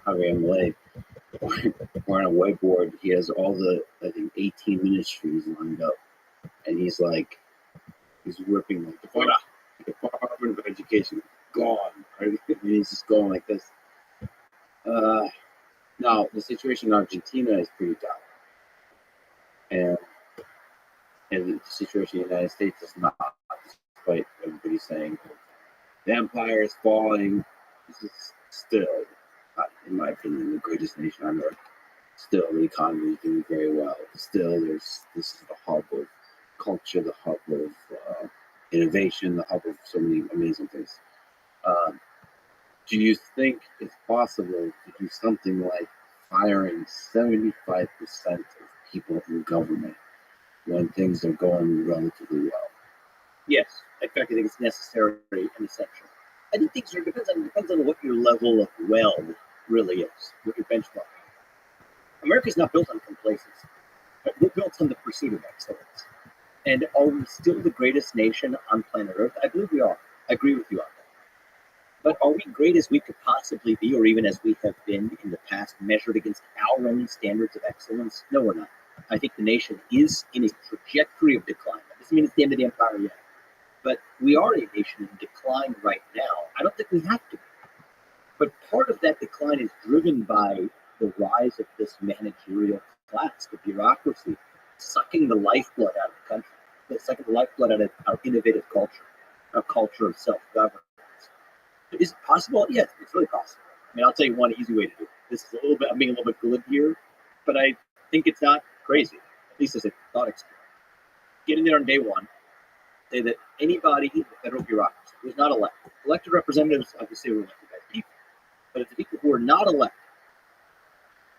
Javier Milei, or on a whiteboard, he has all the, I think, 18 ministries lined up. And he's ripping like the Department of Education, gone. Right? And he's just going like this. Now, the situation in Argentina is pretty tough. And the situation in the United States is not, despite everybody saying the empire is falling. This is still, in my opinion, the greatest nation on earth. Still, the economy is doing very well. Still, this is the hub of culture, the hub of innovation, the hub of so many amazing things. Do you think it's possible to do something like firing 75% of people in government when things are going relatively well? Yes. In fact, I think it's necessary and essential. I think things depends on what your level of well really is, what your benchmark. America's not built on complacency, but we're built on the pursuit of excellence. And are we still the greatest nation on planet Earth? I believe we are. I agree with you on that. But are we great as we could possibly be, or even as we have been in the past, measured against our own standards of excellence? No, we're not. I think the nation is in a trajectory of decline. That doesn't mean it's the end of the empire yet. But we are a nation in decline right now. I don't think we have to be. But part of that decline is driven by the rise of this managerial class, the bureaucracy, sucking the lifeblood out of the country, sucking the lifeblood out of our innovative culture, our culture of self-governance. Is it possible? Yes, it's really possible. I mean, I'll tell you one easy way to do it. This is a little bit, I'm being a little bit glib here, but I think it's not crazy, at least as a thought experiment. Get in there on day one, say that anybody in the federal bureaucracy who is not elected representatives, obviously, were elected by people, but it's the people who are not elected.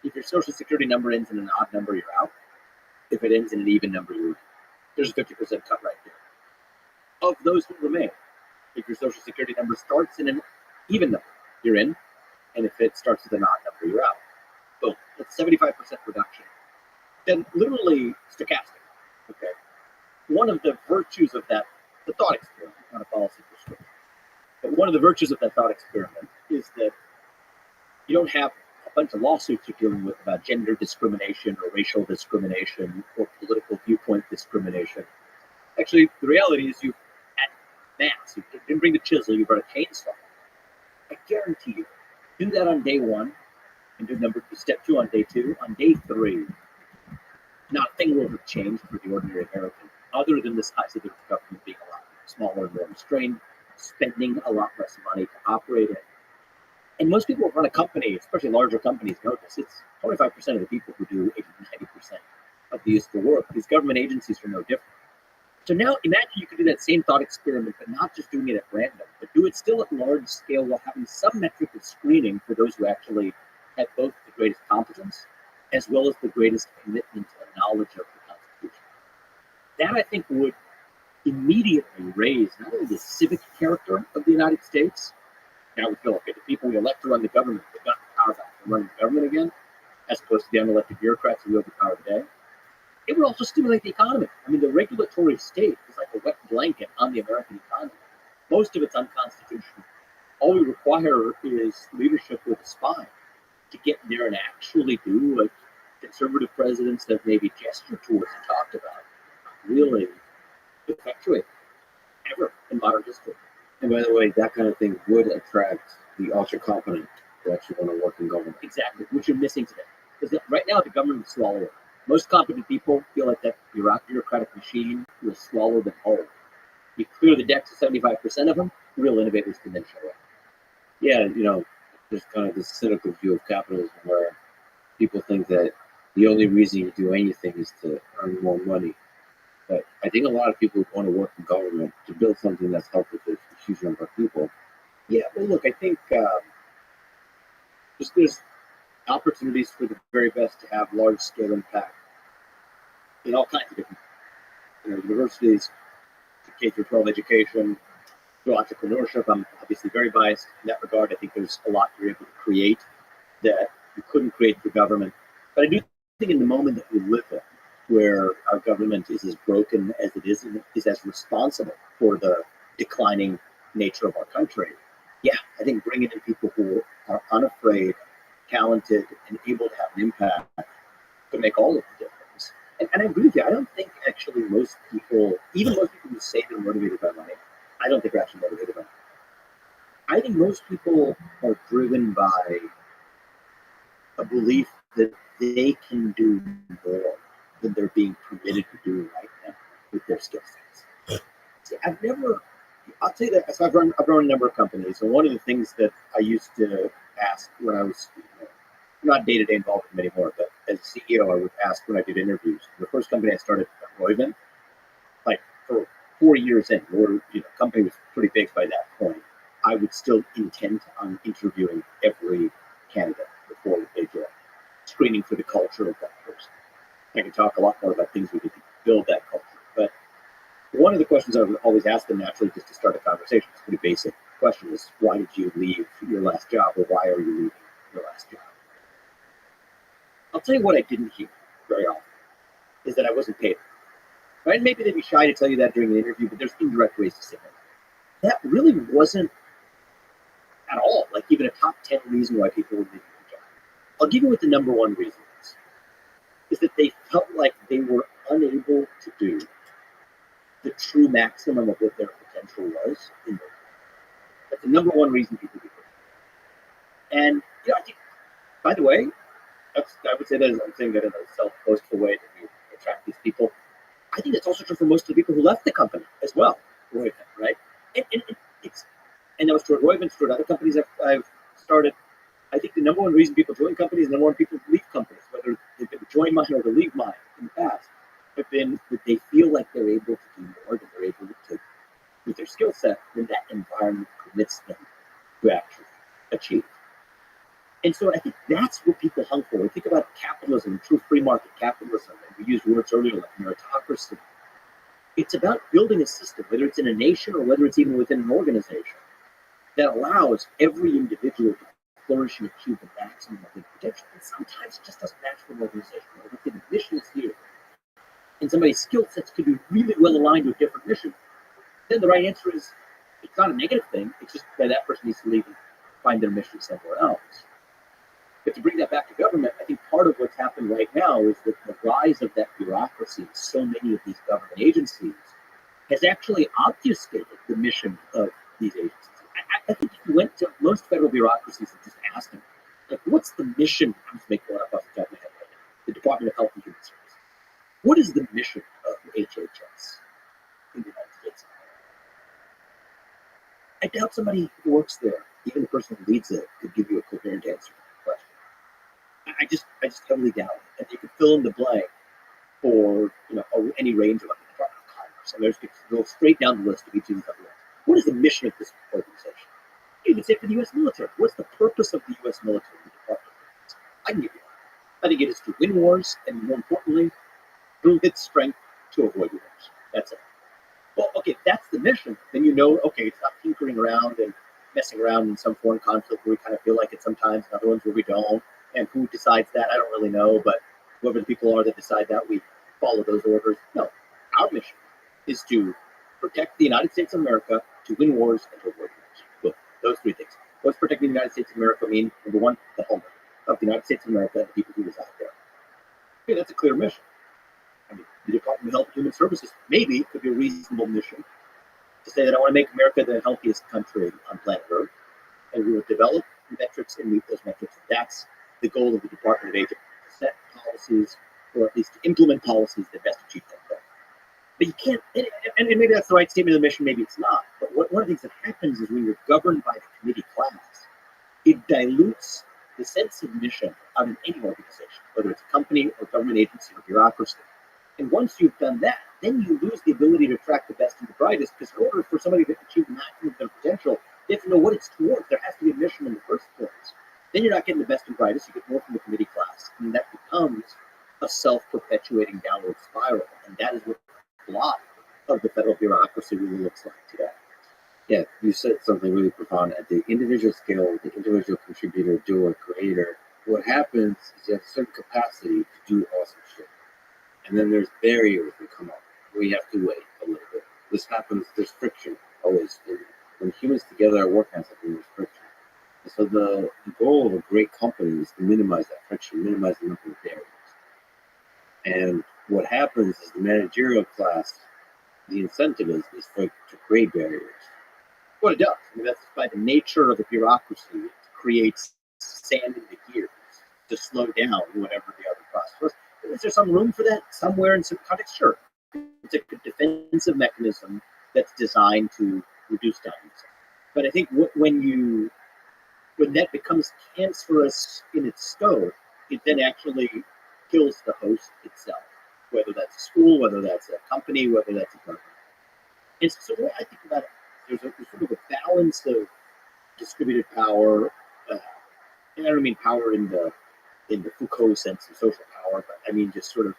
If your social security number ends in an odd number, you're out. If it ends in an even number, you're in. There's a 50% cut right there. Of those who remain, if your social security number starts in an even number, you're in. And if it starts with an odd number, you're out. Boom. That's 75% reduction. Then literally stochastic. Okay. One of the virtues of that, the thought experiment, not a policy prescription, but one of the virtues of that thought experiment is that you don't have a bunch of lawsuits you're dealing with about gender discrimination or racial discrimination or political viewpoint discrimination. Actually, the reality is you at mass, you didn't bring the chisel, you brought a chainsaw. I guarantee you, do that on day one, and do step 2 on day 2. On day 3, not a thing will have changed for the ordinary American, other than the size of the government being a lot smaller and more restrained, spending a lot less money to operate it. And most people who run a company, especially larger companies, know this. It's 25% of the people who do 80 to 90% of the useful work. These government agencies are no different. So now imagine you could do that same thought experiment, but not just doing it at random, but do it still at large scale while having some metric of screening for those who actually have both the greatest competence as well as the greatest commitment and knowledge of the Constitution. That, I think, would immediately raise not only the civic character of the United States. Now we feel, okay, the people we elect to run the government, they've got the power back to run the government again, as opposed to the unelected bureaucrats who wield the power today. It would also stimulate the economy. I mean, the regulatory state is like a wet blanket on the American economy. Most of it's unconstitutional. All we require is leadership with a spine to get there and actually do what conservative presidents have maybe gestured towards and talked about, really effectuate ever in modern history. And by the way, that kind of thing would attract the ultra competent who actually want to work in government. Exactly, which you're missing today. Because right now, the government will swallow it. Most competent people feel like that bureaucratic machine will swallow them whole. You clear the decks of 75% of them, real innovators can then show up. Yeah, there's kind of this cynical view of capitalism where people think that the only reason you do anything is to earn more money. But I think a lot of people want to work in government to build something that's helpful to a huge number of people. Yeah, well, look, I think there's opportunities for the very best to have large-scale impact in all kinds of different universities, K-12 education, through entrepreneurship. I'm obviously very biased in that regard. I think there's a lot you're able to create that you couldn't create through government. But I do think in the moment that we live in, where our government is as broken as it is as responsible for the declining nature of our country, yeah, I think bringing in people who are unafraid talented, and able to have an impact to make all of the difference. And I agree with you. I don't think actually most people, even most people who say they're motivated by money, I don't think they're actually motivated by money. I think most people are driven by a belief that they can do more than they're being permitted to do right now with their skill sets. See, I'll tell you that. So I've run a number of companies, and one of the things that I used to ask when I was not day-to-day involved with them anymore, but as CEO, I would ask when I did interviews. The first company I started at Rothschild, like for 4 years in, the company was pretty big by that point. I would still intend on interviewing every candidate before they join, screening for the culture of that person. I can talk a lot more about things we could build that culture, but one of the questions I would always ask them naturally just to start a conversation, it's a pretty basic question, is why did you leave your last job, or why are you leaving your last job? I'll tell you what I didn't hear very often is that I wasn't paid. Right? Maybe they'd be shy to tell you that during the interview, but there's indirect ways to say that. That really wasn't at all like even a top 10 reason why people would leave their job. I'll give you what the number one reason is that they felt like they were unable to do the true maximum of what their potential was in their life. That's the number one reason people leave. And I think, by the way, I would say that I'm saying that in a self-boastful way that we attract these people. I think that's also true for most of the people who left the company as well, right? And that was true at Rothschild, true at other companies I've started. I think the number one reason people join companies, and the number one people leave companies, whether they join mine or to leave mine in the past, have been that they feel like they're able to do more than they're able to with their skill set than that environment permits them to actually achieve. And so I think that's what people hung for. We think about capitalism, true free market capitalism, and we used words earlier like meritocracy. It's about building a system, whether it's in a nation or whether it's even within an organization, that allows every individual to flourish and achieve the maximum of their potential. And sometimes it just doesn't match for an organization. Like, okay, the mission is here, and somebody's skill sets could be really well aligned with different missions. Then the right answer is, it's not a negative thing. It's just that person needs to leave and find their mission somewhere else. But to bring that back to government, I think part of what's happened right now is that the rise of that bureaucracy in so many of these government agencies has actually obfuscated the mission of these agencies. I think if you went to most federal bureaucracies and just asked them, like, what's the mission? I'm just making one up off the top of my head right now. The Department of Health and Human Services. What is the mission of HHS in the United States? I doubt somebody who works there, even the person who leads it, could give you a coherent answer to the question. I just heavily doubt it. And you could fill in the blank for any range of the Department of Commerce, and there's go straight down the list of each of these other ones. What is the mission of this organization? You can say for the U.S. military. What's the purpose of the U.S. military? The Department of Defense? I can give you that. I think it is to win wars, and more importantly, prove its strength to avoid wars. That's it. Well, okay, if that's the mission, then okay, it's not tinkering around and messing around in some foreign conflict where we kind of feel like it sometimes, and other ones where we don't. And who decides that? I don't really know, but whoever the people are that decide that, we follow those orders. No, our mission is to protect the United States of America, to win wars, and to avoid wars. Well, those three things. What's protecting the United States of America mean? Number one, the homeland of the United States of America and the people who reside there. Okay, that's a clear mission. I mean, the Department of Health and Human Services maybe could be a reasonable mission to say that I want to make America the healthiest country on planet Earth, and we will develop metrics and meet those metrics. That's the goal of the Department of Aging, to set policies, or at least to implement policies that best achieve that goal. But you can't, and maybe that's the right statement of the mission, maybe it's not. But one of the things that happens is when you're governed by the committee class, it dilutes the sense of mission out of any organization, whether it's a company or government agency or bureaucracy. And once you've done that, then you lose the ability to attract the best and the brightest, because in order for somebody to achieve the maximum of their potential, they have to know what it's towards. There has to be a mission in the first place. Then you're not getting the best and brightest. You get more from the committee class. And that becomes a self-perpetuating downward spiral. And that is what a lot of the federal bureaucracy really looks like today. Yeah, you said something really profound. At the individual scale, the individual contributor, doer, creator, what happens is you have a certain capacity to do awesome shit. And then there's barriers that come up. We have to wait a little bit. This happens, there's friction always. When humans together are working on something, there's friction. So the goal of a great company is to minimize that friction, minimize the number of barriers. And what happens is the managerial class, the incentive is to create barriers. What it does, I mean, that's by the nature of the bureaucracy. It creates sand in the gears to slow down whatever the other process was. Is there some room for that somewhere in some context? Sure. It's a defensive mechanism that's designed to reduce downside. But I think when that becomes cancerous in its scope, it then actually kills the host itself, whether that's a school, whether that's a company, whether that's a government. And so the way I think about it, there's sort of a balance of distributed power. And I don't mean power in the Foucault sense of social power, but I mean just sort of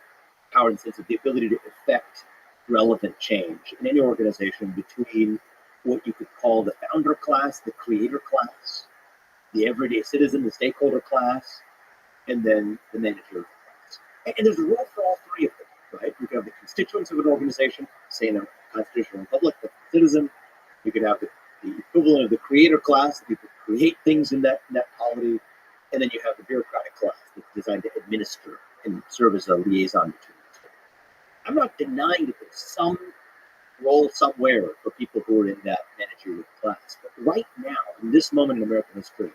power in the sense of the ability to effect relevant change in any organization between what you could call the founder class, the creator class, the everyday citizen, the stakeholder class, and then the managerial class. And there's a role for all three of them, right? You could have the constituents of an organization, say in a constitutional republic, the citizen. You could have the equivalent of the creator class, that you could create things in that polity. And then you have the bureaucratic class that's designed to administer and serve as a liaison between the two. I'm not denying that there's some role somewhere for people who are in that managerial class. But right now, in this moment in American history,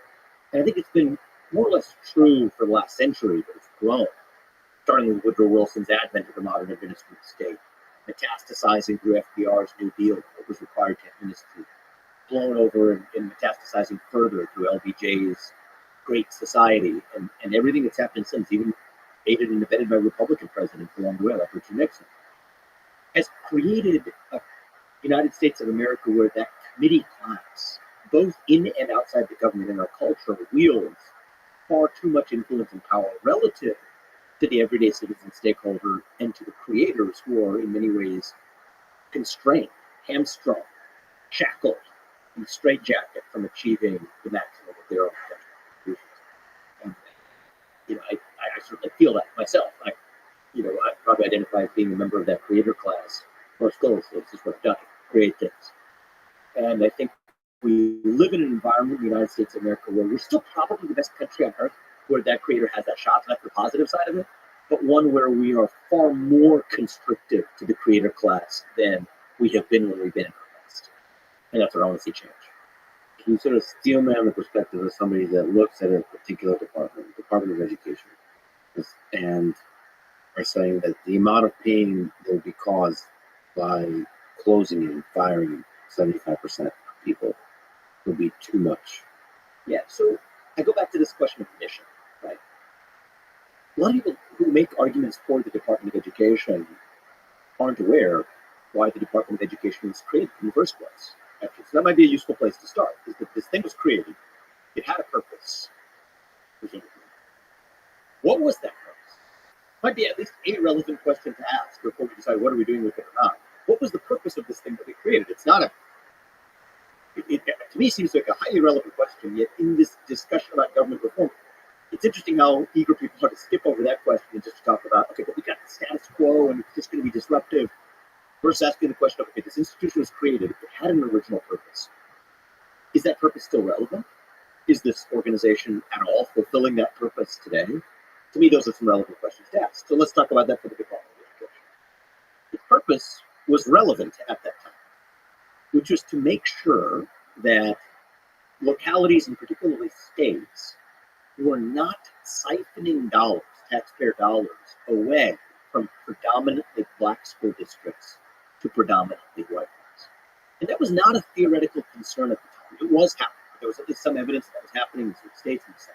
and I think it's been more or less true for the last century, but it's grown, starting with Woodrow Wilson's advent of the modern administrative state, metastasizing through FDR's New Deal, what was required to administer, blown over and metastasizing further through LBJ's Great Society, and everything that's happened since, even aided and abetted by Republican presidents along the way, like Richard Nixon, has created a United States of America where that committee class, both in and outside the government and our culture, wields far too much influence and power relative to the everyday citizen stakeholder and to the creators who are in many ways constrained, hamstrung, shackled, in straitjacket from achieving the maximum of their own potential contributions. And, I certainly feel that myself. I probably identify as being a member of that creator class, or still, this is what I've done, create things. And I think we live in an environment in the United States of America where we're still probably the best country on earth where that creator has that shot, that's the positive side of it, but one where we are far more constrictive to the creator class than we have been when we've been in our past. And that's what I want to see change. Can you sort of steel man the perspective of somebody that looks at a particular Department of Education, and are saying that the amount of pain that will be caused by closing and firing 75% of people will be too much? Yeah, so I go back to this question of mission, right? A lot of people who make arguments for the Department of Education aren't aware why the Department of Education was created in the first place. Actually, so that might be a useful place to start, is that this thing was created, it had a purpose, presumably. What was that purpose? Might be at least a relevant question to ask before we decide what are we doing with it or not. What was the purpose of this thing that we created? It's not to me, seems like a highly relevant question, yet in this discussion about government reform, it's interesting how eager people are to skip over that question and just talk about, okay, but we got the status quo and it's just going to be disruptive, versus asking the question of, okay, this institution was created, it had an original purpose. Is that purpose still relevant? Is this organization at all fulfilling that purpose today? To me, those are some relevant questions to ask. So let's talk about that for the Department of Education. The purpose was relevant at that time, which was to make sure that localities, and particularly states, were not siphoning dollars, taxpayer dollars, away from predominantly black school districts to predominantly white ones. And that was not a theoretical concern at the time. It was happening. There was at least some evidence that was happening in some states and stuff.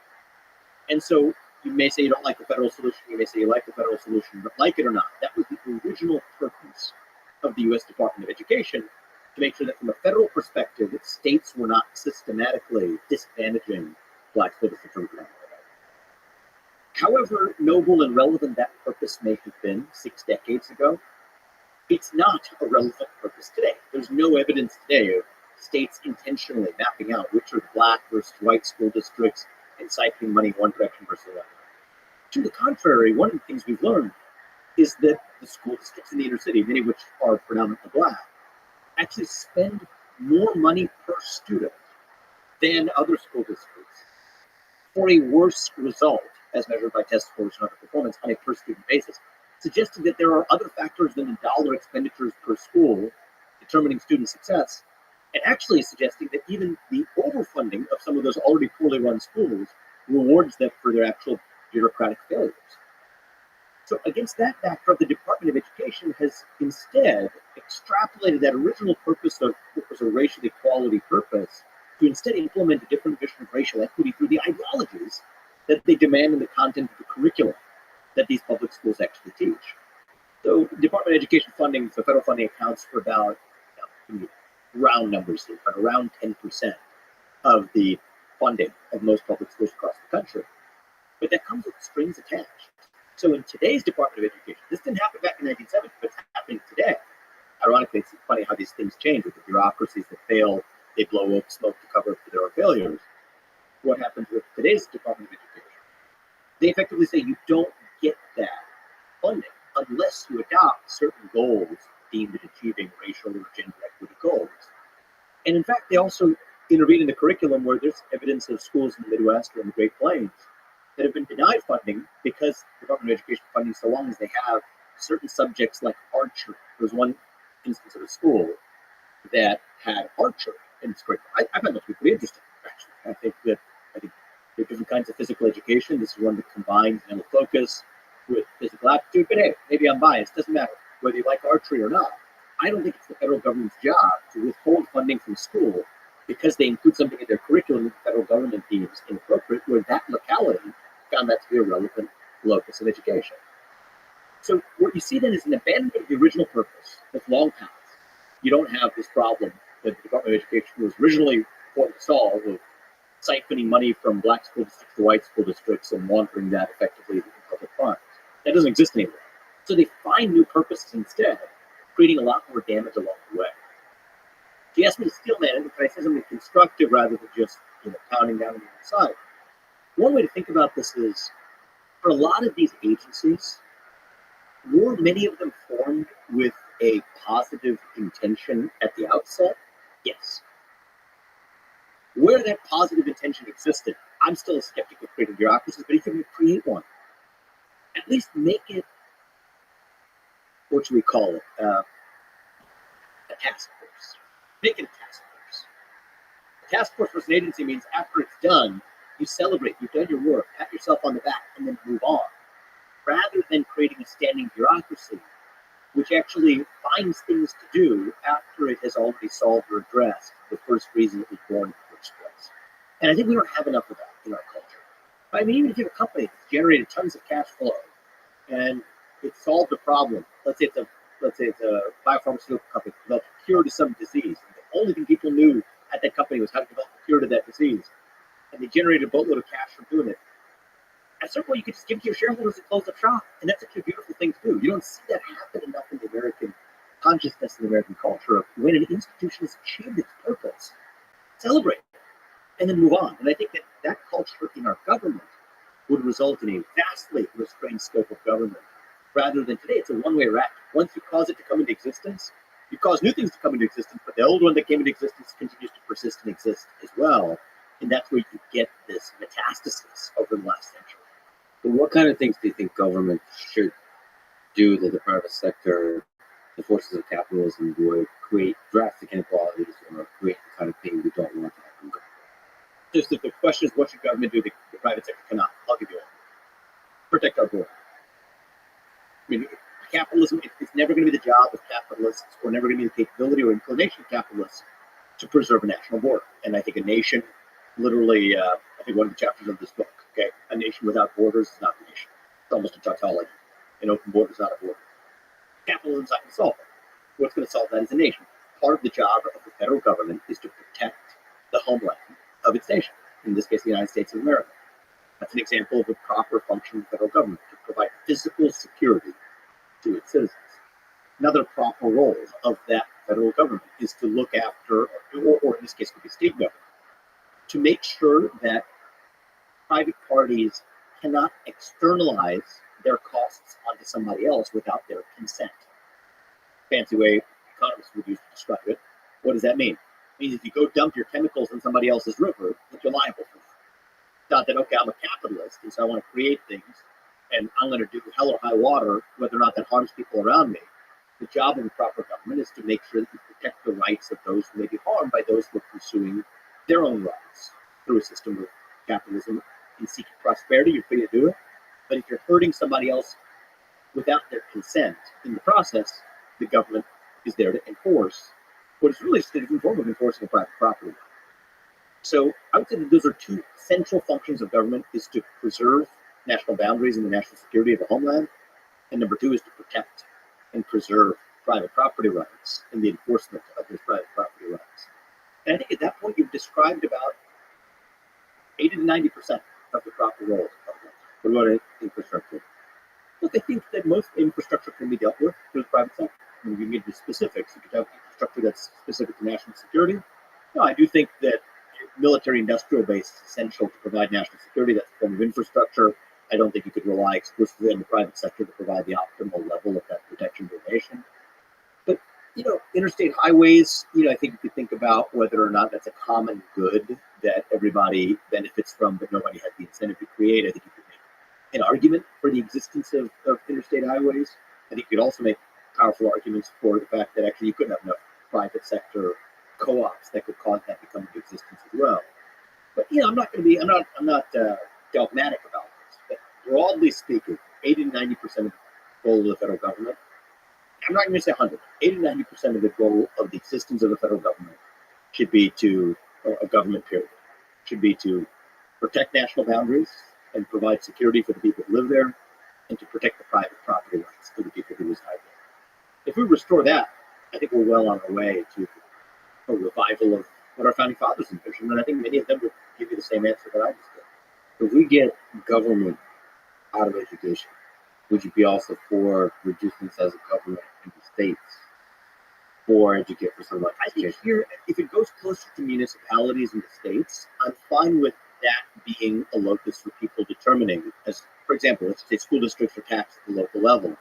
And so you may say you don't like the federal solution, you may say you like the federal solution, but like it or not, that was the original purpose of the U.S. Department of Education, to make sure that from a federal perspective, that states were not systematically disadvantaging black school districts. However noble and relevant that purpose may have been 6 decades ago, it's not a relevant purpose today. There's no evidence today of states intentionally mapping out which are black versus white school districts and siphoning money in one direction versus the other. To the contrary, one of the things we've learned is that the school districts in the inner city, many of which are predominantly black, actually spend more money per student than other school districts for a worse result as measured by test scores and other performance on a per student basis, suggesting that there are other factors than the dollar expenditures per school determining student success, and actually suggesting that even the overfunding of some of those already poorly run schools rewards them for their actual bureaucratic failures. So against that backdrop, the Department of Education has instead extrapolated that original purpose of what was a racial equality purpose to instead implement a different vision of racial equity through the ideologies that they demand in the content of the curriculum that these public schools actually teach. So Department of Education funding, so federal funding accounts for about, round numbers here, but around 10% of the funding of most public schools across the country. But that comes with strings attached. So in today's Department of Education, this didn't happen back in 1970, but it's happening today. Ironically, it's funny how these things change with the bureaucracies that fail, they blow up smoke to cover up for their own failures. What happens with today's Department of Education? They effectively say you don't get that funding unless you adopt certain goals deemed at achieving racial or gender equity goals. And in fact, they also intervene in the curriculum where there's evidence of schools in the Midwest or in the Great Plains that have been denied funding because the Department of Education funding, so long as they have certain subjects like archery. There was one instance of a school that had archery in its curriculum. I found that to be pretty interesting, actually. I think there are different kinds of physical education. This is one that combines mental focus with physical aptitude. But hey, maybe I'm biased. Doesn't matter whether you like archery or not. I don't think it's the federal government's job to withhold funding from school because they include something in their curriculum that the federal government deems inappropriate, where that locality found that to be a relevant locus of education. So what you see then is an abandonment of the original purpose that's long past. You don't have this problem that the Department of Education was originally going to solve of siphoning money from black school districts to white school districts and laundering that effectively in public funds. That doesn't exist anymore. So they find new purposes instead, creating a lot more damage along the way. So you asked me to steel man it, but I say something constructive rather than just pounding down on the side. One way to think about this is, for a lot of these agencies, were many of them formed with a positive intention at the outset? Yes. Where that positive intention existed, I'm still a skeptic of creating bureaucracies, but if you can create one, at least make it, what should we call it, a task force. Make it a task force. A task force versus an agency means after it's done, you celebrate, you've done your work, pat yourself on the back, and then move on. Rather than creating a standing bureaucracy, which actually finds things to do after it has already solved or addressed the first reason it was born in the first place. And I think we don't have enough of that in our culture. I mean, even if you have a company that's generated tons of cash flow and it solved a problem, let's say it's a biopharmaceutical company that developed a cure to some disease. And the only thing people knew at that company was how to develop a cure to that disease. And they generated a boatload of cash from doing it. At a certain point, you could just give it to your shareholders and close up shop. And that's actually a beautiful thing to do. You don't see that happen enough in the American consciousness and the American culture of when an institution has achieved its purpose, celebrate and then move on. And I think that culture in our government would result in a vastly restrained scope of government. Rather than today, it's a one-way racket. Once you cause it to come into existence, you cause new things to come into existence, but the old one that came into existence continues to persist and exist as well. And that's where you get this metastasis over the last century. But what kind of things do you think government should do that the private sector, the forces of capitalism, would create drastic inequalities or create the kind of thing we don't want to happen? Just if the question is what should government do the private sector cannot, I'll give you one. Protect our border. I mean, capitalism, it's never going to be the job of capitalists, or never going to be the capability or inclination of capitalists to preserve a national border. And I think a nation, literally, I think one of the chapters of this book, okay, a nation without borders is not a nation. It's almost a tautology. An open border is not a border. Capitalism's not going to solve that. What's going to solve that is a nation. Part of the job of the federal government is to protect the homeland of its nation, in this case, the United States of America. That's an example of a proper function of the federal government, to provide physical security to its citizens. Another proper role of that federal government is to look after, or in this case, could be state government, to make sure that private parties cannot externalize their costs onto somebody else without their consent. Fancy way economists would use to describe it. What does that mean? means if you go dump your chemicals in somebody else's river, that you're liable for that. It's not that, okay, I'm a capitalist, and so I want to create things, and I'm going to do hell or high water, whether or not that harms people around me. The job of the proper government is to make sure that you protect the rights of those who may be harmed by those who are pursuing their own rights through a system of capitalism and seeking prosperity. You're free to do it. But if you're hurting somebody else without their consent in the process, the government is there to enforce what is really just a different form of enforcing a private property. So I would say that those are two central functions of government: is to preserve national boundaries and the national security of the homeland, and number two is to protect and preserve private property rights and the enforcement of those private property rights. And I think at that point you've described about 80 to 90% of the proper role of government. What about infrastructure? Look, I think that most infrastructure can be dealt with through the private sector. When you get into specifics, you could have infrastructure that's specific to national security. No, I do think that military-industrial base is essential to provide national security. That's a form of infrastructure. I don't think you could rely exclusively on the private sector to provide the optimal level of that protection to the nation. But, interstate highways, I think you could think about whether or not that's a common good that everybody benefits from, but nobody has the incentive to create. I think you could make an argument for the existence of interstate highways. I think you could also make powerful arguments for the fact that actually you couldn't have enough private sector co-ops that could cause that to come into existence as well. But I'm not dogmatic about this. But broadly speaking, 80 to 90% of the goal of the federal government, I'm not going to say 100, 80 to 90% of the goal of the existence of the federal government should be to, or a government period, should be to protect national boundaries and provide security for the people who live there, and to protect the private property rights for the people who reside there. If we restore that, I think we're well on our way to a revival of what our founding fathers envisioned, and I think many of them would give you the same answer that I just did. If we get government out of education, would you be also for reducing the size of government in the states for educate for something like I think education? here, if it goes closer to municipalities and the states, I'm fine with that being a locus for people determining, as, for example, let's say school districts are taxed at the local level.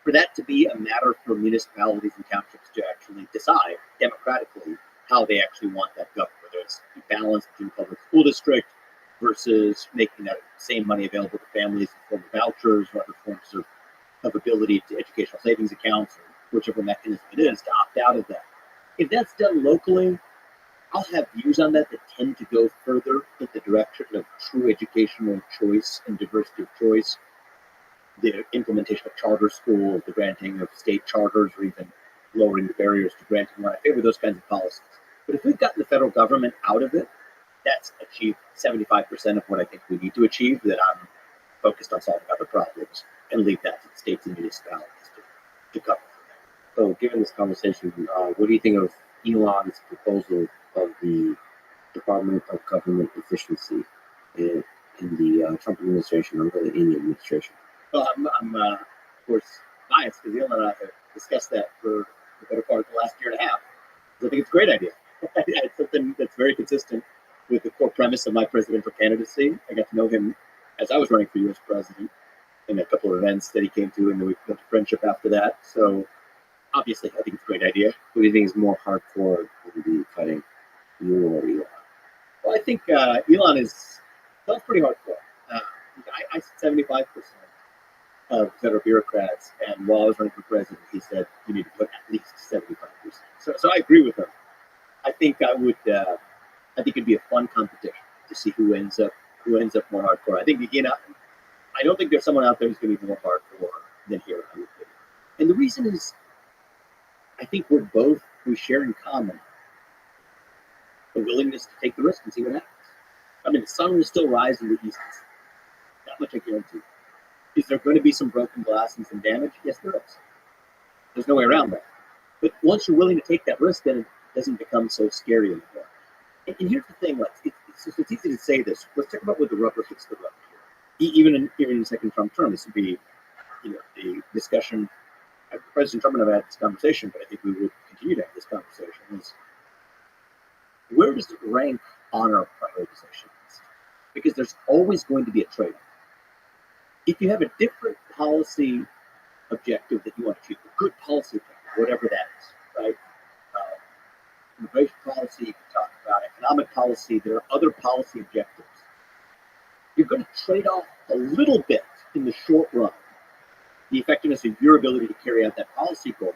For that to be a matter for municipalities and townships to actually decide democratically how they actually want that governed, whether it's balanced between public school district versus making that same money available to families in the form of vouchers or other forms of ability to educational savings accounts, or whichever mechanism it is, to opt out of that. If that's done locally, I'll have views on that tend to go further in the direction of true educational choice and diversity of choice, the implementation of charter schools, the granting of state charters, or even lowering the barriers to granting one. I favor those kinds of policies. But if we've gotten the federal government out of it, that's achieved 75% of what I think we need to achieve, that I'm focused on solving other problems and leave that to the states and municipalities to cover. So, given this conversation, what do you think of Elon's proposal of the Department of Government Efficiency in the Trump administration, or really in the administration? Well, I'm of course, biased because Elon and I have discussed that for the better part of the last year and a half. I think it's a great idea. It's something that's very consistent with the core premise of my presidential candidacy. I got to know him as I was running for U.S. president in a couple of events that he came to, and we built a friendship after that. So, obviously, I think it's a great idea. Who do you think is more hardcore in the cutting, you or Elon? Well, I think Elon is pretty hardcore. I said 75% of federal bureaucrats, and while I was running for president, he said you need to put at least 75%. So I agree with him. I think it'd be a fun competition to see who ends up more hardcore. I think I don't think there's someone out there who's going to be more hardcore than here. And the reason is, I think we share in common the willingness to take the risk and see what happens. I mean, the sun will still rise in the east. That much I guarantee. Is there going to be some broken glass and some damage? Yes, there is. There's no way around that. But once you're willing to take that risk, then it doesn't become so scary anymore. And here's the thing: it's easy to say this. Let's talk about where the rubber hits the road here. Even in the second Trump term, this would be, the discussion. President Trump and I have had this conversation, but I think we would continue to have this conversation. Is where does it rank on our prioritization list? Because there's always going to be a trade-off. If you have a different policy objective that you want to achieve, a good policy objective, whatever that is, right? immigration policy, you can talk about economic policy. There are other policy objectives. You're going to trade off a little bit in the short run the effectiveness of your ability to carry out that policy goal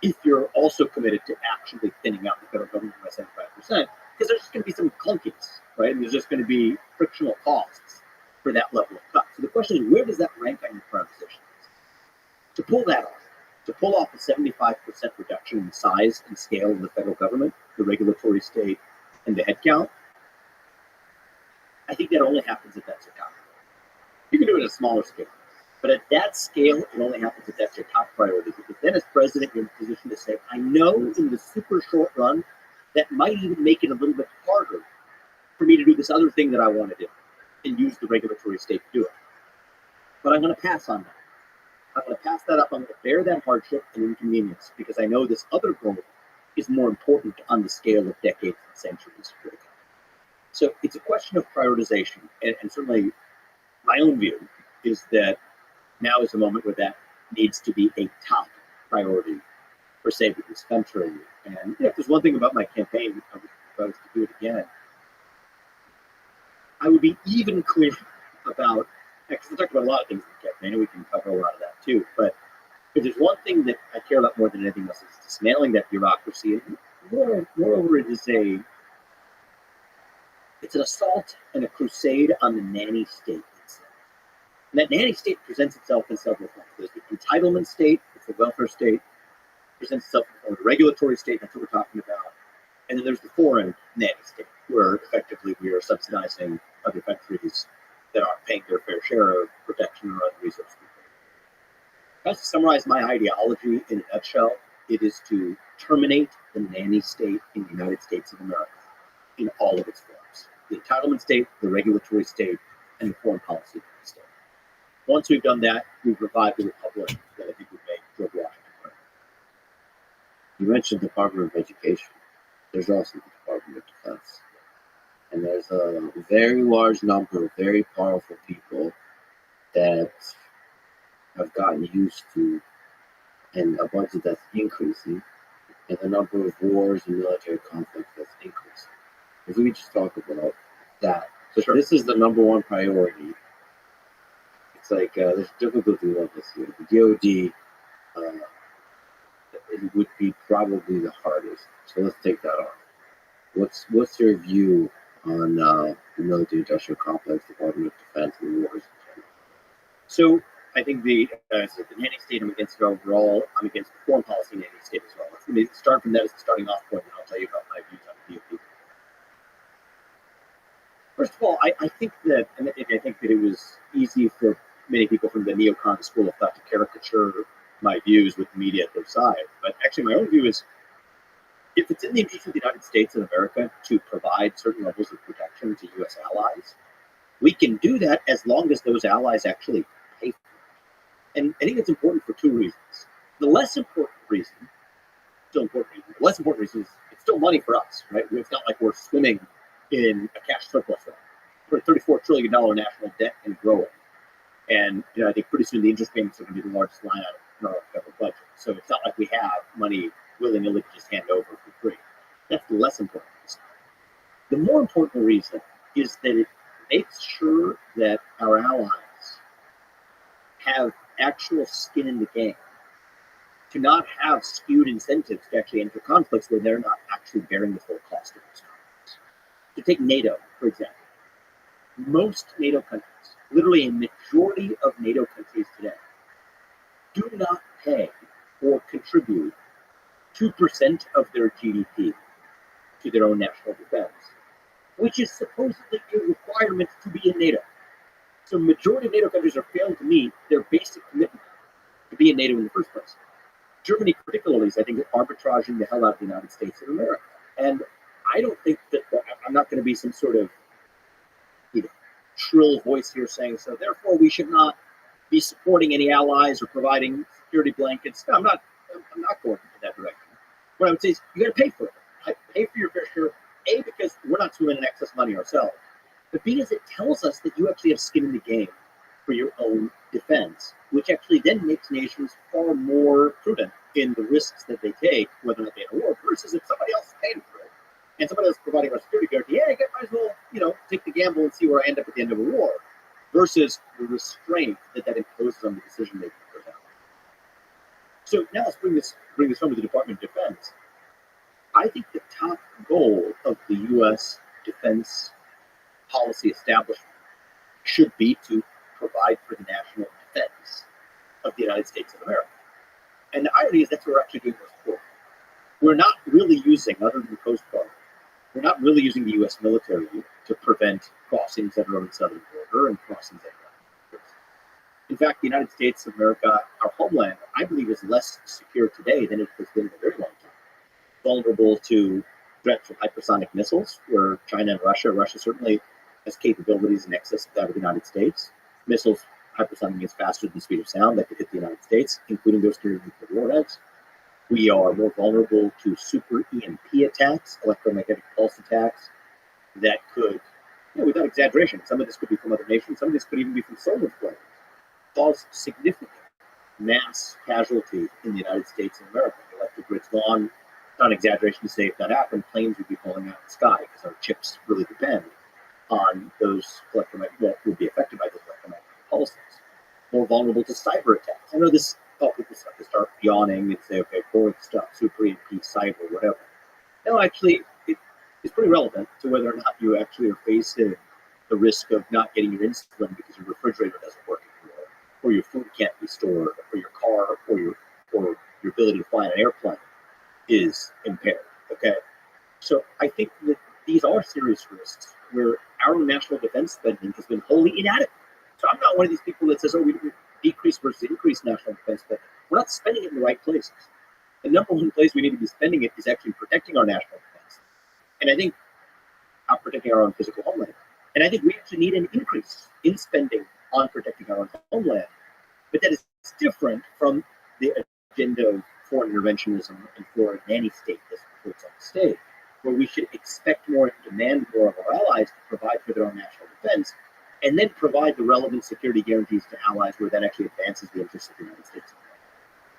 if you're also committed to actually thinning out the federal government by 75%, because there's just going to be some clunkiness, right? And there's just going to be frictional costs for that level of cut. So the question is, where does that rank on your prioritization? To pull that off, to pull off a 75% reduction in size and scale of the federal government, the regulatory state, and the headcount, I think that only happens if that's your top. You can do it at a smaller scale, but at that scale, it only happens if that's your top priority. Because then, as president, you're in a position to say, I know in the super short run, that might even make it a little bit harder for me to do this other thing that I want to do and use the regulatory state to do it. But I'm going to pass on that. I'm going to pass that up. I'm going to bear that hardship and inconvenience because I know this other goal is more important on the scale of decades and centuries. So it's a question of prioritization. And certainly my own view is that now is a moment where that needs to be a top priority for saving this country. And if there's one thing about my campaign, if I was to do it again, I would be even clearer about, because I talked about a lot of things in the campaign, and we can cover a lot of that too, but if there's one thing that I care about more than anything else, is dismantling that bureaucracy. And moreover, it's an assault and a crusade on the nanny state. And that nanny state presents itself in several forms. There's the entitlement state, it's the welfare state, presents itself in the regulatory state, that's what we're talking about. And then there's the foreign nanny state, where effectively we are subsidizing other countries that aren't paying their fair share of protection or other resources. To summarize my ideology in a nutshell, it is to terminate the nanny state in the United States of America in all of its forms. The entitlement state, the regulatory state, and the foreign policy state. Once we've done that, we've revived the republic that I think would make George Washington great. You mentioned the Department of Education. There's also the Department of Defense. And there's a very large number of very powerful people that have gotten used to, and a budget that's increasing, and the number of wars and military conflicts that's increasing. If we just talk about that, so sure. This is the number one priority. It's like there's difficulty with this here. The DoD, it would be probably the hardest. So let's take that on. What's your view on the military-industrial complex, Department of Defense, and wars? So I think the nanny state, I'm against it overall. I'm against the foreign policy nanny state as well. Let me start from that as the starting off point, and I'll tell you about my views on the DoD. First of all, I think that it was easy for many people from the neocon school of thought to caricature my views with the media at their side. But actually, my own view is, if it's in the interest of the United States of America to provide certain levels of protection to U.S. allies, we can do that as long as those allies actually pay for it. And I think it's important for two reasons. The less important reason is it's still money for us, right? It's not like we're swimming in a cash surplus. We're a $34 trillion national debt and growing. And I think pretty soon the interest payments are going to be the largest line item in our federal budget. So it's not like we have money willy-nilly to just hand over for free. That's the less important reason. The more important reason is that it makes sure that our allies have actual skin in the game, to not have skewed incentives to actually enter conflicts where they're not actually bearing the full cost of those conflicts. To take NATO, for example. Most NATO countries, literally a majority of NATO countries today, do not pay or contribute 2% of their GDP to their own national defense, which is supposedly a requirement to be in NATO. So the majority of NATO countries are failing to meet their basic commitment to be in NATO in the first place. Germany particularly is, I think, arbitraging the hell out of the United States of America. And I don't think that, I'm not going to be some sort of shrill voice here saying, so therefore we should not be supporting any allies or providing security blankets. No, I'm not going in that direction. What I would say is you got to pay for it. Right? Pay for your fair share. A, because we're not swimming in excess money ourselves. But B, is it tells us that you actually have skin in the game for your own defense, which actually then makes nations far more prudent in the risks that they take, whether or not they have a war, versus if somebody else is paying for it and somebody else is providing our security guarantee, yeah, I might as well, take the gamble and see where I end up at the end of a war, versus the restraint that imposes on the decision making for them. So now let's bring this home to the Department of Defense. I think the top goal of the U.S. defense policy establishment should be to provide for the national defense of the United States of America. And the irony is that's what we're actually doing this for. We're not really using, other than the Coast Guard, we're not really using the U.S. military to prevent crossings that are on the southern border and crossings that are on the In fact, the United States of America, our homeland, I believe is less secure today than it has been in a very long time. Vulnerable to threats from hypersonic missiles, where China and Russia certainly has capabilities in excess of that of the United States. Missiles, hypersonic means faster than the speed of sound, that could hit the United States, including those carrying nuclear warheads. We are more vulnerable to super EMP attacks, electromagnetic pulse attacks, that could, without exaggeration, some of this could be from other nations, some of this could even be from solar flares, cause significant mass casualty in the United States of America. The electric grid's gone. Not an exaggeration to say if that happened, planes would be falling out of the sky because our chips really depend on those electromagnetic, would be affected by those electromagnetic pulses. More vulnerable to cyber attacks. I know this, people start yawning and say, okay, boring stuff, super EMP, cyber, whatever. No, actually, it's pretty relevant to whether or not you actually are facing the risk of not getting your insulin because your refrigerator doesn't work anymore, or your food can't be stored, or your car, or your ability to fly on an airplane is impaired. Okay, so I think that these are serious risks where our national defense spending has been wholly inadequate. So I'm not one of these people that says, oh, we decrease versus increase national defense spending. We're not spending it in the right places. The number one place we need to be spending it is actually protecting our national defense. And I think not protecting our own physical homeland. And I think we actually need an increase in spending on protecting our own homeland. But that is different from the agenda of foreign interventionism and foreign nanny state that puts on the stage, where we should expect more and demand more of our allies to provide for their own national defense, and then provide the relevant security guarantees to allies where that actually advances the interests of the United States.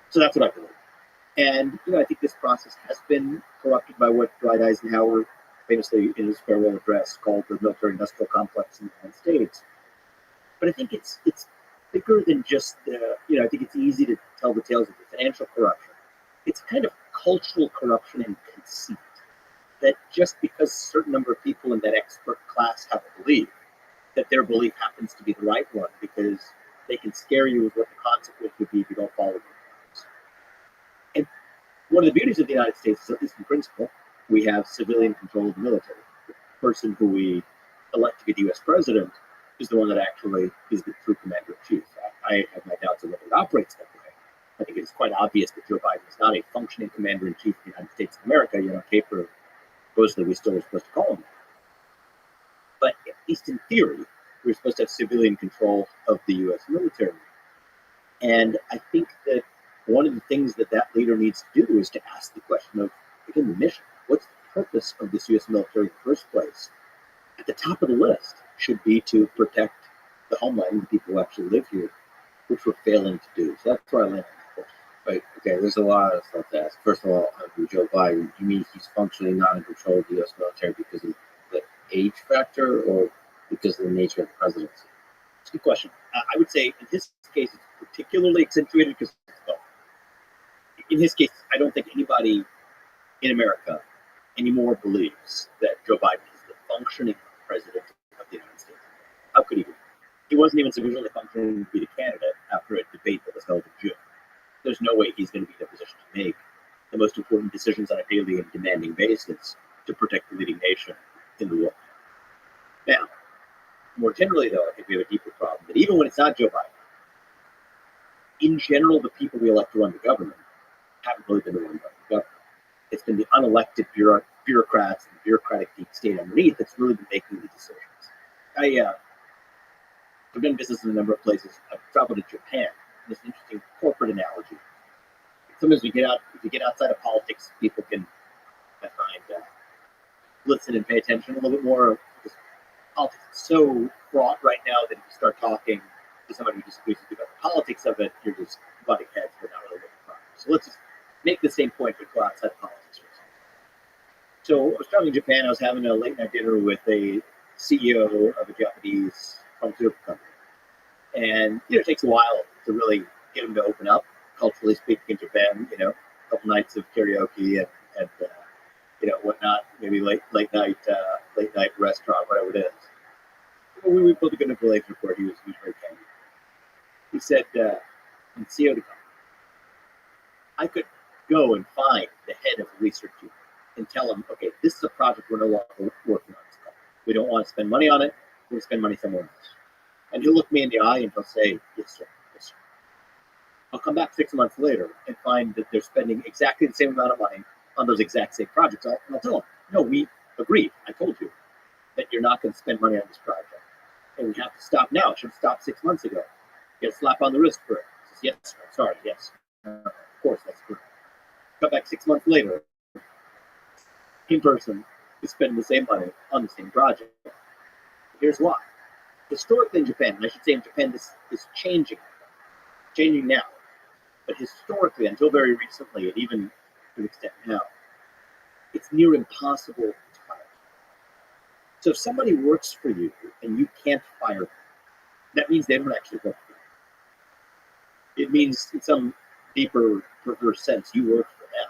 So that's what I believe. And I think this process has been corrupted by what Dwight Eisenhower famously in his farewell address called the military-industrial complex in the United States. But I think it's bigger than just the, I think it's easy to tell the tales of the financial corruption. It's kind of cultural corruption and conceit, that just because a certain number of people in that expert class have a belief, that their belief happens to be the right one, because they can scare you with what the consequence would be if you don't follow them. And one of the beauties of the United States is, at least in principle, we have civilian control of the military. The person who we elect to be the U.S. president is the one that actually is the true commander-in-chief. I have my doubts on whether it operates that way. I think it's quite obvious that Joe Biden is not a functioning commander-in-chief of the United States of America. On paper, supposedly we still are supposed to call him that. But at least in theory, we're supposed to have civilian control of the U.S. military. And I think that one of the things that leader needs to do is to ask the question of, again, the mission. What's the purpose of this U.S. military in the first place? At the top of the list should be to protect the homeland and the people who actually live here, which we're failing to do. So that's where I land. Right. Okay, there's a lot of stuff to ask. First of all, Joe Biden, you mean he's functionally not in control of the U.S. military because of the age factor or because of the nature of the presidency? It's a good question. I would say in his case, it's particularly accentuated because it's both. In his case, I don't think anybody in America anymore believes that Joe Biden is the functioning president of the United States. How could he be? He wasn't even sufficiently functioning to be the candidate after a debate that was held in June. There's no way he's going to be in a position to make the most important decisions on a daily and demanding basis to protect the leading nation in the world. Now, more generally, though, I think we have a deeper problem that even when it's not Joe Biden, in general, the people we elect to run the government haven't really been the ones running the government. It's been the unelected bureaucrats and the bureaucratic deep state underneath that's really been making the decisions. I've done business in a number of places. I've traveled to Japan. This interesting corporate analogy. Sometimes if you get outside of politics, people can, I find, listen and pay attention a little bit more. Because politics is so fraught right now that if you start talking to somebody who disagrees with you about the politics of it, you're just butting heads but not really making progress. So let's just make the same point but go outside politics for a second. So I was traveling to Japan. I was having a late night dinner with a CEO of a Japanese pharmaceutical company. And, it takes a while to really get them to open up, culturally speaking, in Japan, a couple nights of karaoke and whatnot, maybe late night restaurant, whatever it is. We built a good relationship where he was very candid. He said, in CEO to come, I could go and find the head of the research unit and tell him, okay, this is a project we're no longer working on. We don't want to spend money on it. We're going to spend money somewhere else. And he'll look me in the eye and he'll say, yes, sir. Yes, sir. I'll come back 6 months later and find that they're spending exactly the same amount of money on those exact same projects. And I'll tell them, no, we agreed. I told you that you're not going to spend money on this project. And we have to stop now. It should have stopped 6 months ago. Get a slap on the wrist for it. He says, yes, sir. Sorry, yes. Of course, that's good. Come back 6 months later, in person, to spend the same money on the same project. Here's why. Historically in Japan, and I should say in Japan this is changing now, but historically, until very recently, and even to an extent now, it's near impossible to fire. So if somebody works for you and you can't fire them, that means they don't actually work for you. It means in some deeper, perverse sense, you work for them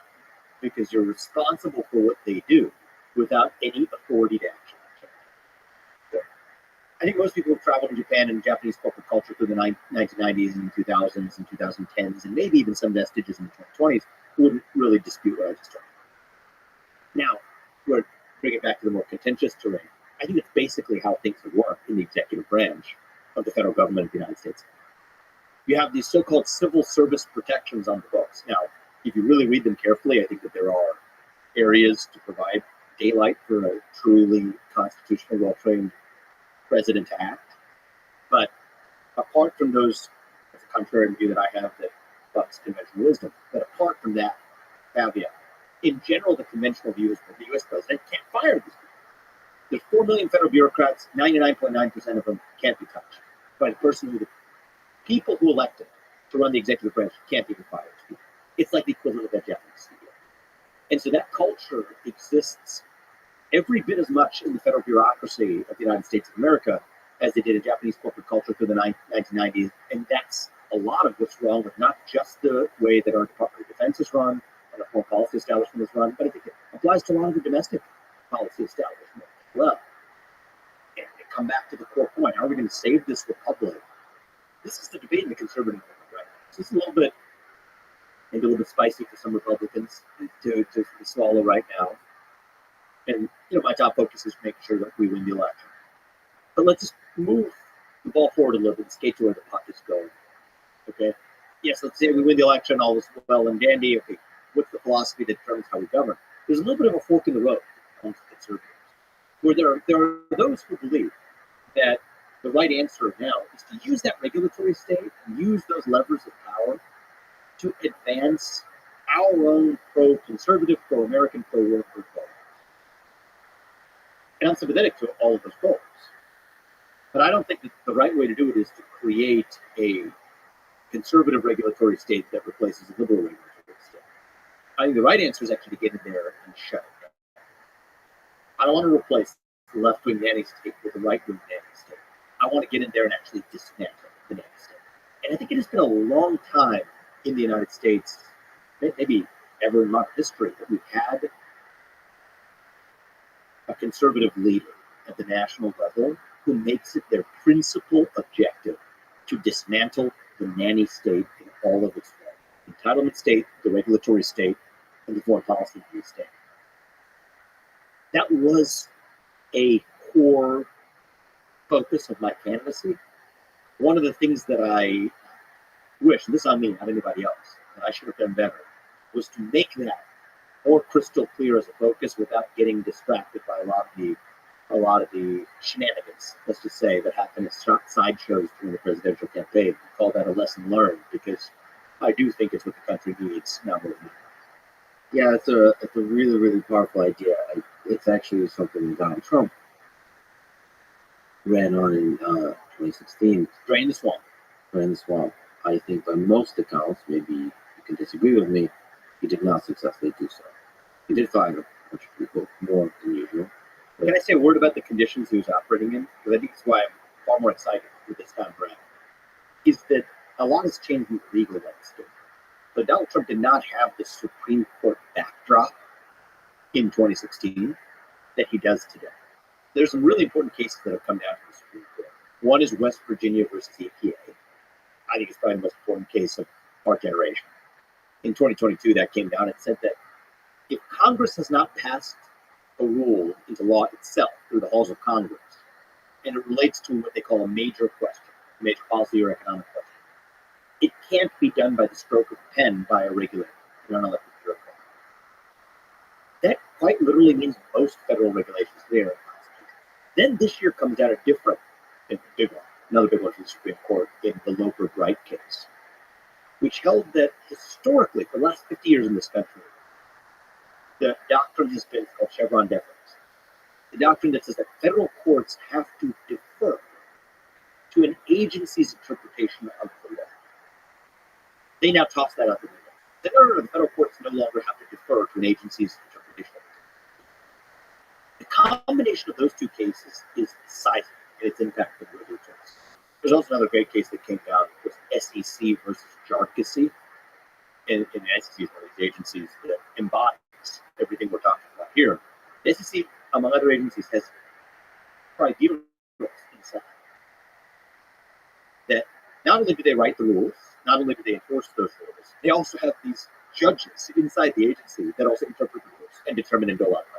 because you're responsible for what they do without any authority to action. I think most people who traveled in Japan and Japanese corporate culture through the 1990s and 2000s and 2010s, and maybe even some vestiges in the 2020s, wouldn't really dispute what I just told you. Now, we're bringing it back to the more contentious terrain. I think it's basically how things would work in the executive branch of the federal government of the United States. You have these so-called civil service protections on the books. Now, if you really read them carefully, I think that there are areas to provide daylight for a truly constitutionally well-trained president to act. But apart from those, that's a contrary view that I have that bucks conventional wisdom, but apart from that caveat, in general, the conventional view is that the U.S. president can't fire these people. There's 4 million federal bureaucrats, 99.9% of them can't be touched by the person who, the people who elected to run the executive branch can't even fire these people. It's like the equivalent of that Japanese CEO. And so that culture exists every bit as much in the federal bureaucracy of the United States of America as they did in Japanese corporate culture through the 1990s. And that's a lot of what's wrong with not just the way that our Department of Defense is run and our foreign policy establishment is run, but I think it applies to a lot of the domestic policy establishment as well. And to come back to the core point, how are we going to save this republic? This is the debate in the conservative movement, right? So it's maybe a little bit spicy for some Republicans to swallow right now. And, my top focus is making sure that we win the election. But let's just move the ball forward a little bit and skate to where the puck is going. Okay? Yes, let's say we win the election, all is well and dandy. Okay, what's the philosophy that determines how we govern? There's a little bit of a fork in the road amongst conservatives, where there are those who believe that the right answer now is to use that regulatory state, use those levers of power to advance our own pro-conservative, pro-American, pro-worker goals. And I'm sympathetic to all of those goals. But I don't think that the right way to do it is to create a conservative regulatory state that replaces a liberal regulatory state. I think the right answer is actually to get in there and shut it down. I don't want to replace the left-wing nanny state with the right-wing nanny state. I want to get in there and actually dismantle the nanny state. And I think it has been a long time in the United States, maybe ever in modern history, that we've had a conservative leader at the national level who makes it their principal objective to dismantle the nanny state in all of its forms. The entitlement state, the regulatory state, and the foreign policy of the state. That was a core focus of my candidacy. One of the things that I wish, and this is on me, not anybody else, that I should have done better, was to make that more crystal clear as a focus without getting distracted by a lot of the shenanigans, let's just say, that happen as sideshows during the presidential campaign. I call that a lesson learned, because I do think it's what the country needs now more than ever. Yeah, it's a really, really powerful idea. It's actually something Donald Trump ran on in 2016. Drain the swamp. ran the swamp. I think by most accounts, maybe you can disagree with me, he did not successfully do so. He did find a bunch of people, more than usual. Can I say a word about the conditions he was operating in? Because I think that's why I'm far more excited with this time around. Is that a lot has changed in the legal landscape. But Donald Trump did not have the Supreme Court backdrop in 2016 that he does today. There's some really important cases that have come down to the Supreme Court. One is West Virginia versus EPA. I think it's probably the most important case of our generation. In 2022, that came down and said that if Congress has not passed a rule into law itself through the halls of Congress, and it relates to what they call a major question, a major policy or economic question, it can't be done by the stroke of a pen by a regulator, an unelected bureaucrat. That quite literally means most federal regulations there are constitutional. Then this year comes out a different, big one, another big one from the Supreme Court in the Loper-Bright case, which held that historically, for the last 50 years in this country, the doctrine has been called Chevron deference. The doctrine that says that federal courts have to defer to an agency's interpretation of the law. They now toss that out the window. The federal courts no longer have to defer to an agency's interpretation. The combination of those two cases is seismic in its impact on regulatory. There's also another great case that came down with SEC versus Jarkissi. And the SEC is one of these agencies that embodies everything we're talking about here. The SEC, among other agencies, has probably the rules inside. That not only do they write the rules, not only do they enforce those rules, they also have these judges inside the agency that also interpret the rules and determine and dole out punishment.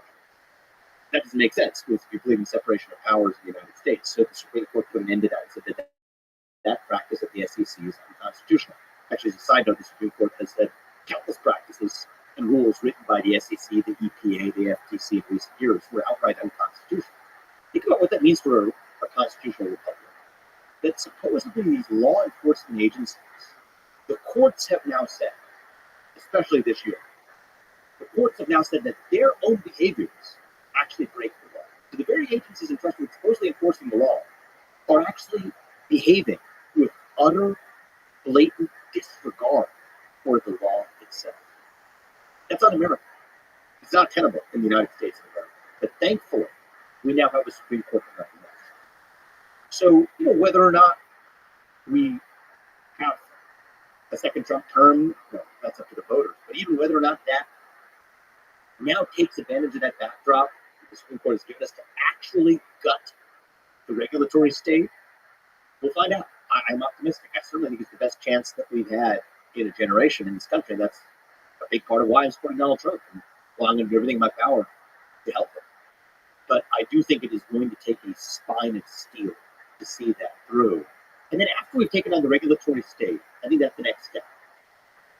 That doesn't make sense if you believe in separation of powers in the United States. So the Supreme Court put an end to that and said that practice at the SEC is unconstitutional. Actually, as a side note, the Supreme Court has said countless practices and rules written by the SEC, the EPA, the FTC in recent years were outright unconstitutional. Think about what that means for a constitutional republic. That supposedly these law enforcement agencies, the courts have now said, especially this year, the courts have now said that their own behaviors actually break the law. So the very agencies entrusted with supposedly enforcing the law are actually behaving with utter, blatant disregard for the law itself. That's un-American. It's not tenable in the United States of America. But thankfully, we now have a Supreme Court that recognizes. So, whether or not we have a second Trump term, that's up to the voters. But even whether or not that now takes advantage of that backdrop that the Supreme Court has given us to actually gut the regulatory state, we'll find out. I'm optimistic. I certainly think it's the best chance that we've had in a generation in this country. That's a big part of why I'm supporting Donald Trump and why I'm going to do everything in my power to help him. But I do think it is going to take a spine of steel to see that through. And then after we've taken on the regulatory state, I think that's the next step.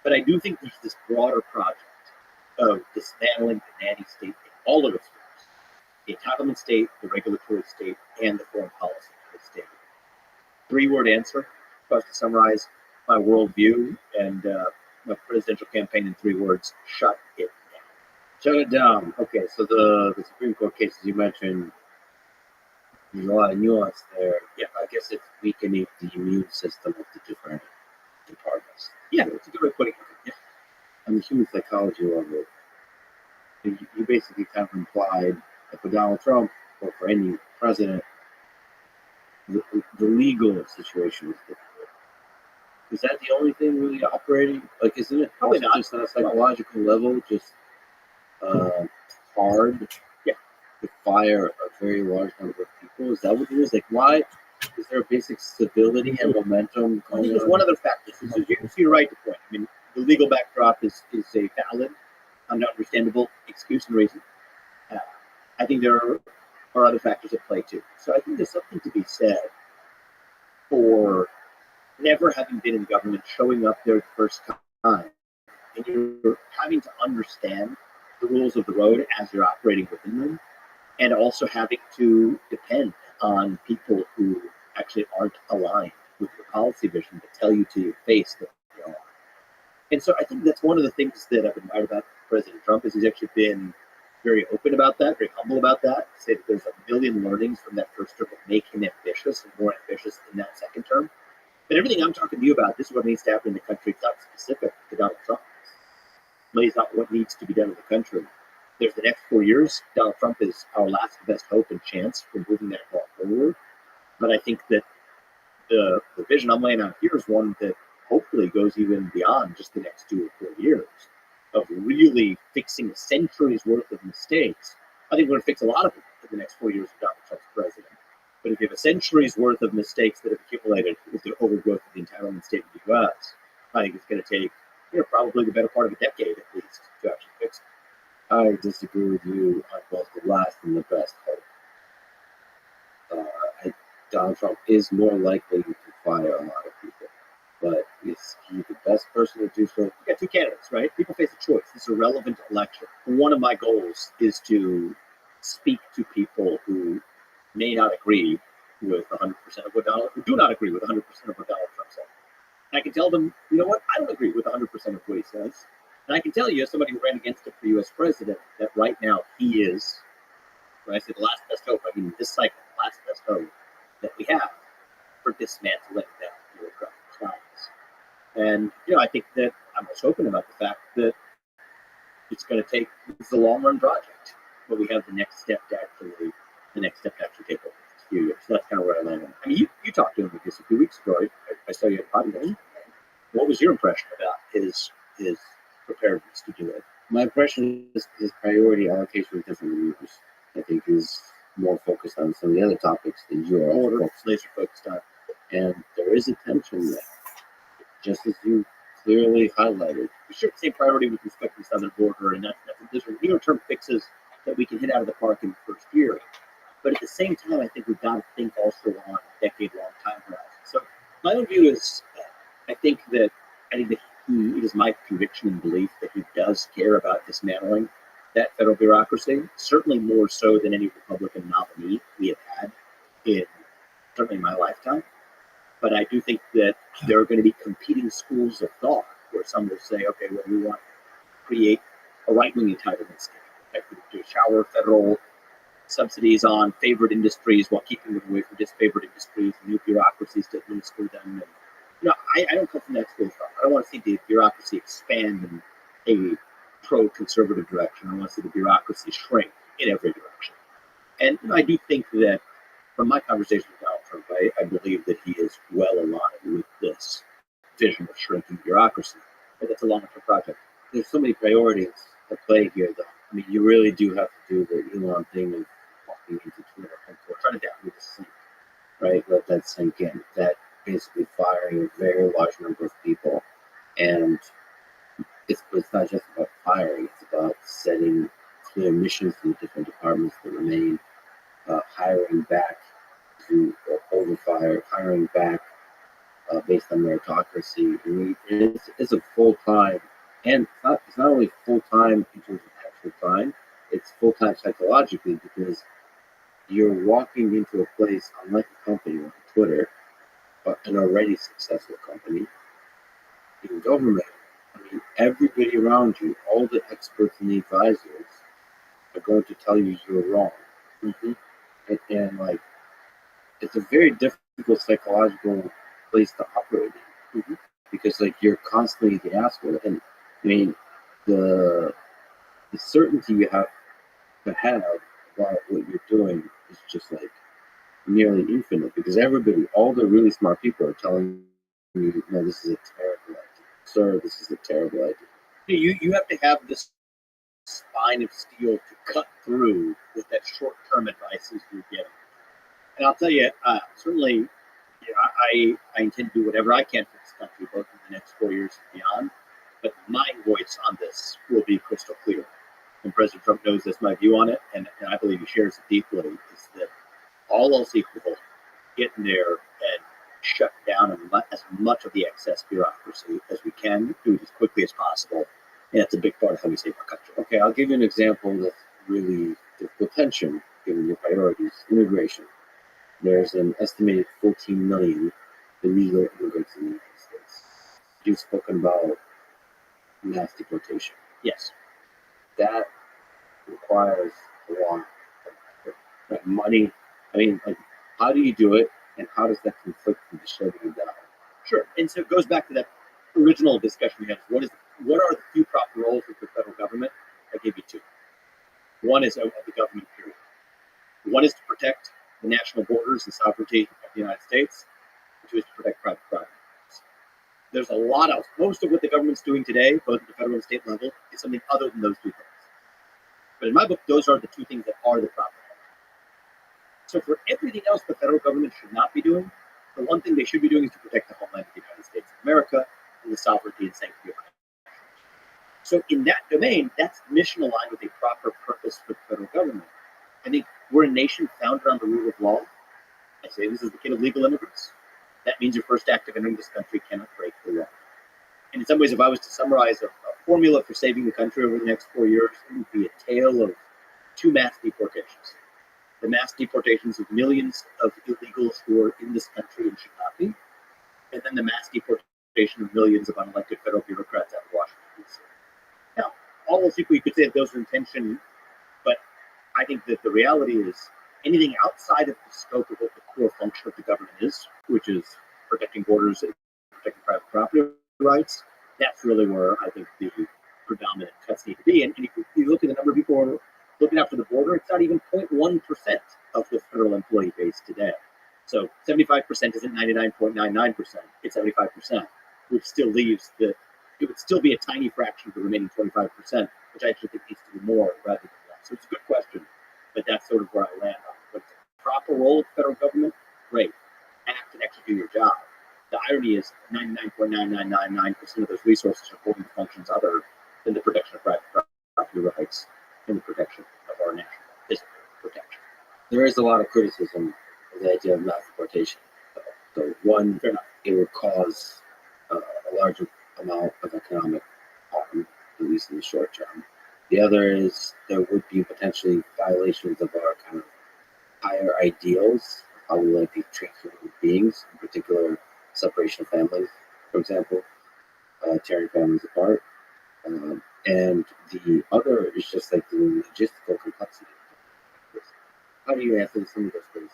But I do think there's this broader project of dismantling the nanny state in all of its forms. The entitlement state, the regulatory state, and the foreign policy state. Three-word answer, for us to summarize my worldview and my presidential campaign in 3 words: shut it down. Shut it down. Okay, so the Supreme Court cases you mentioned, there's a lot of nuance there. Yeah, I guess it's weakening the immune system of the different departments. Yeah, it's a good way of putting it. Yeah. On the human psychology level, you basically kind of implied that for Donald Trump or for any president, the legal situation is difficult. Is that the only thing really operating? Like, isn't it probably not just on a psychological level, just hard to fire a very large number of people? Is that what it is? Like, why is there a basic stability and momentum? I think there's one other factor. So you're right to point. I mean, the legal backdrop is a valid, understandable excuse and reason. I think there are other factors at play too. So I think there's something to be said for never having been in government, showing up there the first time, and you're having to understand the rules of the road as you're operating within them, and also having to depend on people who actually aren't aligned with your policy vision to tell you to your face that they are. And so I think that's one of the things that I've admired about President Trump is he's actually been very open about that, very humble about that, say that there's a million learnings from that first term that make him ambitious and more ambitious in that second term. But everything I'm talking to you about, this is what needs to happen in the country. It's not specific to Donald Trump. Money is not what needs to be done in the country. There's the next 4 years. Donald Trump is our last best hope and chance for moving that ball forward. But I think that the vision I'm laying out here is one that hopefully goes even beyond just the next 2 or 4 years of really fixing a century's worth of mistakes. I think we're going to fix a lot of it in the next 4 years of Donald Trump's president. But if you have a century's worth of mistakes that have accumulated with the overgrowth of the entitlement state in the U.S., I think it's going to take probably the better part of a decade at least to actually fix it. I disagree with you on both the last and the best hope. Donald Trump is more likely to fire a lot of people, but is he the best person to do so? You got two candidates, right? People face a choice. It's a relevant election. One of my goals is to speak to people who may not agree with 100% of what Donald, who do not agree with 100% of what Donald Trump said. And I can tell them, you know what? I don't agree with 100% of what he says. And I can tell you, as somebody who ran against him for U.S. president, that right now he is, when I say the last best hope, I mean this cycle, the last best hope that we have for dismantling that bureaucratic science. And, I think that I'm most open about the fact that it's going to take, it's a long run project, but we have the next step to actually take over the next few years. So that's kind of where I landed. I mean, you talked to him just a few weeks ago. I saw you at podcast. What was your impression about his preparedness to do it? My impression is his priority allocation with different leaders, I think, is more focused on some of the other topics that you are laser focused on. And there is a tension there, just as you clearly highlighted. We share the same priority with respect to the southern border, and those are near-term fixes that we can hit out of the park in the first year. But at the same time, I think we've got to think also on a decade-long time horizon. So my own view is, I think that it is my conviction and belief that he does care about dismantling that federal bureaucracy, certainly more so than any Republican nominee we have had certainly in my lifetime. But I do think that there are going to be competing schools of thought where some will say, okay, well, we want to create a right-wing entitlement scheme to shower federal subsidies on favored industries while keeping them away from disfavored industries and new bureaucracies to administer them. And, I don't come from that school of thought. I don't want to see the bureaucracy expand in a pro-conservative direction. I want to see the bureaucracy shrink in every direction. And I do think that from my conversation with Donald Trump, I believe that he is well aligned with this vision of shrinking bureaucracy. But that's a long-term project. There's so many priorities at play here, though. I mean, you really do have to do the Elon thing of walking into Twitter and trying to download the sink, right? Let that sink in. That basically firing a very large number of people. And it's not just about firing, it's about setting clear missions for the different departments that remain, hiring back to overfire, hiring back based on meritocracy. I mean, it's a full-time, and it's not only full-time in terms of actual time, it's full-time psychologically, because you're walking into a place, unlike a company like Twitter, an already successful company, in government. I mean, everybody around you, all the experts and the advisors, are going to tell you you're wrong. Mm-hmm. And like, it's a very difficult psychological place to operate in, because like you're constantly the asshole. And I mean, the certainty you have to have about what you're doing is just like nearly infinite, because everybody, all the really smart people, are telling you, no, this is a terrible idea. Sir, this is a terrible idea. You have to have this spine of steel to cut through with that short-term advice you're getting. And I'll tell you, certainly, I intend to do whatever I can for this country, both in the next 4 years and beyond. But my voice on this will be crystal clear. And President Trump knows that's my view on it, and I believe he shares it deeply, is that all else equal, get in there and shut down as much of the excess bureaucracy as we can, do it as quickly as possible. And that's a big part of how we save our country. Okay, I'll give you an example that's really difficult tension, given your priorities. Immigration. There's an estimated 14 million illegal immigrants in the United States. You've spoken about mass deportation. Yes. That requires a lot of money. I mean, like, how do you do it, and how does that conflict with the shutting it down? Sure. And so it goes back to that original discussion we had. What are the few proper roles of the federal government? I gave you two. One is of the government period. One is to protect the national borders and sovereignty of the United States. And two is to protect private property. There's a lot else. Most of what the government's doing today, both at the federal and state level, is something other than those two things. But in my book, those are the two things that are the proper roles. So for everything else the federal government should not be doing, the one thing they should be doing is to protect the homeland of the United States of America and the sovereignty and sanctity of our nation. So in that domain, that's mission aligned with a proper purpose for the federal government. I think we're a nation founded on the rule of law. I say this is the kid of legal immigrants. That means your first act of entering this country cannot break the law. And in some ways, if I was to summarize a formula for saving the country over the next 4 years, it would be a tale of two mass deportations. The mass deportations of millions of illegals who are in this country and should not be, and then the mass deportation of millions of unelected federal bureaucrats out of Washington, D.C. Now, all those people, you could say that those are intention, but I think that the reality is anything outside of the scope of what the core function of the government is, which is protecting borders and protecting private property rights, that's really where I think the predominant cuts need to be. And if you look at the number of people who are looking after the border, it's not even 0.1% of the federal employee base today. So 75% isn't 99.99%, it's 75%, which still leaves it would still be a tiny fraction of the remaining 25%, which I actually think needs to be more rather than less. So it's a good question, but that's sort of where I land on it. What's the proper role of the federal government? Great. Act and actually do your job. The irony is 99.9999% of those resources are holding functions other than the protection of private property rights and the protection of our national physical protection. There is a lot of criticism of the idea of mass deportation. So one, it would cause a larger amount of economic harm, at least in the short term. The other is there would be potentially violations of our kind of higher ideals of how we like to treat human beings, in particular separation of families, for example, tearing families apart. And the other is just like the logistical complexity. How do you answer some of those things?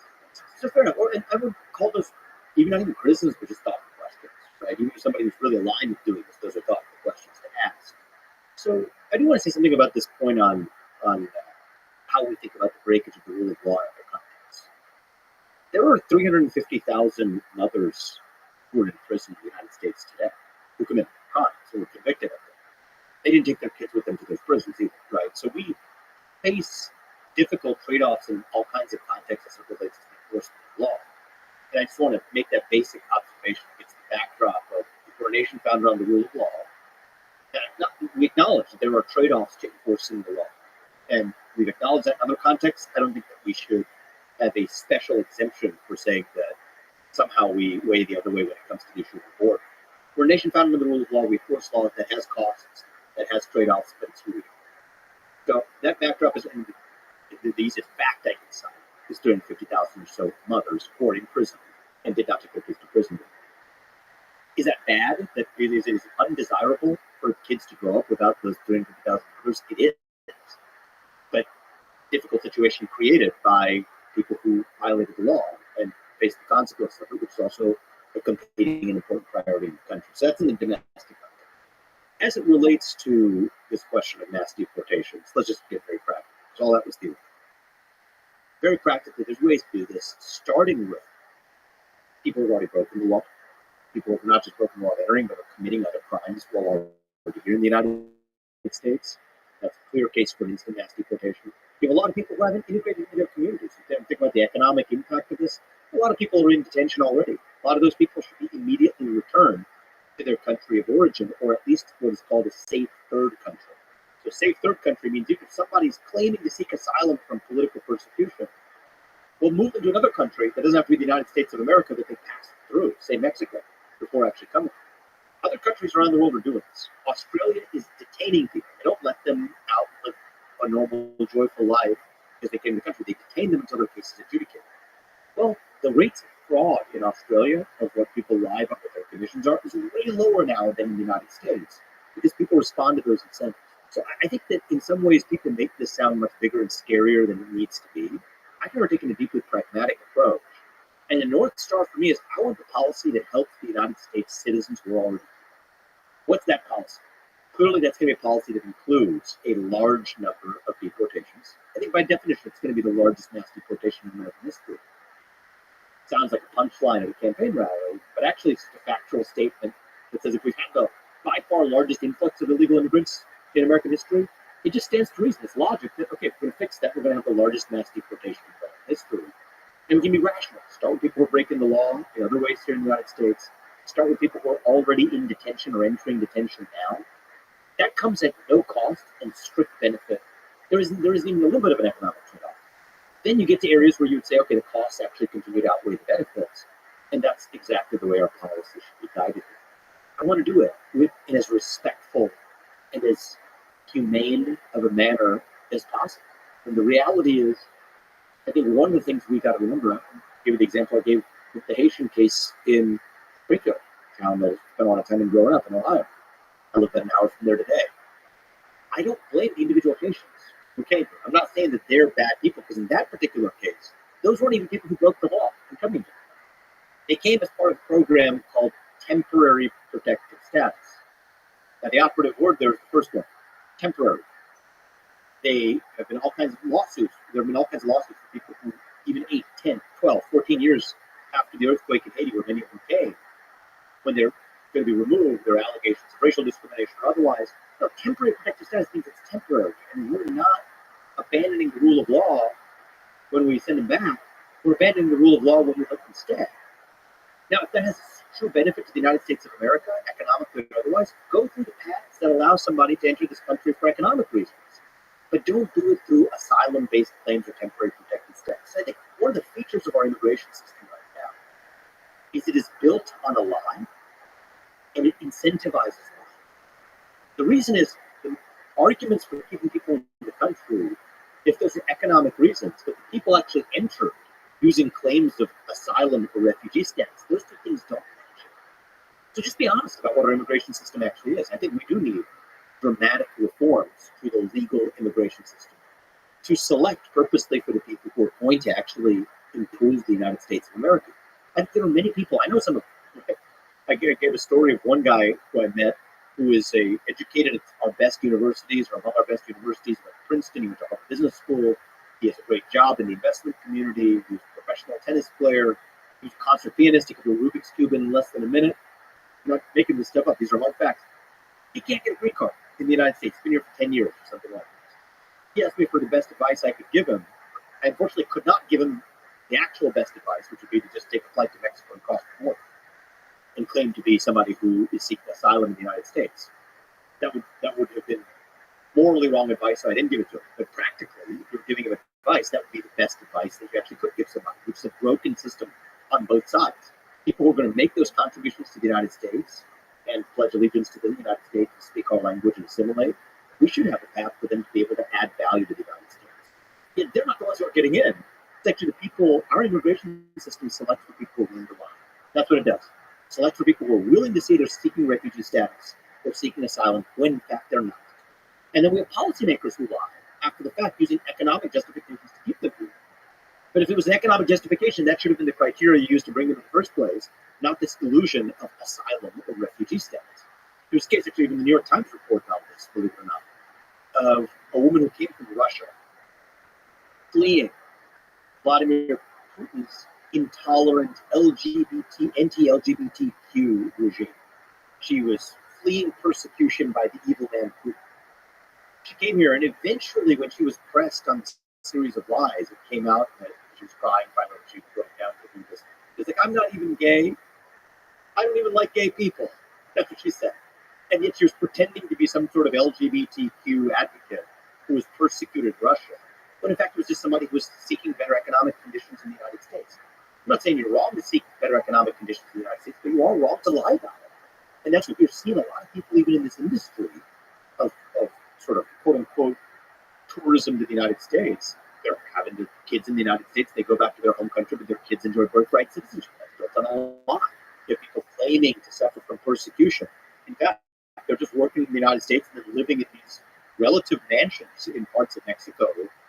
So fair enough. And I would call those even not even criticisms, but just thoughtful questions, right? Even for somebody who's really aligned with doing this, those are thoughtful questions to ask. So I do want to say something about this point on how we think about the breakage of the rule of law in other contexts. There are 350,000 mothers who are in prison in the United States today who committed crimes, who were convicted of them. They didn't take their kids with them to those prisons either, right? So we face difficult trade-offs in all kinds of contexts as it relates to the enforcement of law. And I just want to make that basic observation against the backdrop of we're a nation founded on the rule of law. And we acknowledge that there are trade-offs to enforcing the law. And we've acknowledged that in other contexts. I don't think that we should have a special exemption for saying that somehow we weigh the other way when it comes to the issue of the border. We're a nation founded on the rule of law. We enforce law that has costs, that has trade-offs, but it's real. So that backdrop is the easiest fact I can cite is 350,000 or so mothers who are in prison and did not take their kids to prison. Is that bad? That is it undesirable for kids to grow up without those 350,000 mothers? It is. But difficult situation created by people who violated the law and faced the consequences of it, which is also a competing and important priority in the country. So that's in the domestic context. As it relates to this question of mass deportations, let's just get very practical. So all that was theory. Very practically, there's ways to do this, starting with people who've already broken the law, people who have not just broken the law entering, but are committing other crimes while already here in the United States. That's a clear case for instant mass deportation. You have a lot of people who haven't integrated into their communities. If you think about the economic impact of this, a lot of people are in detention already. A lot of those people should be immediately returned to their country of origin, or at least what is called a safe third country. So safe third country means if somebody's claiming to seek asylum from political persecution, we'll move them to another country that doesn't have to be the United States of America that they pass through, say Mexico, before actually coming. Other countries around the world are doing this. Australia is detaining people. They don't let them out live a normal, joyful life because they came to the country. They detain them until their case is adjudicated. Well, the rates of fraud in Australia of what people lie about what their conditions are is way lower now than in the United States because people respond to those incentives. So I think that in some ways people make this sound much bigger and scarier than it needs to be. I think we're taking a deeply pragmatic approach. And the North Star for me is I want the policy that helps the United States citizens who are already. What's that policy? Clearly, that's going to be a policy that includes a large number of deportations. I think by definition, it's going to be the largest mass deportation in American history. Sounds like a punchline at a campaign rally, but actually it's a factual statement that says if we've had the by far largest influx of illegal immigrants in American history, it just stands to reason. It's logic that, okay, if we're going to fix that, we're going to have the largest mass deportation in American history. And we can be rational. Start with people who are breaking the law in other ways here in the United States. Start with people who are already in detention or entering detention now. That comes at no cost and strict benefit. There isn't even a little bit of an economic trade-off. Then you get to areas where you would say, okay, the costs actually continue to outweigh the benefits. And that's exactly the way our policy should be guided. I want to do it in as respectful and as humane of a manner as possible. And the reality is, I think one of the things we got to remember, I'll give you the example I gave with the Haitian case in Springfield, town that I spent a lot of time in growing up in Ohio. I live about an hour from there today. I don't blame the individual Haitians who came here. I'm not saying that they're bad people, because in that particular case, those weren't even people who broke the law in coming here. They came as part of a program called temporary protected status. Now, the operative word there is the first one, temporary. They have been all kinds of lawsuits. There have been all kinds of lawsuits for people who even 8, 10, 12, 14 years after the earthquake in Haiti, where many of them came, when they're going to be removed, there are allegations of racial discrimination or otherwise. No, temporary protected status means it's temporary. And we're not abandoning the rule of law when we send them back. We're abandoning the rule of law when we let them stay. Now, if that has true benefit to the United States of America, economically or otherwise, go through the paths that allow somebody to enter this country for economic reasons. But don't do it through asylum-based claims or temporary protected status. I think one of the features of our immigration system right now is it is built on a lie, and it incentivizes lying. The reason is the arguments for keeping people in the country, if those are economic reasons, but the people actually entered using claims of asylum or refugee status, those two things don't match. So just be honest about what our immigration system actually is. I think we do need dramatic reforms to the legal immigration system to select purposely for the people who are going to actually improve the United States of America. I think there are many people, I know some of them. I gave a story of one guy who I met who is educated at our best universities, or among our best universities, like Princeton. He went to Harvard Business School. He has a great job in the investment community. He's a professional tennis player. He's a concert pianist. He can do a Rubik's Cube in less than a minute. I'm not making this stuff up. These are hard facts. He can't get a green card in the United States. He's been here for 10 years or something like this. He asked me for the best advice I could give him. I unfortunately could not give him the actual best advice, which would be to just take a flight to Mexico and cross the border and claim to be somebody who is seeking asylum in the United States. That would have been morally wrong advice, so I didn't give it to him. But practically, if you're giving him advice, that would be the best advice that you actually could give somebody, which is a broken system on both sides. People who are going to make those contributions to the United States and pledge allegiance to the United States and speak our language and assimilate, we should have a path for them to be able to add value to the United States. Yet they're not the ones who are getting in. It's actually the people, our immigration system selects for people who are willing to lie. That's what it does. Select for people who are willing to say they're seeking refugee status or seeking asylum when in fact they're not. And then we have policymakers who lie after the fact using economic justifications to keep them here. But if it was an economic justification, that should have been the criteria you used to bring them in the first place, not this illusion of asylum or refugee status. There's a case, actually, even the New York Times report about this, believe it or not, of a woman who came from Russia, fleeing Vladimir Putin's intolerant anti-LGBTQ regime. She was fleeing persecution by the evil man Putin. She came here, and eventually, when she was pressed on a series of lies, it came out that she was crying, finally she broke down to do this. She's like, I'm not even gay. I don't even like gay people. That's what she said. And yet she was pretending to be some sort of LGBTQ advocate who was persecuted Russia. But in fact, it was just somebody who was seeking better economic conditions in the United States. I'm not saying you're wrong to seek better economic conditions in the United States, but you are wrong to lie about it. And that's what you're seeing a lot of people, even in this industry of sort of quote-unquote tourism to the United States. They're having their kids in the United States. They go back to their home country, but their kids enjoy birthright citizenship. That's built on a lie. You have people claiming to suffer from persecution. In fact, they're just working in the United States and then living in these relative mansions in parts of Mexico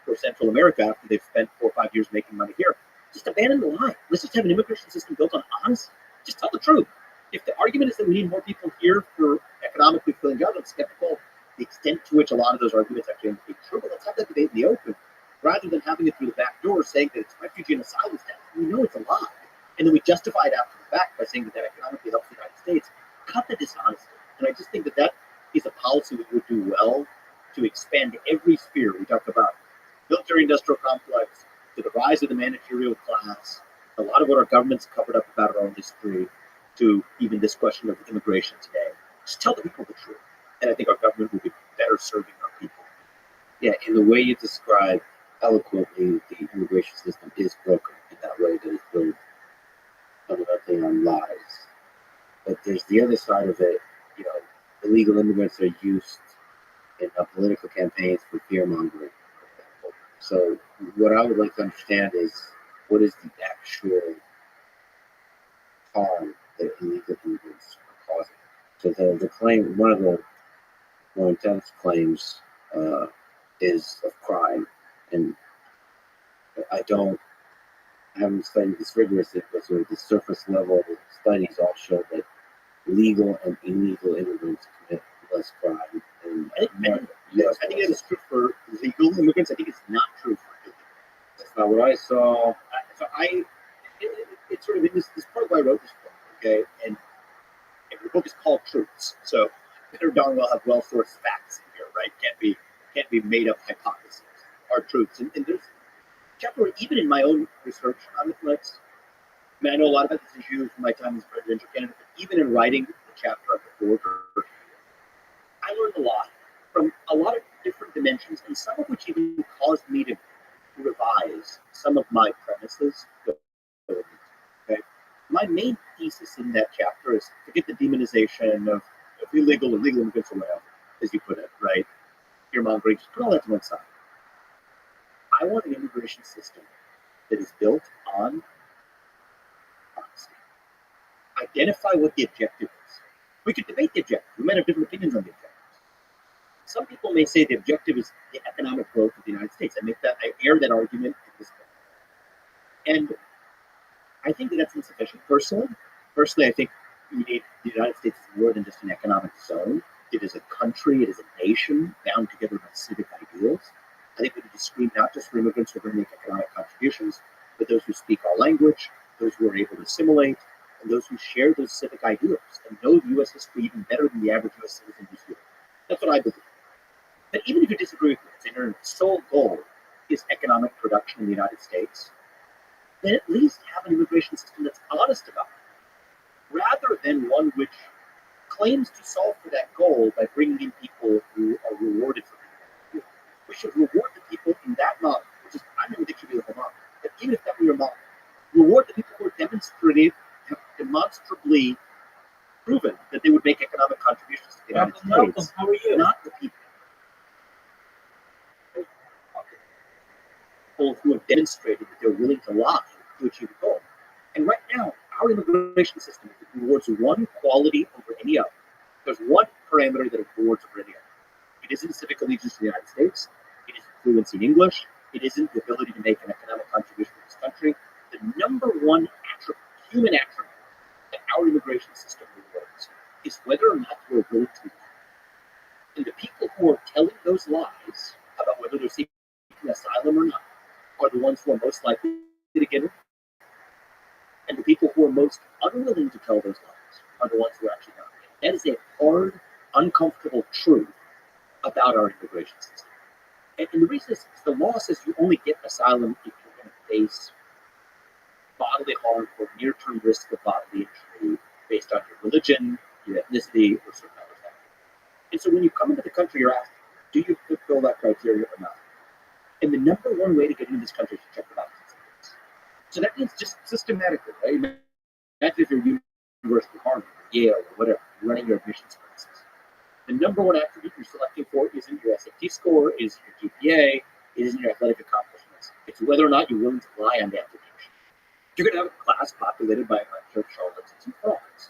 or Central America after they've spent 4 or 5 years making money here. Just abandon the lie. Let's just have an immigration system built on honesty. Just tell the truth. If the argument is that we need more people here for economically fulfilling jobs, I'm skeptical the extent to which a lot of those arguments actually end up being true. But let's have that debate in the open, rather than having it through the back door, saying that it's refugee and asylum status. We know it's a lie, and then we justify it after the fact by saying that that economically helps the United States. Cut the dishonesty, and I just think that that is a policy that would do well to expand every sphere. We talk about military-industrial complex, to the rise of the managerial class, a lot of what our government's covered up about our own history, to even this question of immigration today. Just tell the people the truth, and I think our government will be better serving our people. Yeah, in the way you describe eloquently, the immigration system is broken in that way that it's built fundamentally on lies. But there's the other side of it. You know, illegal immigrants are used in political campaigns for fear mongering. So what I would like to understand is what is the actual harm that illegal immigrants are causing. So the claim, one of the more intense claims is of crime, and I haven't studied this rigorously, but sort of the surface level studies all show that legal and illegal immigrants commit less crime. And I think that is true for legal immigrants. I think it's not true for illegal. That's not what I saw. It's sort of in this part of why I wrote this book, okay? And the book is called Truths, so better darn well have well-sourced facts in here, right? Can't be made up hypotheses or truths. And there's a chapter where even in my own research on the flights, I mean, I know a lot about this issue from my time as presidential candidate, but even in writing the chapter on the border, I learned a lot from a lot of different dimensions, and some of which even caused me to revise some of my premises. Okay? My main thesis in that chapter is forget the demonization of illegal immigrants or whatever, as you put it, right? Fear mongering, just put all that to one side. I want an immigration system that is built on honesty. Identify what the objective is. We could debate the objective. We might have different opinions on the objective. Some people may say the objective is the economic growth of the United States. I air that argument at this point. And I think that that's insufficient, personally. Personally, I think the United States is more than just an economic zone. It is a country, it is a nation bound together by civic ideals. I think we need to screen not just for immigrants who are going to make economic contributions, but those who speak our language, those who are able to assimilate, and those who share those civic ideals and know the U.S. history even better than the average U.S. citizen who's here. That's what I believe. But even if you disagree with me, if your sole goal is economic production in the United States, then at least have an immigration system that's honest about it, rather than one which claims to solve for that goal by bringing in people who are rewarded for it. We should reward the people in that model, which is, I don't think should be the whole model, but even if that were your model, reward the people who are demonstrably proven that they would make economic contributions to the United States, how are you? not the people who have demonstrated that they're willing to lie to achieve a goal. And right now, our immigration system rewards one quality over any other. There's one parameter that it rewards over any other. It isn't civic allegiance to the United States. It isn't fluency in English. It isn't the ability to make an economic contribution to this country. The number one attribute, human attribute, that our immigration system rewards is whether or not you're willing to lie. And the people who are telling those lies about whether they're seeking asylum or not are the ones who are most likely to get it. And the people who are most unwilling to tell those lies are the ones who are actually not. That is a hard, uncomfortable truth about our immigration system. And the reason is the law says you only get asylum if you're going to face bodily harm or near-term risk of bodily injury based on your religion, your ethnicity, or certain other things. And so when you come into the country, you're asked, do you fulfill that criteria or not? And the number one way to get into this country is to check the boxes. So that means just systematically, right? Imagine if you're University of Harvard, or Yale, or whatever, you're running your admissions process. The number one attribute you're selecting for isn't your SAT score, isn't your GPA, isn't your athletic accomplishments. It's whether or not you're willing to lie on the application. You're going to have a class populated by a bunch of charlatans and frauds.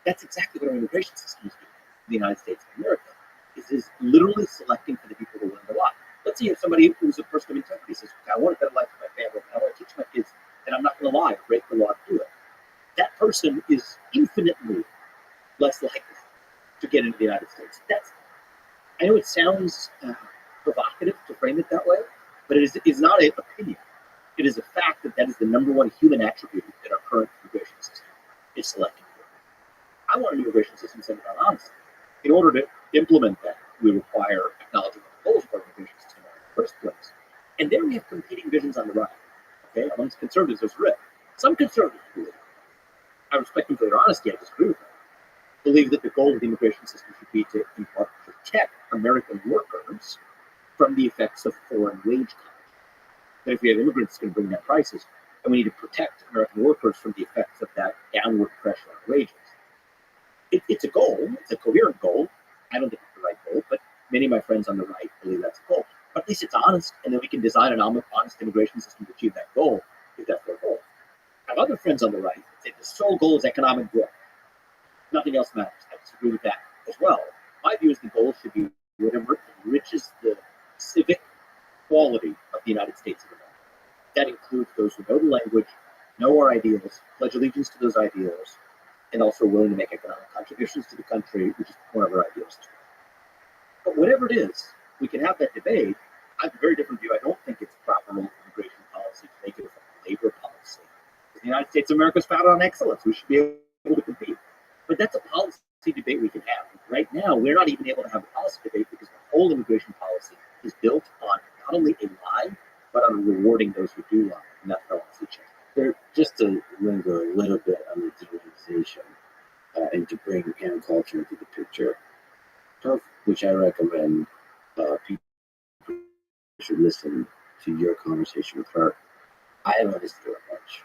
That's exactly what our immigration system is doing in the United States of America. It is literally selecting for the people who are willing to lie. Let's say you have somebody who's a person of integrity says, I want a better life for my family, how do I teach my kids that I'm not going to lie or break the law to do it? That person is infinitely less likely to get into the United States. I know it sounds provocative to frame it that way, but it's not an opinion. It is a fact that is the number one human attribute in our current immigration system. It's selective. I want an immigration system centered on honesty. In order to implement that, we require acknowledgement of the goals of our immigration system in the first place. And there we have competing visions on the right. Okay, amongst conservatives, there's rift. Some conservatives believe, I respect them for their honesty, I disagree with them, believe that the goal of the immigration system should be to, in part, protect American workers from the effects of foreign wage cuts. That if we have immigrants, it's going to bring down prices, and we need to protect American workers from the effects of that downward pressure on wages. It's a goal. It's a coherent goal. I don't think it's the right goal, but many of my friends on the right believe that's a goal. But at least it's honest, and then we can design an honest immigration system to achieve that goal if that's their goal. I have other friends on the right say the sole goal is economic growth. Nothing else matters. I disagree with that as well. My view is the goal should be whatever enriches the civic quality of the United States of America. That includes those who know the language, know our ideals, pledge allegiance to those ideals, and also willing to make economic contributions to the country, which is one of our ideals too. But whatever it is, we can have that debate. I have a very different view. I don't think it's proper role of immigration policy to make it a labor policy. The United States of America is founded on excellence. We should be able to compete. But that's a policy debate we can have. Right now, we're not even able to have a policy debate because the whole immigration policy is built on not only a lie, but on rewarding those who do lie. And that's how I see change. There, just to linger a little bit on the demonization and to bring Ann culture into the picture, which I recommend people should listen to your conversation with her. I haven't listened to her much,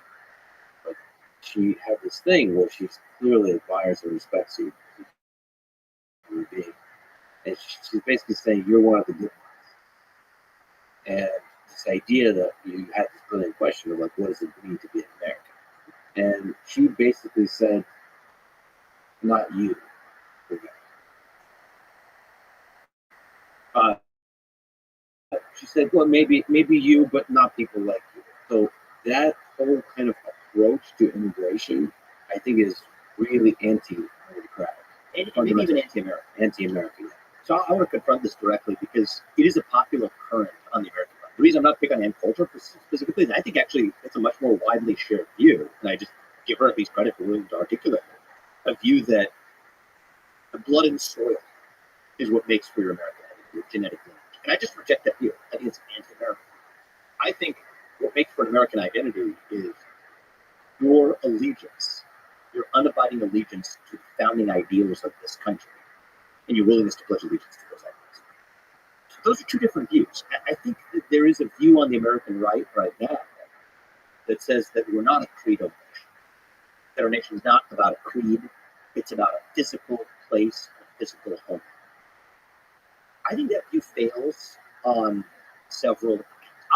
but she had this thing where she clearly admires and respects you, human being, and she's basically saying you're one of the good ones. And this idea that you had this brilliant question of like, what does it mean to be an American? And she basically said, not you. She said, well, maybe you, but not people like you. So that whole kind of approach to immigration, I think, is really anti-democratic. And maybe even anti-American. Anti-American. So I want to confront this directly because it is a popular current on the American right. The reason I'm not big on Ann Coulter specifically is I think actually it's a much more widely shared view, and I just give her at least credit for willing to articulate a view that the blood and soil is what makes for your American identity, genetic lineage. And I just reject that view. I think it's anti-American. I think what makes for an American identity is your allegiance, your unabiding allegiance to the founding ideals of this country, and your willingness to pledge allegiance to those ideals. So those are two different views. I think that there is a view on the American right now that says that we're not a creedal nation, that our nation is not about a creed, it's about a physical place, a physical home. I think that view fails on several.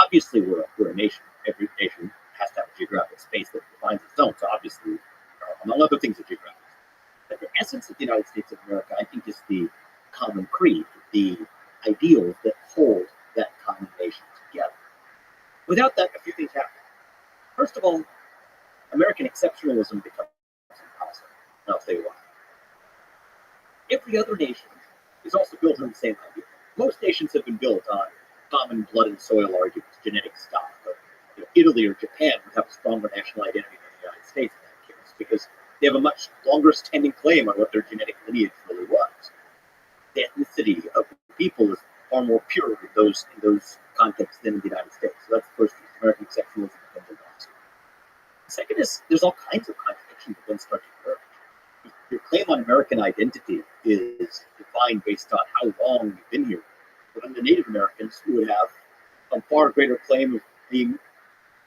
Obviously, we're a nation. Every nation has to have a geographic space that defines its own. So obviously, among other things, a geographic. But the essence of the United States of America, I think, is the common creed, the ideals that hold that common nation together. Without that, a few things happen. First of all, American exceptionalism becomes impossible. And I'll tell you why. Every other nation is also built on the same idea. Most nations have been built on common blood and soil arguments, genetic stock. Italy or Japan would have a stronger national identity than the United States in that case because they have a much longer standing claim on what their genetic lineage really was. The ethnicity of the people is far more pure in those contexts than in the United States. So that's the first reason American exceptionalism becomes impossible. The second is there's all kinds of contradictions that then start to emerge. Your claim on American identity is defined based on how long you've been here. But then the Native Americans who would have a far greater claim of being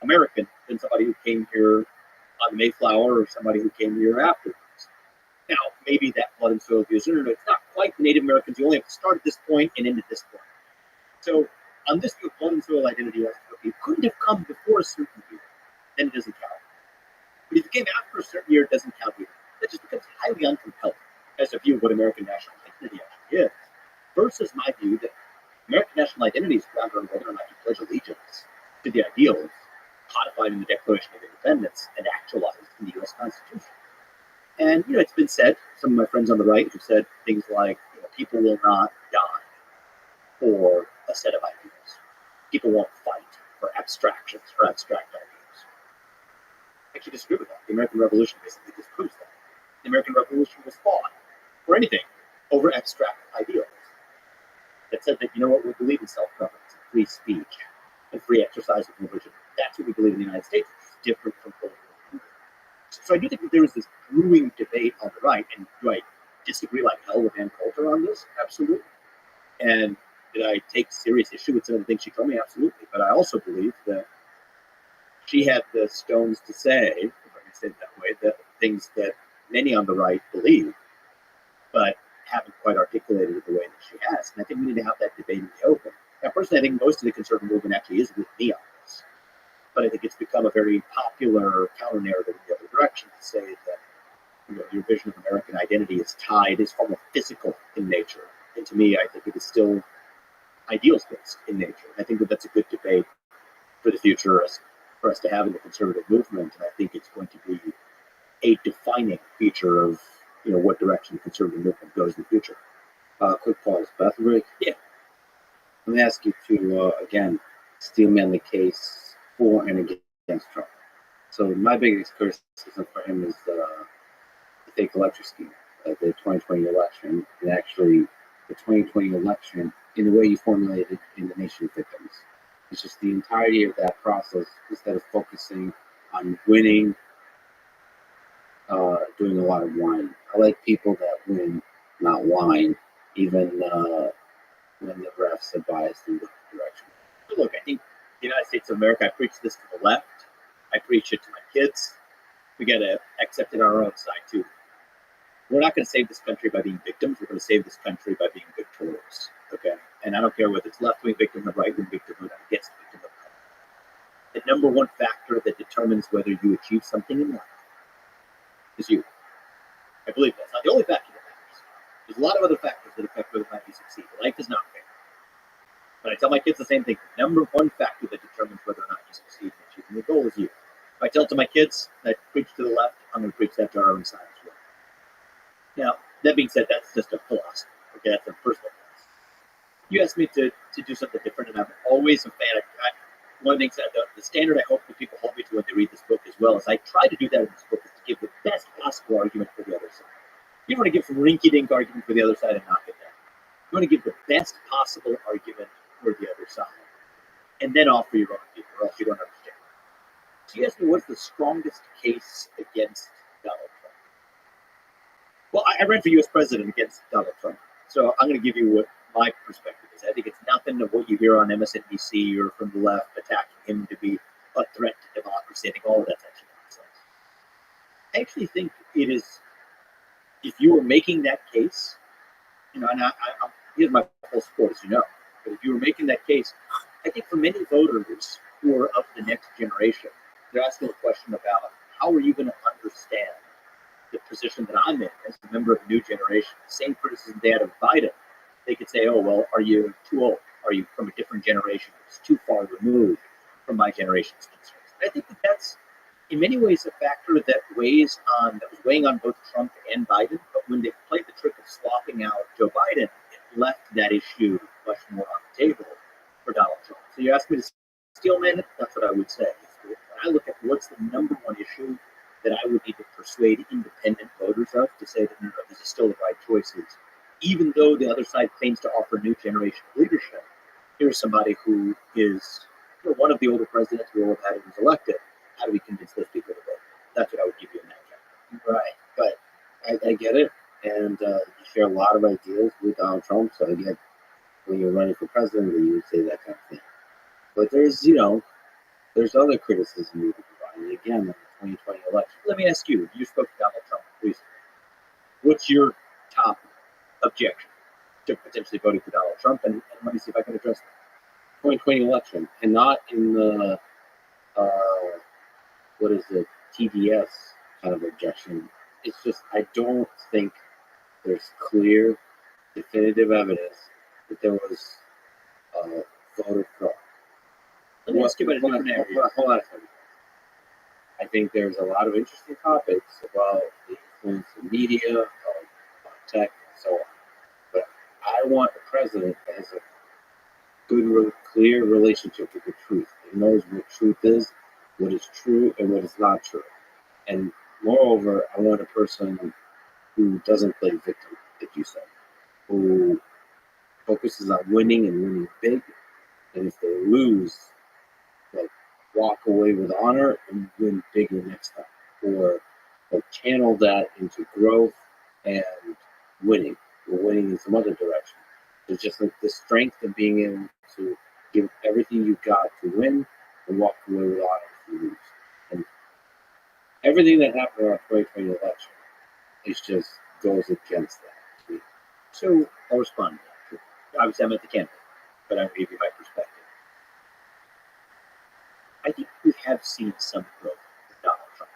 American than somebody who came here on the Mayflower or somebody who came here afterwards. Now, maybe that blood and soil view is it's not quite the Native Americans. You only have to start at this point and end at this point. So on this view of blood and soil identity, it couldn't have come before a certain year. Then it doesn't count. But if it came after a certain year, it doesn't count either. That just becomes highly uncompelling as a view of what American national identity actually is, versus my view that American national identity is grounded on whether or not you pledge allegiance to the ideals codified in the Declaration of Independence and actualized in the U.S. Constitution. And, it's been said, some of my friends on the right have said things like, people will not die for a set of ideas. People won't fight for abstractions or abstract ideas. I actually disagree with that. The American Revolution basically disproves that. The American Revolution was fought for anything over abstract ideals that said that, we believe in self-governance, and free speech, and free exercise of religion. That's what we believe in the United States, which is different from political freedom. So I do think that there is this brewing debate on the right, and do I disagree like hell with Ann Coulter on this? Absolutely. And did I take serious issue with some of the things she told me? Absolutely. But I also believe that she had the stones to say, if I can say it that way, that things that many on the right believe, but haven't quite articulated it the way that she has. And I think we need to have that debate in the open. Now, personally, I think most of the conservative movement actually is with me on this. But I think it's become a very popular counter-narrative in the other direction to say that your vision of American identity is far more physical in nature. And to me, I think it is still ideals-based in nature. I think that that's a good debate for the future for us to have in the conservative movement. And I think it's going to be a defining feature of what direction the conservative movement goes in the future. Quick pause. Bathroom break? Yeah. Let me ask you to, again, steelman the case for and against Trump. So my biggest criticism for him is the fake election scheme, the 2020 election, and actually the 2020 election in the way you formulated in the Nation of Victims. It's just the entirety of that process, instead of focusing on winning, doing a lot of whining. I like people that win, not whine, even when the refs are biased in different directions. Look, I think the United States of America, I preach this to the left. I preach it to my kids. We got to accept it on our own side, too. We're not going to save this country by being victims. We're going to save this country by being victorious. Okay? And I don't care whether it's left-wing victimhood, right-wing victimhood, I'm against victimhood. The number one factor that determines whether you achieve something in life is you. I believe that's not the only factor that matters. There's a lot of other factors that affect whether or not you succeed. Life is not fair. But I tell my kids the same thing. The number one factor that determines whether or not you succeed in achieving the goal is you. If I tell it to my kids, I preach to the left, I'm going to preach that to our own side as well. Now, that being said, that's just a philosophy. Okay, that's a personal philosophy. You asked me to do something different, and I'm always a fan. One of the things that the standard I hope that people hold me to when they read this book as well is I try to do that in this book, is to give the best possible argument for the other side. You don't want to give some rinky-dink argument for the other side and knock it down. You want to give the best possible argument for the other side, and then offer your own view, or else you don't understand. So you asked me, what's the strongest case against Donald Trump? Well, I ran for U.S. president against Donald Trump, so I'm going to give you what my perspective is. I think it's nothing of what you hear on MSNBC or from the left attacking him to be a threat to democracy. I think all of that's actually nonsense. I actually think it is, if you were making that case, and here's my full support, as you know, but if you were making that case, I think for many voters who are of the next generation, they're asking a question about how are you going to understand the position that I'm in as a member of a new generation. The same criticism they had of Biden. They could say, oh, well, are you too old? Are you from a different generation? It's too far removed from my generation's concerns. I think that that's, in many ways, a factor that was weighing on both Trump and Biden. But when they played the trick of swapping out Joe Biden, it left that issue much more on the table for Donald Trump. So you asked me to steelman it, that's what I would say. When I look at what's the number one issue that I would need to persuade independent voters of to say that, no, this is still the right choices, even though the other side claims to offer new generation leadership, here's somebody who is one of the older presidents we all have had who was elected. How do we convince those people to vote? That's what I would give you in that category. Right, but I get it, and you share a lot of ideas with Donald Trump, so I get when you're running for president, you would say that kind of thing. But there's other criticism you can provide. And again, in the 2020 election. Let me ask you, you spoke to Donald Trump recently. What's your top objection to potentially voting for Donald Trump? And let me see if I can address that. 2020 election, and not in the, what is it, TDS kind of objection. It's just, I don't think there's clear, definitive evidence that there was voter fraud. Let me ask you about a different area. Hold on a second. I think there's a lot of interesting topics about the influence of media, of tech, and so on. But I want a president that has a good, clear relationship with the truth. He knows what truth is, what is true, and what is not true. And moreover, I want a person who doesn't play victim, like you said, who focuses on winning and winning big. And if they lose, like walk away with honor and win bigger next time, or like channel that into growth and winning, or winning in some other direction. It's just like the strength of being able to give everything you got to win and walk away with honor if you lose. And everything that happened in our 2020 election is just goes against that. So I'll respond to that. Obviously, I'm at the campaign, but I'll give you my perspective. I think we have seen some growth in Donald Trump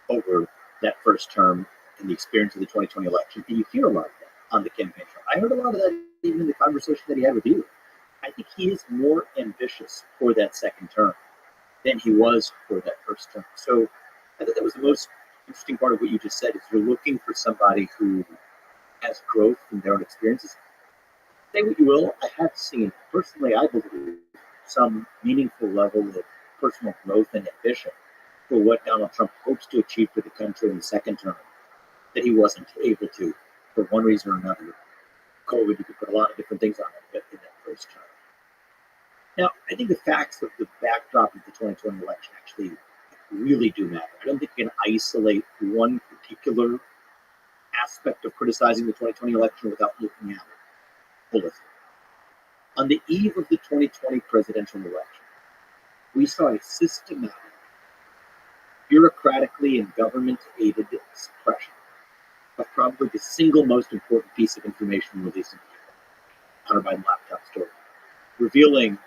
over that first term and the experience of the 2020 election. And you hear a lot of that on the campaign trail. I heard a lot of that even in the conversation that he had with you. I think he is more ambitious for that second term than he was for that first term. So I think that was the most interesting part of what you just said, is you're looking for somebody who has growth from their own experiences. Say what you will, I have seen, personally, I believe, some meaningful level of personal growth and ambition for what Donald Trump hopes to achieve for the country in the second term that he wasn't able to for one reason or another. COVID, you could put a lot of different things on it in that first term. Now, I think the facts of the backdrop of the 2020 election actually really do matter. I don't think you can isolate one particular aspect of criticizing the 2020 election without looking at it holistically. On the eve of the 2020 presidential election, we saw a systematic, bureaucratically and government-aided suppression of probably the single most important piece of information released in the Hunter Biden laptop story, revealing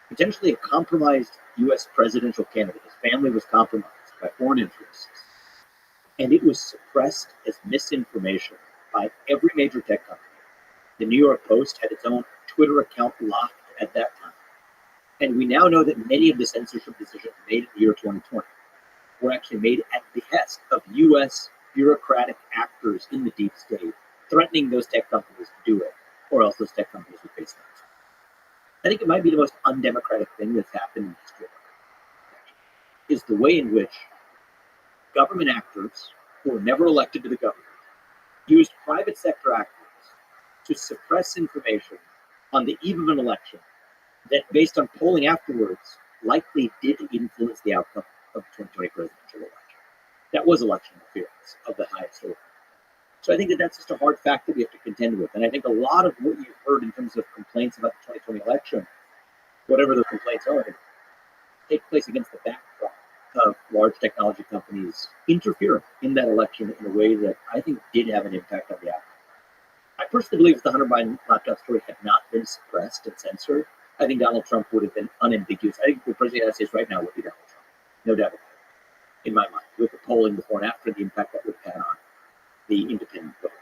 potentially a compromised U.S. presidential candidate. His family was compromised by foreign interests, and it was suppressed as misinformation by every major tech company. The New York Post had its own Twitter account locked at that time. And we now know that many of the censorship decisions made in the year 2020 were actually made at the behest of U.S. bureaucratic actors in the deep state, threatening those tech companies to do it, or else those tech companies would face sanctions. I think it might be the most undemocratic thing that's happened in history, is the way in which government actors who were never elected to the government used private sector actors to suppress information on the eve of an election that, based on polling afterwards, likely did influence the outcome of the 2020 presidential election. That was election interference of the highest order. So I think that that's just a hard fact that we have to contend with. And I think a lot of what you've heard in terms of complaints about the 2020 election, whatever the complaints are, take place against the backdrop of large technology companies interfering in that election in a way that I think did have an impact on the outcome. I personally believe if the Hunter Biden laptop story had not been suppressed and censored, I think Donald Trump would have been unambiguous. I think the president of the United States right now would be Donald Trump. No doubt about it, in my mind, with the polling before and after, the impact that would have had on the independent voter.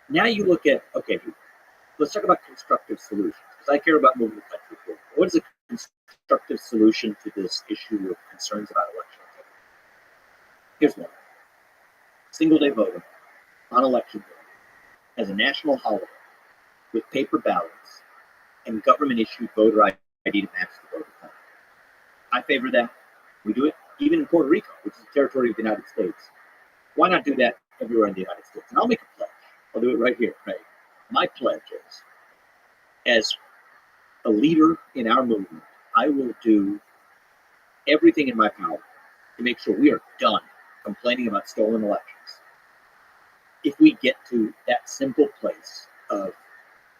Now you look at, okay, let's talk about constructive solutions, because I care about moving the country forward. What is a constructive solution to this issue of concerns about election integrity? Here's one. Single-day voting on election day as a national holiday with paper ballots and government-issued voter ID to match the voter count. I favor that. We do it even in Puerto Rico, which is a territory of the United States. Why not do that everywhere in the United States? And I'll make a pledge. I'll do it right here. Right? My pledge is, as a leader in our movement, I will do everything in my power to make sure we are done complaining about stolen elections. If we get to that simple place of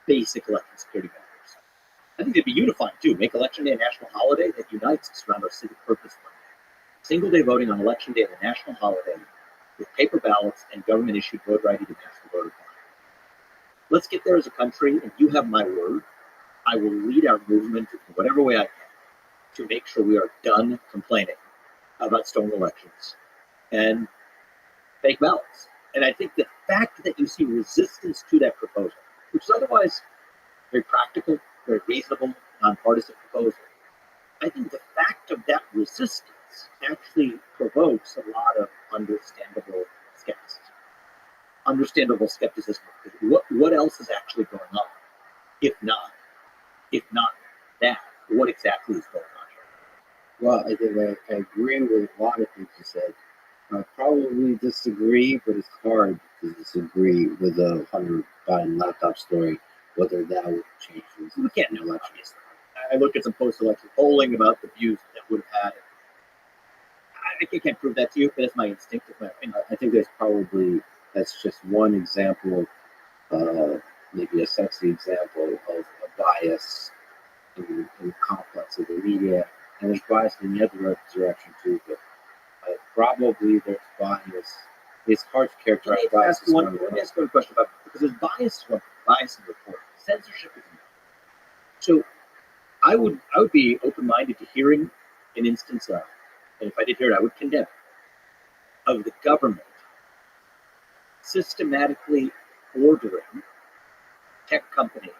basic election security measures, I think it'd be unifying too. Make Election Day a national holiday that unites us around our civic purpose. Single day voting on Election Day as a national holiday with paper ballots and government-issued voter ID to match the voter count. Let's get there as a country, and you have my word. I will lead our movement in whatever way I can to make sure we are done complaining about stolen elections and fake ballots. And I think the fact that you see resistance to that proposal, which is otherwise very practical, very reasonable, nonpartisan proposal, I think the fact of that resistance actually provokes a lot of understandable skepticism. Understandable skepticism. What else is actually going on? If not that, what exactly is going on here? Well, I think I agree with a lot of things you said. I probably disagree, but it's hard to disagree with the Hunter Biden laptop story, whether that would change things. We can't know, obviously. I looked at some post-election polling about the views that would have had it. I can't prove that to you, but that's my instinct. It's my opinion. I think that's just one example, maybe a sexy example of a bias in the complex of the media. And there's bias in the other direction too, but probably there's bias. It's hard to characterize bias. Let me ask one question about, because there's bias in reporting. Censorship is not. So I would be open-minded to hearing an instance of, and if I did hear it, I would condemn it, of the government systematically ordering tech companies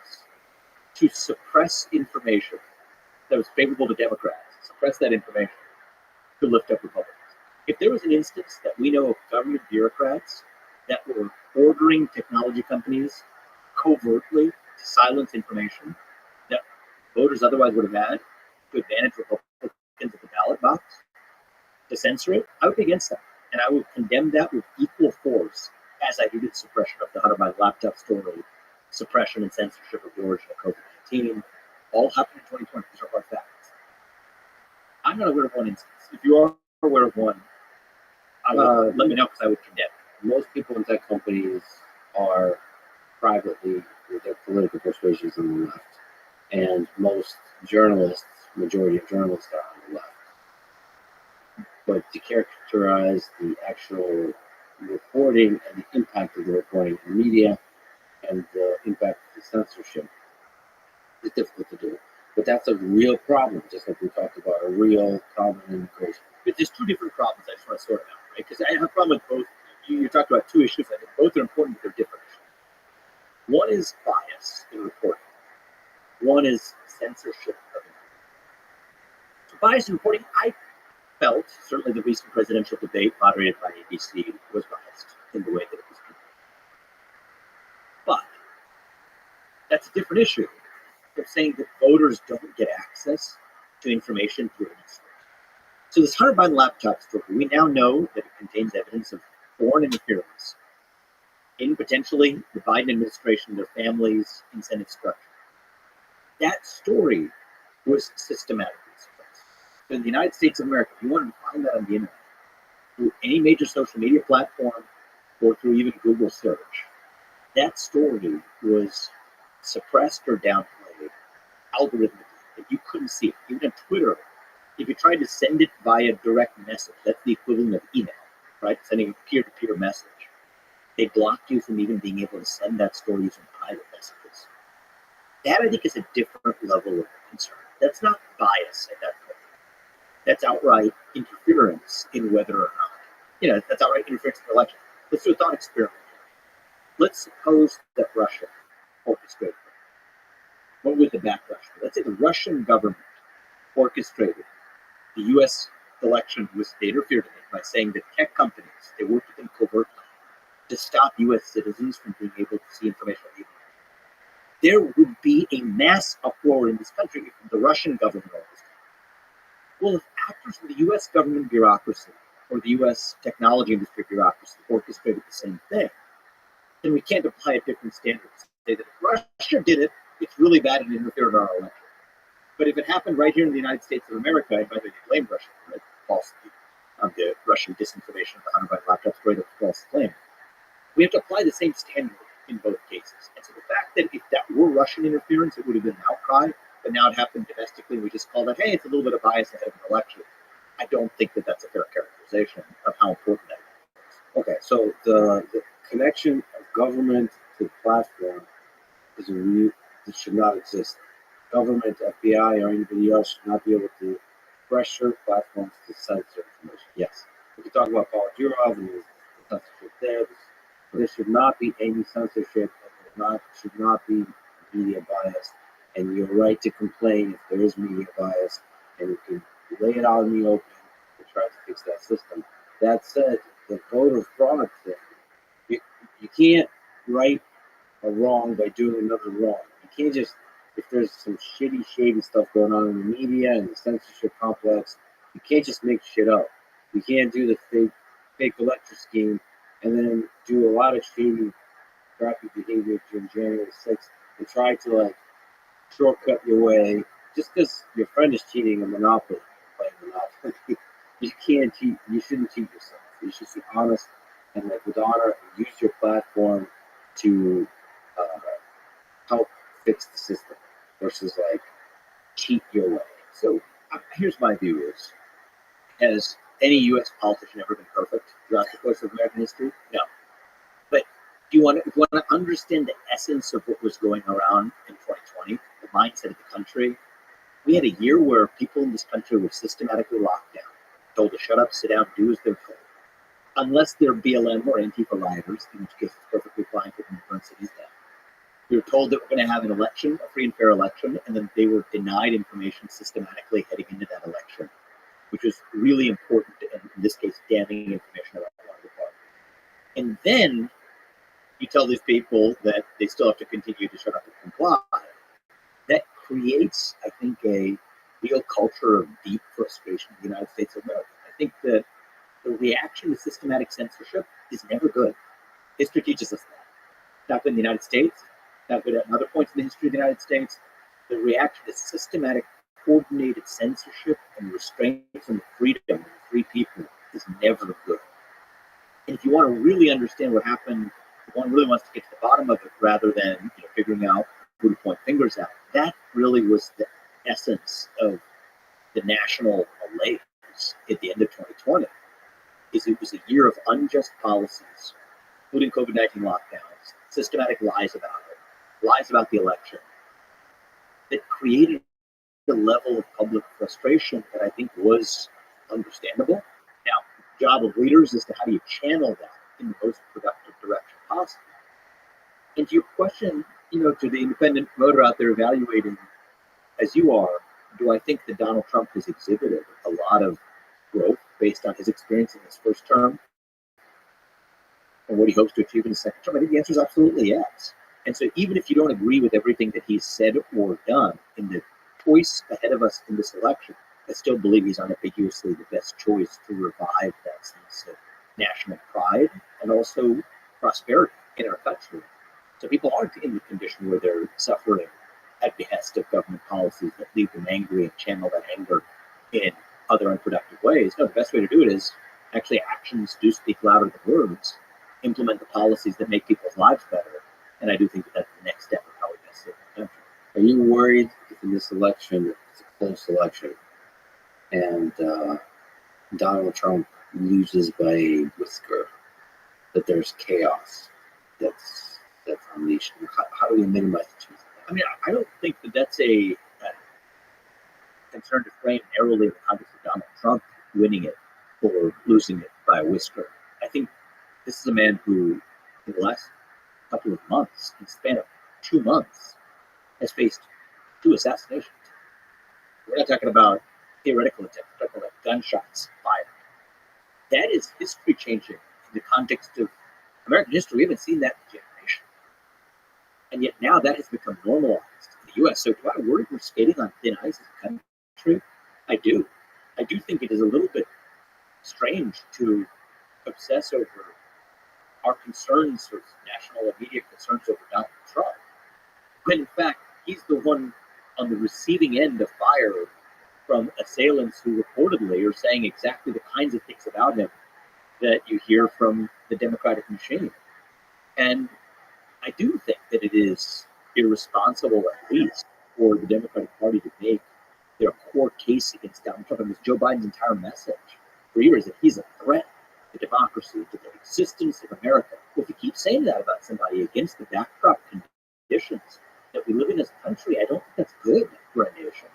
to suppress information that was favorable to Democrats, suppress that information to lift up Republicans. If there was an instance that we know of government bureaucrats that were ordering technology companies covertly to silence information that voters otherwise would have had to advantage Republicans at the ballot box, to censor it, I would be against that. And I would condemn that with equal force as I did suppression of the Hunter Biden laptop story, suppression and censorship of the origin of COVID-19, all happened in 2020. These are hard facts. I'm not aware of one instance. If you are aware of one, let me know, because I would condemn it. Most people in tech companies are privately with their political persuasions on the left, and most journalists, majority of journalists, are on the left. But to characterize the actual reporting and the impact of the reporting in the media and the impact of the censorship is difficult to do. But that's a real problem, just like we talked about, a real problem in immigration. But there's two different problems I just want to sort out, right? Because I have a problem with both. You talked about two issues. I think both are important, but they're different issues. One is bias in reporting. One is censorship of information. So bias in reporting, I felt, certainly the recent presidential debate moderated by ABC was biased in the way that it was conducted. But that's a different issue from saying that voters don't get access to information through an expert. So this Hunter Biden laptop story, we now know that it contains evidence of foreign interference in potentially the Biden administration, their families' incentive structure. That story was systematically suppressed. So in the United States of America, if you wanted to find that on the internet, through any major social media platform or through even Google search, that story was suppressed or downplayed algorithmically. You couldn't see it. Even on Twitter, if you tried to send it via direct message, that's the equivalent of email, right? Sending a peer-to-peer message. They blocked you from even being able to send that story using private messages. That, I think, is a different level of concern. That's not bias at that point. That's outright interference in whether or not, that's outright interference in the election. Let's do a thought experiment. Let's suppose that Russia orchestrated it. What would the backlash be? Let's say the Russian government orchestrated the U.S. election, they interfered in it by saying that tech companies, they worked with them covertly to stop U.S. citizens from being able to see information on the internet. There would be a mass uproar in this country if the Russian government orchestrated. Well, if actors in the U.S. government bureaucracy or the U.S. technology industry bureaucracy orchestrated the same thing, then we can't apply a different standard to say that if Russia did it, it's really bad and interfered in our election. But if it happened right here in the United States of America, and by the way, they blame Russia for it, falsely, the Russian disinformation of the Hunter Biden laptop story, that's a false claim. We have to apply the same standard in both cases. And so the fact that if that were Russian interference, it would have been an outcry, but now it happened domestically, we just call that, hey, it's a little bit of bias ahead of an election. I don't think that that's a fair characterization of how important that is. Okay, so the connection of government to platform is it should not exist. Government, FBI, or anybody else should not be able to pressure platforms to censor information. Yes, we can talk about Paul Durov and the censorship there. There should not be any censorship. There should not be media bias. And you're right to complain if there is media bias, and you can lay it out in the open. The try to fix that system. That said, the voter fraud thing, you, you can't right a wrong by doing another wrong. You can't just, if there's some shady stuff going on in the media and the censorship complex, you can't just make shit up. You can't do the fake election scheme and then do a lot of shady, crappy behavior during January 6th and try to like shortcut your way just because your friend is cheating a Monopoly, playing Monopoly. You can't cheat. You shouldn't cheat yourself. You should be honest and like with honor and use your platform to help fix the system versus like cheat your way. So here's my view: is has any U.S. politician ever been perfect throughout the course of American history? No. But if you want to understand the essence of what was going around in 2020, the mindset of the country, we had a year where people in this country were systematically locked down, told to shut up, sit down, do as they're told. Unless they're BLM or Antifa rioters, in which case it's perfectly fine for them to burn cities down. We were told that we're going to have an election, a free and fair election, and then they were denied information systematically heading into that election, which was really important, and in this case, damning information about one of the parties. And then you tell these people that they still have to continue to shut up and comply. That creates, I think, a real culture of deep frustration in the United States of America. I think that the reaction to systematic censorship is never good. History teaches us that. Not good in the United States, not good at other points in the history of the United States. The reaction to systematic, coordinated censorship and restraints on the freedom of free people is never good. And if you want to really understand what happened, if one really wants to get to the bottom of it rather than figuring out who to point fingers at, that really was the essence of the national malaise at the end of 2020. It was a year of unjust policies, including COVID-19 lockdowns, systematic lies about the election, that created the level of public frustration that I think was understandable. Now, the job of leaders is to how do you channel that in the most productive direction possible. And to your question, to the independent voter out there evaluating, as you are, do I think that Donald Trump has exhibited a lot of growth based on his experience in his first term and what he hopes to achieve in his second term? I think the answer is absolutely yes. And so even if you don't agree with everything that he's said or done in the choice ahead of us in this election, I still believe he's unambiguously the best choice to revive that sense of national pride and also prosperity in our country. So people aren't in the condition where they're suffering at behest of government policies that leave them angry and channel that anger in other unproductive ways. No, the best way to do it is actually actions do speak louder than words. Implement the policies that make people's lives better. And I do think that that's the next step of how we best serve the country. Are you worried if in this election, it's a close election, and Donald Trump loses by a whisker, that there's chaos that's unleashed? How do we minimize the chances? I mean, I don't think that that's a concern to frame narrowly in the context of Donald Trump winning it or losing it by a whisker. I think this is a man who, in the last couple of months, in the span of 2 months, has faced 2 assassinations. We're not talking about theoretical attempts, we're talking about gunshots fired. That is history changing in the context of American history. We haven't seen that in a generation. And yet now that has become normalized in the U.S. So do I worry we're skating on thin ice as a country? I do. I do think it is a little bit strange to obsess over our concerns, or national immediate concerns over Donald Trump, when in fact he's the one on the receiving end of fire from assailants who reportedly are saying exactly the kinds of things about him that you hear from the Democratic machine. And I do think that it is irresponsible, at least, for the Democratic Party to make their core case against Donald Trump. And Joe Biden's entire message for years that he's a threat to democracy, to the existence of America. Well, if you keep saying that about somebody against the backdrop conditions that we live in as a country, I don't think that's good for a nation.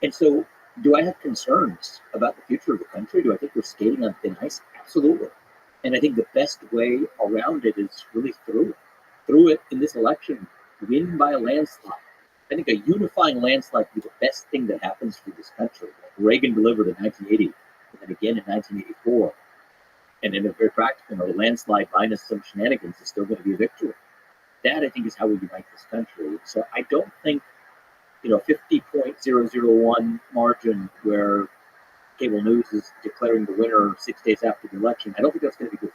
And so, do I have concerns about the future of the country? Do I think we're skating on thin ice? Absolutely. And I think the best way around it is really through it. Through it in this election, win by a landslide. I think a unifying landslide would be the best thing that happens for this country. Like Reagan delivered in 1980 in the happen again in 1984. And in a very practical, a landslide minus some shenanigans is still going to be a victory. That, I think, is how we unite this country. So I don't think, 50.001 margin where cable news is declaring the winner 6 days after the election, I don't think that's going to be good.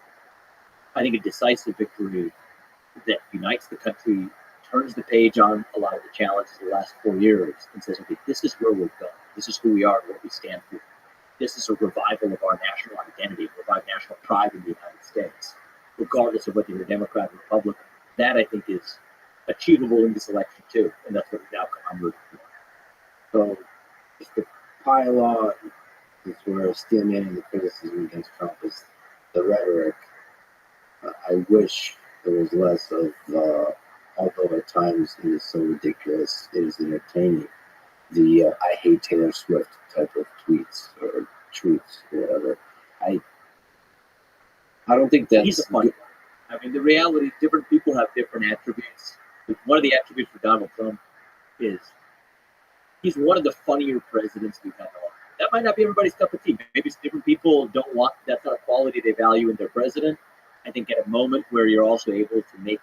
I think a decisive victory that unites the country, turns the page on a lot of the challenges of the last 4 years, and says, okay, this is where we're going. This is who we are and what we stand for. This is a revival of our national identity, revive national pride in the United States, regardless of whether you're a Democrat or Republican. That, I think, is achievable in this election, too, and that's what the outcome I'm rooting for. So, just to pile on, is where Steelman and the criticism against Trump is the rhetoric. I wish there was less of, although at times it is so ridiculous, it is entertaining, the I hate Taylor Swift type of tweets or truths or whatever. I don't think that's... He's a funny one. I mean, the reality, different people have different attributes. One of the attributes for Donald Trump is he's one of the funnier presidents we've had in a while. That might not be everybody's cup of tea. Maybe different people don't want, that's not a quality they value in their president. I think at a moment where you're also able to make,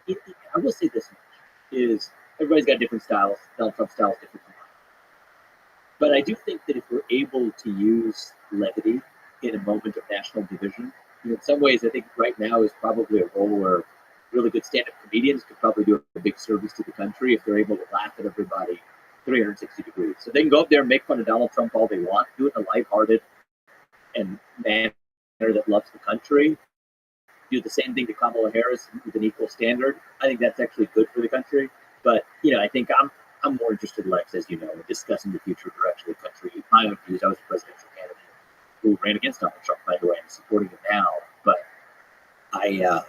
I will say this much, is everybody's got different styles. Donald Trump's style is different from mine. But I do think that if we're able to use levity in a moment of national division, in some ways, I think right now is probably a role where really good stand-up comedians could probably do a big service to the country if they're able to laugh at everybody 360 degrees. So they can go up there and make fun of Donald Trump all they want, do it in a lighthearted and manner that loves the country. Do the same thing to Kamala Harris with an equal standard. I think that's actually good for the country. But, I think I'm more interested, Lex, as you know, in discussing the future direction of the country. My own views, I was a presidential candidate who ran against Donald Trump, by the way. I'm supporting him now. But I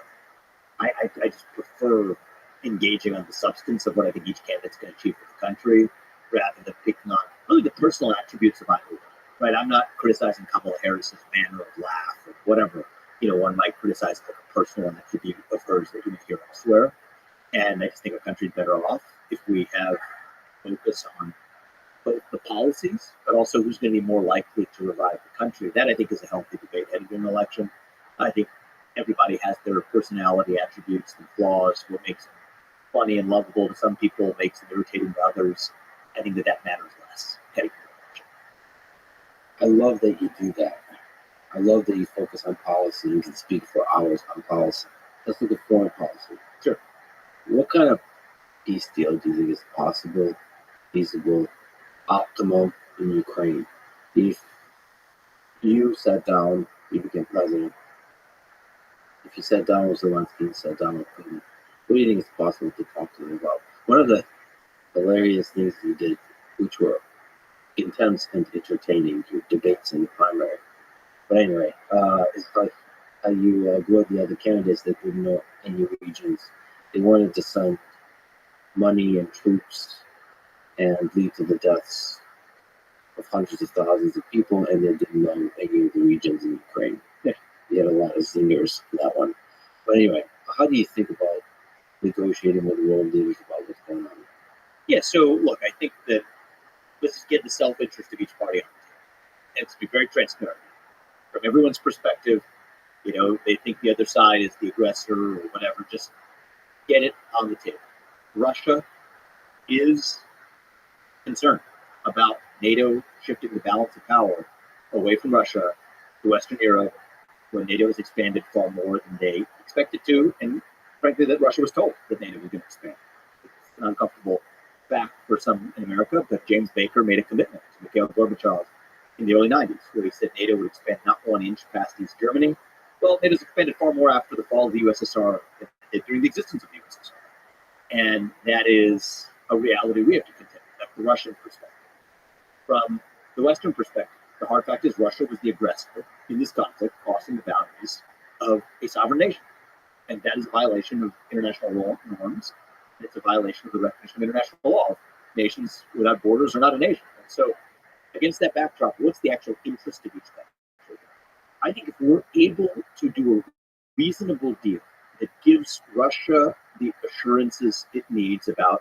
just prefer engaging on the substance of what I think each candidate's going to achieve for the country rather than picking on really the personal attributes of either one. Right? I'm not criticizing Kamala Harris's manner of laugh or whatever. One might criticize like a personal attribute of hers that you may hear elsewhere. And I just think our country's better off if we have focus on both the policies, but also who's going to be more likely to revive the country. That, I think, is a healthy debate heading into an election. I think everybody has their personality attributes and flaws. What makes them funny and lovable to some people makes them irritating to others. I think that matters less heading into an election. I love that you do that. I love that you focus on policy and can speak for hours on policy. Let's look at foreign policy. Sure. What kind of peace deal do you think is possible, feasible, optimal in Ukraine? If you sat down, you became president, if you sat down with Zelensky and sat down with Putin, what do you think is possible to talk to them about? One of the hilarious things you did, which were intense and entertaining, your debates in the primary. But anyway, it's like how you grew up the other candidates that didn't know any regions. They wanted to send money and troops and lead to the deaths of hundreds of thousands of people, and they didn't know any of the regions in Ukraine. Yeah, you had a lot of zingers in that one. But anyway, how do you think about negotiating with world leaders about what's going on? Yeah, so look, I think that let's just get the self-interest of each party on the table. And to be very transparent. From everyone's perspective, they think the other side is the aggressor or whatever. Just get it on the table. Russia is concerned about NATO shifting the balance of power away from Russia to Western Europe, when NATO has expanded far more than they expected to, and frankly, that Russia was told that NATO was going to expand. It's an uncomfortable fact for some in America, but James Baker made a commitment to Mikhail Gorbachev in the early 90s, where he said NATO would expand not 1 inch past East Germany. Well, NATO's expanded far more after the fall of the USSR than it did during the existence of the USSR. And that is a reality we have to contend with. That's the Russian perspective. From the Western perspective, the hard fact is Russia was the aggressor in this conflict, crossing the boundaries of a sovereign nation. And that is a violation of international law norms. It's a violation of the recognition of international law. Nations without borders are not a nation. And so against that backdrop, what's the actual interest of each country? I think if we're able to do a reasonable deal that gives Russia the assurances it needs about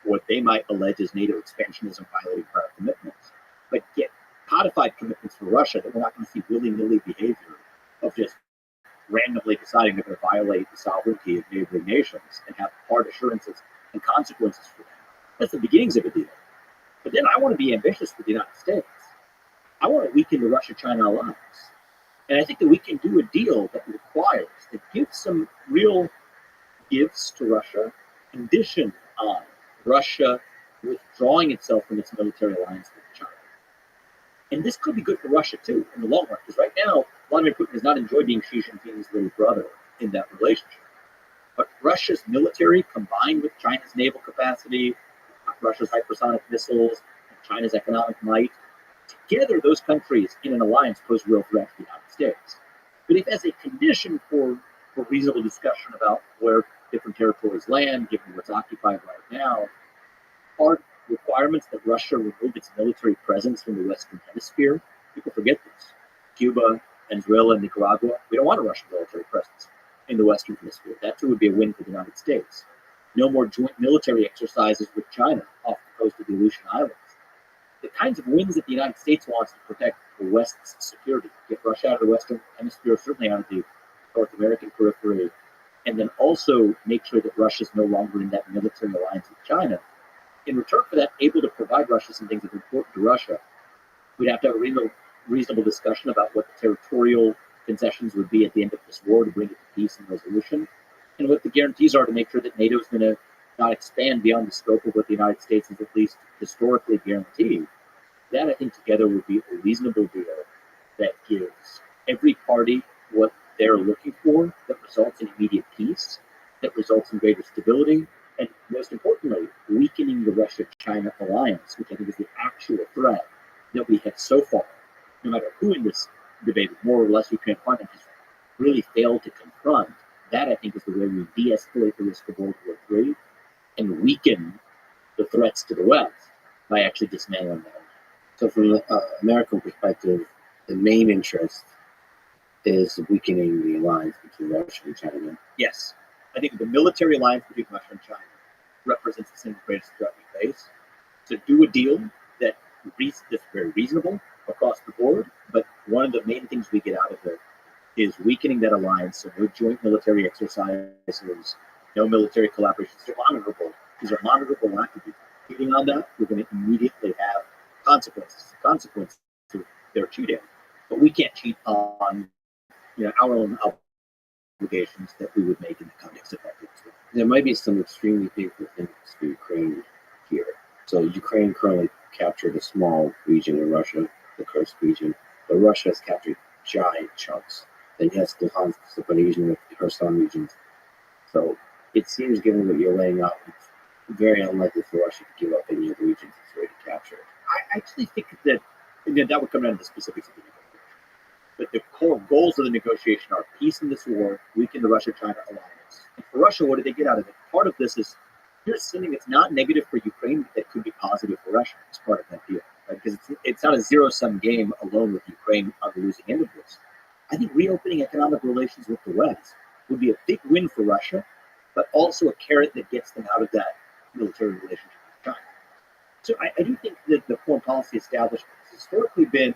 what they might allege as NATO expansionism violating prior commitments, but get codified commitments for Russia that we're not going to see willy-nilly behavior of just randomly deciding they're going to violate the sovereignty of neighboring nations and have hard assurances and consequences for that. That's the beginnings of a deal. But then I want to be ambitious for the United States. I want to weaken the Russia-China alliance. And I think that we can do a deal that gives some real gifts to Russia, conditioned on Russia withdrawing itself from its military alliance with China. And this could be good for Russia, too, in the long run, because right now, Vladimir Putin does not enjoy being Xi Jinping's little brother in that relationship. But Russia's military, combined with China's naval capacity, Russia's hypersonic missiles, and China's economic might, together those countries in an alliance pose real threat to the United States. But if as a condition for reasonable discussion about where different territories land, given what's occupied right now, are requirements that Russia remove its military presence from the Western Hemisphere. People forget this. Cuba, Venezuela, Nicaragua, we don't want a Russian military presence in the Western Hemisphere. That too would be a win for the United States. No more joint military exercises with China off the coast of the Aleutian Islands. The kinds of wins that the United States wants to protect the West's security, get Russia out of the Western Hemisphere, certainly out of the North American periphery, and then also make sure that Russia's no longer in that military alliance with China. In return for that, able to provide Russia some things that are important to Russia, we'd have to have a reasonable discussion about what the territorial concessions would be at the end of this war to bring it to peace and resolution, and what the guarantees are to make sure that NATO is going to not expand beyond the scope of what the United States has at least historically guaranteed. That, I think, together would be a reasonable deal that gives every party what they're looking for, that results in immediate peace, that results in greater stability, and most importantly, weakening the Russia-China alliance, which I think is the actual threat that we have so far, no matter who in this debate, more or less Ukraine funding, has really failed to confront. That, I think, is the way we de-escalate the risk of World War III and weaken the threats to the West by actually dismantling them. So from an American perspective, the main interest is weakening the alliance between Russia and China. Yes. I think the military alliance between Russia and China represents the single greatest threat we face. To do a deal that is very reasonable across the board, but one of the main things we get out of it is weakening that alliance. So no joint military exercises, no military collaborations. They're monitorable. These are monitorable attributes. Cheating on that, we're going to immediately have consequences. Consequences they're cheating, but we can't cheat on our own obligations that we would make in the context of that deal. There might be some extremely painful things for Ukraine here. So Ukraine currently captured a small region in Russia, the Kursk region, but Russia has captured giant chunks. Then you have Luhansk, Zaporizhzhia, with the Kherson regions. So it seems, given what you're laying out, it's very unlikely for Russia to give up any of the regions it's already captured. I actually think that would come down to the specifics of the negotiation. But the core goals of the negotiation are peace in this war, weaken the Russia-China alliance. And for Russia, what do they get out of it? Part of this is here's something that's not negative for Ukraine that could be positive for Russia as part of that deal. Right? Because it's not a zero-sum game alone with Ukraine on the losing end of this. I think reopening economic relations with the West would be a big win for Russia, but also a carrot that gets them out of that military relationship with China. So I do think that the foreign policy establishment has historically been,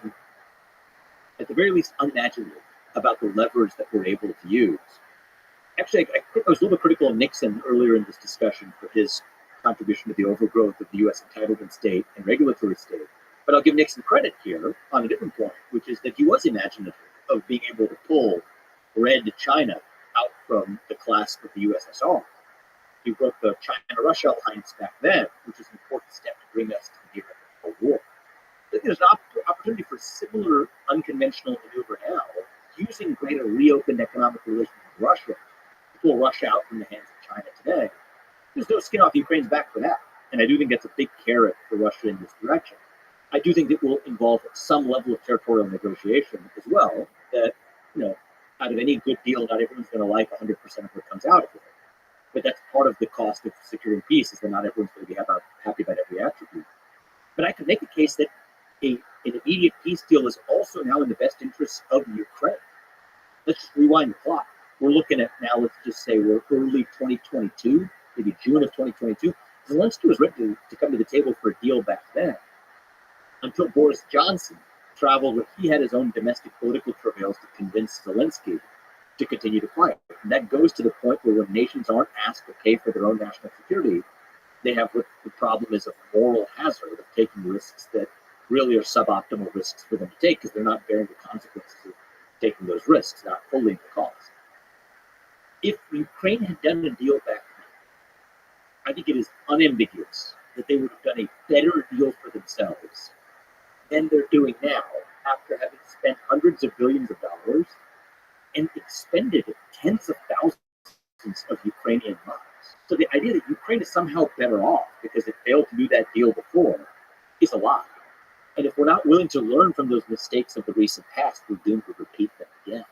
at the very least, unimaginative about the levers that we're able to use. Actually, I was a little bit critical of Nixon earlier in this discussion for his contribution to the overgrowth of the U.S. entitlement state and regulatory state. But I'll give Nixon credit here on a different point, which is that he was imaginative of being able to pull Red China out from the clasp of the USSR. He broke the China-Russia alliance back then, which is an important step to bring us to the era of the Cold War. I think there's an opportunity for similar unconventional maneuver now, using greater reopened economic relations with Russia to pull Russia out from the hands of China today. There's no skin off Ukraine's back for that. And I do think that's a big carrot for Russia in this direction. I do think it will involve some level of territorial negotiation as well, that, out of any good deal, not everyone's going to like 100% of what comes out of it. But that's part of the cost of securing peace, is that not everyone's going to be happy about every attribute. But I could make a case that an immediate peace deal is also now in the best interests of Ukraine. Let's just rewind the clock. We're looking at now, let's just say we're early 2022, maybe June of 2022. Zelensky was ready to come to the table for a deal back then, until Boris Johnson traveled where he had his own domestic political travails to convince Zelensky to continue to fight. And that goes to the point where when nations aren't asked to pay for their own national security, they have what the problem is of moral hazard of taking risks that really are suboptimal risks for them to take because they're not bearing the consequences of taking those risks, not fully the cost. If Ukraine had done a deal back then, I think it is unambiguous that they would have done a better deal for themselves than they're doing now after having spent hundreds of billions of dollars and expended tens of thousands of Ukrainian lives. So the idea that Ukraine is somehow better off because it failed to do that deal before is a lie. And if we're not willing to learn from those mistakes of the recent past, we're doomed to repeat them again.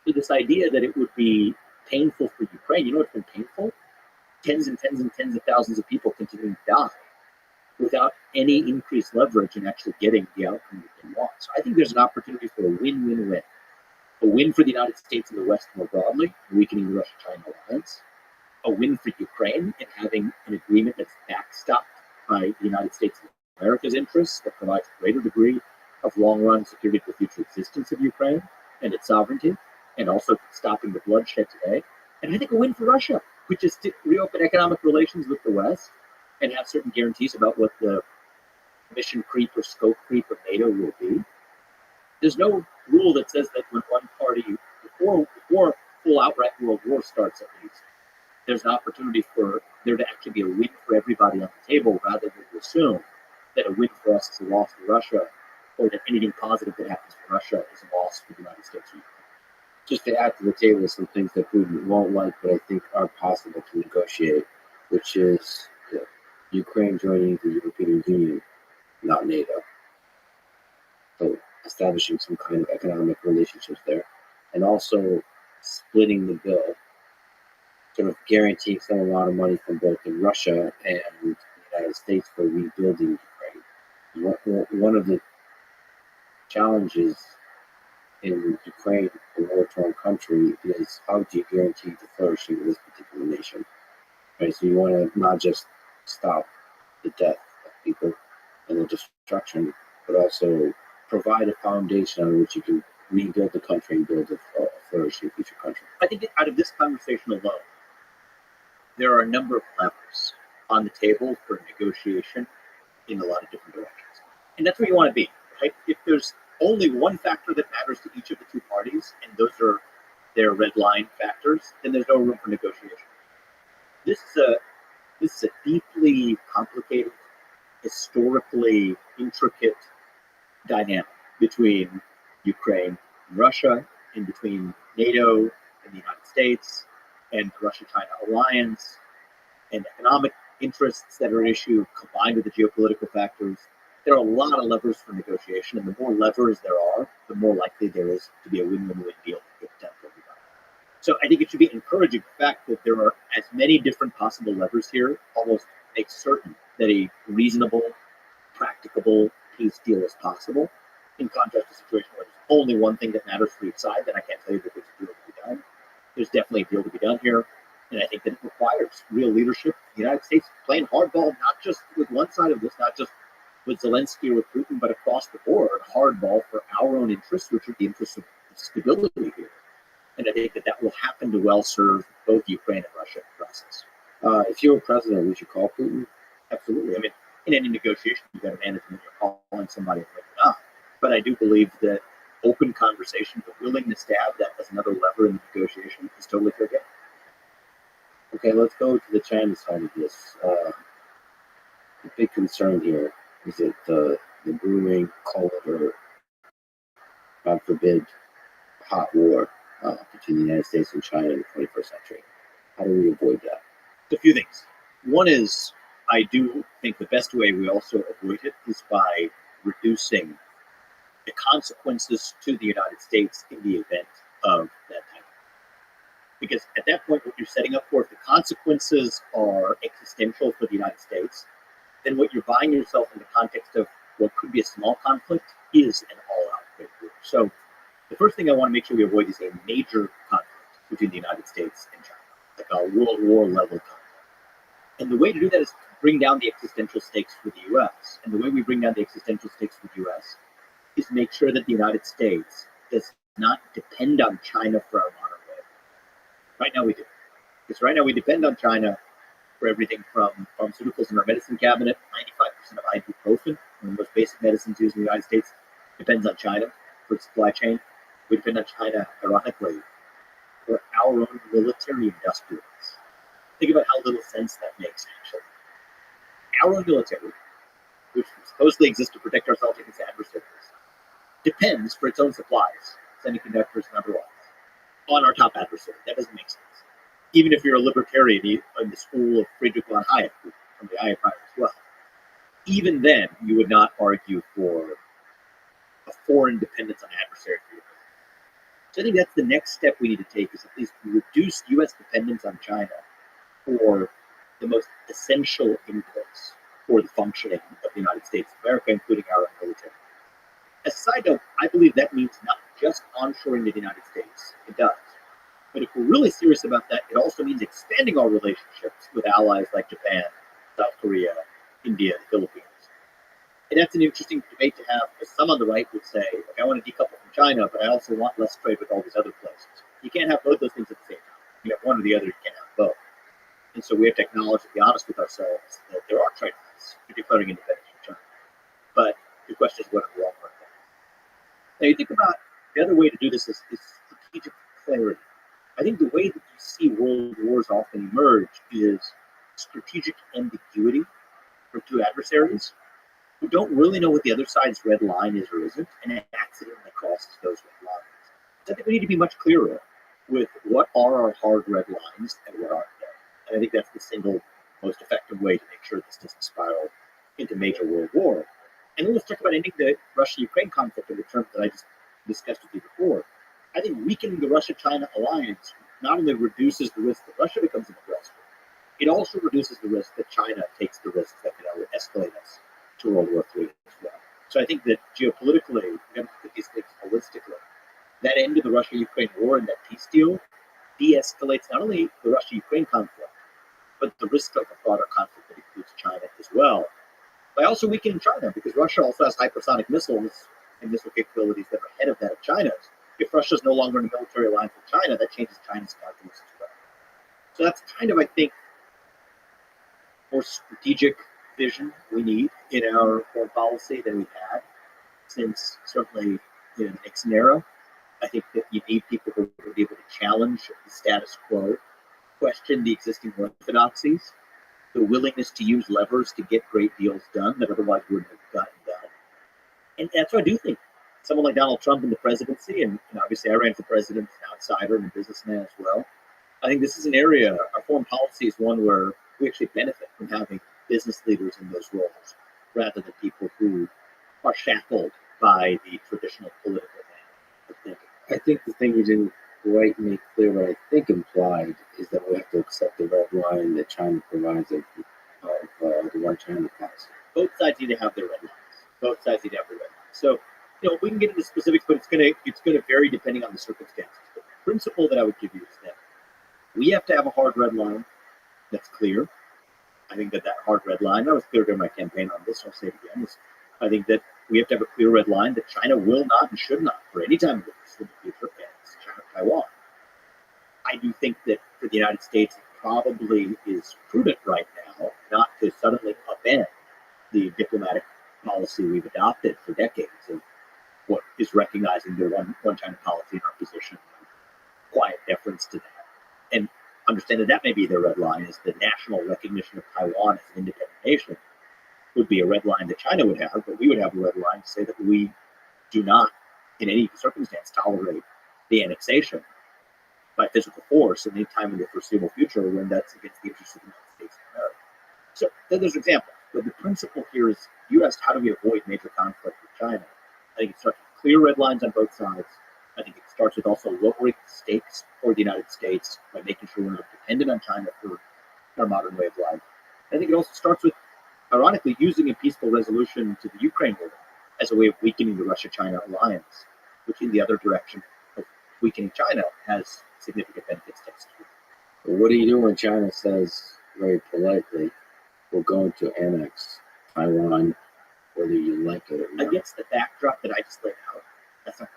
So this idea that it would be painful for Ukraine, you know what's been painful? Tens and tens and tens of thousands of people continuing to die without any increased leverage in actually getting the outcome that they want. So I think there's an opportunity for a win-win-win. A win for the United States and the West more broadly, weakening the Russia-China alliance. A win for Ukraine in having an agreement that's backstopped by the United States and America's interests that provides a greater degree of long-run security for the future existence of Ukraine and its sovereignty, and also stopping the bloodshed today. And I think a win for Russia, which is to reopen economic relations with the West and have certain guarantees about what the mission creep or scope creep of NATO will be. There's no rule that says that when one party, before full outright world war starts at least, there's an opportunity for there to actually be a win for everybody on the table rather than to assume that a win for us is a loss for Russia or that anything positive that happens for Russia is a loss for the United States. Just to add to the table some things that Putin won't like, but I think are possible to negotiate, which is Ukraine joining the European Union, not NATO. So establishing some kind of economic relationships there, and also splitting the bill, sort of guaranteeing some amount of money from both Russia and the United States for rebuilding Ukraine. One of the challenges in Ukraine, a war-torn country, is how do you guarantee the flourishing of this particular nation? Right, so you want to not just stop the death of people and the destruction, but also provide a foundation on which you can rebuild the country and build a flourishing future country. I think that out of this conversation alone, there are a number of levers on the table for negotiation in a lot of different directions. And that's where you want to be, right? If there's only one factor that matters to each of the two parties, and those are their red line factors, then there's no room for negotiation. This is a deeply complicated, historically intricate dynamic between Ukraine and Russia, and between NATO and the United States, and the Russia-China alliance, and economic interests that are at issue combined with the geopolitical factors. There are a lot of levers for negotiation, and the more levers there are, the more likely there is to be a win-win-win deal that gets done for everybody. So I think it should be encouraging the fact that there are as many different possible levers here, almost makes certain that a reasonable, practicable peace deal is possible. In contrast to a situation where there's only one thing that matters for each side, then I can't tell you that there's a deal to be done. There's definitely a deal to be done here, and I think that it requires real leadership. The United States playing hardball, not just with one side of this, not just with Zelensky or with Putin, but across the board, hardball for our own interests, which are the interests of stability here. And I think that that will happen to well serve both Ukraine and Russia in the process. If you were president, would you call Putin? Absolutely. I mean, in any negotiation, you've got to manage when you're calling somebody and when you're not. But I do believe that open conversation, the willingness to have that as another lever in the negotiation is totally fair game. Okay, let's go to the China side of this. The big concern here is that the brewing cold or, God forbid, hot war between the United States and China in the 21st century. How do we avoid that? A few things. One is, I do think the best way we also avoid it is by reducing the consequences to the United States in the event of that type. Because at that point, what you're setting up for, if the consequences are existential for the United States, then what you're buying yourself in the context of what could be a small conflict is an all-out big war. So the first thing I want to make sure we avoid is a major conflict between the United States and China, like a World War level conflict. And the way to do that is to bring down the existential stakes for the U.S. And the way we bring down the existential stakes for the U.S. is make sure that the United States does not depend on China for our modern way. Right now we do. Because right now we depend on China for everything from pharmaceuticals in our medicine cabinet. 95% of ibuprofen, one of the most basic medicines used in the United States, depends on China for its supply chain. We depend on China, ironically, for our own military industrials. Think about how little sense that makes, actually. Our own military, which supposedly exists to protect ourselves against adversaries, depends for its own supplies, semiconductors and otherwise, on our top adversary. That doesn't make sense. Even if you're a libertarian in the school of Friedrich von Hayek, from the Hayek Prize as well, even then you would not argue for a foreign dependence on adversary. So I think that's the next step we need to take, is at least reduce U.S. dependence on China for the most essential inputs for the functioning of the United States of America, including our military. As a side note, I believe that means not just onshoring to the United States. It does. But if we're really serious about that, it also means expanding our relationships with allies like Japan, South Korea, India, the Philippines. And that's an interesting debate to have, because some on the right would say, okay, I want to decouple from China, but I also want less trade with all these other places. You can't have both those things at the same time. You have one or the other, you can't have both. And so we have to acknowledge and be honest with ourselves that there are trade-offs to declaring independence from China. But the question is, what are the long run? Now, you think about the other way to do this is strategic clarity. I think the way that you see world wars often emerge is strategic ambiguity for two adversaries who don't really know what the other side's red line is or isn't, and it accidentally crosses those red lines. So I think we need to be much clearer with what are our hard red lines and what aren't there. And I think that's the single most effective way to make sure this doesn't spiral into major world war. And then let's talk about ending the Russia-Ukraine conflict in the terms that I just discussed with you before. I think weakening the Russia-China alliance not only reduces the risk that Russia becomes an aggressor, it also reduces the risk that China takes the risks that can escalate us to World War III as well. So I think that geopolitically, we have to look at these things holistically. That end of the Russia-Ukraine war and that peace deal de-escalates not only the Russia-Ukraine conflict, but the risk of a broader conflict that includes China as well. By also weakening China, because Russia also has hypersonic missiles and missile capabilities that are ahead of that of China's. If Russia is no longer in a military alliance with China, that changes China's calculus as well. So that's kind of, I think, more strategic vision we need in our foreign policy than we've had since certainly the Nixon era. I think that you need people who will be able to challenge the status quo, question the existing orthodoxies, the willingness to use levers to get great deals done that otherwise wouldn't have gotten done. And that's what I do think. Someone like Donald Trump in the presidency, and obviously I ran for president as an outsider and a businessman as well. I think this is an area, our foreign policy is one where we actually benefit from having business leaders in those roles rather than people who are shackled by the traditional political thinking. I think the thing you didn't quite make clear, what I think implied, is that we have to accept the red line that China provides of the one China policy. Both sides need to have their red lines. Both sides need to have their red lines. So, we can get into specifics, but it's gonna vary depending on the circumstances. But the principle that I would give you is that we have to have a hard red line that's clear. I think that hard red line, I was clear during my campaign on this, I'll say it again, I think that we have to have a clear red line that China will not and should not, for any time in the future, against China or Taiwan. I do think that for the United States, it probably is prudent right now not to suddenly upend the diplomatic policy we've adopted for decades of what is recognizing the one China policy in our position, quiet deference to that. And understand that may be their red line, is the national recognition of Taiwan as an independent nation would be a red line that China would have, but we would have a red line to say that we do not, in any circumstance, tolerate the annexation by physical force at any time in the foreseeable future when that's against the interests of the United States of America. So then there's examples, but the principle here is, you asked how do we avoid major conflict with China. I think it starts with clear red lines on both sides. I think it starts with also lowering the stakes for the United States by making sure we're not dependent on China for our modern way of life. I think it also starts with, ironically, using a peaceful resolution to the Ukraine war as a way of weakening the Russia-China alliance, which in the other direction of weakening China has significant benefits to us. Well, what do you do when China says very politely, we're going to annex Taiwan whether you like it or not. Against the backdrop that I just laid out, that's not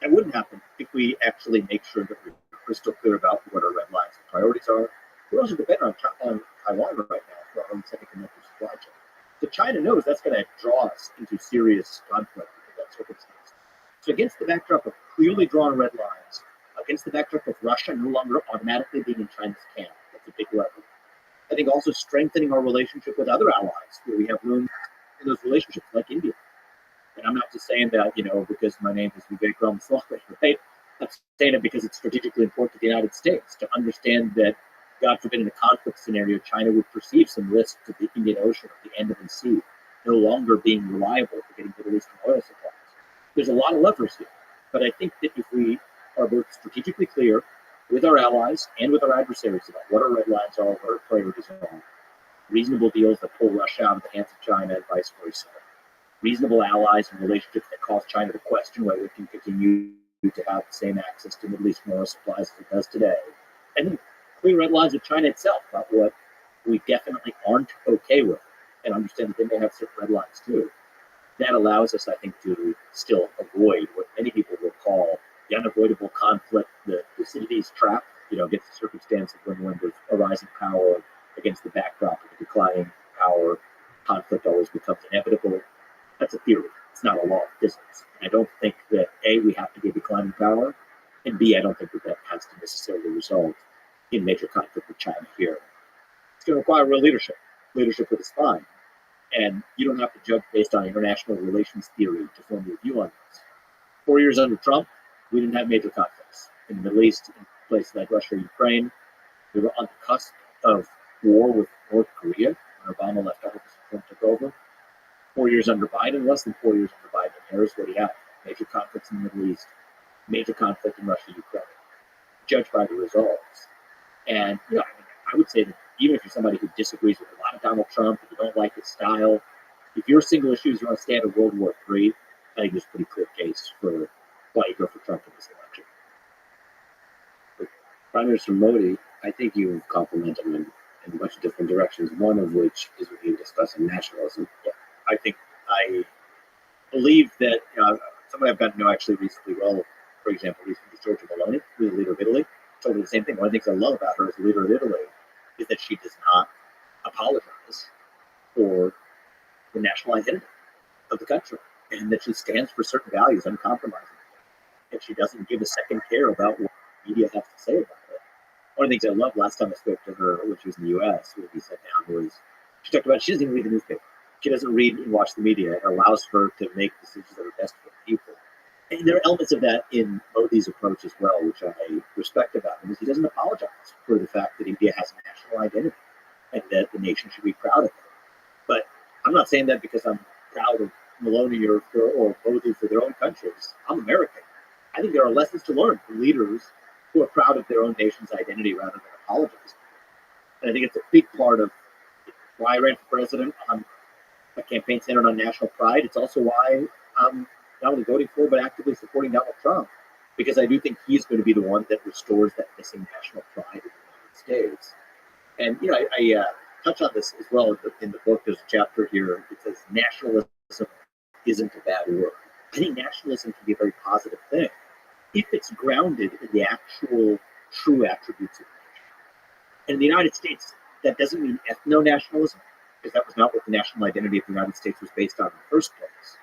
that wouldn't happen if we actually make sure that we're crystal clear about what our red lines and priorities are. We're also dependent on Taiwan right now for our own semiconductor supply chain. So China knows that's going to draw us into serious conflict in that circumstance. So against the backdrop of clearly drawn red lines, against the backdrop of Russia no longer automatically being in China's camp, that's a big lever. I think also strengthening our relationship with other allies where we have room in those relationships, like India. And I'm not just saying that, because my name is Vivek Ramaswamy, right? I'm saying it because it's strategically important to the United States to understand that, God forbid, in a conflict scenario, China would perceive some risk to the Indian Ocean or the Andaman Sea, no longer being reliable for getting Middle Eastern oil supplies. There's a lot of levers here. But I think that if we are both strategically clear with our allies and with our adversaries about what our red lines are, what our priorities are, reasonable deals that pull Russia out of the hands of China and vice versa, reasonable allies and relationships that cause China to question whether it can continue to have the same access to Middle Eastern oil supplies as it does today. And then clear red lines with China itself about what we definitely aren't okay with, and understand that they may have certain red lines too. That allows us, I think, to still avoid what many people will call the unavoidable conflict, the Thucydides trap, against the circumstance of when there's a rising power against the backdrop of a declining power, conflict always becomes inevitable. That's a theory. It's not a law of physics. And I don't think that, A, we have to get declining power, and B, I don't think that has to necessarily result in major conflict with China here. It's going to require real leadership with a spine. And you don't have to judge based on international relations theory to form your view on this. 4 years under Trump, we didn't have major conflicts. In the Middle East, in places like Russia or Ukraine, we were on the cusp of war with North Korea when Obama left office and Trump took over. 4 years under Biden, less than 4 years under Biden, here's what he had. Major conflicts in the Middle East, major conflict in Russia, Ukraine. Judged by the results. And, I would say that even if you're somebody who disagrees with a lot of Donald Trump, if you don't like his style, if your single issue is you want to stand in World War III, I think there's a pretty clear case for why you go for Trump in this election. With Prime Minister Modi, I think you've complimented him in a bunch of different directions, one of which is what you discussed in nationalism. Yeah, I believe that somebody I've gotten to know actually recently well, for example, recently Giorgia Meloni, who's the leader of Italy, told me the same thing. One of the things I love about her as the leader of Italy is that she does not apologize for the national identity of the country, and that she stands for certain values uncompromisingly. And she doesn't give a second care about what the media has to say about it. One of the things I loved last time I spoke to her, when she was in the U.S., when we sat down, was she talked about she doesn't even read the newspaper. She doesn't read and watch the media. It allows her to make decisions that are best for the people. And there are elements of that in Modi's approach as well, which I respect about him, is he doesn't apologize for the fact that India has a national identity and that the nation should be proud of it. But I'm not saying that because I'm proud of Meloni or Modi for their own countries. I'm American. I think there are lessons to learn from leaders who are proud of their own nation's identity rather than apologizing. And I think it's a big part of why I ran for president on a campaign centered on national pride. It's also why I'm not only voting for, but actively supporting Donald Trump, because I do think he's going to be the one that restores that missing national pride in the United States. And, I touch on this as well in the book. There's a chapter here that says nationalism isn't a bad word. I think nationalism can be a very positive thing if it's grounded in the actual true attributes of the nation. And in the United States, that doesn't mean ethno-nationalism, because that was not what the national identity of the United States was based on in the first place.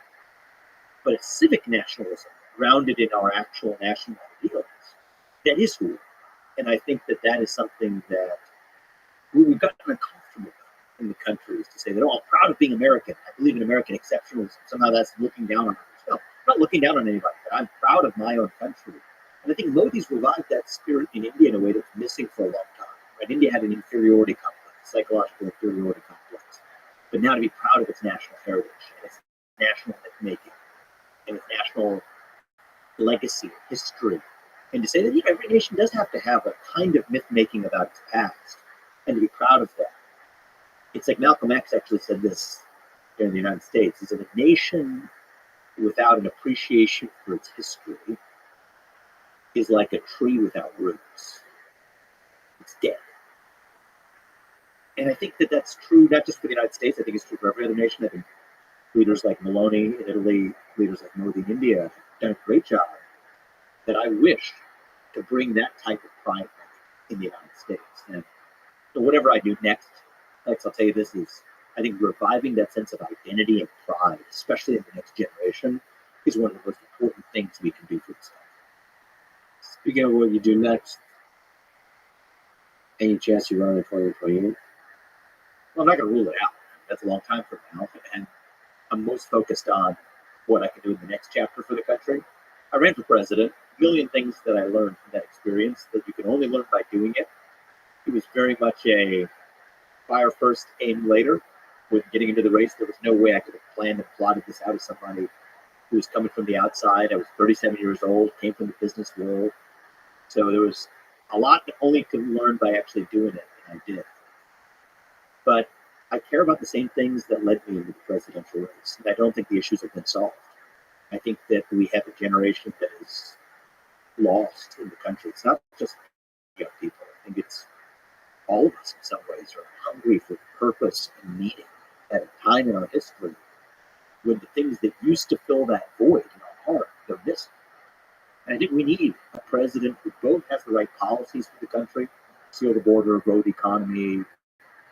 But it's civic nationalism, grounded in our actual national ideals. That is who we are. And I think that is something that we've gotten uncomfortable with in the country, is to say that, I'm proud of being American. I believe in American exceptionalism. Somehow that's looking down on yourself. I'm not looking down on anybody, but I'm proud of my own country. And I think Modi's revived that spirit in India in a way that's missing for a long time. Right? India had an inferiority complex, psychological inferiority complex. But now to be proud of its national heritage and its national myth-making and its national legacy, history, and to say that every nation does have to have a kind of myth-making about its past, and to be proud of that. It's like Malcolm X actually said this here in the United States, is that a nation without an appreciation for its history is like a tree without roots. It's dead. And I think that that's true not just for the United States. I think it's true for every other nation. I think leaders like Maloney in Italy, leaders like Modi in India have done a great job, that I wish to bring that type of pride in the United States. And so whatever I do next, I'll tell you this, is I think reviving that sense of identity and pride, especially in the next generation, is one of the most important things we can do for this country. Speaking of what you do next, any chance you run in 2028? Well, I'm not going to rule it out. That's a long time from now. And I'm most focused on what I can do in the next chapter for the country. I ran for president, a million things that I learned from that experience that you can only learn by doing it. It was very much a fire first, aim later. With getting into the race, there was no way I could have planned and plotted this out as somebody who was coming from the outside. I was 37 years old, came from the business world. So there was a lot that only could learn by actually doing it, and I did. But I care about the same things that led me into the presidential race, and I don't think the issues have been solved. I think that we have a generation that is lost in the country. It's not just young people. I think it's all of us in some ways are hungry for purpose and meaning at a time in our history when the things that used to fill that void in our heart, they're missing. And I think we need a president who both has the right policies for the country, seal the border, grow the economy,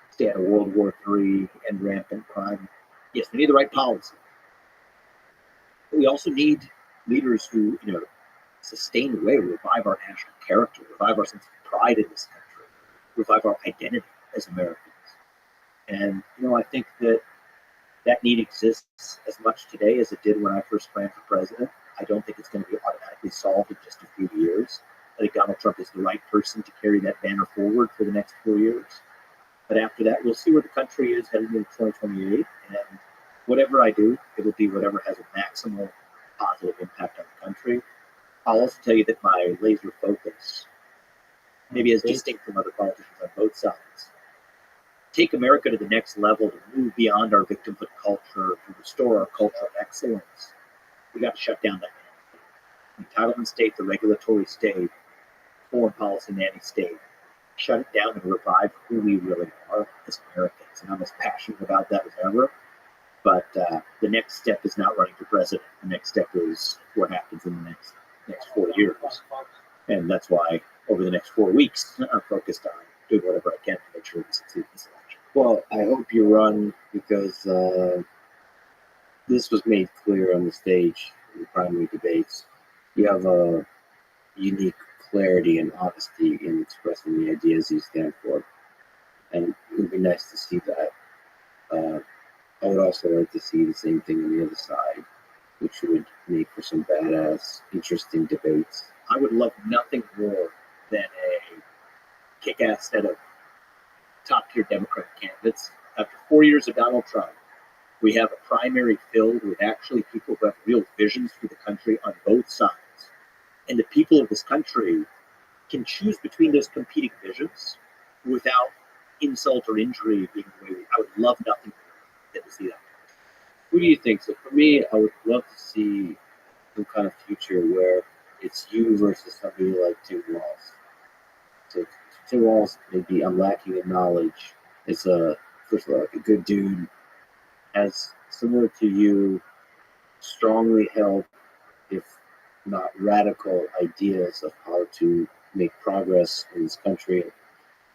stay out of World War III, end rampant crime. Yes, we need the right policy. But we also need leaders who, sustain the way, revive our national character, revive our sense of pride in this country, revive our identity as Americans. And, I think that need exists as much today as it did when I first ran for president. I don't think it's going to be automatically solved in just a few years. I think Donald Trump is the right person to carry that banner forward for the next 4 years. But after that, we'll see where the country is heading into 2028. And whatever I do, it'll be whatever has a maximal positive impact on the country. I'll also tell you that my laser focus, maybe as distinct from other politicians on both sides, take America to the next level, to move beyond our victimhood culture, to restore our culture of excellence. We got to shut down that entitlement state, the regulatory state, foreign policy nanny state. Shut it down and revive who we really are as Americans. And I'm as passionate about that as ever. But the next step is not running for president. The next step is what happens in the next 4 years. And that's why over the next 4 weeks, I'm focused on doing whatever I can to make sure we succeed in this election. Well, I hope you run because this was made clear on the stage in the primary debates. You have a unique clarity and honesty in expressing the ideas you stand for. And it would be nice to see that. I would also like to see the same thing on the other side, which would make for some badass, interesting debates. I would love nothing more than a kick-ass set of top-tier Democratic candidates. After 4 years of Donald Trump, we have a primary filled with actually people who have real visions for the country on both sides. And the people of this country can choose between those competing visions without insult or injury being the way I would love nothing more than to see that. Who do you think? So for me, I would love to see some kind of future where it's you versus somebody like Tim Walz. So Tim Walz, maybe I'm lacking in knowledge. Is first of all, a good dude, has similar to you, strongly held, if not radical, ideas of how to make progress in this country.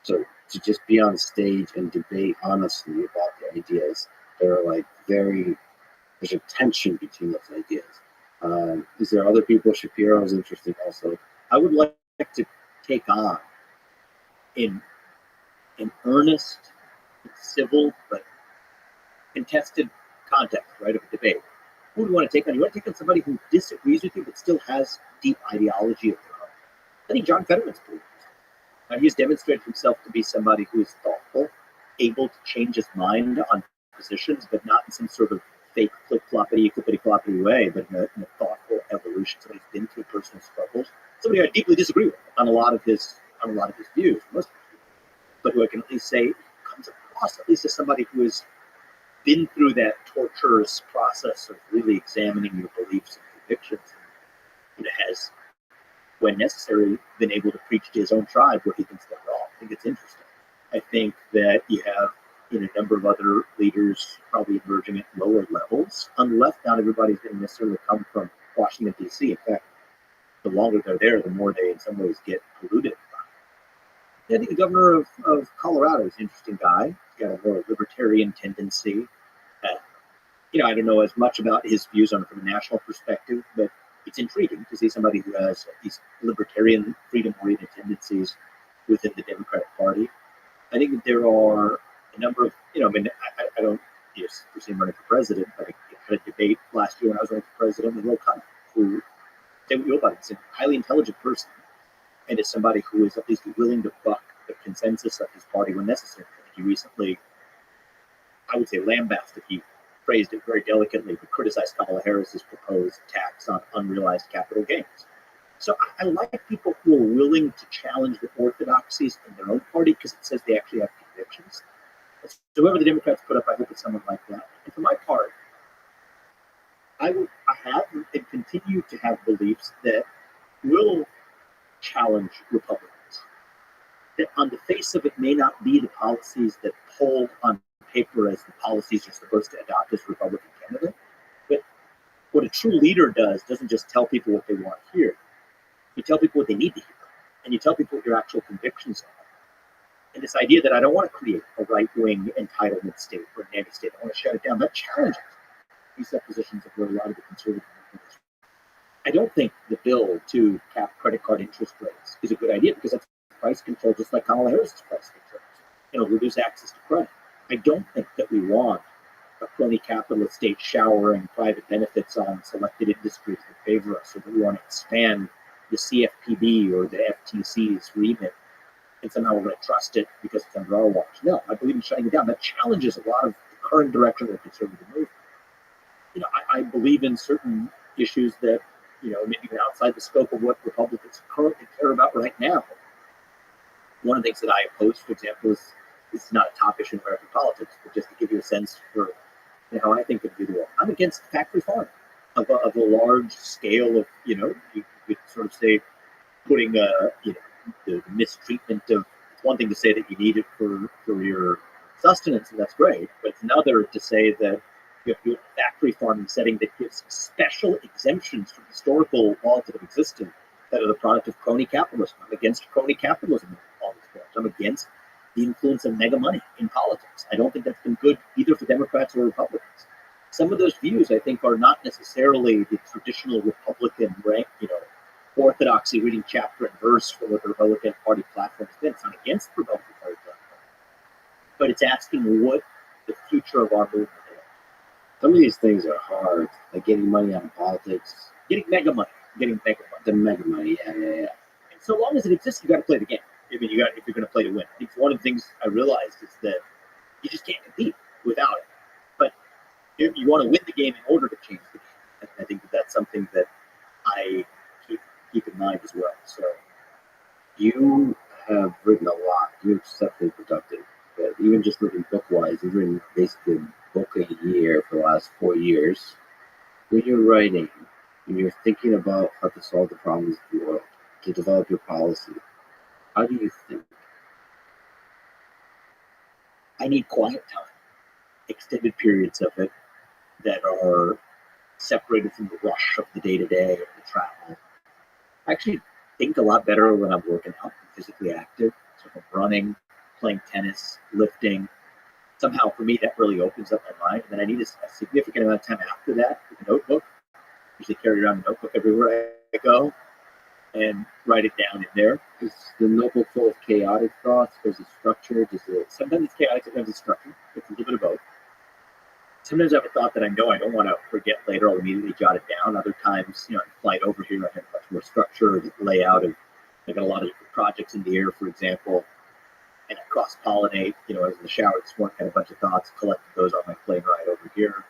So to just be on stage and debate honestly about the ideas, there's a tension between those ideas. Is there other people? Shapiro is interesting also. I would like to take on in earnest, civil, but contested context, right, of a debate. Who do you want to take on? You want to take on somebody who disagrees with you but still has deep ideology of their own. I think John Fetterman's pretty good. He's demonstrated himself to be somebody who is thoughtful, able to change his mind on positions, but not in some sort of fake flip-floppity, clippity-cloppity way, but in a thoughtful evolution. Somebody who's been through personal struggles. Somebody I deeply disagree with on a lot of his views, most of his views, but who I can at least say comes across at least as somebody who has been through that torturous process of really examining your beliefs and convictions, and has, when necessary, been able to preach to his own tribe where he thinks they're wrong. I think it's interesting. I think that you have in a number of other leaders probably emerging at lower levels. On the left, not everybody's going to necessarily come from Washington, D.C. In fact, the longer they're there, the more they in some ways get polluted. I think the governor of Colorado is an interesting guy. He's got a more libertarian tendency. I don't know as much about his views on it from a national perspective, but it's intriguing to see somebody who has these libertarian, freedom-oriented tendencies within the Democratic Party. I think that there are a number of, I don't foresee him running for president, but I had a debate last year when I was running for president with Rothschild, who, say what you will about it, is a highly intelligent person and is somebody who is at least willing to buck the consensus of his party when necessary. He recently, I would say, lambasted, he phrased it very delicately, but criticized Kamala Harris's proposed tax on unrealized capital gains. So I like people who are willing to challenge the orthodoxies in their own party because it says they actually have convictions. So whoever the Democrats put up, I hope it's someone like that. And for my part, I have and continue to have beliefs that will challenge Republicans. That on the face of it may not be the policies that poll on paper as the policies you're supposed to adopt as a Republican candidate, but what a true leader doesn't just tell people what they want to hear. You tell people what they need to hear, and you tell people what your actual convictions are. And this idea that I don't want to create a right-wing entitlement state or a nanny state, I want to shut it down, that challenges these suppositions of where a lot of the conservative movement is. I don't think the bill to cap credit card interest rates is a good idea because that's price control, just like Kamala Harris's price controls. Reduce access to credit. I don't think that we want a crony capitalist state showering private benefits on selected industries that favor us, or that we want to expand the CFPB or the FTC's remit, and somehow we're going to trust it because it's under our watch. No, I believe in shutting it down. That challenges a lot of the current direction of the conservative movement. I believe in certain issues that, maybe even outside the scope of what Republicans currently care about right now. One of the things that I oppose, for example, is it's not a top issue in American politics, but just to give you a sense for how I think of the world. I'm against factory farming of a large scale of, you could sort of say, putting the mistreatment of, it's one thing to say that you need it for your sustenance, and that's great, but it's another to say that you have to do a factory farming setting that gives special exemptions from historical laws that have existed that are the product of crony capitalism. I'm against crony capitalism in all these forms. I'm against the influence of mega money in politics. I don't think that's been good either for Democrats or Republicans. Some of those views, I think, are not necessarily the traditional Republican, orthodoxy reading chapter and verse for what the Republican Party platform has been. It's not against the Republican Party platform, but it's asking what the future of our movement is. Some of these things are hard, like getting money out of politics. Getting mega money. The mega money, yeah. And so long as it exists, you got to play the game. If you're going to play to win. I think one of the things I realized is that you just can't compete without it. But if you want to win the game in order to change the game, I think that's something that I keep in mind as well. So you have written a lot. You're exceptionally productive. But even just looking book-wise, you've written basically a book a year for the last 4 years. When you're writing, when you're thinking about how to solve the problems of the world, to develop your policy, how do you think? I need quiet time, extended periods of it that are separated from the rush of the day-to-day of the travel. I actually think a lot better when I'm working out, physically active. So if I'm running, playing tennis, lifting, somehow for me that really opens up my mind. And then I need a significant amount of time after that with a notebook. I usually carry around a notebook everywhere I go and write it down in there. Is the notebook full of chaotic thoughts? There's a structure? Sometimes it's chaotic, sometimes it's structured. It's a little bit of both. Sometimes I have a thought that I know I don't want to forget later. I'll immediately jot it down. Other times, in flight over here, I have much more structure, layout, and I got a lot of different projects in the air, for example, and I cross-pollinate. I was in the shower this morning, had a bunch of thoughts, collected those on my plane ride over here.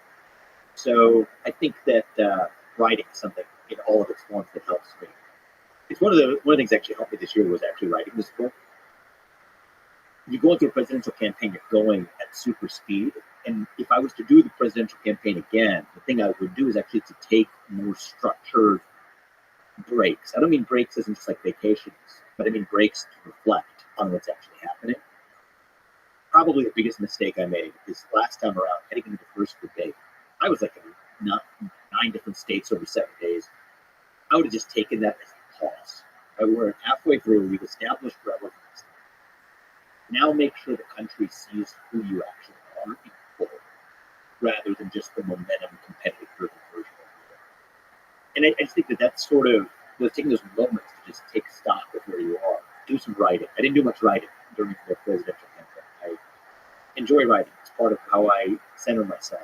So I think that writing is something in all of its forms that helps me. It's one of the things that actually helped me this year was actually writing this book. You're going through a presidential campaign, you're going at super speed. And if I was to do the presidential campaign again, the thing I would do is actually to take more structured breaks. I don't mean breaks as in just like vacations, but I mean breaks to reflect on what's actually happening. probably the biggest mistake I made is last time around, heading into the first debate. I was like in 9 different states over 7 days. I would have just taken that as a pause. We're halfway through, we've established relevance. Now make sure the country sees who you actually are in full, rather than just the momentum, competitive driven version of you. And I just think that that's sort of taking those moments to just take stock of where you are. Do some writing. I didn't do much writing during the presidential campaign. I enjoy writing. It's part of how I center myself.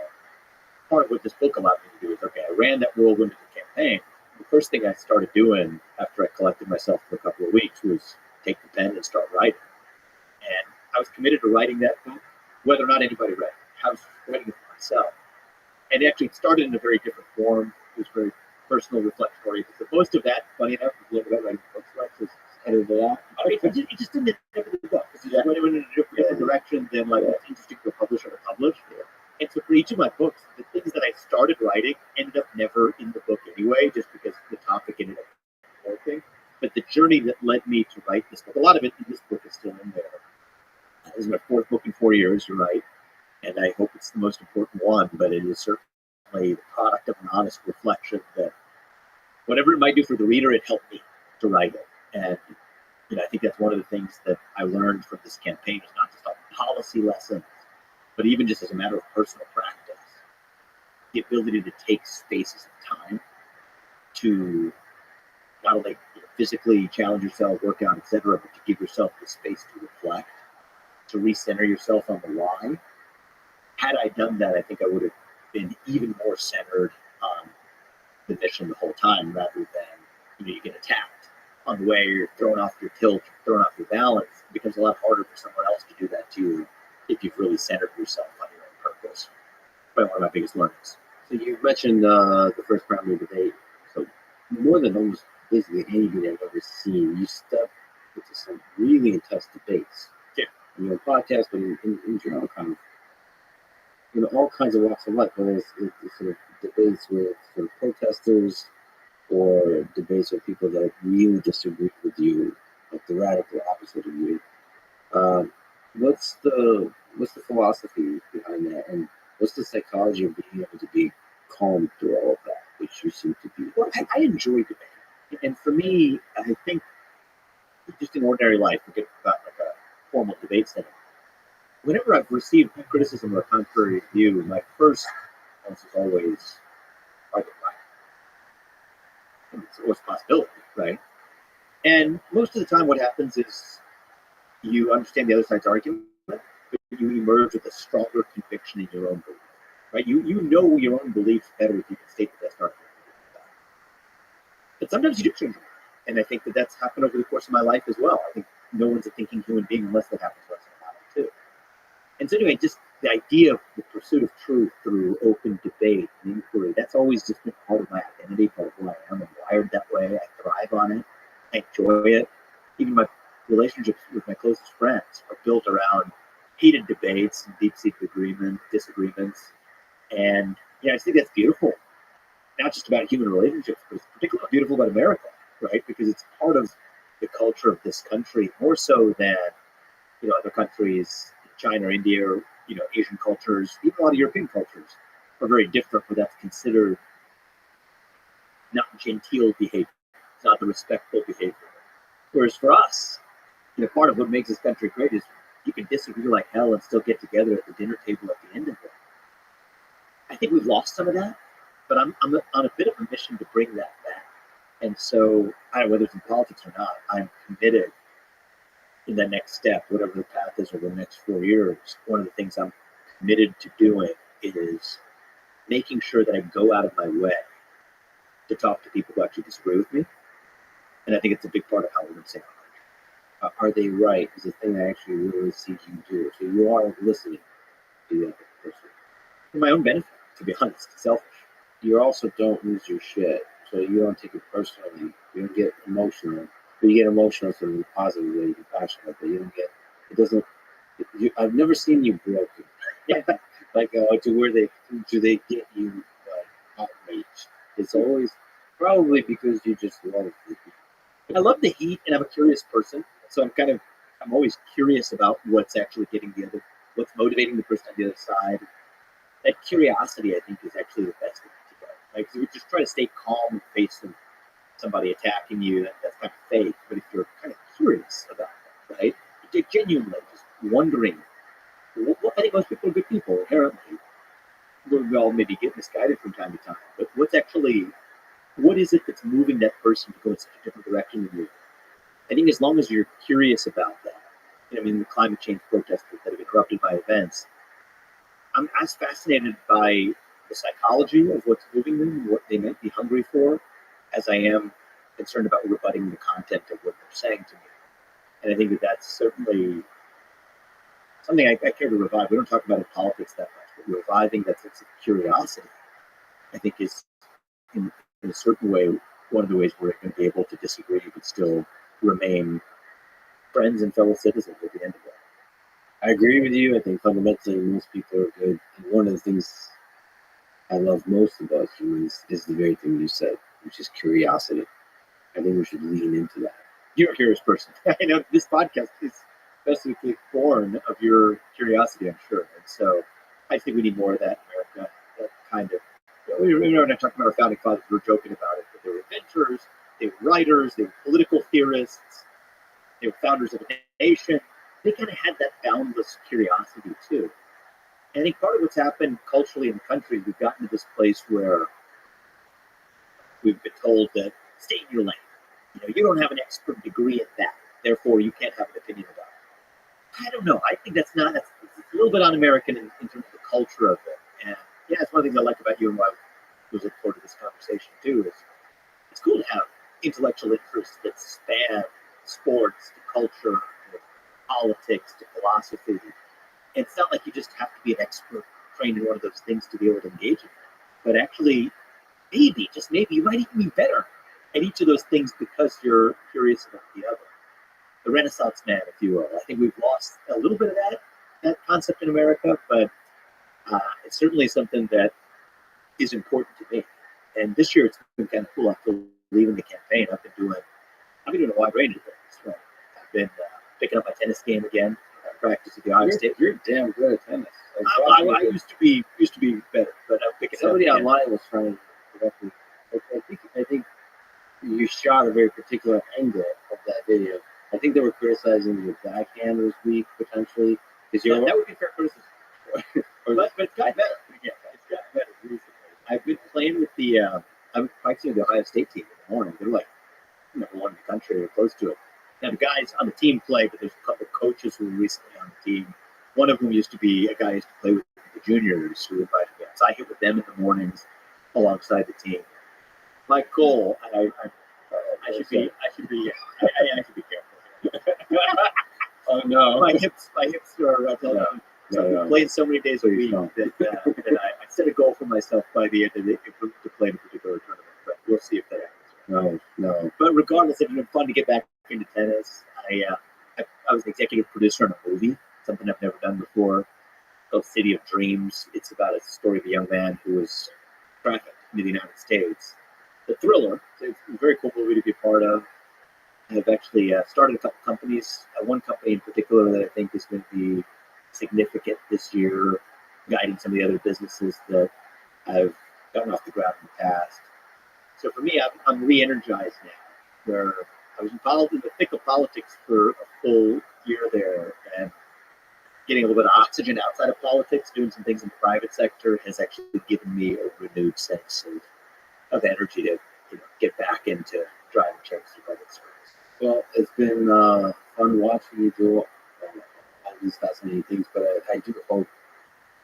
Part of what this book allowed me to do is, okay, I ran that whirlwind of the campaign. The first thing I started doing after I collected myself for a couple of weeks was take the pen and start writing. And I was committed to writing that book, whether or not anybody read it. I was writing it for myself. And actually it started in a very different form. It was very personal, reflectory. Because most of that, funny enough, if you look at writing books, was edited out. It just didn't end up in the book. It went in a different direction than like what's interesting to a publisher to publish. And so for each of my books, the things that I started writing ended up never in the book anyway, just because the topic ended up working. But the journey that led me to write this book, a lot of it in this book is still in there. This is my 4th book in 4 years, you're right. And I hope it's the most important one, but it is certainly the product of an honest reflection that whatever it might do for the reader, it helped me to write it. And I think that's one of the things that I learned from this campaign is not just a policy lesson, but even just as a matter of personal practice, the ability to take spaces of time to not only physically challenge yourself, work out, etc., but to give yourself the space to reflect, to recenter yourself on the why. Had I done that, I think I would have been even more centered on the mission the whole time, rather than you get attacked on the way, you're thrown off your tilt, thrown off your balance. It becomes a lot harder for someone else to do that to you if you've really centered yourself on your own purpose. Probably one of my biggest learnings. So you mentioned the first primary debate. So more than almost basically anybody I've ever seen, you stepped into some really intense debates. Yeah. In your podcast, but in general, kind of, all kinds of walks of life, whether it's sort of debates with sort of protesters or debates with people that really disagree with you, like the radical opposite of you. What's the philosophy behind that, and what's the psychology of being able to be calm through all of that, which you seem to be? Well, I enjoy debate, and for me, I think just in ordinary life, forget about like a formal debate setting. Whenever I've received criticism or a contrary view, my first response is always, "Are they right?" It's always a possibility, right? And most of the time, what happens is you understand the other side's argument, but you emerge with a stronger conviction in your own belief, right? You know your own beliefs better if you can state the best argument. But sometimes you do change your mind, and I think that that's happened over the course of my life as well. I think no one's a thinking human being unless that happens once in a while too. And so anyway, just the idea of the pursuit of truth through open debate and inquiry, that's always just been part of my identity, part of who I am. I'm wired that way. I thrive on it. I enjoy it. Even my relationships with my closest friends are built around heated debates and deep-seated disagreements. And I just think that's beautiful. Not just about human relationships, but it's particularly beautiful about America, right? Because it's part of the culture of this country, more so than other countries, China or India, or Asian cultures, even a lot of European cultures are very different, where that's considered not genteel behavior. It's not the respectful behavior. Whereas for us, part of what makes this country great is you can disagree like hell and still get together at the dinner table at the end of it. I think we've lost some of that, but I'm on a bit of a mission to bring that back. And so, whether it's in politics or not, I'm committed in the next step, whatever the path is over the next 4 years. One of the things I'm committed to doing is making sure that I go out of my way to talk to people who actually disagree with me. And I think it's a big part of how we're going to say are they right is the thing I actually really see you do. So you are listening to the other person. For my own benefit, to be honest, selfish. You also don't lose your shit, so you don't take it personally. You don't get emotional. But you get emotional sort of in a positive way, you get passionate, but you don't get, it doesn't, I've never seen you broken. Like, do they get you outraged? It's always probably because you just love the heat. I love the heat, and I'm a curious person, so I'm always curious about what's actually getting the other what's motivating the person on the other side. That curiosity, I think, is actually the best thing to go. Like, 'cause we just try to stay calm and face somebody attacking you. That's kind of fake. But if you're kind of curious about that, right? You're genuinely just wondering. I think most people are good people inherently. We all maybe get misguided from time to time. But what is it that's moving that person to go in such a different direction than you? I think as long as you're curious about that, I mean, the climate change protesters that have been interrupted by events, I'm as fascinated by the psychology of what's moving them and what they might be hungry for as I am concerned about rebutting the content of what they're saying to me. And I think that that's certainly something I care to revive. We don't talk about it in politics that much, but reviving that sense of curiosity, I think, is in a certain way one of the ways we're going to be able to disagree but still remain friends and fellow citizens at the end of it. I agree with you. I think fundamentally most people are good. And one of the things I love most about humans is the very thing you said, which is curiosity. I think we should lean into that. You're a curious person. I know this podcast is basically born of your curiosity, I'm sure. And so I think we need more of that in America. That kind of, we were not talking about our founding fathers, we were joking about it, but they were adventurers, they were writers, they were political theorists, they were founders of a nation. They kind of had that boundless curiosity too. And I think part of what's happened culturally in the country, we've gotten to this place where we've been told that stay in your lane. You don't have an expert degree at that, therefore you can't have an opinion about it. I don't know. I think that's a little bit un-American in terms of the culture of it. And yeah, it's one of the things I like about you and why I was looking forward to this conversation too. Is it's cool to have intellectual interests that span sports to culture, to politics to philosophy. And it's not like you just have to be an expert trained in one of those things to be able to engage in it. But actually, maybe, just maybe, you might even be better at each of those things because you're curious about the other. The Renaissance man, if you will. I think we've lost a little bit of that concept in America, but it's certainly something that is important to me. And this year it's been kind of cool. After leaving the campaign, I've been doing a wide range of things. Right? I've been picking up my tennis game again. I practice at the Iowa State. You're damn good at tennis. I used to be better, but I'm picking Somebody up. online was trying to correct me. I think you shot a very particular angle of that video. I think they were criticizing your backhand was weak potentially because That would be fair criticism. but it's gotten better. Yeah, it's gotten better recently. I've been playing with I'm practicing with the Ohio State team in the morning. They're like number one in the country or close to it. Now the guys on the team play, but there's a couple of coaches who were recently on the team. One of them used to be a guy who used to play with the juniors who invited me out. So I hit with them in the mornings alongside the team. My goal, I should be careful. Oh no! My hips are playing so many days a week that I set a goal for myself by the end of the to play in a particular tournament. But we'll see if that happens. No. But regardless, it's been fun to get back into tennis. I was an executive producer on a movie, something I've never done before, called City of Dreams. It's about a story of a young man who was trafficked into the United States. The thriller. It's a very cool movie to be a part of. I've actually started a couple companies. One company in particular that I think is going to be significant this year, guiding some of the other businesses that I've gotten off the ground in the past. So for me, I'm re-energized now, where I was involved in the thick of politics for a full year there, and getting a little bit of oxygen outside of politics, doing some things in the private sector has actually given me a renewed sense of energy to get back into driving change through public service. Well, it's been fun watching you do all these fascinating things, but I do hope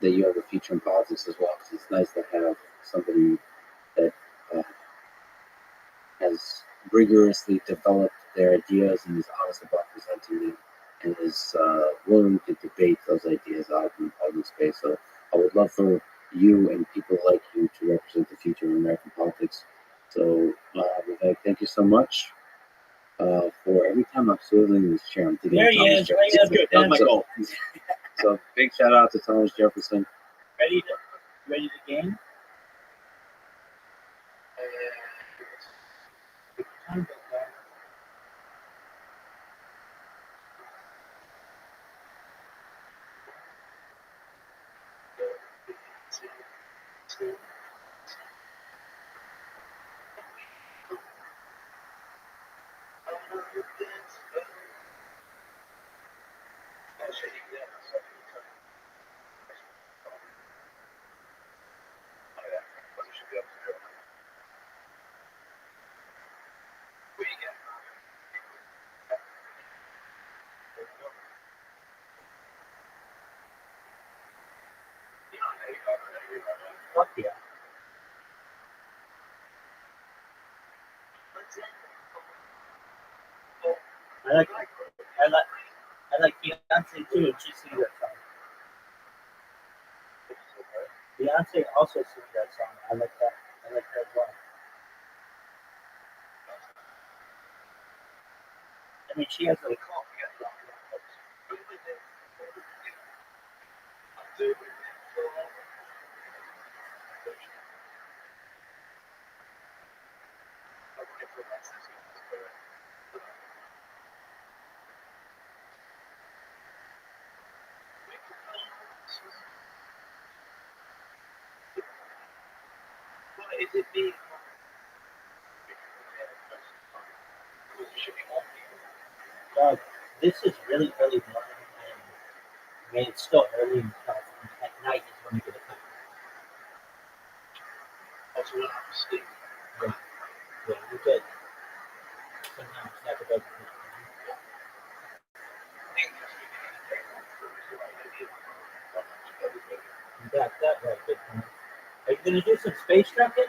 that you have a future in politics as well, because it's nice to have somebody that has rigorously developed their ideas and is honest about presenting them and is willing to debate those ideas out in space. So I would love for you and people like you to represent the future of American politics. So Vivek, thank you so much. For every time I'm swiveling this chair, I'm thinking There he is. That's good. That was my goal. So big shout out to Thomas Jefferson. Ready to game? Fuck yeah. I like I like Beyonce too, and she sings that song. Beyonce also sings that song. I like that. I like that as well. I mean, she has a this is really early morning, and I mean it's still early in California. At night is when you get a come. Also, when I'm asleep. Yeah, you good. Sometimes that about you got that right, big man. Are you gonna do some space trucking?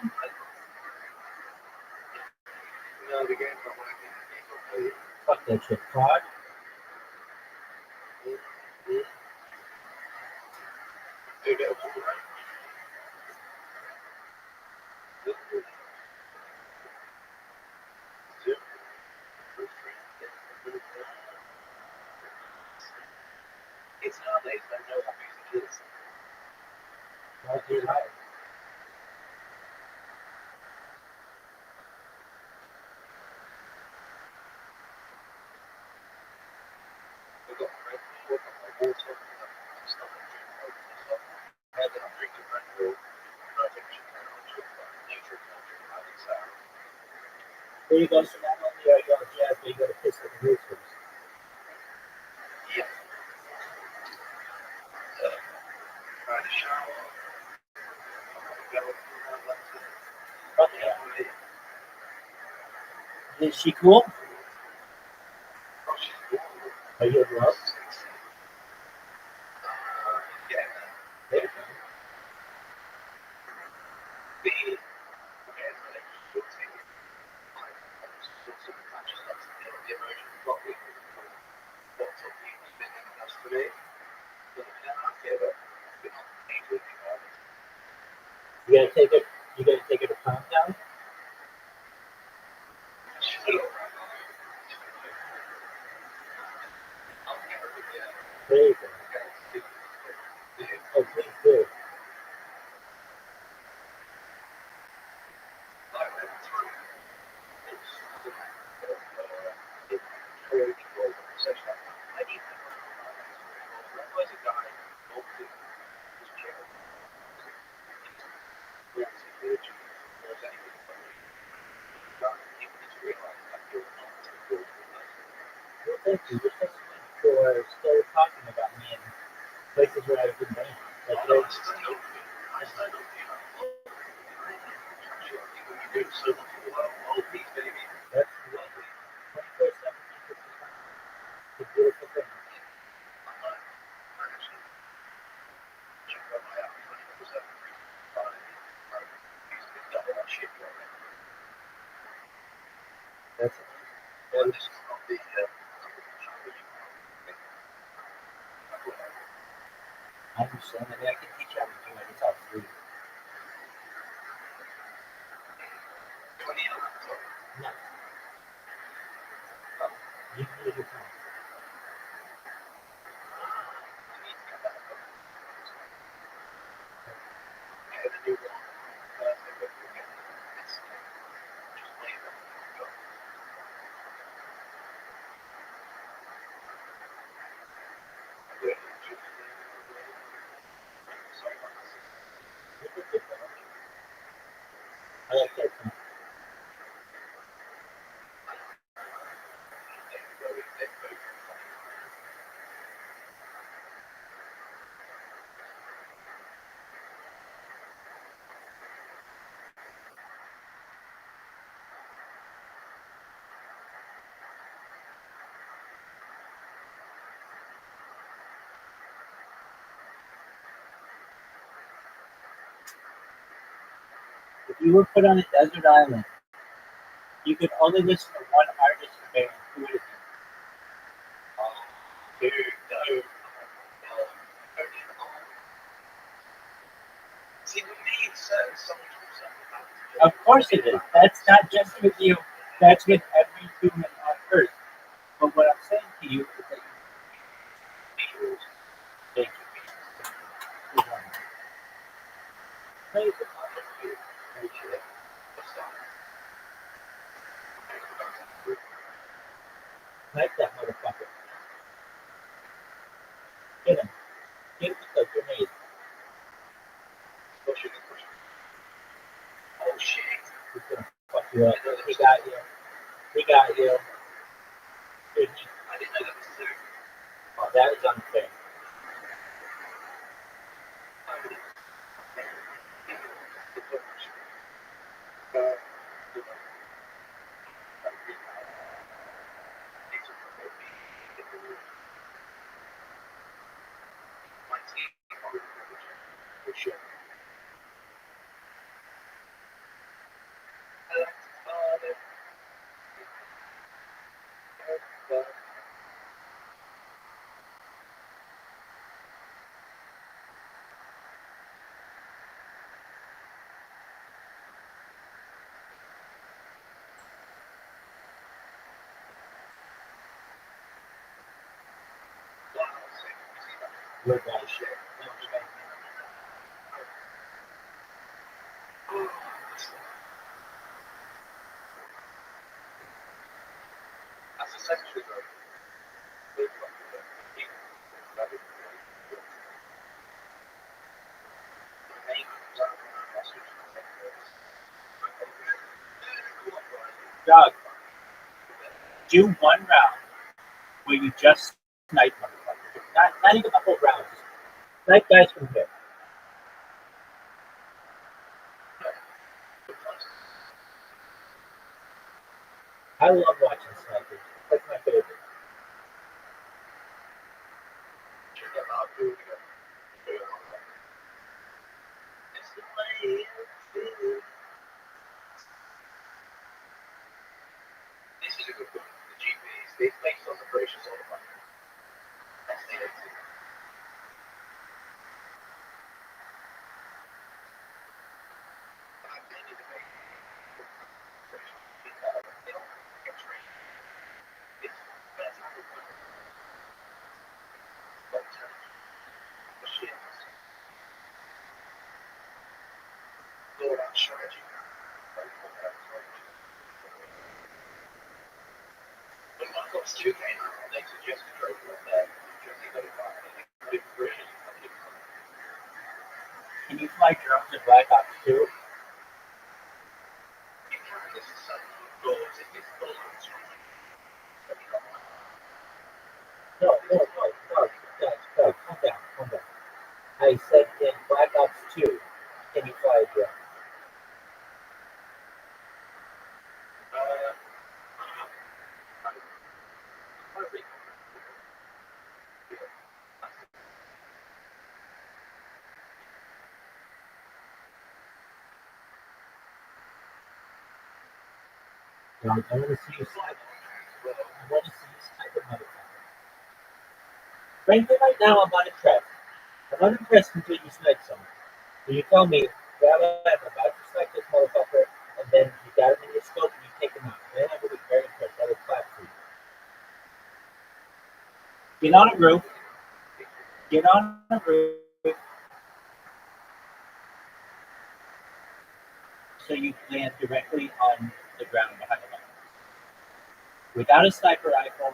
Fuck that shit, Todd. Todd, you're right. There you go. So not only are you on jazz, but you got to piss at the roosters. Fuck yeah. Is she cool? Are you in love? There you go. You gotta take it. You gotta take it to calm down. There you go. Oh, please do. Well, thank you. You're such a for still talking about me in places where I've been banned. Like there's that's lovely. 24/7. It's a beautiful thing. That's that is, I understand. I mean, I can teach you how to do it. It's all free. No, you can do it yourself. I like that song. If you were put on a desert island, you could only listen to one artist or band. Who would it Dude, dude. See, we need certain songs from something. be? Of course it is. That's not just with you. That's with every human on Earth. But what I'm saying to you is that you thank you. Play the Like that motherfucker. Get him. Get him with the grenade. Oh shit. He's gonna fuck you up. He got you. He got you. Dude, I didn't know that was true. oh, that is unfair. For sure. Good guy shit. That's essentially Doug, do one round where you just snipe motherfuckers. Not even a whole round. Just snipe guys from here. I love watching snipers. That's my favorite. This is a good one. The GPs, they make some operations all the time. That's the idea. They need to make operations. They don't get trained. It's that's how they work. Machines. Go around strategy. When one comes to game, they suggest a trade like that. Just go to five. They bring Can you fly drones in Black Ops 2? this is something goals if it's goals. No, Doug, calm down. I said in Black Ops 2, can you fly a drone? No, I want to see you snipe. I want to see you snipe a motherfucker. Frankly, right now, I'm unimpressed. I'm unimpressed until you snipe someone. So you tell me, Rabbi, I'm about to snipe this motherfucker, and then you got him in your scope and you take him out. Then I would be very impressed. I would clap for you. Get on a roof. Get on a roof. So you land directly on the ground behind the mountain. Without a sniper rifle,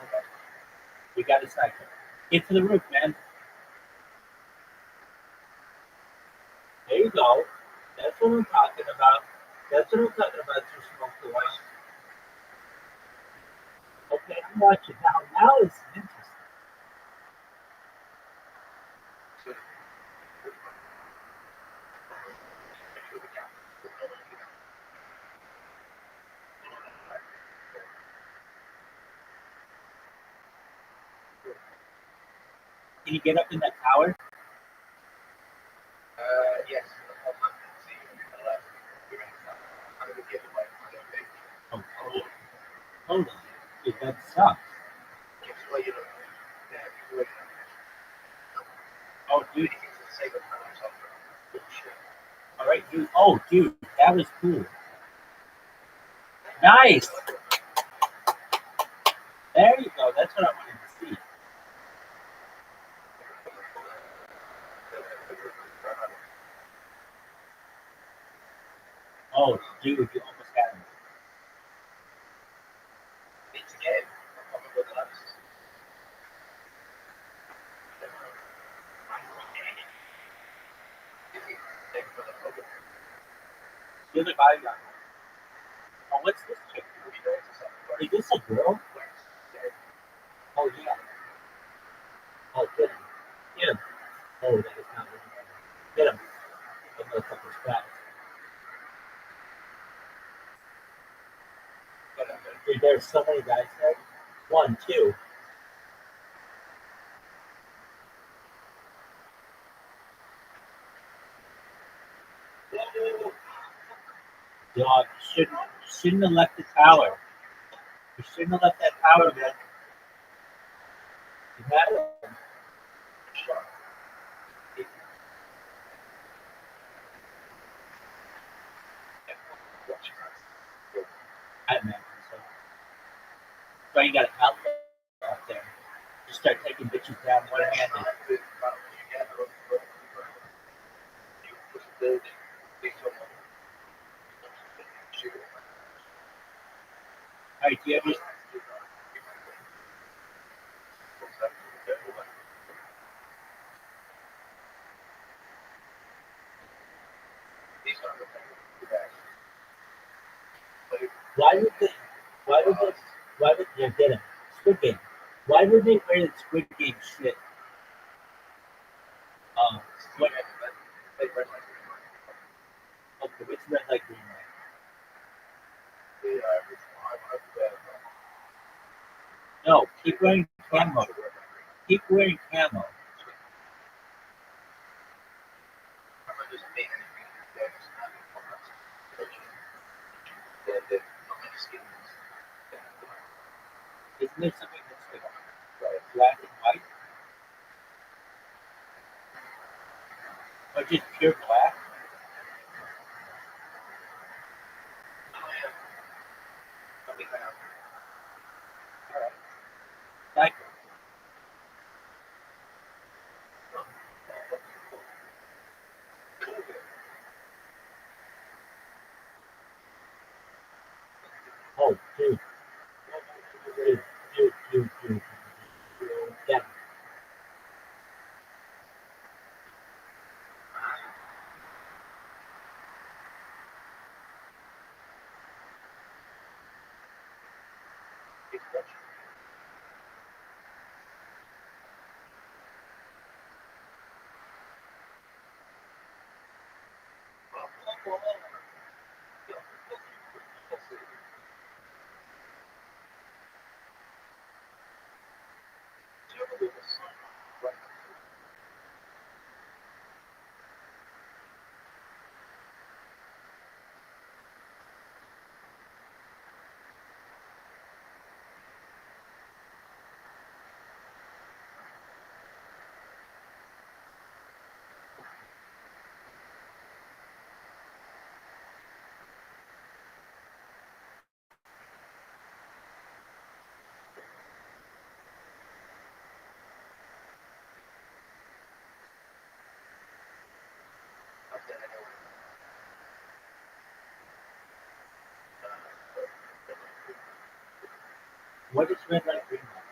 you got a sniper. Get to the roof, man. There you go. That's what I'm talking about. That's what I'm talking about. You smoke the white. Okay, I'm watching now. Now it's interesting. Can you get up in that tower? Yes. sucks. Gives away your Oh, dude. save it for yourself. All right, dude. Oh, dude, that was cool. Nice. There you go. That's what I wanted to see. Oh, dude, you almost had him. It's a game. I'm a good lad. The other guy got. Oh, what's this chick? Is this a girl? Oh, yeah. Oh, get him. Get him. Oh, that is not looking good. Get him. That motherfucker's fat. Dude, there's so many guys there. 1, 2. Dog, shouldn't have left the tower. You shouldn't have left that tower, man. You had it. I imagine so. So you got an outlet out there. You start taking bitches down one-handed. All right, do you ever? Why would they? Why would they? Why would you get him? Squid Game. Why would they wear the Squid Game shit? What? Okay, which red light, green light? No, keep wearing camo. Keep wearing camo. Isn't there something that's like black and white? Or just pure black? Alright. Like, oh, dude. Dude. Yeah. What is red light, green light?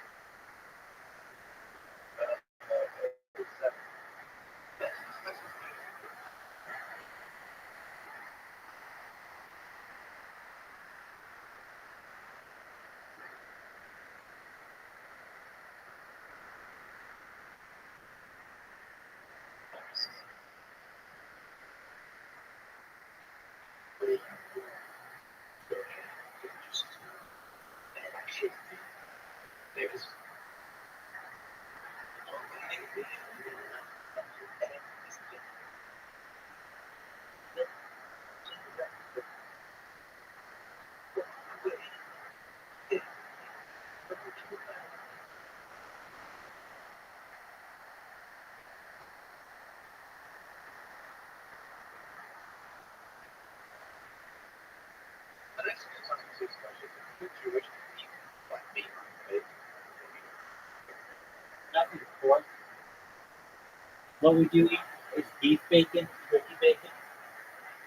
What we do eat is beef bacon, turkey bacon.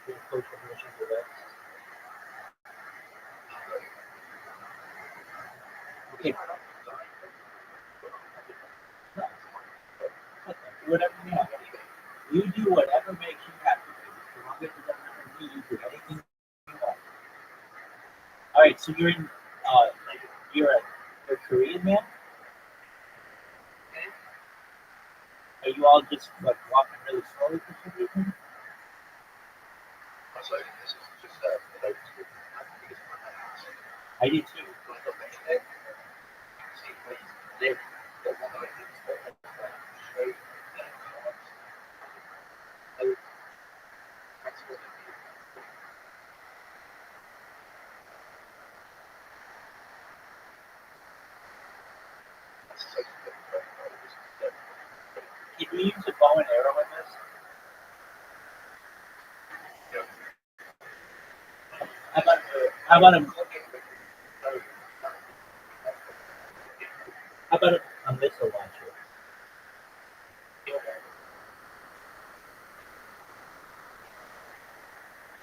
There's kosher versions of that. Okay. Whatever you want. You do whatever makes you happy. As long as it doesn't hurt me, you do anything you want. All right, so you're a Korean man. Are you all just like walking really slowly for some reason? Also, this is just I think it's my house. I do too. See, they one of the things that show that that's what it is. That's such a good point. Can you use a bow and arrow in this? How about how about a how about a missile launcher?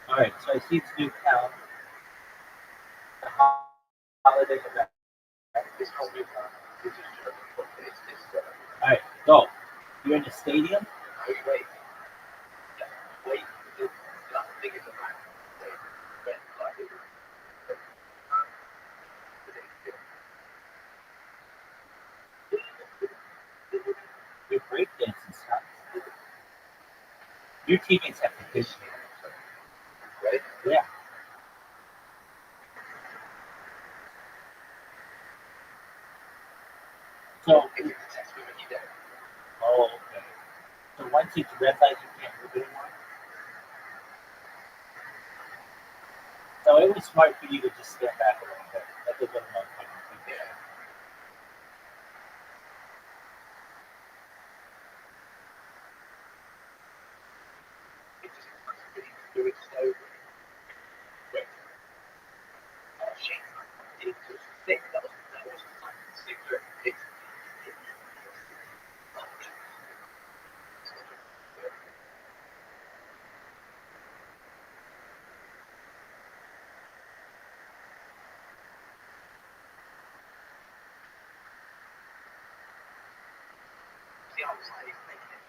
All right, so I see it's new town. The holiday event. This whole new time, this is just All right, go. You're in the stadium. wait. Wait, it's not big as a man. Wait, like it. You're breakdancing stuff. Your teammates have to pitch. Right? Yeah. So, If you text me when you get it. oh, okay. So once it's red light, you can't move anymore. So it was smart for you to just stand back a little bit. That's a little more fun. Yeah. It just wants to do it slowly. Wait. Oh shit. It's just thick. That was secret. See, I was like making it.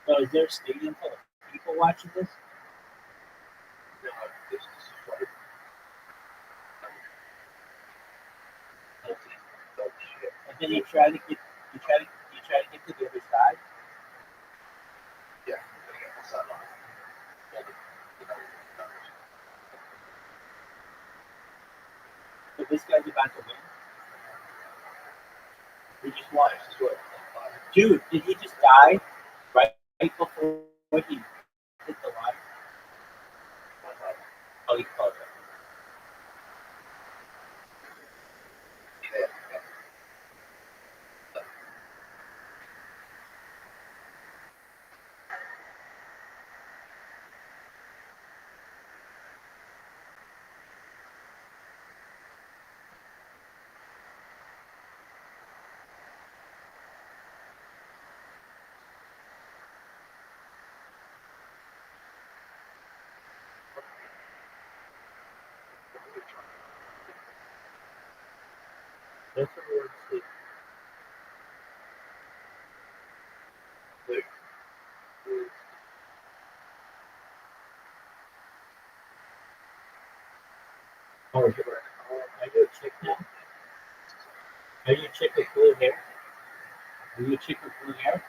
So is there a stadium full of people watching this? No, this is like oh shit. And then you try to get to the other side. Yeah, I'm gonna get my son on. So this guy's about to win. He just won. This is what Dude, did he just die right before he hit the line? Oh, he called it. That's the word sleep. Oh, are you a chick now? Are you a chick with blue hair? Are you a chick with blue hair?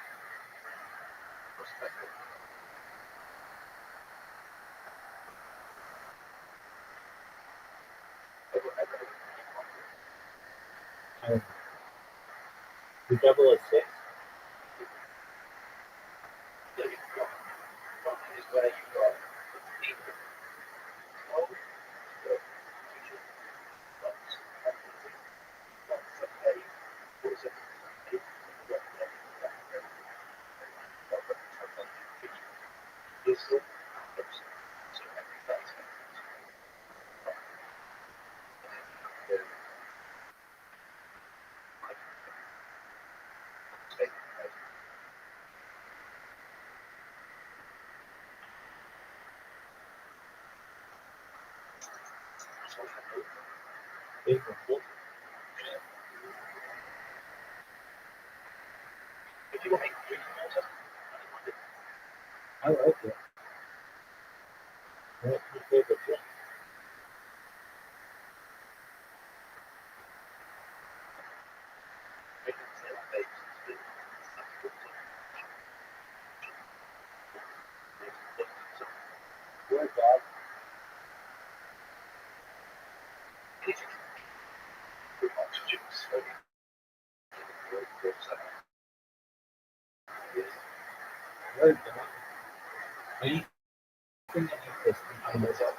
You 006? Big one. If you want to make drinking water, I like it. What's your favorite drink? I can say that based your dog. Oxygen. Where's the anything that makes this behind us up?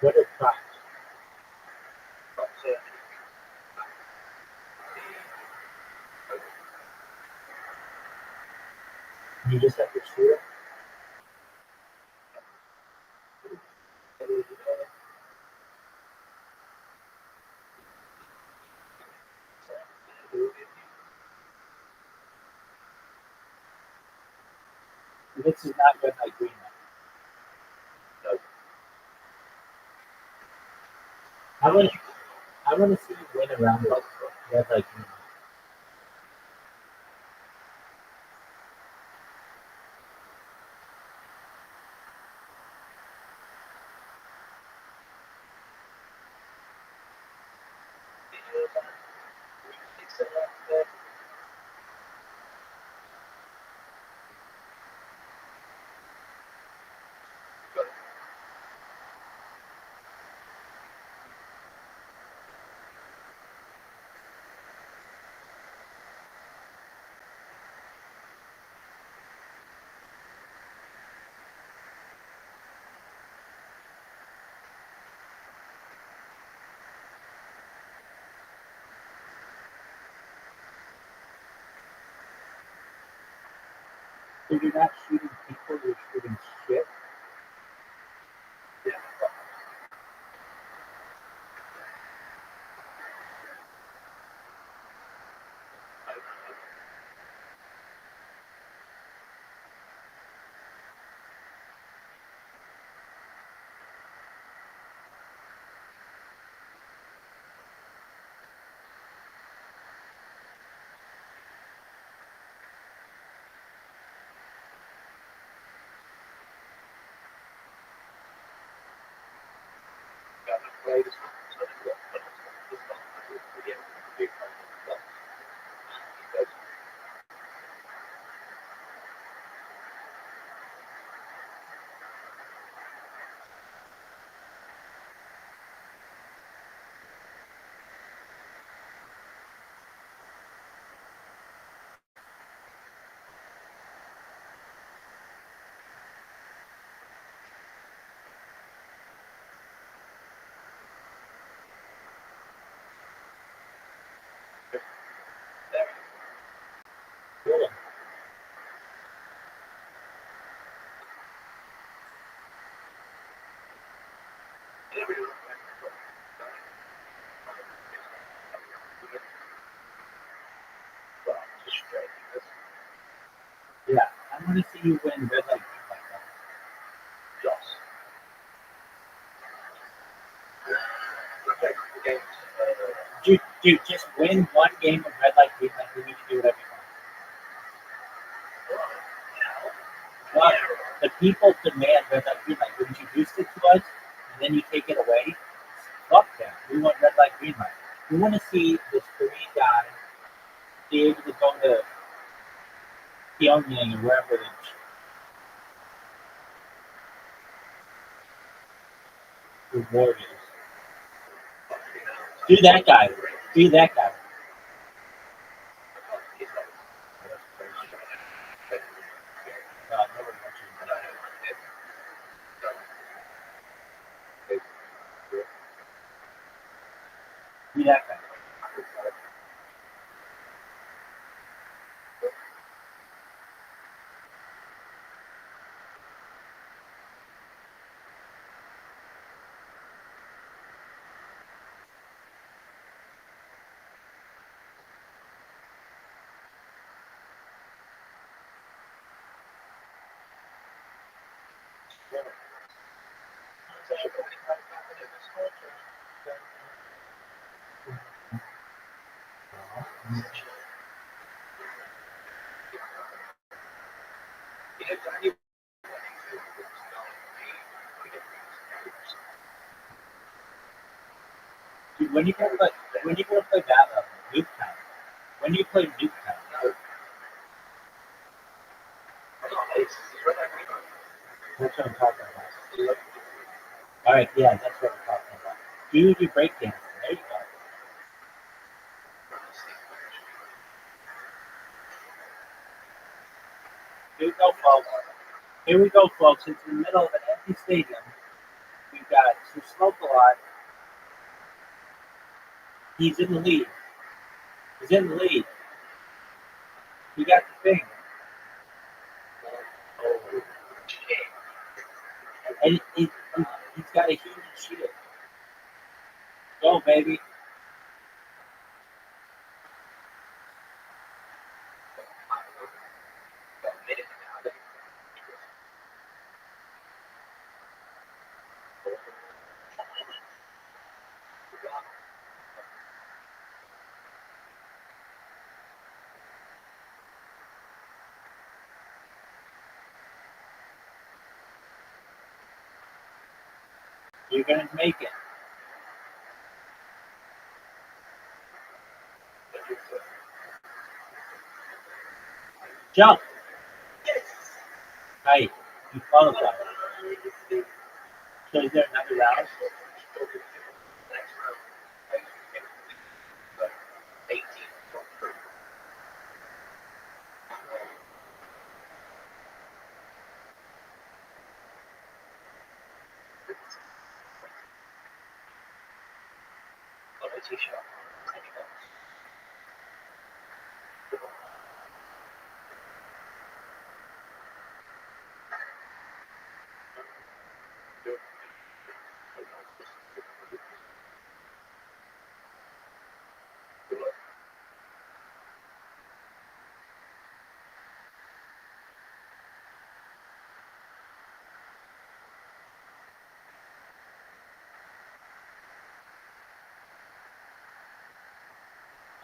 What are crops? You just have to shoot it. This is not red light, green light. No. I want to see you win around with red light, green light. So you're not shooting people, you're shooting shit. Really? Yeah, I want to see you win red light, green light. Dude, just win one game of red light, green light, then you can do whatever you want. But the people demand red light, green light. You introduce it to us, and then you take it away. Fuck that. We want red light, green light. We want to see this Korean guy be able to go to Pyongyang or wherever the reward is. Do that guy. Do that guy. Nobody wants you to do that. Do that guy. Dude, when you go play that level, Nuketown. When you play Nuketown, that's what I'm talking about. All right, yeah, that's what I'm talking about. Dude, you breakdancing. There you go. Here we go, folks. Here we go, folks. It's in the middle of an empty stadium. We've got some smoke a lot. He's in the lead. He's in the lead. He got the thing. And he's got a huge shield. Go, baby. You're going to make it. Jump. Hey, you qualified. So is there another round?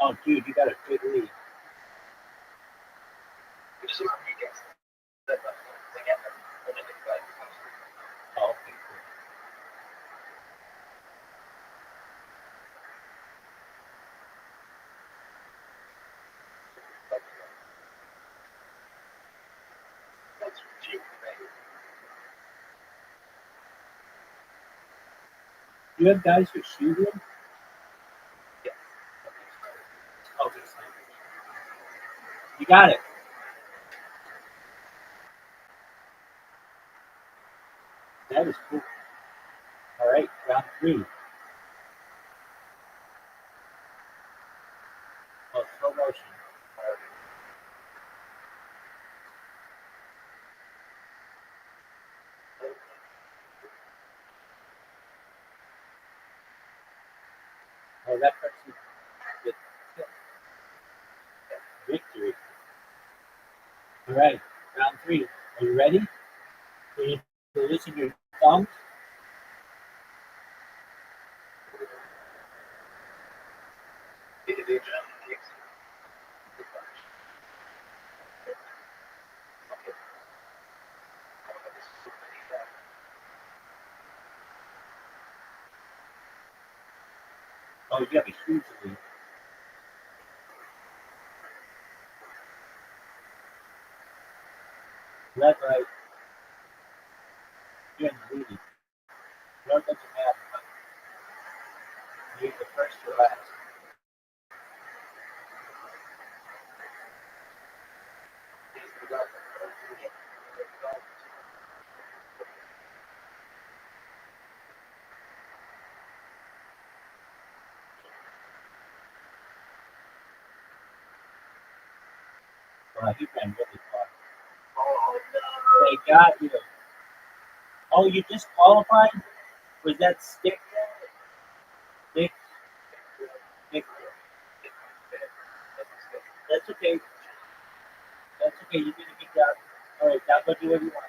Oh, dude, you got a big lead. Oh, okay, cool. You have guys who shoot him? Okay, you got it. That is cool. All right, round 3. Oh, slow motion. Oh, that person gets victory. All right, round 3. Are you ready? Are you to loosen your thumbs? Oh, you have a huge lead. Red light. You're in the lead. No, it doesn't matter. You're the first to last. Well, he ran really far. They got you. Oh, you just qualified? Was that stick? Stick? Stick? That's okay. That's okay. You did a good job. All right, now go do what you want.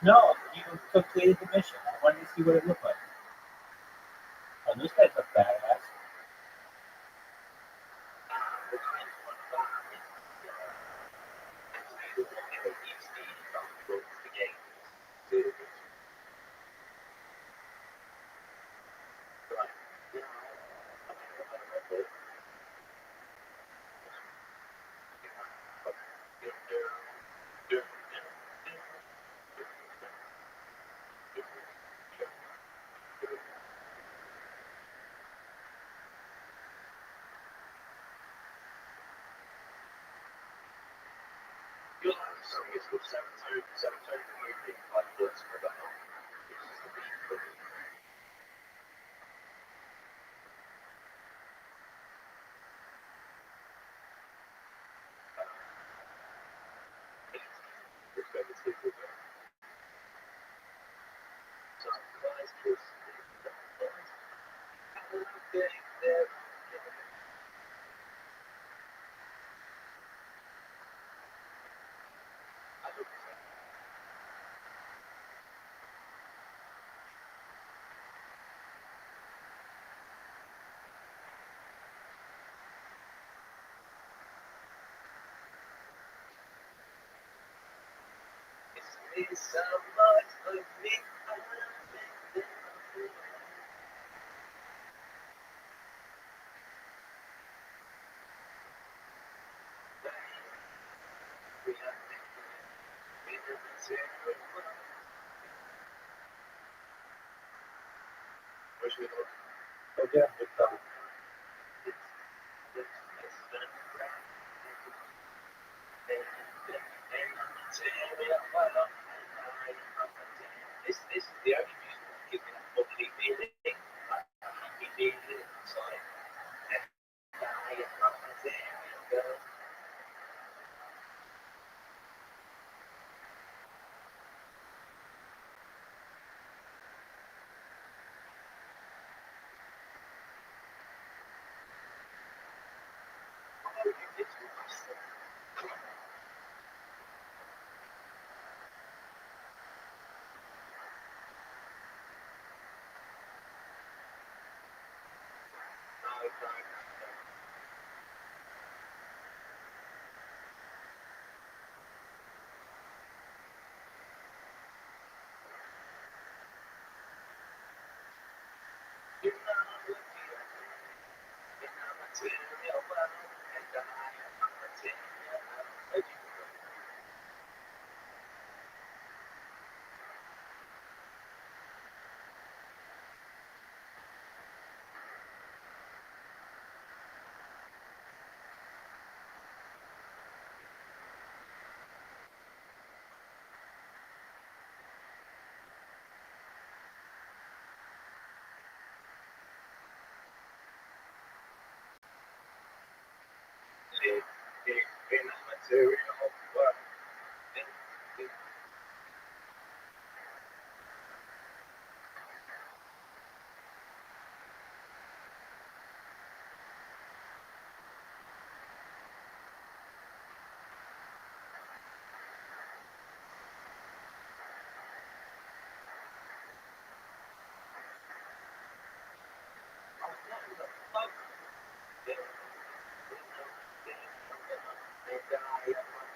No, you completed the mission. I wanted to see what it looked like. Oh, those guys look badass. Okay.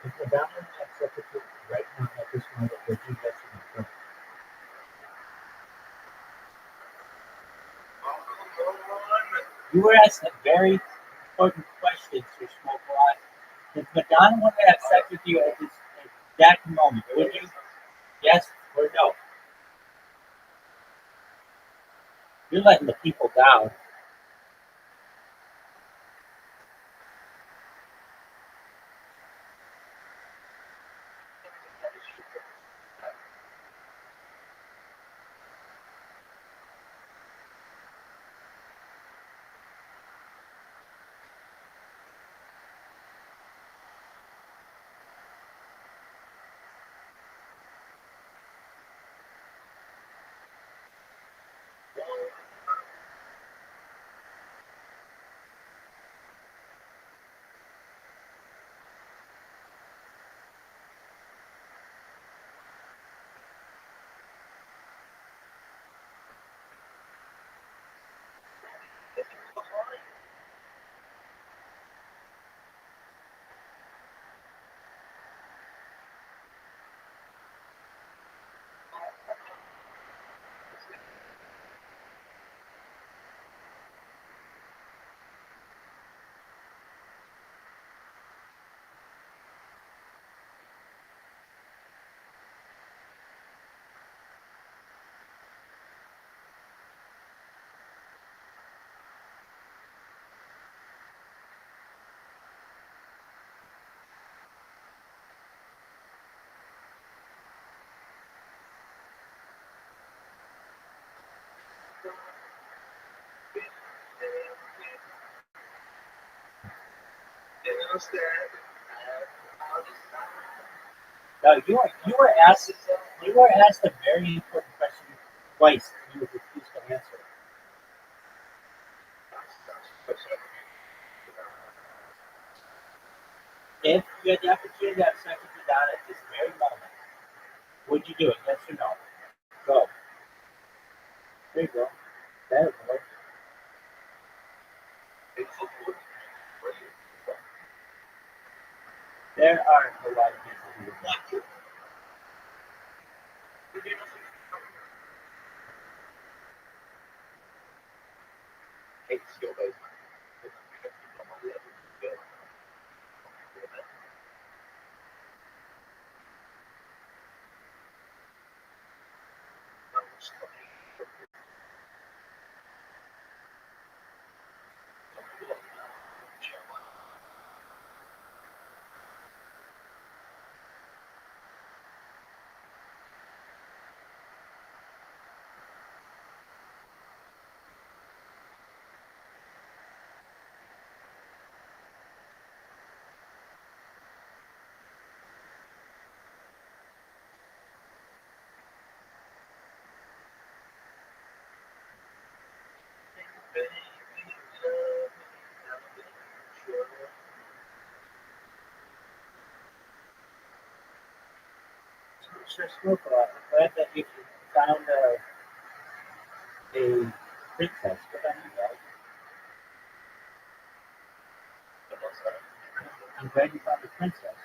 If Madonna accepted it right now at this moment, would you get to You were asked a very important question, Sir Smoke Lot. If Madonna wanted to have sex with you at this exact moment, would you? Yes or no? You're letting the people down. Now you were asked a very important question twice, and you refused to answer. If you had the opportunity to have sex with Madonna at this very moment, would you do it? Yes or no? Go. There you go. There you go. There are a lot of people who would like to. Sure, Smoke a lot. I'm glad that you found a princess. What I mean, guys. I'm glad you found a princess.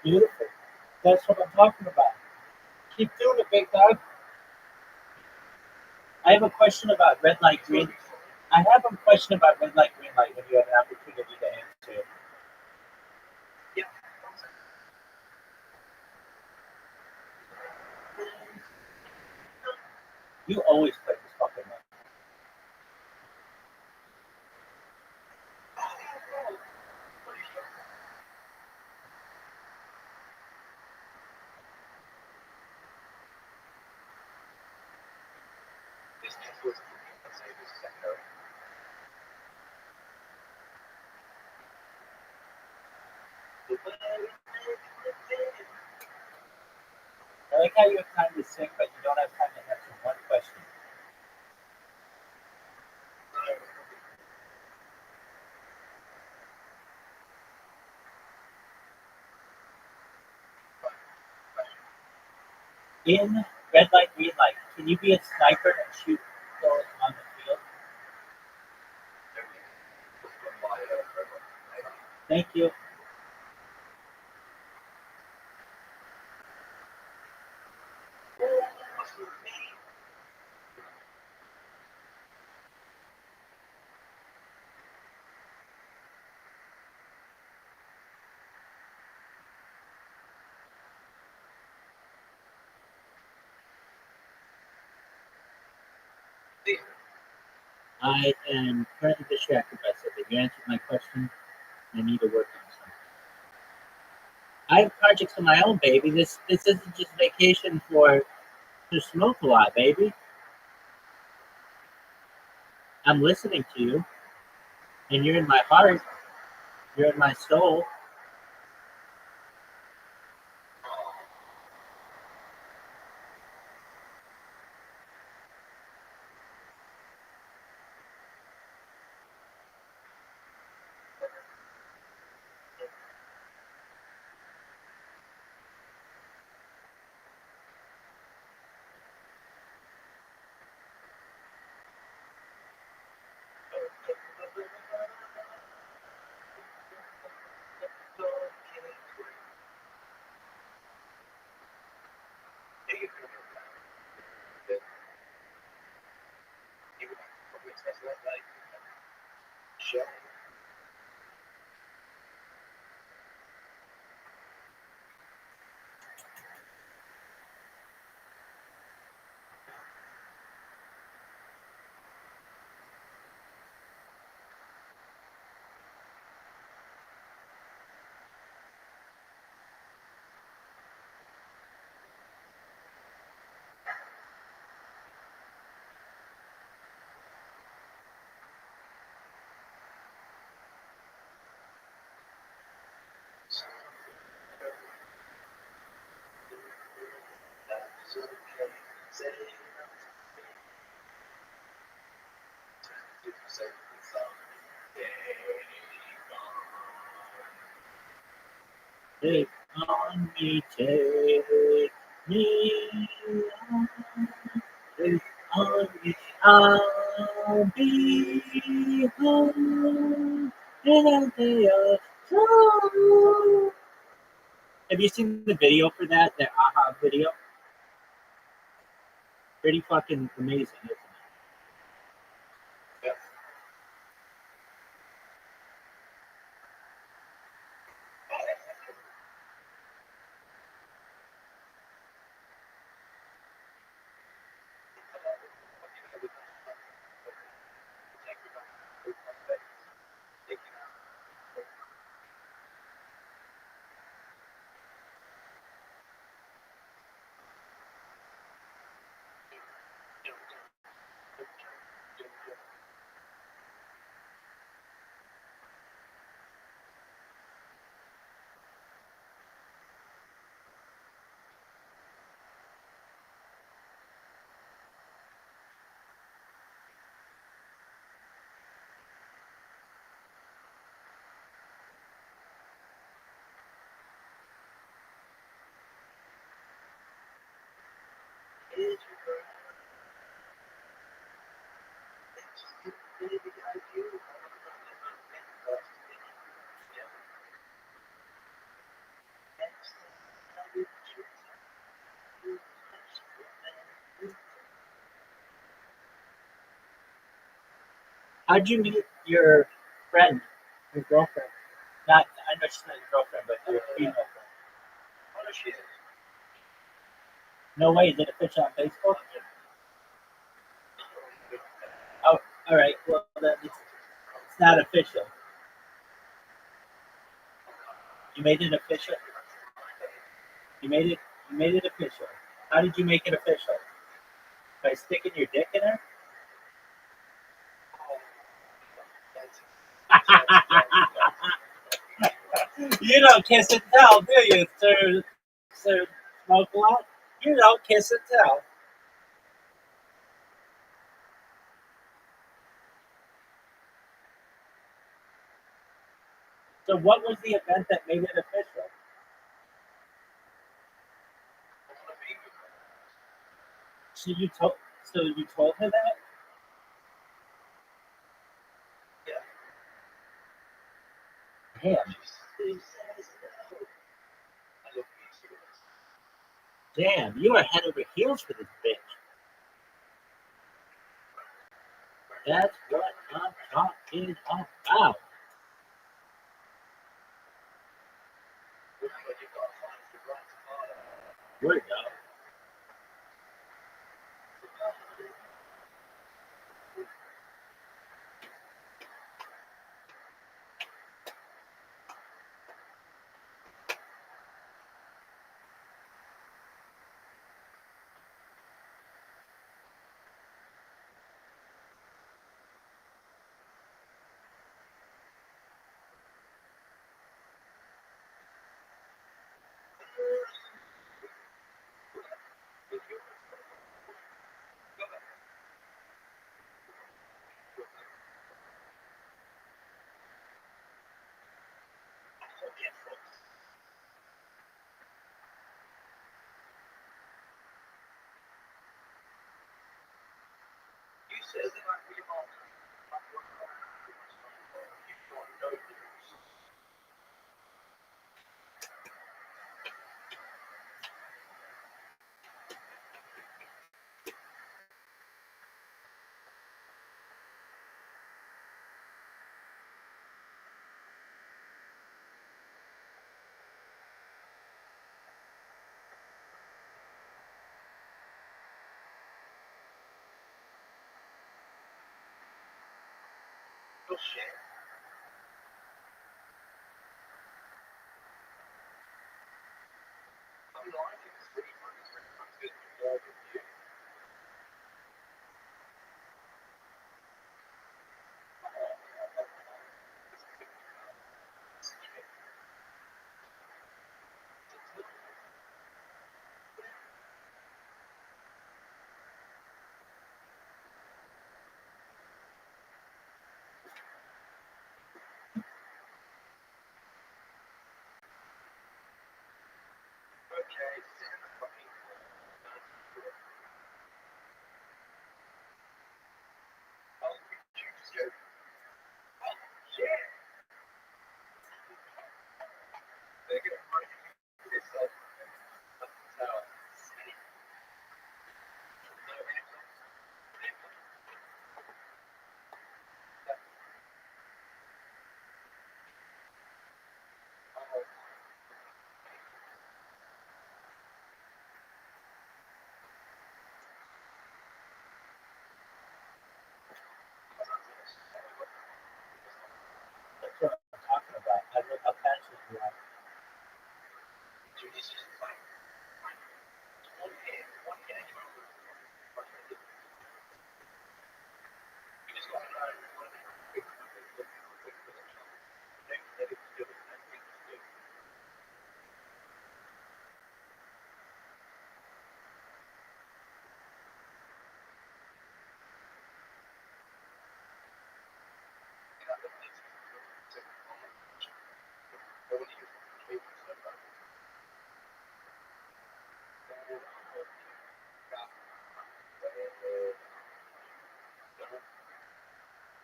Beautiful. That's what I'm talking about. Keep doing it, big dog. I have a question about red light, green. I have a question about red light, green light when you have an opportunity to answer it. You always play this fucking one. I like how you have time to sing, but you don't have time to answer one question. In red light, green light, can you be a sniper and shoot people on the field? Thank you. I am currently distracted by something. You answered my question. I need to work on something. I have projects of my own, baby. This isn't just vacation for to smoke a lot, baby. I'm listening to you, and you're in my heart. You're in my soul. Take on me, take me on, take on me, I'll be home in a day or two. Have you seen the video for that? That AHA video? Pretty fucking amazing, isn't it? How'd you meet your friend, your girlfriend? Not, I know she's not your girlfriend, but your female friend. No way, is it official on Facebook? Oh, all right. Well, then it's not official. You made it official. You made it. You made it official. How did you make it official? By sticking your dick in her? You don't kiss and tell, do you, sir Smoke a lot? You don't kiss and tell. So, what was the event that made it official? So you told. So you told her that? Damn. Damn, you are head over heels for this bitch. That's what I'm talking about. Word up.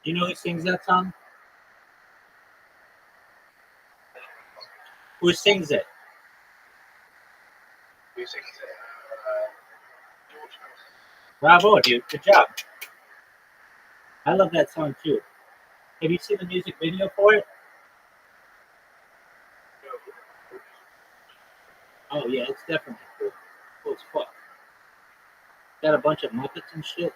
Do you know who sings that song? Who sings it? Bravo, dude. Good job. I love that song too. Have you seen the music video for it? Oh yeah, it's definitely cool. Cool as fuck. Got a bunch of Muppets and shit.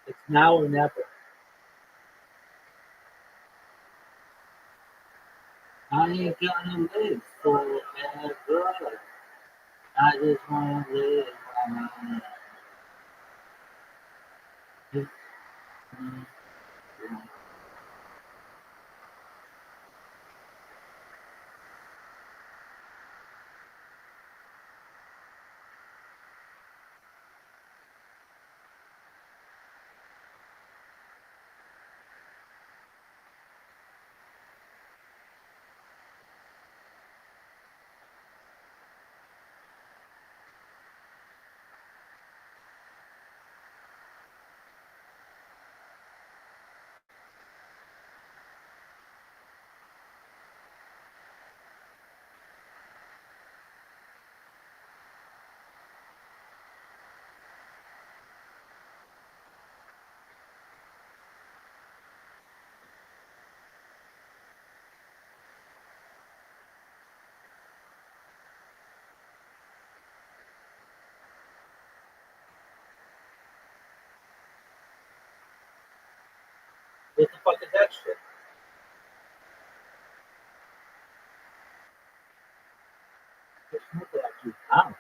It's now or never. I ain't gonna live forever. I just wanna live my life. What the fuck is that shit? It's not like 2 pounds.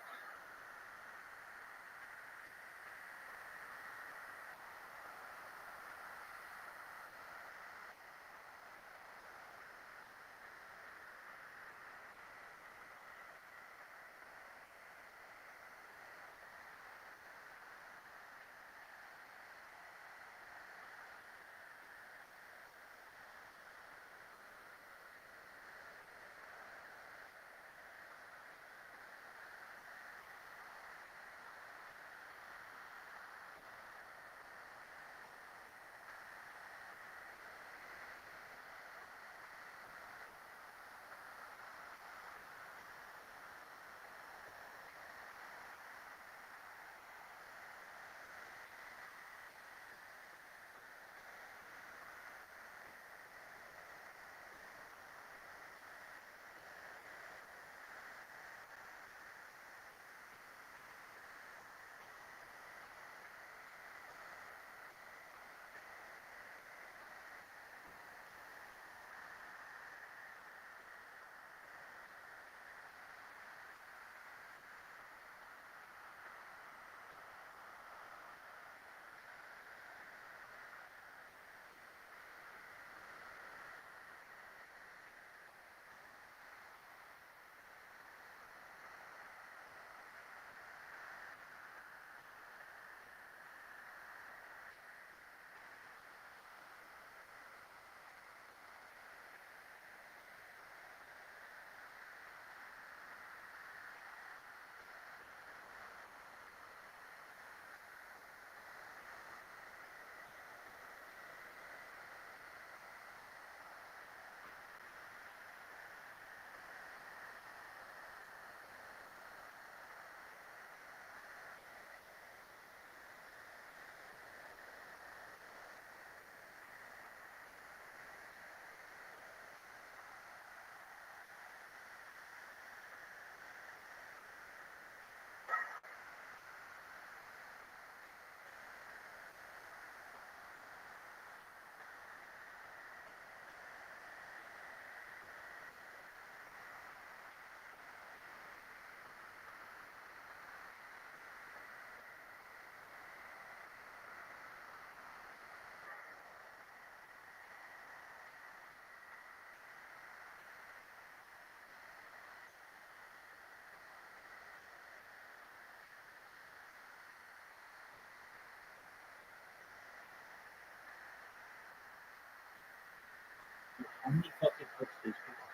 How many fucking books these people?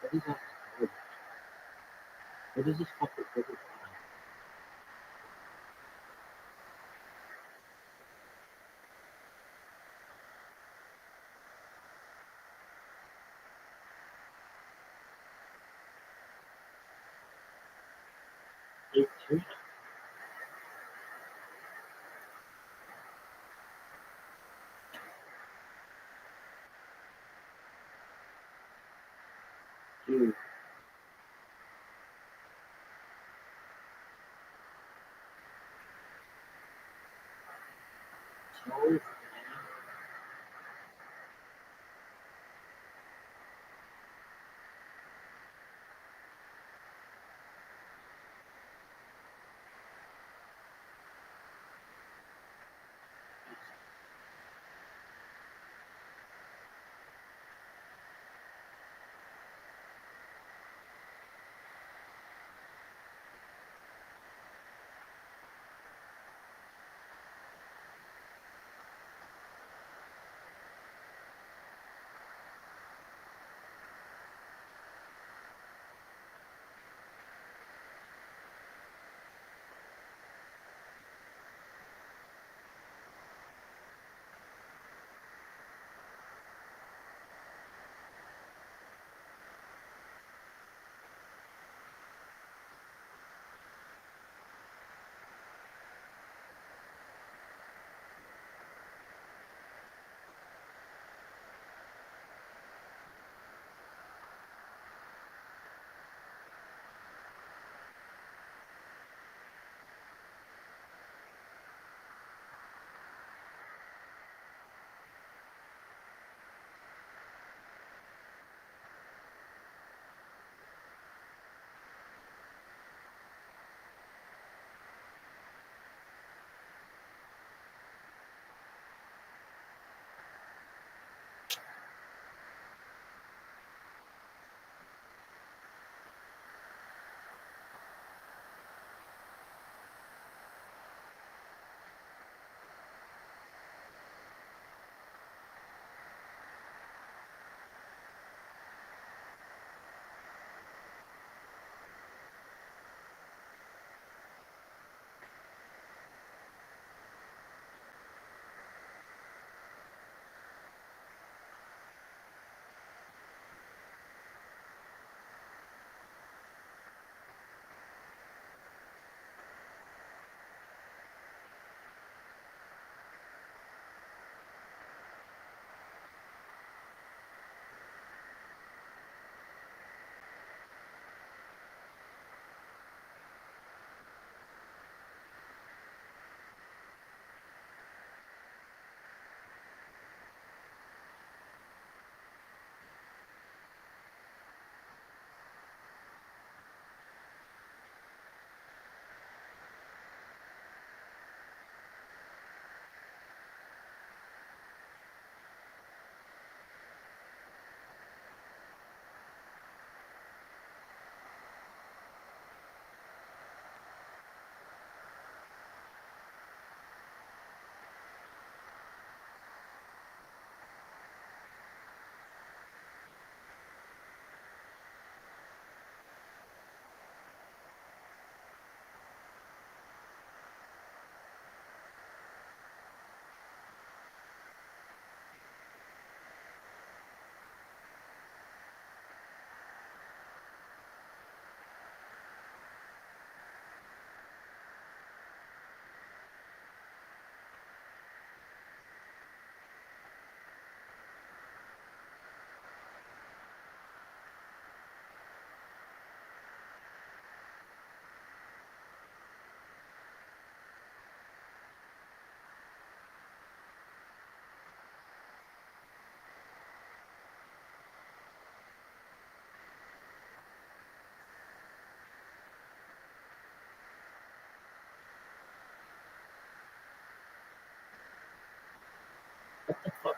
What is that? What is this fucking book? Dude. So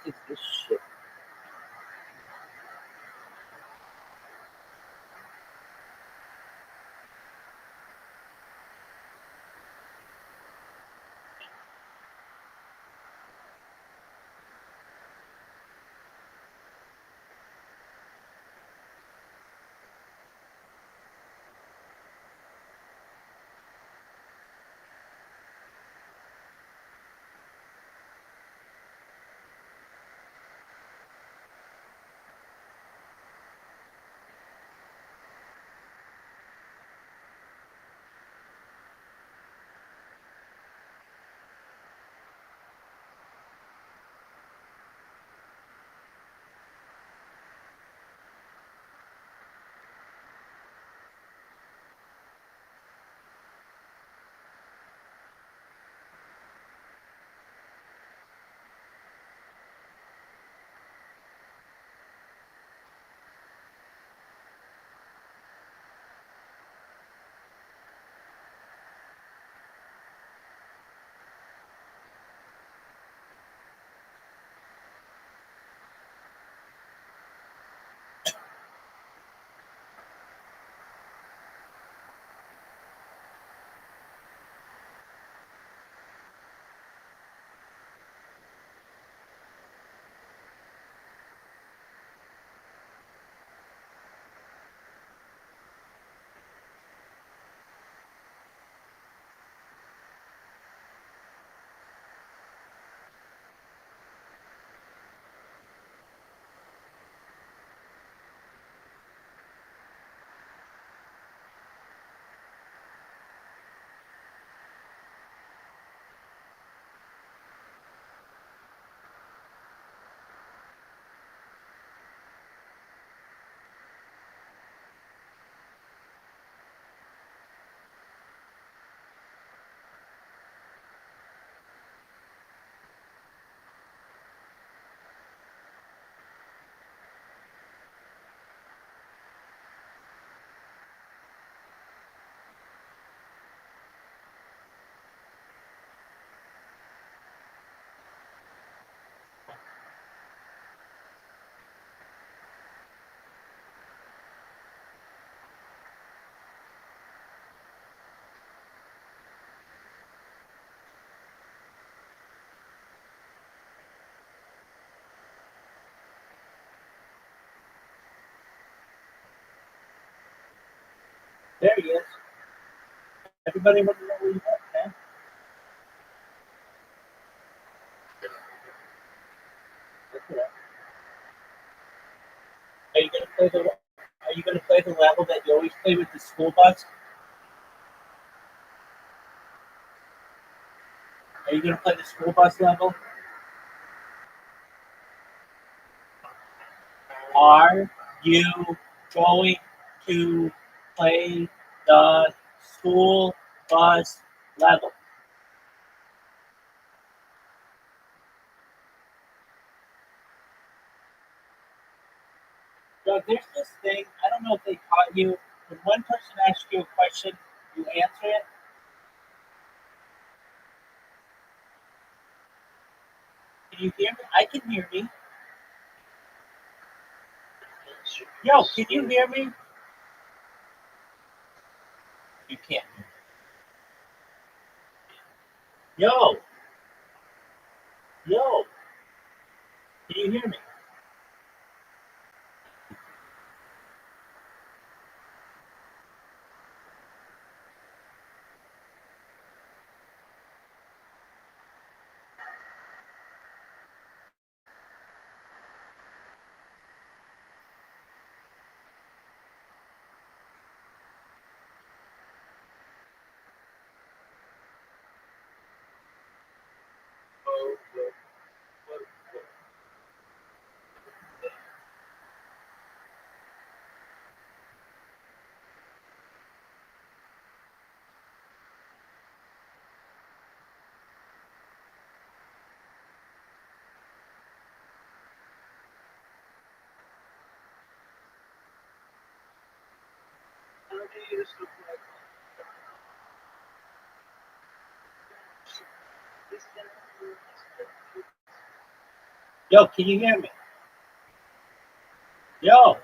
is this shit? There he is. Everybody want to know where you went, man? Look at that. Are you gonna play the? Are you gonna play the level that you always play with the school bus? Are you gonna play the school bus level? Are you going to play the school bus level? So there's this thing, I don't know if they taught you, when one person asks you a question, you answer it. Can you hear me? I can hear me. Yo, can you hear me? You can't hear me. Yo, yo, can you hear me? Yo, can you hear me? Yo.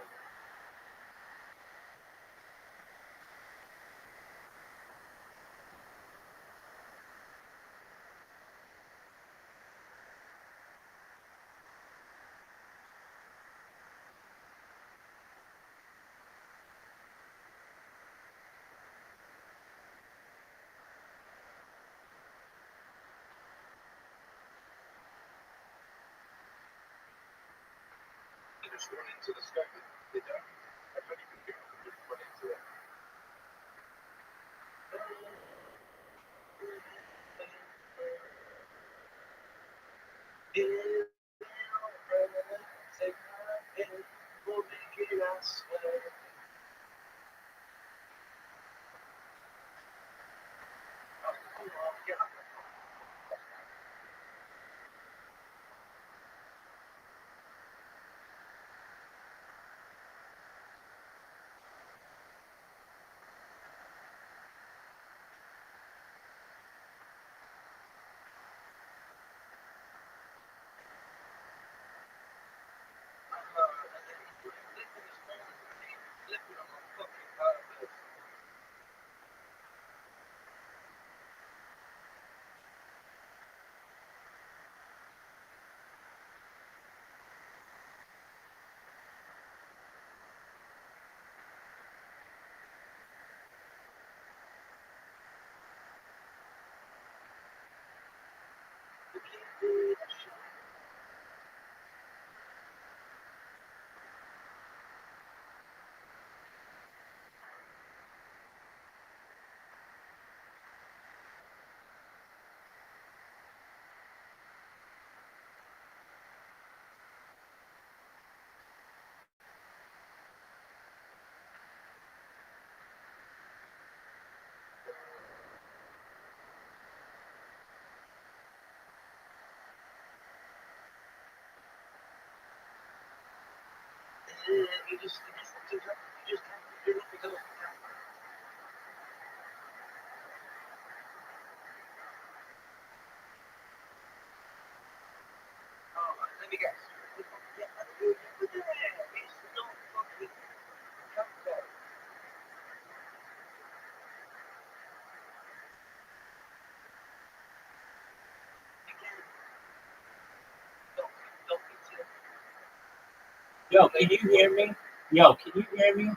Yo, can you hear me? Yo, can you hear me?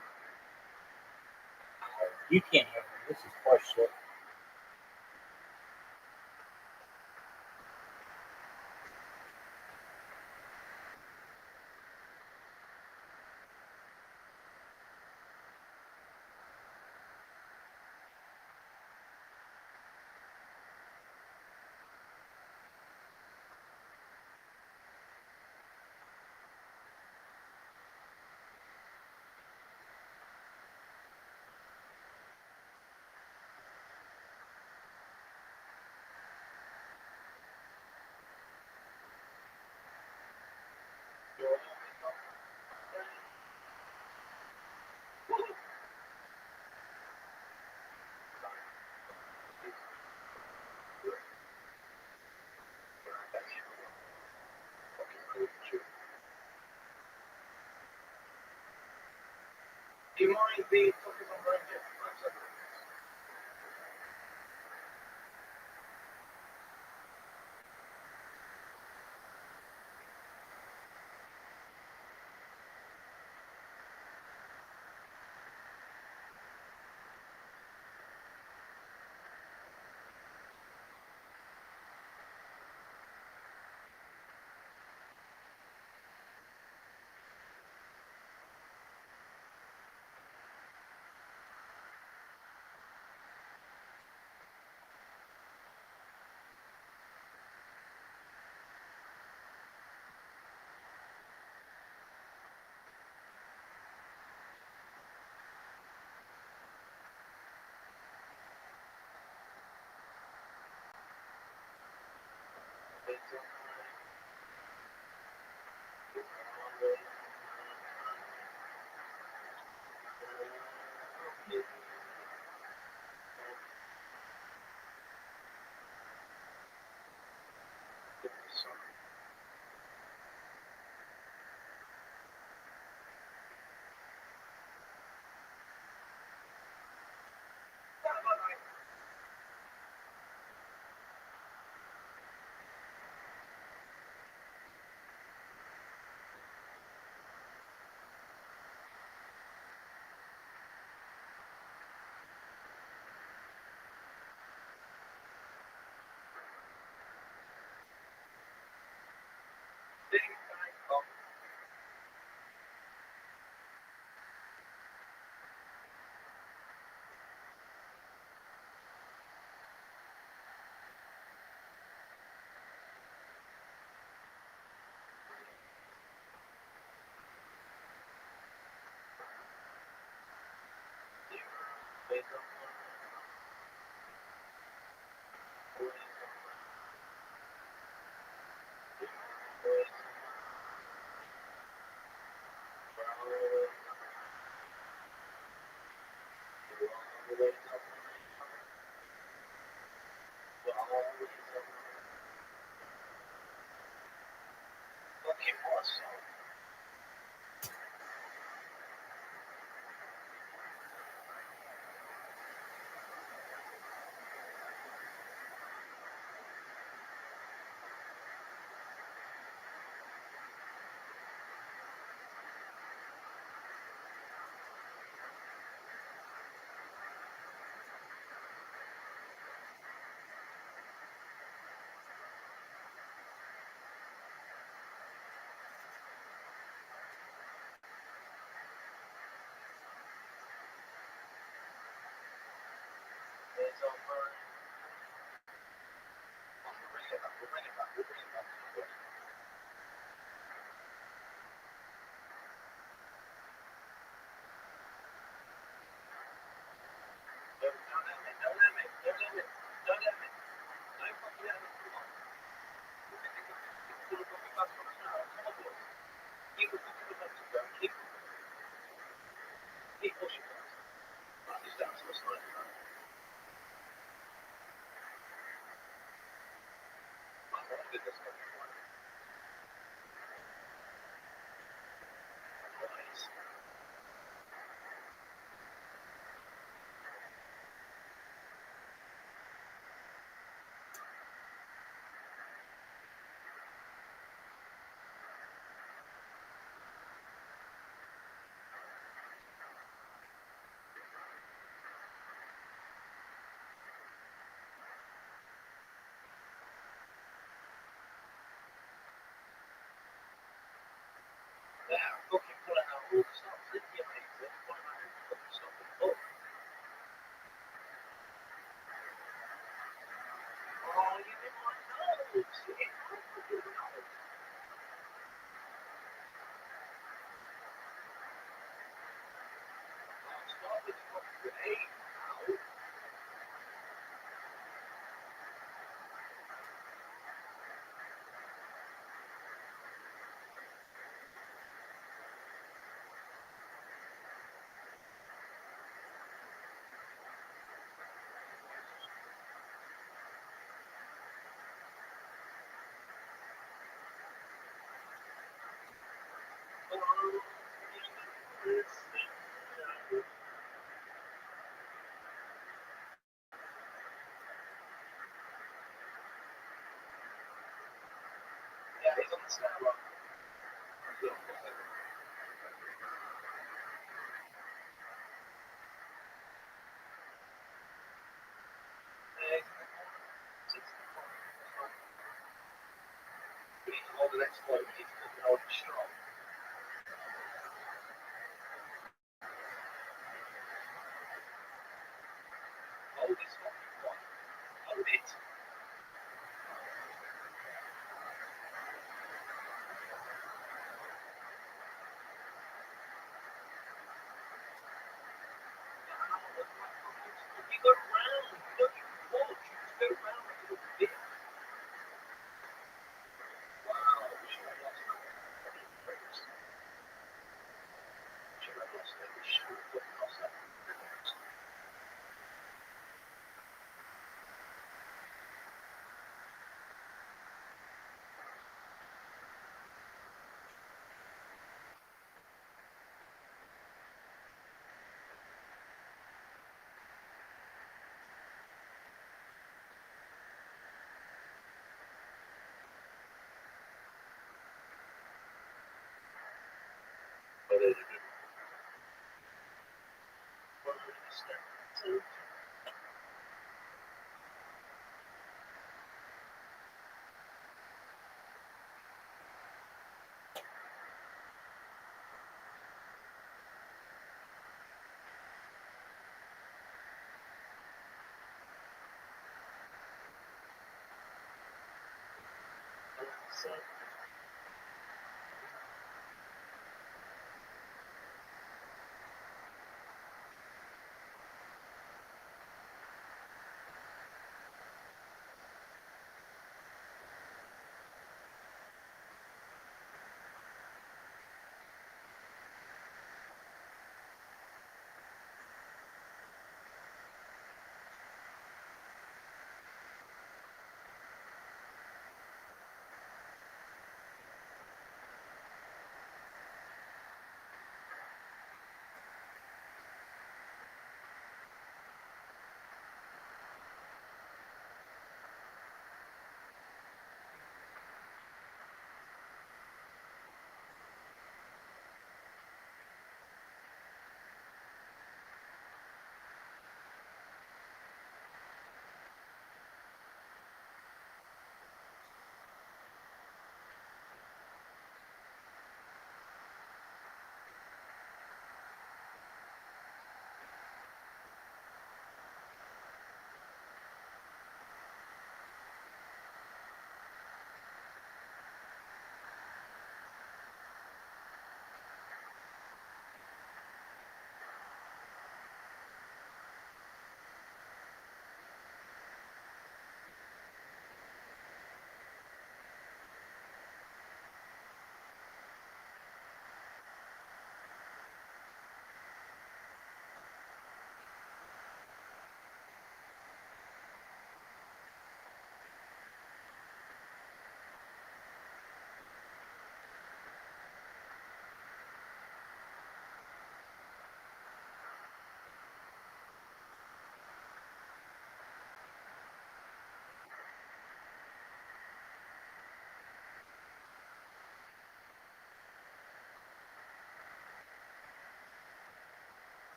You can't hear me. This is horseshit.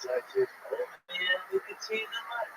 Texas. Oh man, we can see the mud.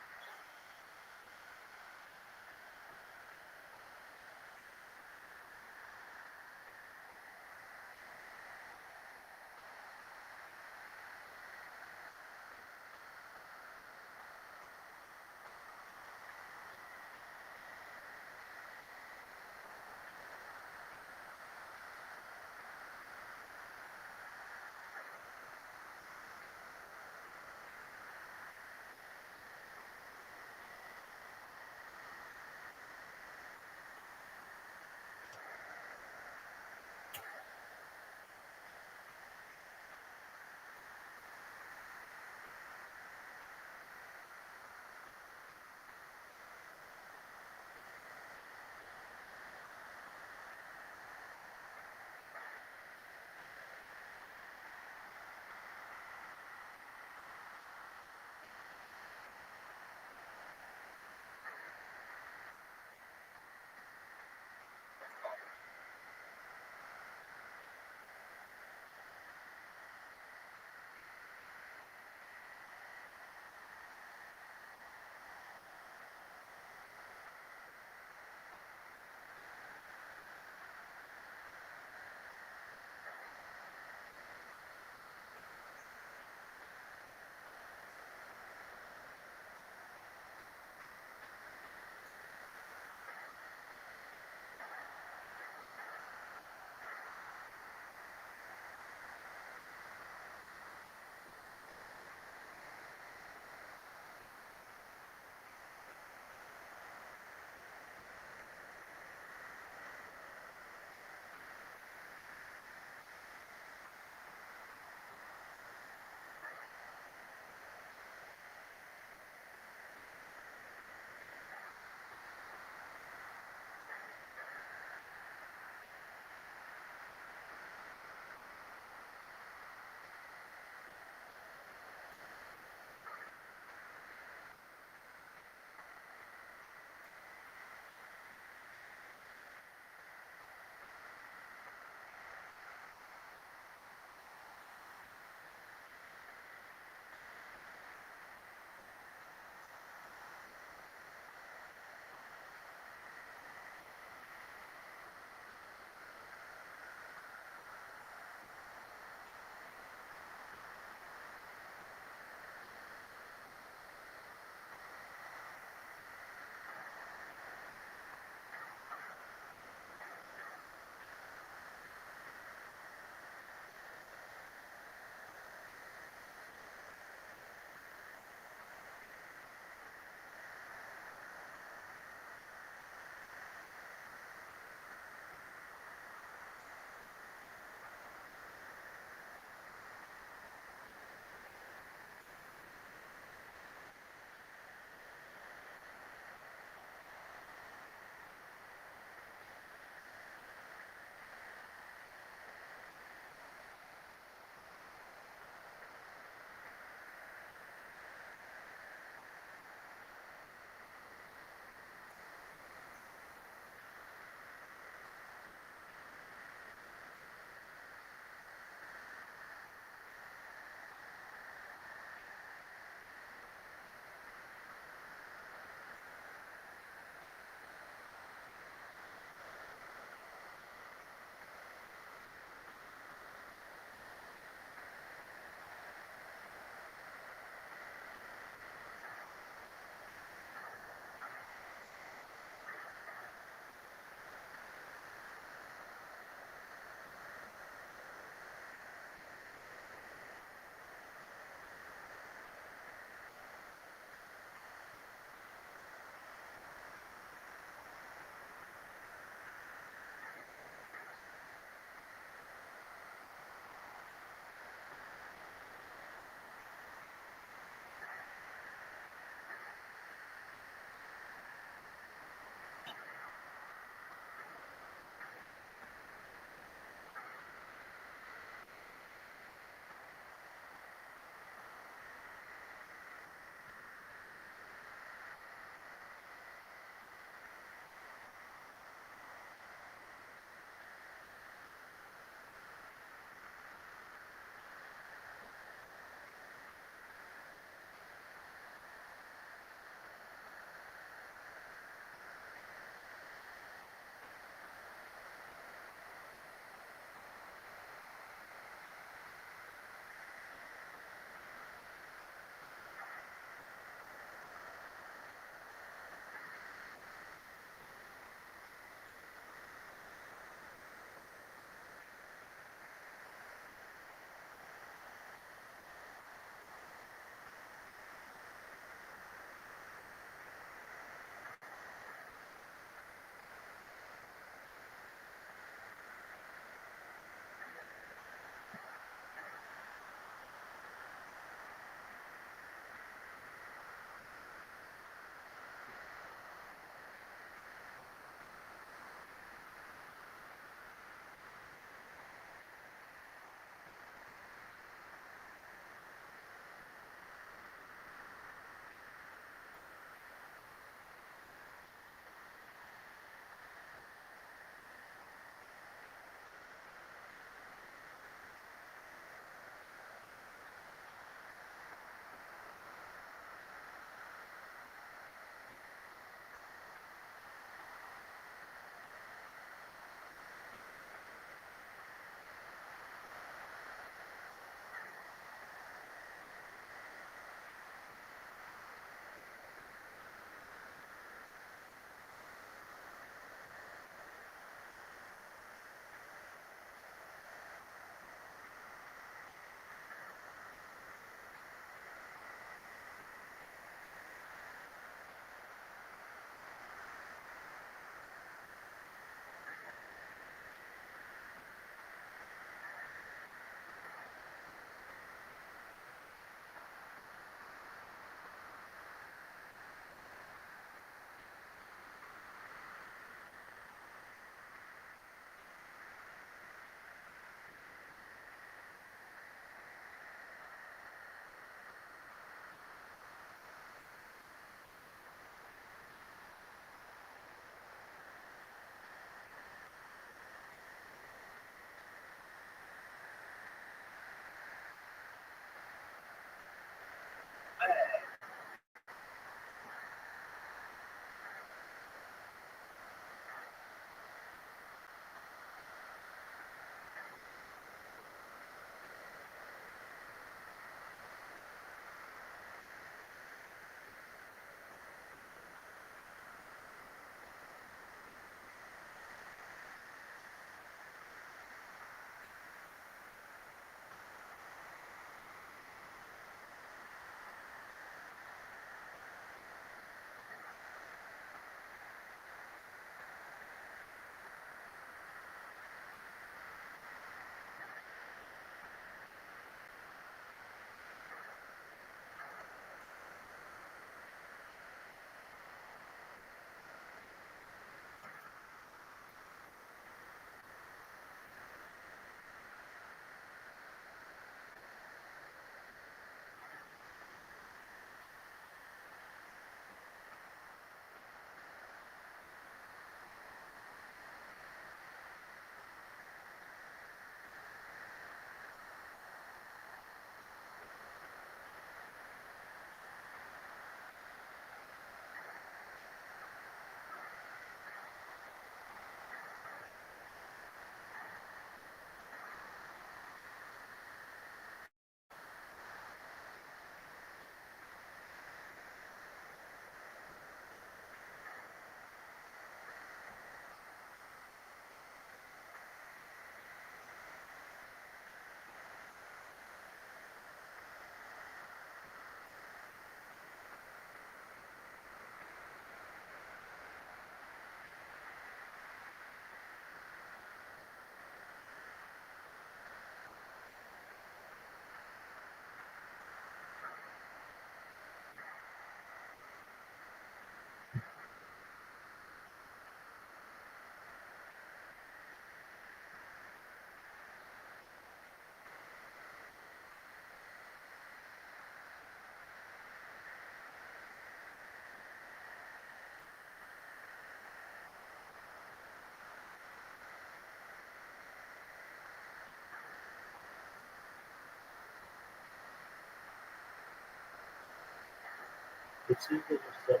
It seems that there's 7%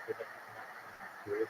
for them not good.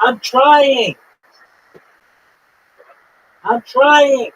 I'm trying. I'm trying.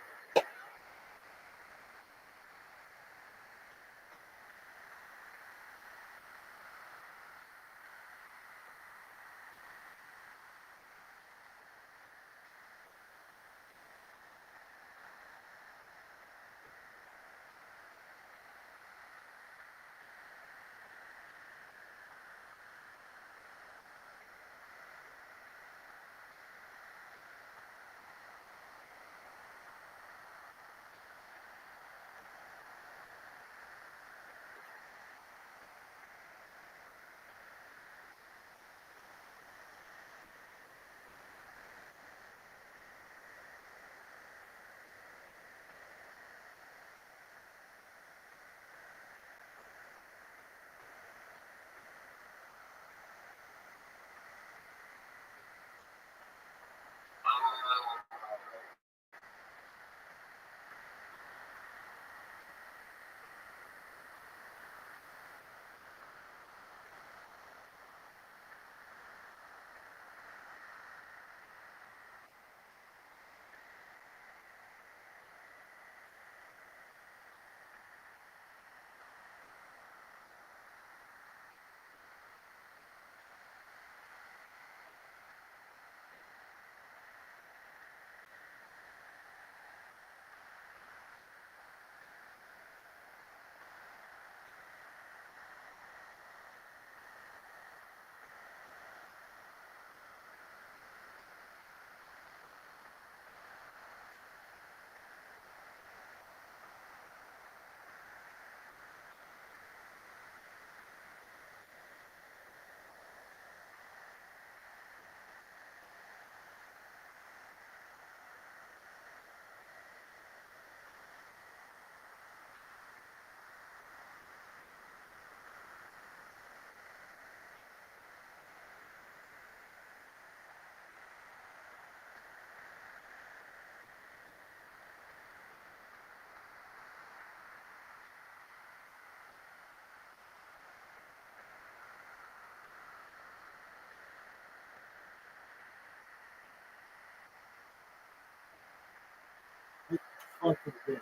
What the fuck is this?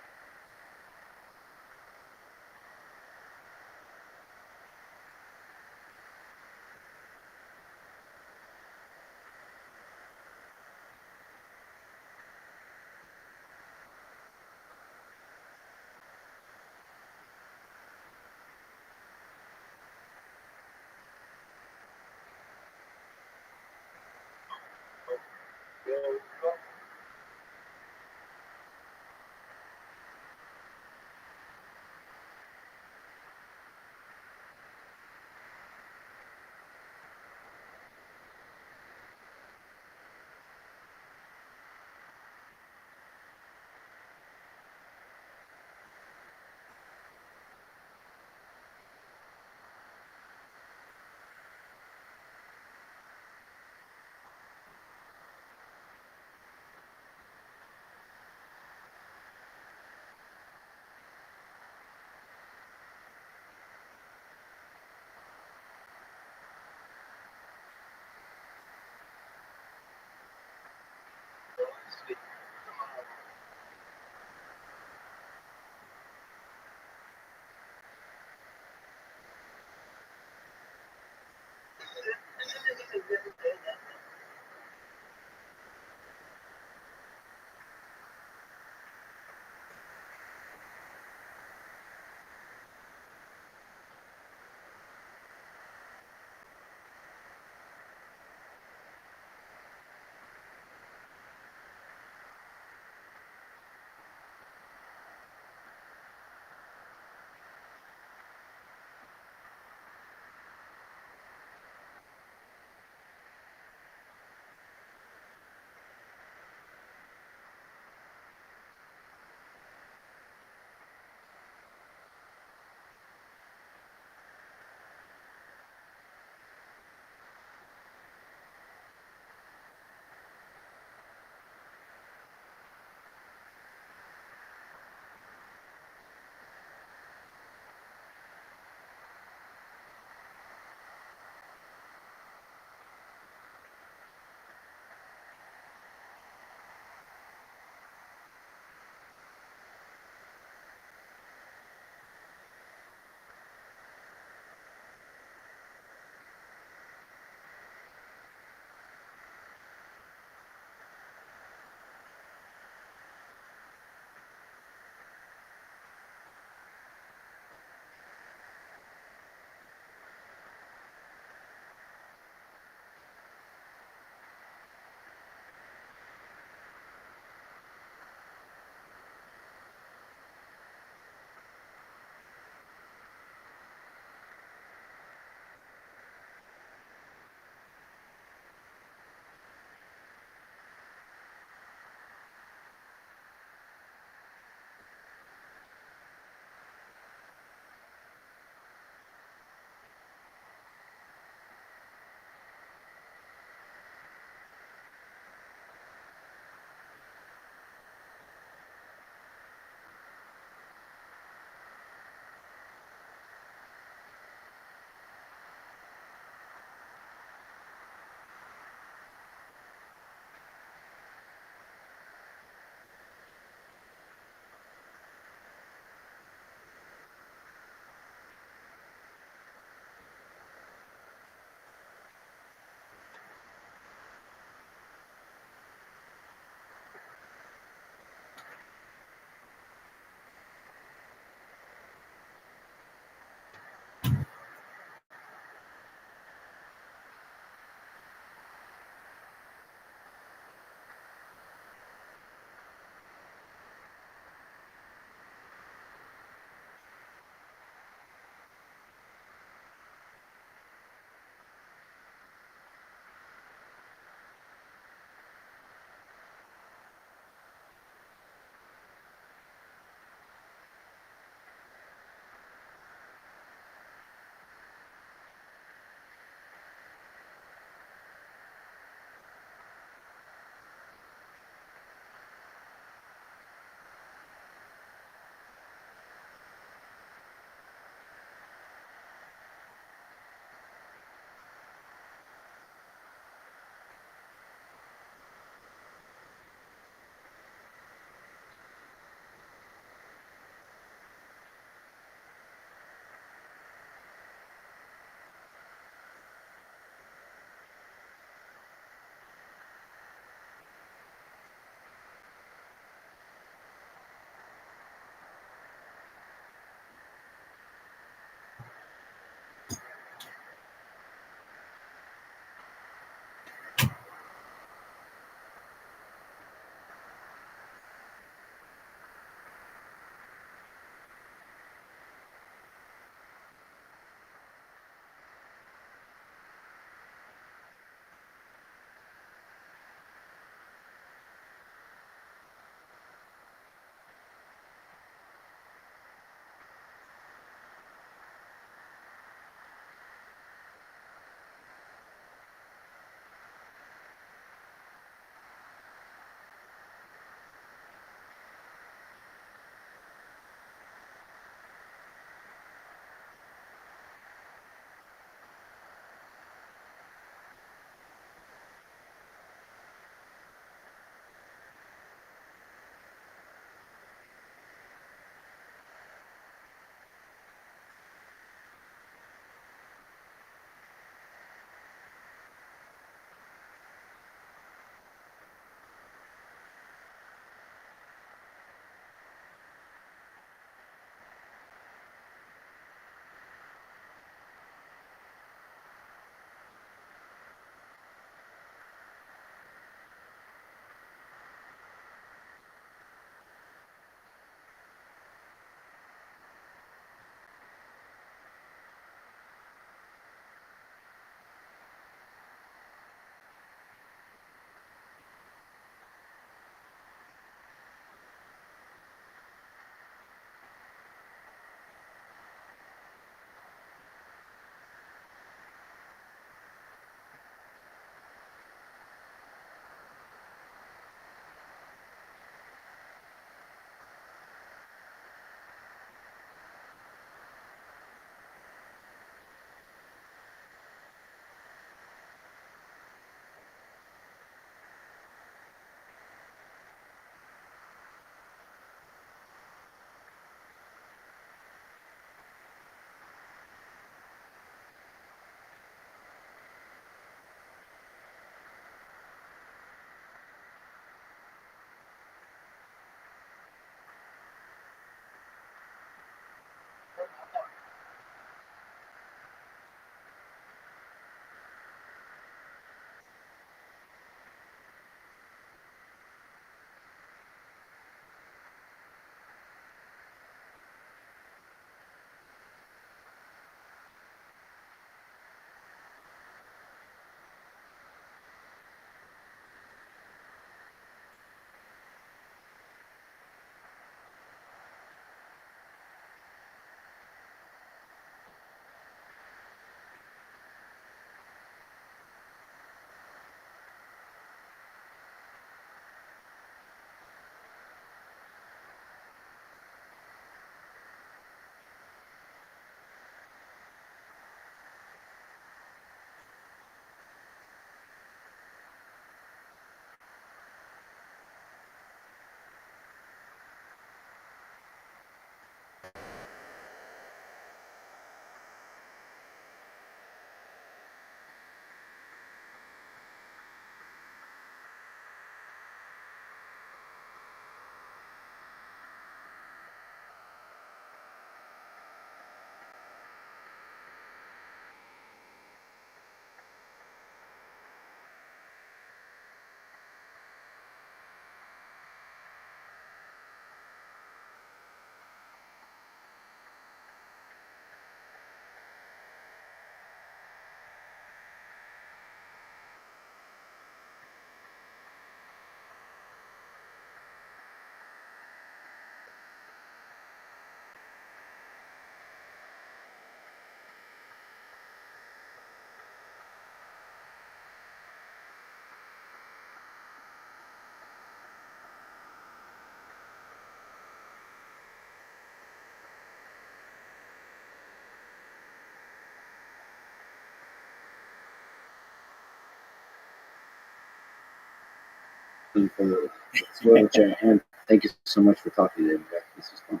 for the spoiler chair, and thank you so much for talking today, Jeff. This was fun.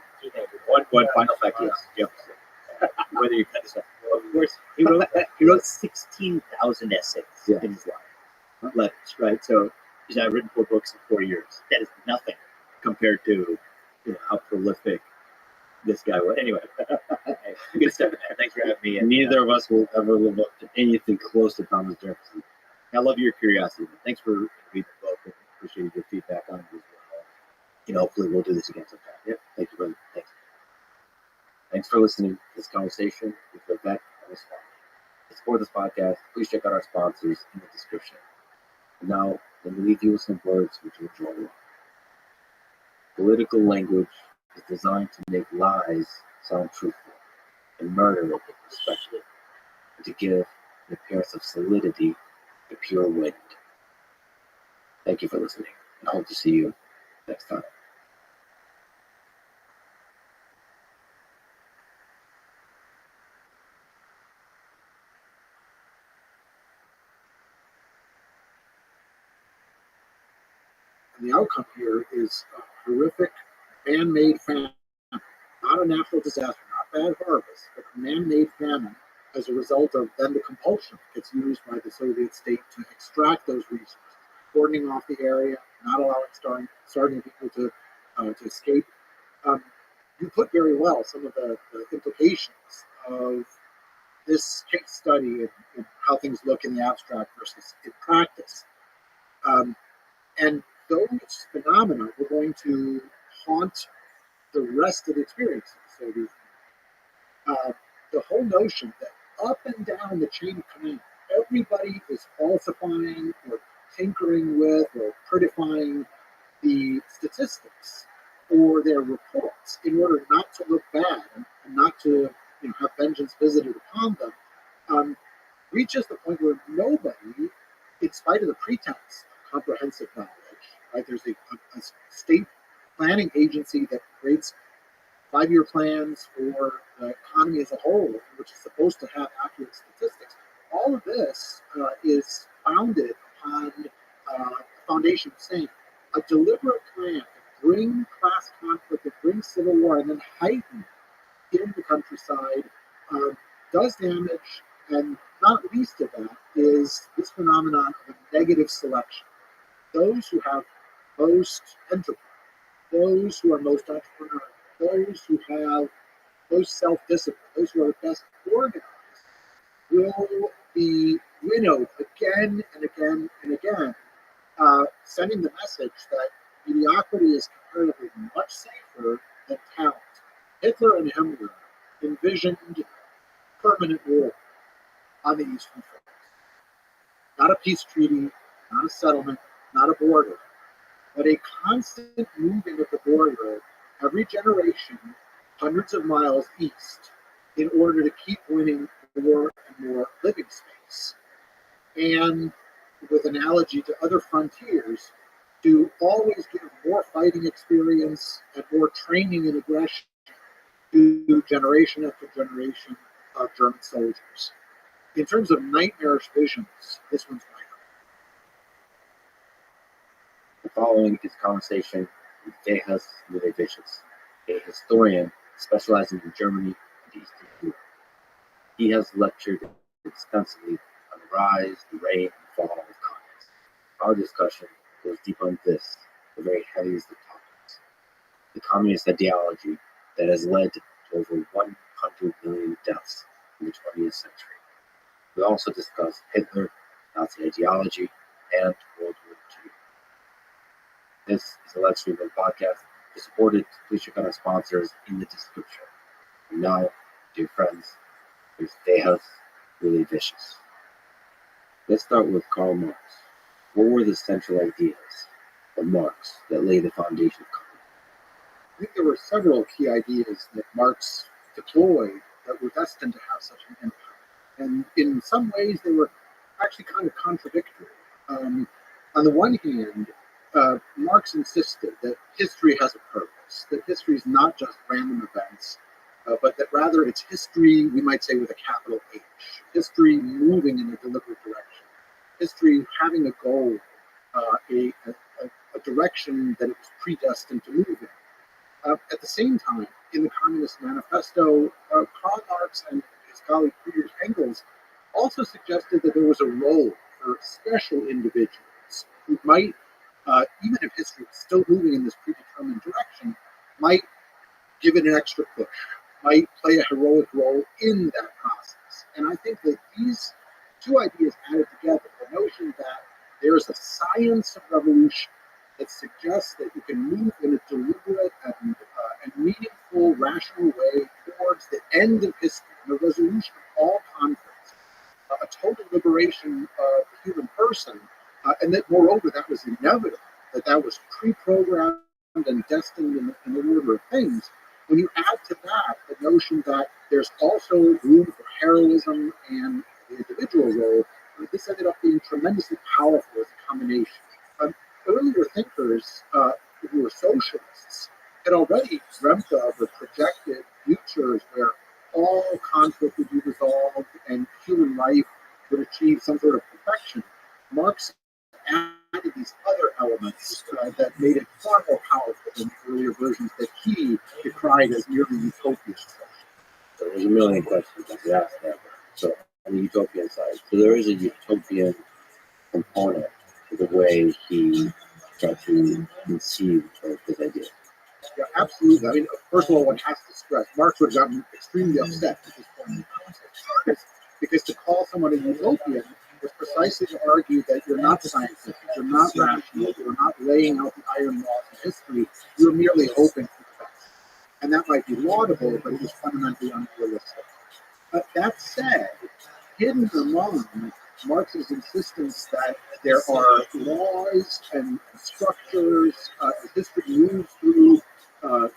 One final fact is Jefferson. Whether you cut this up, of course, he wrote 16,000 essays in his life, letters, right? So he's now written 4 books in 4 years. That is nothing compared to how prolific this guy was. Anyway, good stuff, man. Thanks for having me. And neither of us will ever live up to anything close to Thomas Jefferson. I love your curiosity. Man. Thanks for reading the book. And appreciate your feedback on it as well. Hopefully we'll do this again sometime. Yeah, thank you, brother. Thanks. Thanks for listening to this conversation with Vivek and his father. To support this podcast, please check out our sponsors in the description. And now, let me leave you with some words which you'll enjoy. Political language is designed to make lies sound truthful and murder look respectful, and to give an appearance of solidity to pure wind. Thank you for listening, and I hope to see you next time. And the outcome here is a horrific man-made famine, not a natural disaster, not bad harvest, but a man-made famine as a result of then the compulsion that gets used by the Soviet state to extract those resources, cordoning off the area, not allowing starving people to escape. You put very well some of the implications of this case study and how things look in the abstract versus in practice. And those phenomena were going to haunt the rest of the experience of the Soviet Union. The whole notion that up and down the chain of command, everybody is falsifying or tinkering with or prettifying the statistics or their reports in order not to look bad and not to have vengeance visited upon them, reaches the point where nobody, in spite of the pretense of comprehensive knowledge, right? There's a state planning agency that creates 5-year plans for the economy as a whole, which is supposed to have accurate statistics. All of this is founded upon a foundation of saying a deliberate plan to bring class conflict, to bring civil war, and then heighten in the countryside does damage, and not least of that is this phenomenon of a negative selection. Those who have most enterprise, those who are most entrepreneurial, those who have most self-discipline, those who are best organized, will be winnowed again and again and again, sending the message that mediocrity is comparatively much safer than talent. Hitler and Himmler envisioned permanent war on the Eastern Front. Not a peace treaty, not a settlement, not a border, but a constant moving of the border every generation, hundreds of miles east, in order to keep winning more and more living space. And with analogy to other frontiers, to always give more fighting experience and more training and aggression to generation after generation of German soldiers. In terms of nightmarish visions, this one's right up. The following is a conversation with Dehas Milevicius, a historian specializing in Germany and Eastern Europe. He has lectured extensively on the rise, the reign, and fall of communism. Our discussion goes deep on this, the very heaviest of topics, the communist ideology that has led to over 100 million deaths in the 20th century. We also discuss Hitler, Nazi ideology, and World War II. This is a Let's Stream podcast. To support it, please check out our sponsors in the description. And now, dear friends, here's Dehas Milevicius. Let's start with Karl Marx. What were the central ideas of Marx that laid the foundation of communism? I think there were several key ideas that Marx deployed that were destined to have such an impact. And in some ways, they were actually kind of contradictory. On the one hand, Marx insisted that history has a purpose, that history is not just random events, but that rather it's history, we might say with a capital H, history moving in a deliberate direction, history having a goal, a direction that it was predestined to move in. At the same time, in the Communist Manifesto, Karl Marx and his colleague Friedrich Engels also suggested that there was a role for special individuals who might, even if history was still moving in this predetermined direction, might give it an extra push, might play a heroic role in that process. And I think that these two ideas added together, the notion that there is a science of revolution that suggests that you can move in a deliberate and meaningful, rational way towards the end of history, the resolution of all conflicts, a total liberation of the human person, and that moreover that was inevitable, that was pre-programmed and destined in the order of things. When you add to that the notion that there's also room for heroism and the individual role, this ended up being tremendously powerful as a combination. Earlier thinkers who were socialists had already dreamt of or projected futures where all conflict would be resolved and human life would achieve some sort of perfection. Marx added these other elements that made it far more powerful than the earlier versions that he decried as merely utopian. So there's a million questions I could ask that. So on the utopian side, so there is a utopian component to the way he tried to conceive of his idea. Yeah, absolutely. I mean, first of all, one has to stress Marx would have gotten extremely upset at this point in the conversation because to call someone a utopian was precisely to argue that you're not scientific, you're not rational, you're not laying out the iron laws of history, you're merely hoping for the best. And that might be laudable, but it was fundamentally unrealistic. That said, hidden among Marx's insistence that there are laws and structures as history moves through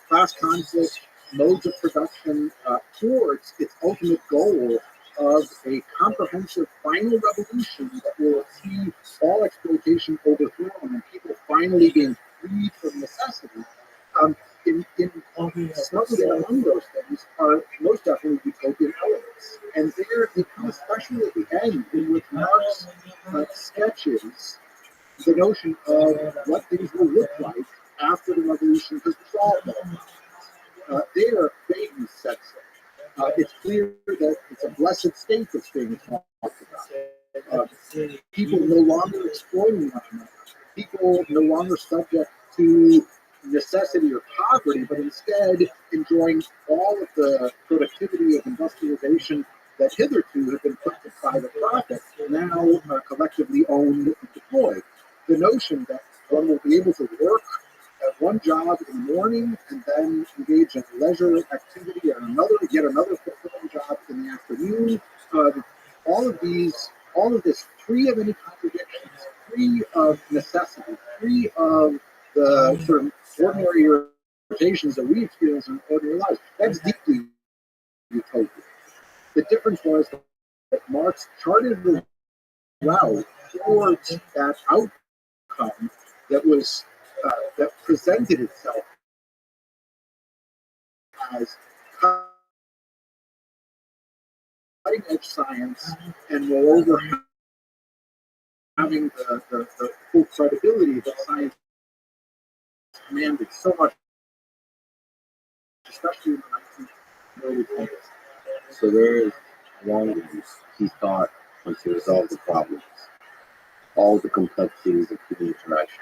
class conflict, modes of production towards its ultimate goal of a comprehensive final revolution that will see all exploitation overthrown and people finally being freed from necessity. Snuggled in among those things are most definitely utopian elements. And there they come especially at the end, in which Marx sketches the notion of what things will look like after the revolution has resolved all problems. There, Baden sets it. It's clear that it's a blessed state that's being talked about. People no longer exploiting one another. People no longer subject to necessity or poverty, but instead enjoying all of the productivity of industrialization that hitherto have been put to private profit, now collectively owned and deployed. The notion that one will be able to work at one job in the morning and then engage in leisure activity at yet another fulfilling job in the afternoon. All of this free of any contradictions, free of necessity, free of the sort of ordinary irritations that we experience in ordinary lives. That's deeply utopian. The difference was that Marx charted the route towards that outcome that was that presented itself as cutting-edge science, and moreover having the full credibility that science commanded so much, especially in the 19th early 20s. So there is one he thought once he resolved the problems, all the complexities of human interactions,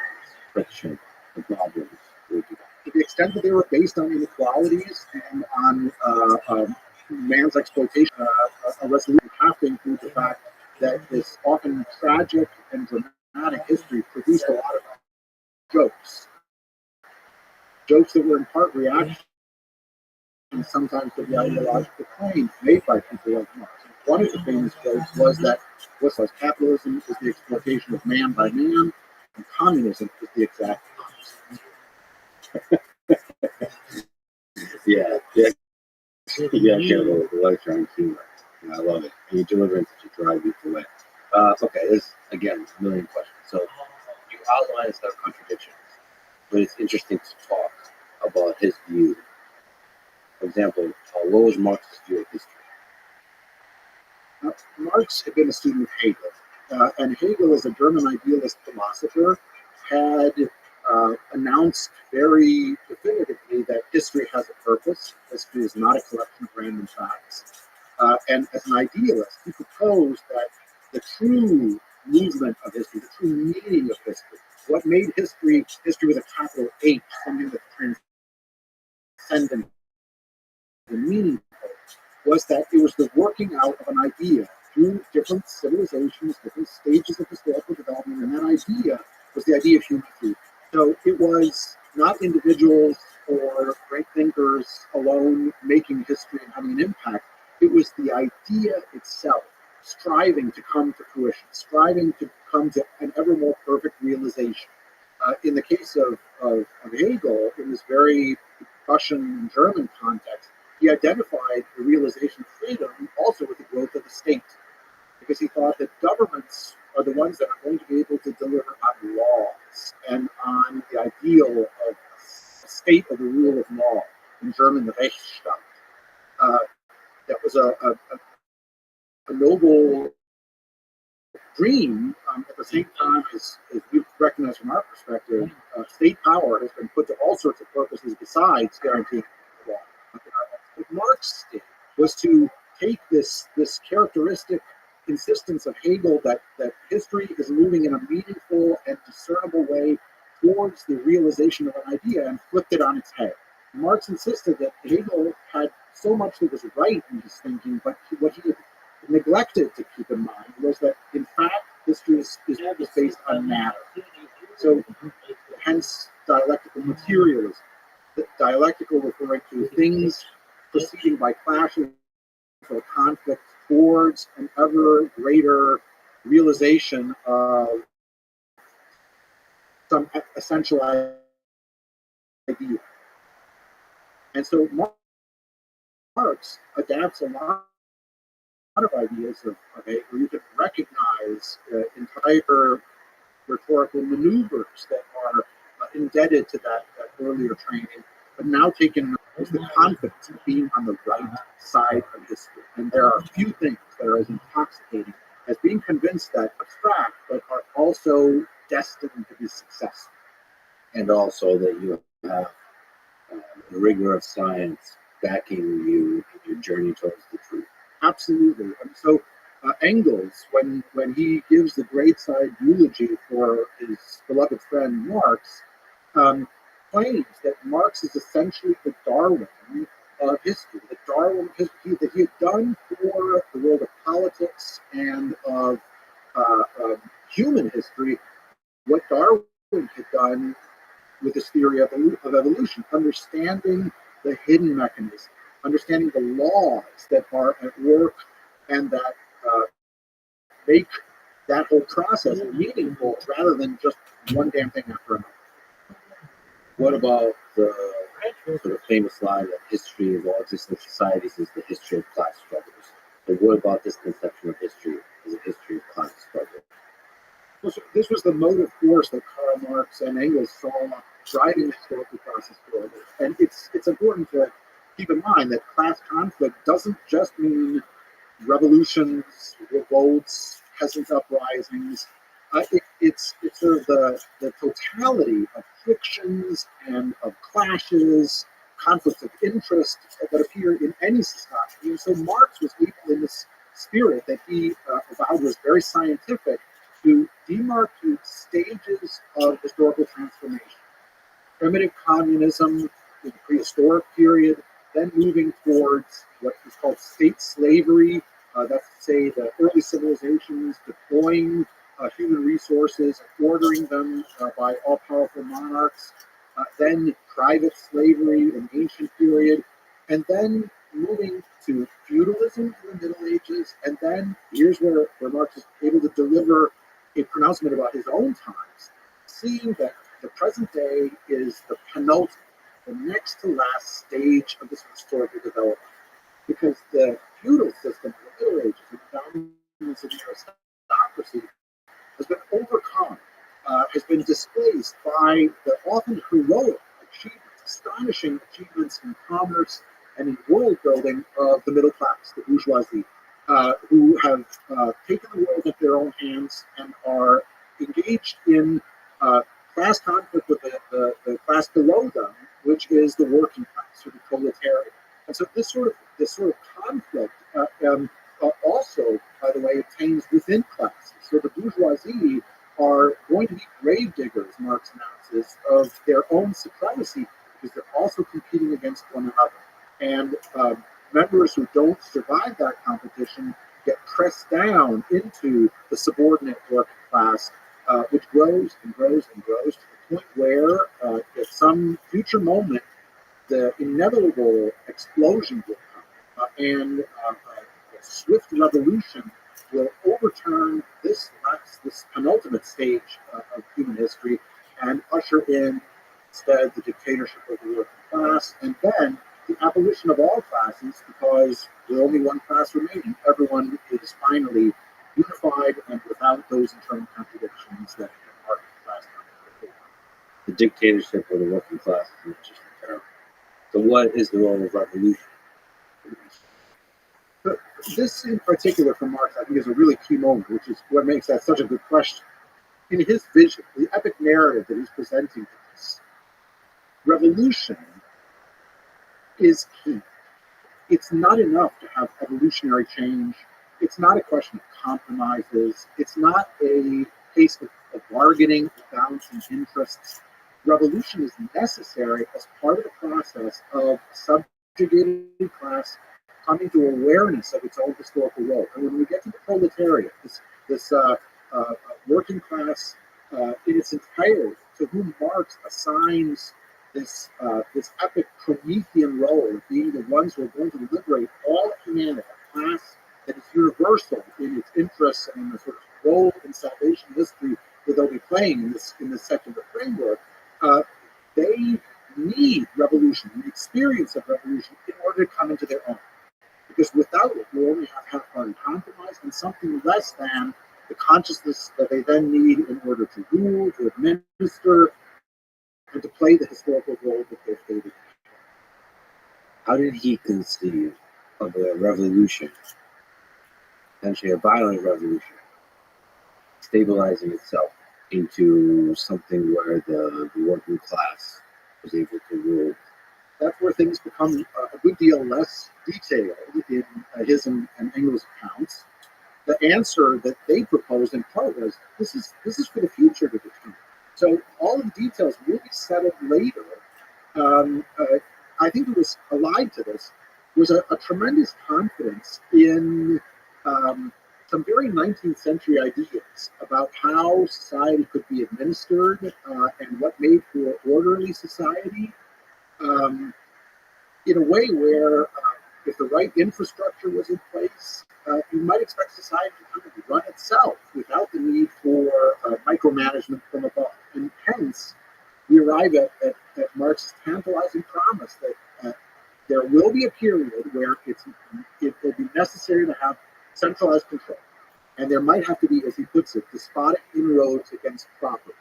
friction, the problems would be gone. To the extent that they were based on inequalities and on man's exploitation, a resolution have to include the fact that this often tragic and dramatic history produced a lot of jokes that were in part reactions sometimes to the ideological claims made by people like Marx. One of the famous jokes was that capitalism is the exploitation of man by man, and communism is the exact opposite. Yeah. Yeah, the electronic humor. I love it. And you deliver in such a dry, beautiful way. Okay, there's, again, a million questions. So you outline some contradictions, but it's interesting to talk about his view. For example, what was Marx's view of history? Marx had been a student of Hegel, and Hegel, as a German idealist philosopher, had announced very definitively that history has a purpose. History is not a collection of random facts. And as an idealist, he proposed that the true movement of history, the true meaning of history, what made history with a capital H, something that's transcendent and meaningful, was that it was the working out of an idea through different civilizations, different stages of historical development, and that idea was the idea of human freedom. So it was not individuals or great thinkers alone making history and having an impact. It was the idea itself, striving to come to fruition, striving to come to an ever more perfect realization. In the case of Hegel, in this very Prussian and German context, he identified the realization of freedom also with the growth of the state, because he thought that governments are the ones that are going to be able to deliver on laws and on the ideal of a state of the rule of law, in German, the Rechtsstaat. That was a noble dream. At the same time, as we recognize from our perspective, state power has been put to all sorts of purposes besides guaranteeing the law. What Marx did was to take this characteristic insistence of Hegel that history is moving in a meaningful and discernible way towards the realization of an idea and flipped it on its head. Marx insisted that Hegel had so much that was right in his thinking, but what he neglected to keep in mind was that, in fact, history is based on matter. So, hence dialectical materialism. The dialectical referring to things proceeding by clashes or conflict towards an ever greater realization of some essential idea. And so Marx adapts a lot of ideas of Hegel. You can recognize entire rhetorical maneuvers that are indebted to that earlier training, but now taken as the confidence of being on the right side of history. And there are few things that are as intoxicating as being convinced that abstract, but are also destined to be successful. And also that you have the rigor of science backing you in your journey towards the truth. Absolutely. And so Engels, when he gives the graveside eulogy for his beloved friend Marx, claims that Marx is essentially the Darwin of history, the Darwin of history that he had done for the world of politics and of human history, what Darwin had done with his theory of evolution, understanding the hidden mechanism, understanding the laws that are at work and that make that whole process meaningful rather than just one damn thing after another. What about the sort of famous line that history of all existing societies is the history of class struggles? So what about this conception of history as a history of class struggle? This was the motive force that Karl Marx and Engels saw driving the historical process forward. And it's important to keep in mind that class conflict doesn't just mean revolutions, revolts, peasant uprisings. It's sort of the totality of frictions and of clashes, conflicts of interest that appear in any society. And so Marx was able, in this spirit that he avowed was very scientific, to demarcate stages of historical transformation. Primitive communism in the prehistoric period, then moving towards what is called state slavery. That's to say the early civilizations deploying human resources, ordering them by all-powerful monarchs. Then private slavery in the ancient period. And then moving to feudalism in the Middle Ages. And then here's where Marx is able to deliver a pronouncement about his own times, seeing that the present day is the penultimate, the next to last stage of this historical development. Because the feudal system of the Middle Ages and the dominance of the aristocracy has been overcome, has been displaced by the often heroic achievements, astonishing achievements in commerce and in world building of the middle class, the bourgeoisie, who have taken the world into their own hands and are engaged in class conflict with the class below them, which is the working class or the proletariat. And so this sort of conflict also, by the way, obtains within classes. So the bourgeoisie are going to be grave diggers, Marx announces, of their own supremacy because they're also competing against one another. And members who don't survive that competition get pressed down into the subordinate working class, which grows and grows and grows to the point where, at some future moment, the inevitable explosion will come, and a swift revolution will overturn this penultimate stage of human history and usher in instead the dictatorship of the working class, and then the abolition of all classes, because with only one class remaining, everyone is finally unified and without those internal contradictions that are class before. The dictatorship of the working class is an interesting term. So what is the role of revolution? But this in particular for Marx, I think, is a really key moment, which is what makes that such a good question. In his vision, the epic narrative that he's presenting to us, revolution is key. It's not enough to have evolutionary change. It's not a question of compromises. It's not a case of bargaining, of balancing interests. Revolution is necessary as part of the process of subjugated class coming to awareness of its own historical role. And when we get to the proletariat, this working class in its entirety, to whom Marx assigns this epic Promethean role of being the ones who are going to liberate all of humanity, a class that is universal in its interests and in the sort of role in salvation history that they'll be playing in this secular framework. They need revolution, the experience of revolution, in order to come into their own. Because without it, you only have half-hearted compromise and something less than the consciousness that they then need in order to rule, to administer, and to play the historical role that they've stated. How did he conceive of a revolution, essentially a violent revolution, stabilizing itself into something where the working class was able to rule? That's where things become a good deal less detailed in his and Engels' accounts. The answer that they proposed in part was, this is for the future to determine. So all of the details will be settled later. I think it was allied to this was a tremendous confidence in some very 19th century ideas about how society could be administered and what made for orderly society. In a way where, if the right infrastructure was in place, you might expect society to kind of run itself without the need for micromanagement from above. And hence, we arrive at Marx's tantalizing promise that there will be a period where it will be necessary to have centralized control. And there might have to be, as he puts it, despotic inroads against property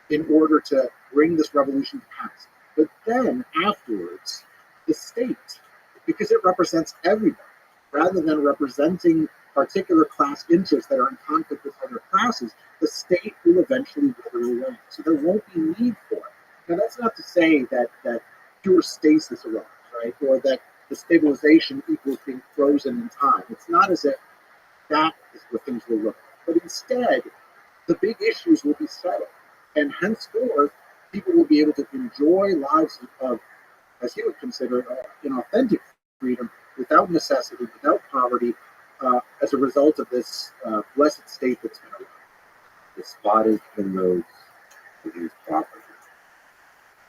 in order to bring this revolution to pass. But then, afterwards, the state, because it represents everybody, rather than representing particular class interests that are in conflict with other classes, the state will eventually wither away. So there won't be need for it. Now, that's not to say that pure stasis arrives, right? Or that the stabilization equals being frozen in time. It's not as if that is what things will look like. But instead, the big issues will be settled. And henceforth, people will be able to enjoy lives of, as he would consider, an authentic freedom without necessity, without poverty, as a result of this blessed state that's been around. Despotic inroads against property.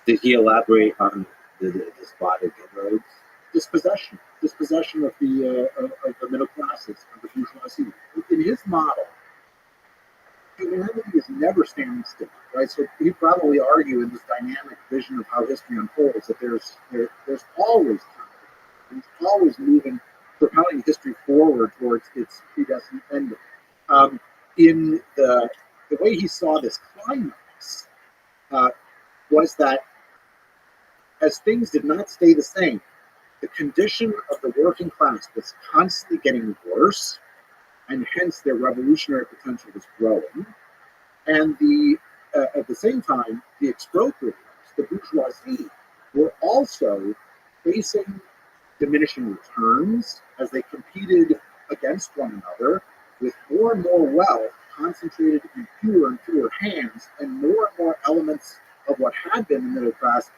Did he elaborate on the despotic inroads? Dispossession of the middle classes, of the bourgeoisie. In his model, humanity is never standing still, right? So he'd probably argue in this dynamic vision of how history unfolds that there's always time. He's always moving, propelling history forward towards its predestined ending. In the way he saw this climax was that as things did not stay the same, the condition of the working class was constantly getting worse, and hence their revolutionary potential was growing. And the at the same time, the expropriators, the bourgeoisie, were also facing diminishing returns as they competed against one another with more and more wealth concentrated in fewer and fewer hands, and more elements of what had been the middle class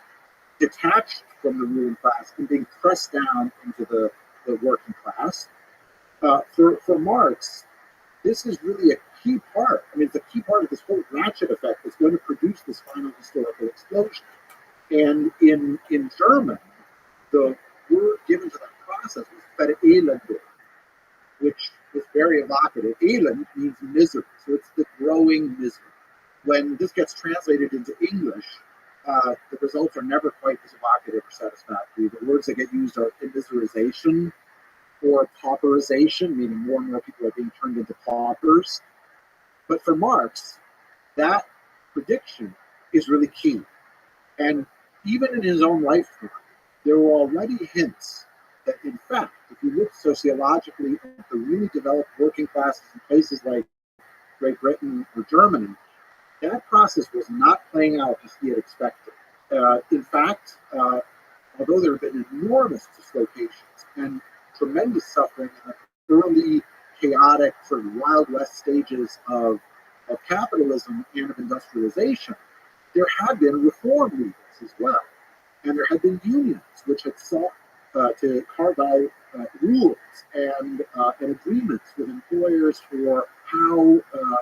detached from the ruling class and being pressed down into the working class. For Marx, this is really a key part. I mean, it's a key part of this whole ratchet effect that's going to produce this final historical explosion. And in German, the word given to that process was Verelendung, which is very evocative. Elend means misery, so it's the growing misery. When this gets translated into English, the results are never quite as evocative or satisfactory. The words that get used are immiserization or pauperization, meaning more and more people are being turned into paupers. But for Marx, that prediction is really key. And even in his own lifetime, there were already hints that, in fact, if you look sociologically at the really developed working classes in places like Great Britain or Germany, that process was not playing out as he had expected. In fact, although there have been enormous dislocations and tremendous suffering in the early chaotic sort of Wild West stages of capitalism and of industrialization, there had been reform movements as well. And there had been unions which had sought to carve out rules and agreements with employers for how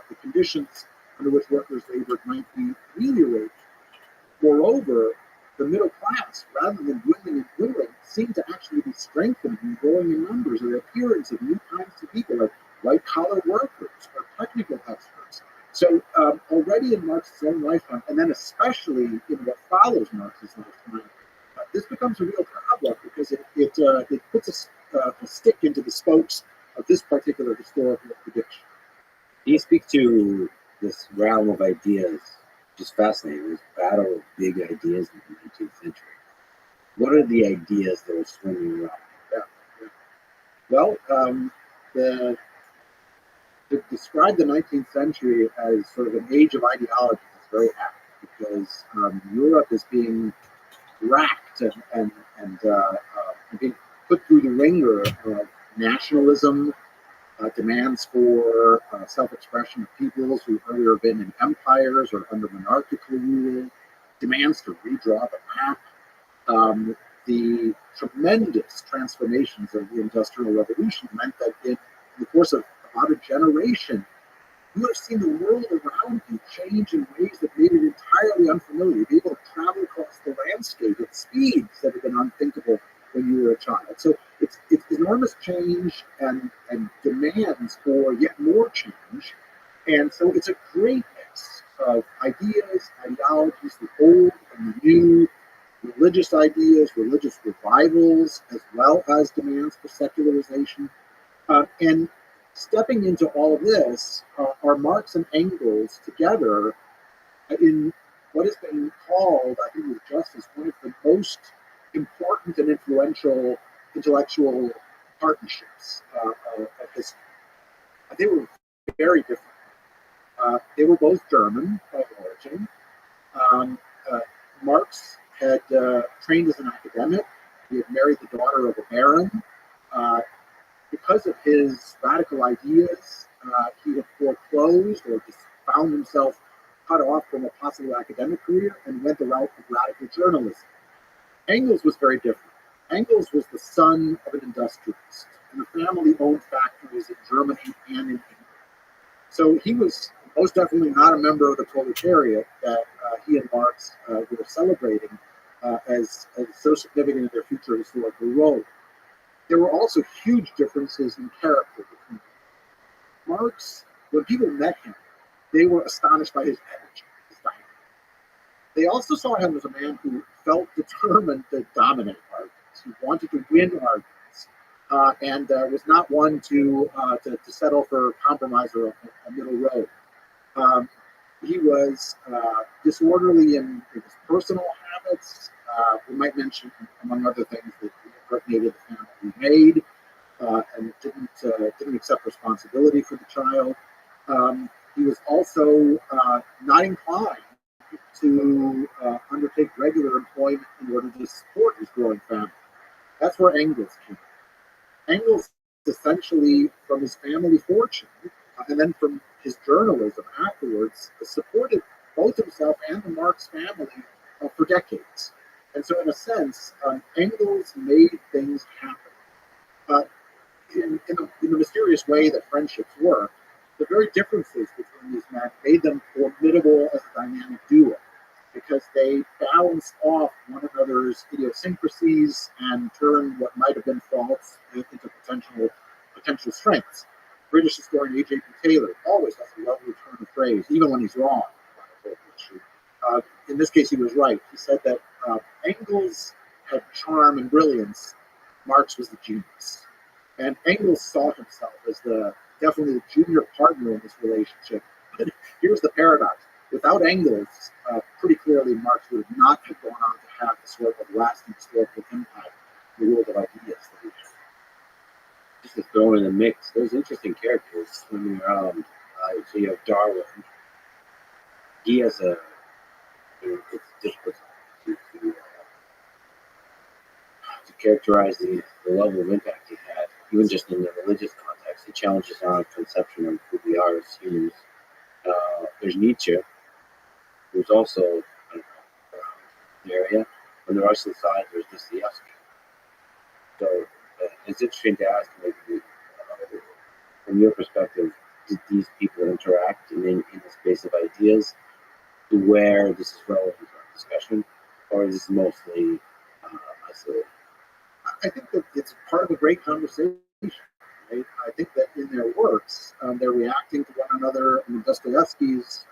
the conditions under which workers labored might be ameliorated. Moreover, the middle class, rather than dwindling and dwindling, seemed to actually be strengthening and growing in numbers, or the appearance of new kinds of people, like white-collar workers or technical experts. So already in Marx's own lifetime, and then especially in what follows Marx's lifetime, this becomes a real problem because it puts a stick into the spokes of this particular historical prediction. Can you speak to this realm of ideas, which is fascinating, this battle of big ideas in the 19th century? What are the ideas that are swinging around? Well, to describe the 19th century as sort of an age of ideologies is very apt, because Europe is being racked and being put through the ringer of nationalism, demands for self-expression of peoples who have earlier been in empires or under monarchical rule, demands to redraw the map. The tremendous transformations of the Industrial Revolution meant that in the course of about a generation, you have seen the world around you change in ways that made it entirely unfamiliar. You'd be able to travel across the landscape at speeds that have been unthinkable when you were a child. So it's enormous change and demands for yet more change. And so it's a great mix of ideas, ideologies, the old and the new, religious ideas, religious revivals, as well as demands for secularization. And stepping into all of this are Marx and Engels together in what has been called, I think with justice, one of the most important and influential intellectual partnerships of history. They were very different. They were both German by origin. Marx had trained as an academic. He had married the daughter of a baron. Because of his radical ideas, he had foreclosed or just found himself cut off from a possible academic career and went the route of radical journalism. Engels was very different. Engels was the son of an industrialist, and the family owned factories in Germany and in England. So he was most definitely not a member of the proletariat that he and Marx were celebrating as so significant in their future historical role. There were also huge differences in character between them. Marx, when people met him, they were astonished by his energy, his dynamism. They also saw him as a man who felt determined to dominate arguments. He wanted to win arguments, and was not one to settle for compromise or a middle road. He was disorderly in his personal habits. We might mention, among other things, that he impregnated the family he made, and didn't accept responsibility for the child. he was also not inclined to undertake regular employment in order to support his growing family. That's where Engels came. Engels essentially, from his family fortune, and then from his journalism afterwards, supported both himself and the Marx family for decades. And so, in a sense, Engels made things happen. In the mysterious way that friendships work, the very differences between these men made them formidable as a dynamic duo because they balanced off one another's idiosyncrasies and turned what might have been faults into potential strengths. British historian A.J.P. Taylor always has a lovely turn of phrase, even when he's wrong. In this case, he was right. He said that Engels had charm and brilliance. Marx was the genius. And Engels saw himself as definitely the junior partner in this relationship. But here's the paradox. Without Engels, pretty clearly Marx would not have gone on to have the sort of lasting historical impact in the world of ideas that he had. Just to throw in the mix, there's interesting characters swimming around. So you have Darwin. He has it's difficult to characterize the level of impact he had, even just in the religious context. He challenges our conception of who we are as humans. There's Nietzsche, who's also the area. On the Russian side, there's Dostoevsky. So it's interesting to ask, maybe, from your perspective, did these people interact in the space of ideas to where this is relevant to our discussion, or is this mostly isolated? I think that it's part of a great conversation. Right? I think that in their works, they're reacting to one another. I mean, Dostoevsky's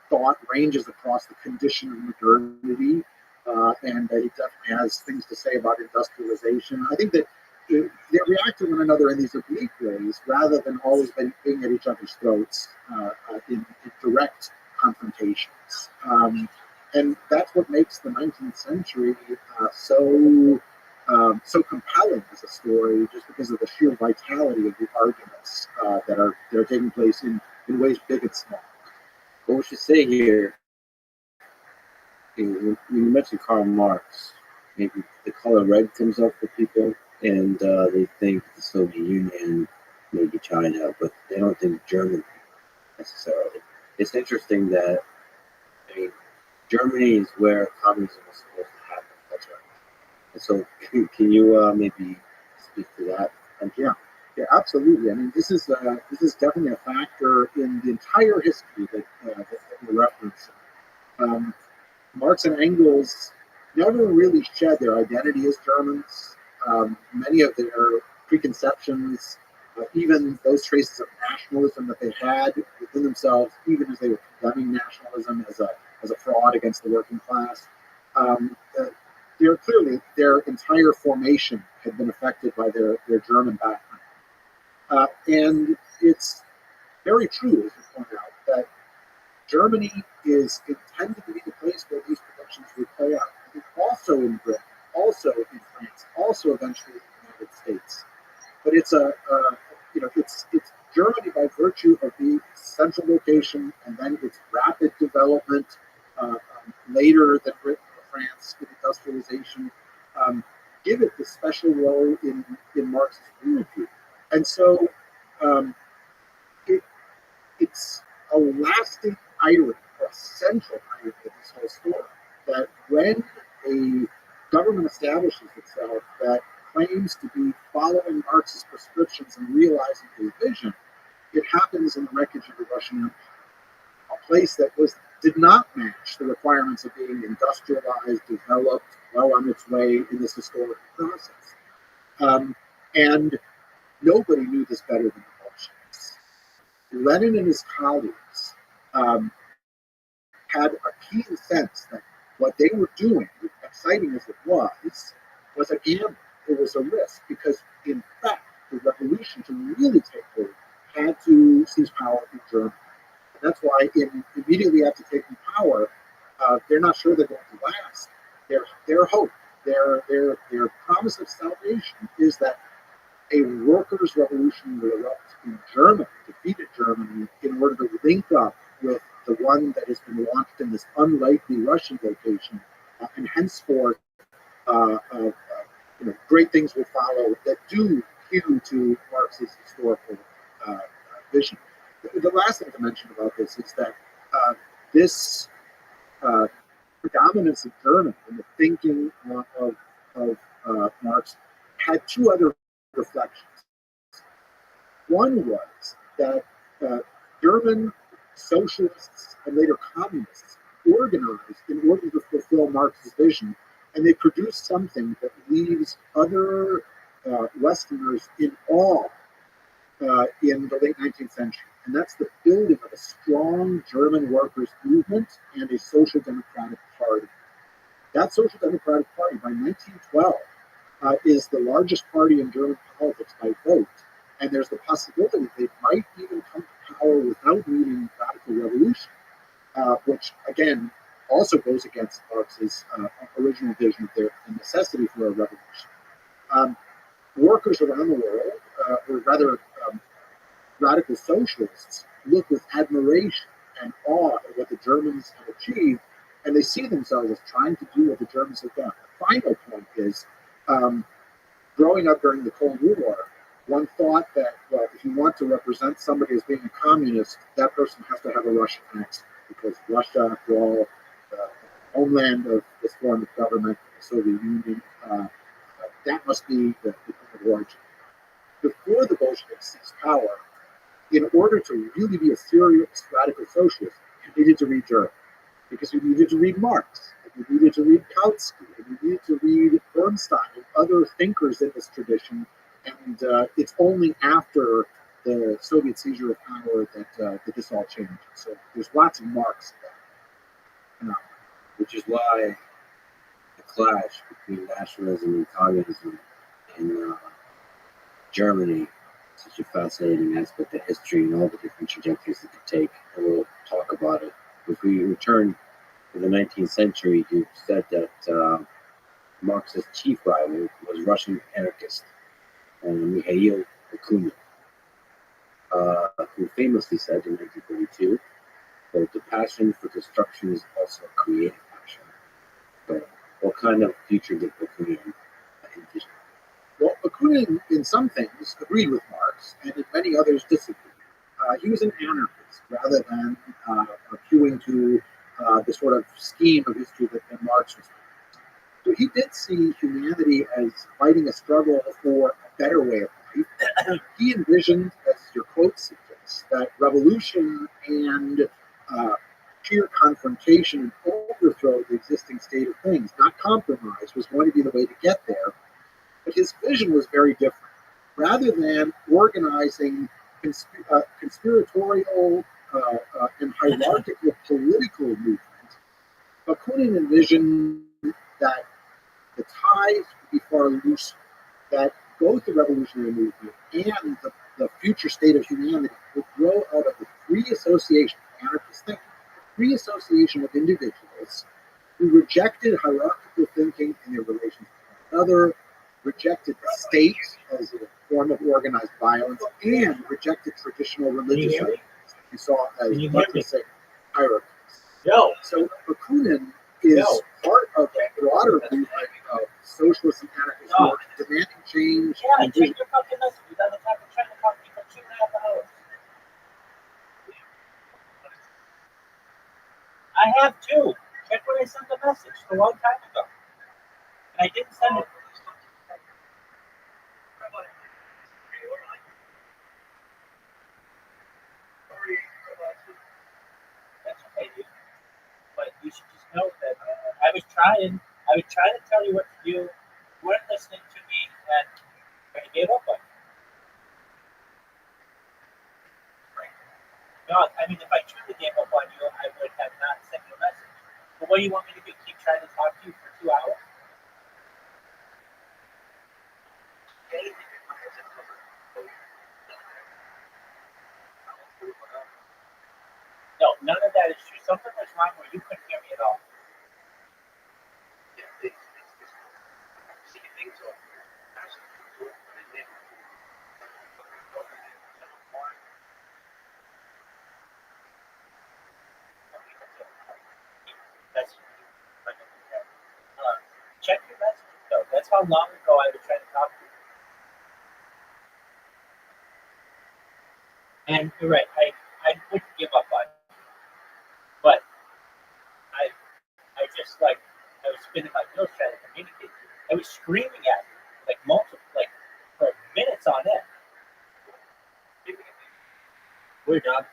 thought ranges across the condition of modernity, and he definitely has things to say about industrialization. I think that they react to one another in these oblique ways rather than always being at each other's throats in direct confrontations. And that's what makes the 19th century so compelling as a story, just because of the sheer vitality of the arguments that are taking place in ways big and small. What we should say here, when you mentioned Karl Marx, maybe the color red comes up for people, and they think the Soviet Union, maybe China, but they don't think Germany necessarily. It's interesting that, I mean, Germany is where communism was supposed to happen. That's right. And so, can you maybe speak to that? And yeah, absolutely. I mean, this is definitely a factor in the entire history that we're referencing. Marx and Engels never really shed their identity as Germans. Many of their preconceptions, even those traces of nationalism that they had within themselves, even as they were condemning nationalism as a fraud against the working class, clearly their entire formation had been affected by their German background. And it's very true, as you point out, that Germany is intended to be the place where these predictions would play out. I think also in Britain, also in France, also eventually in the United States. But it's it's Germany by virtue of the central location and then its rapid development later than Britain or France in industrialization, give it the special role in Marx's worldview. And so it's a lasting irony, or a central irony of this whole story, that when a government establishes itself that claims to be following Marx's prescriptions and realizing his vision, it happens in the wreckage of the Russian Empire, a place that did not match the requirements of being industrialized, developed, well on its way in this historical process. And nobody knew this better than the Bolsheviks. Lenin and his colleagues had a keen sense that what they were doing, exciting as it was a gamble. It was a risk because, in fact, the revolution to really take hold had to seize power in Germany. And that's why, immediately after taking power, they're not sure they're going to last. Their hope, their promise of salvation is that a workers' revolution will erupt in Germany, defeated Germany, in order to link up with the one that has been launched in this unlikely Russian location, and henceforth, great things will follow that do hew to Marx's historical vision. The last thing to mention about this is that this predominance of German in the thinking of Marx had two other reflections. One was that German socialists and later communists organized in order to fulfill Marx's vision, and they produced something that leaves other Westerners in awe in the late 19th century. And that's the building of a strong German workers' movement and a social democratic party. That social democratic party, by 1912, is the largest party in German politics by vote. And there's the possibility they might even come to power without needing radical revolution, which, again, also goes against Marx's original vision of the necessity for a revolution. Workers around the world, or rather radical socialists, look with admiration and awe at what the Germans have achieved, and they see themselves as trying to do what the Germans have done. The final point is, growing up during the Cold War, one thought that, well, if you want to represent somebody as being a communist, that person has to have a Russian accent, because Russia, after all, the homeland of this form of government, the Soviet Union, that must be the point of origin. Before the Bolsheviks seized power, in order to really be a serious radical socialist, you needed to read German, because you needed to read Marx, you needed to read Kautsky, you needed to read Bernstein and other thinkers in this tradition, and it's only after the Soviet seizure of power that this all changes. So there's lots of Marx there. Which is why the clash between nationalism and communism in Germany is such a fascinating aspect of history and all the different trajectories it could take. And we'll talk about it. If we return to the 19th century, you said that Marx's chief rival was Russian anarchist Mikhail Bakunin, who famously said in 1942 that the passion for destruction is also a creative passion. So, what kind of future did Bakunin envision? Well, Bakunin, in some things, agreed with Marx, and in many others disagreed. He was an anarchist rather than hewing to the sort of scheme of history that Marx was. So he did see humanity as fighting a struggle for a better way of life. He envisioned, as your quote suggests, that revolution and sheer confrontation and overthrow of the existing state of things, not compromise, was going to be the way to get there. But his vision was very different. Rather than organizing conspiratorial and hierarchical political movement, Bakunin envisioned that the ties would be far looser, that both the revolutionary movement and the future state of humanity would grow out of the free association, anarchist thinking, the free association of individuals who rejected hierarchical thinking in their relations to one another, rejected the state as a form of organized violence, and rejected traditional religious ideas that we saw as buttressing hierarchies. No. So Bakunin is part of a broader movement of socialist and anarchist work, demanding change. Yeah, and check your fucking messages. I'm trying to talk to you for 2.5 hours. I have too. Check when I sent the message a long time ago. And I didn't send it. That's okay, dude. But you should just know that I was trying to tell you what to do. You weren't listening to me, and I gave up on you. No, I mean, if I truly gave up on you, I would have not sent you a message. But what do you want me to do? Keep trying to talk to you for 2 hours? No, none of that is true. Something was wrong where you couldn't hear me at all. That's how long ago I was trying to talk to you. And you're right, I wouldn't give up on you. But I just I was spinning my wheels trying to communicate. I was screaming at you, for minutes on end. We're done.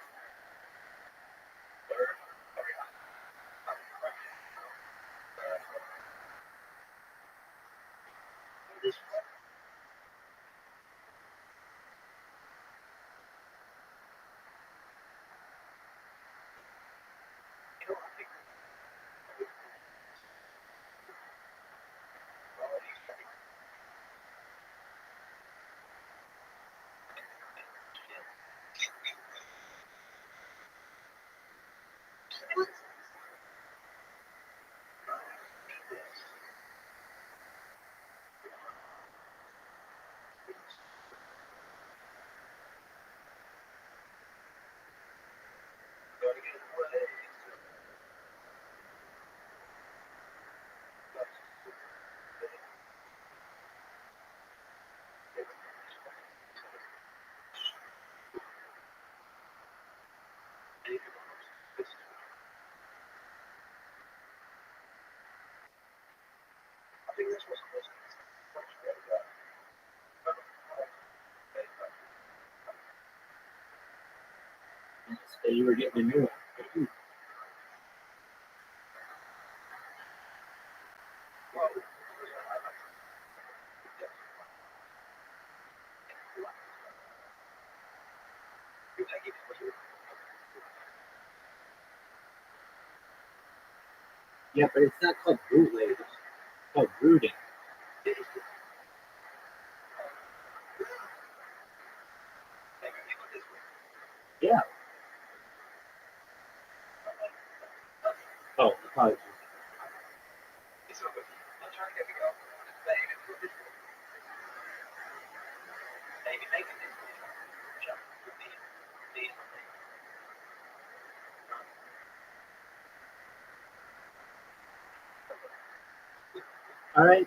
So you were getting a new one. Yeah, but it's not called bootleg. It's called rooting. Yeah. Oh, apologies. All right.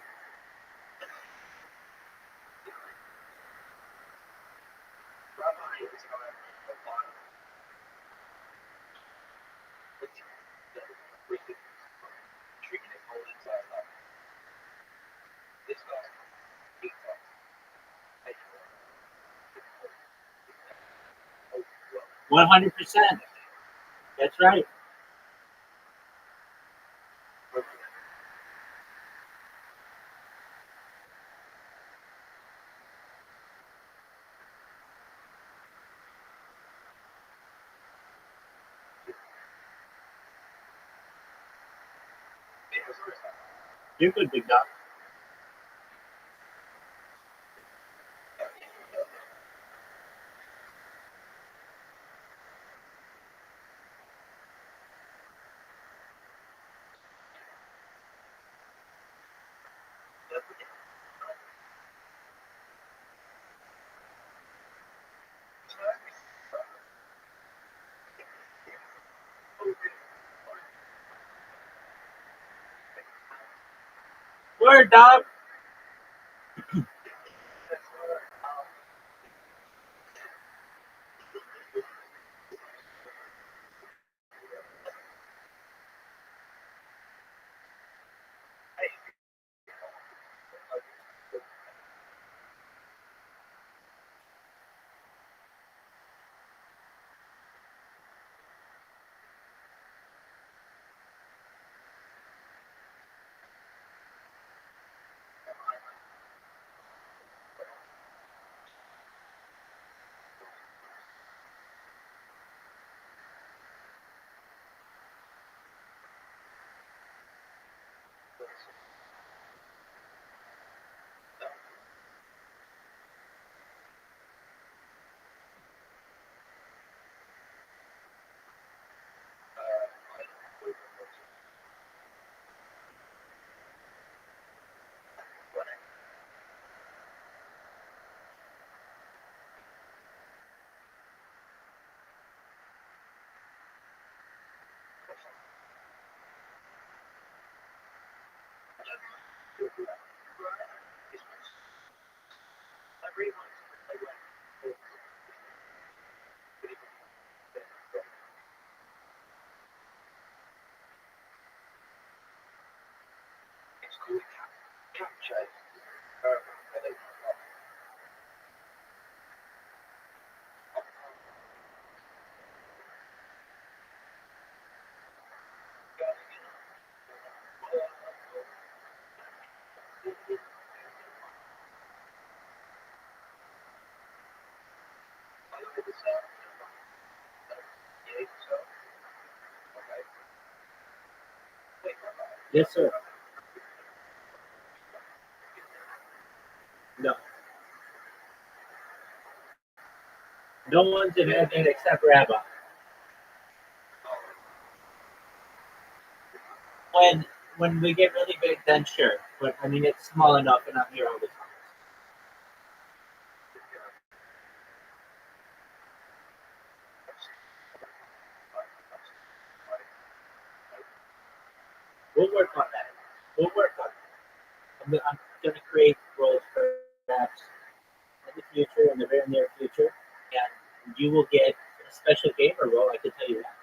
$100%. That's right. You're good, big dog. Word, dog. Yes, sir. No. No one's in heaven except Rabbi. When we get really big, then sure. But I mean, it's small enough, and I'm here all the time. We'll work on that. We'll work on it. I'm going to create roles perhaps in the future, in the very near future, and you will get a special gamer role. I can tell you that.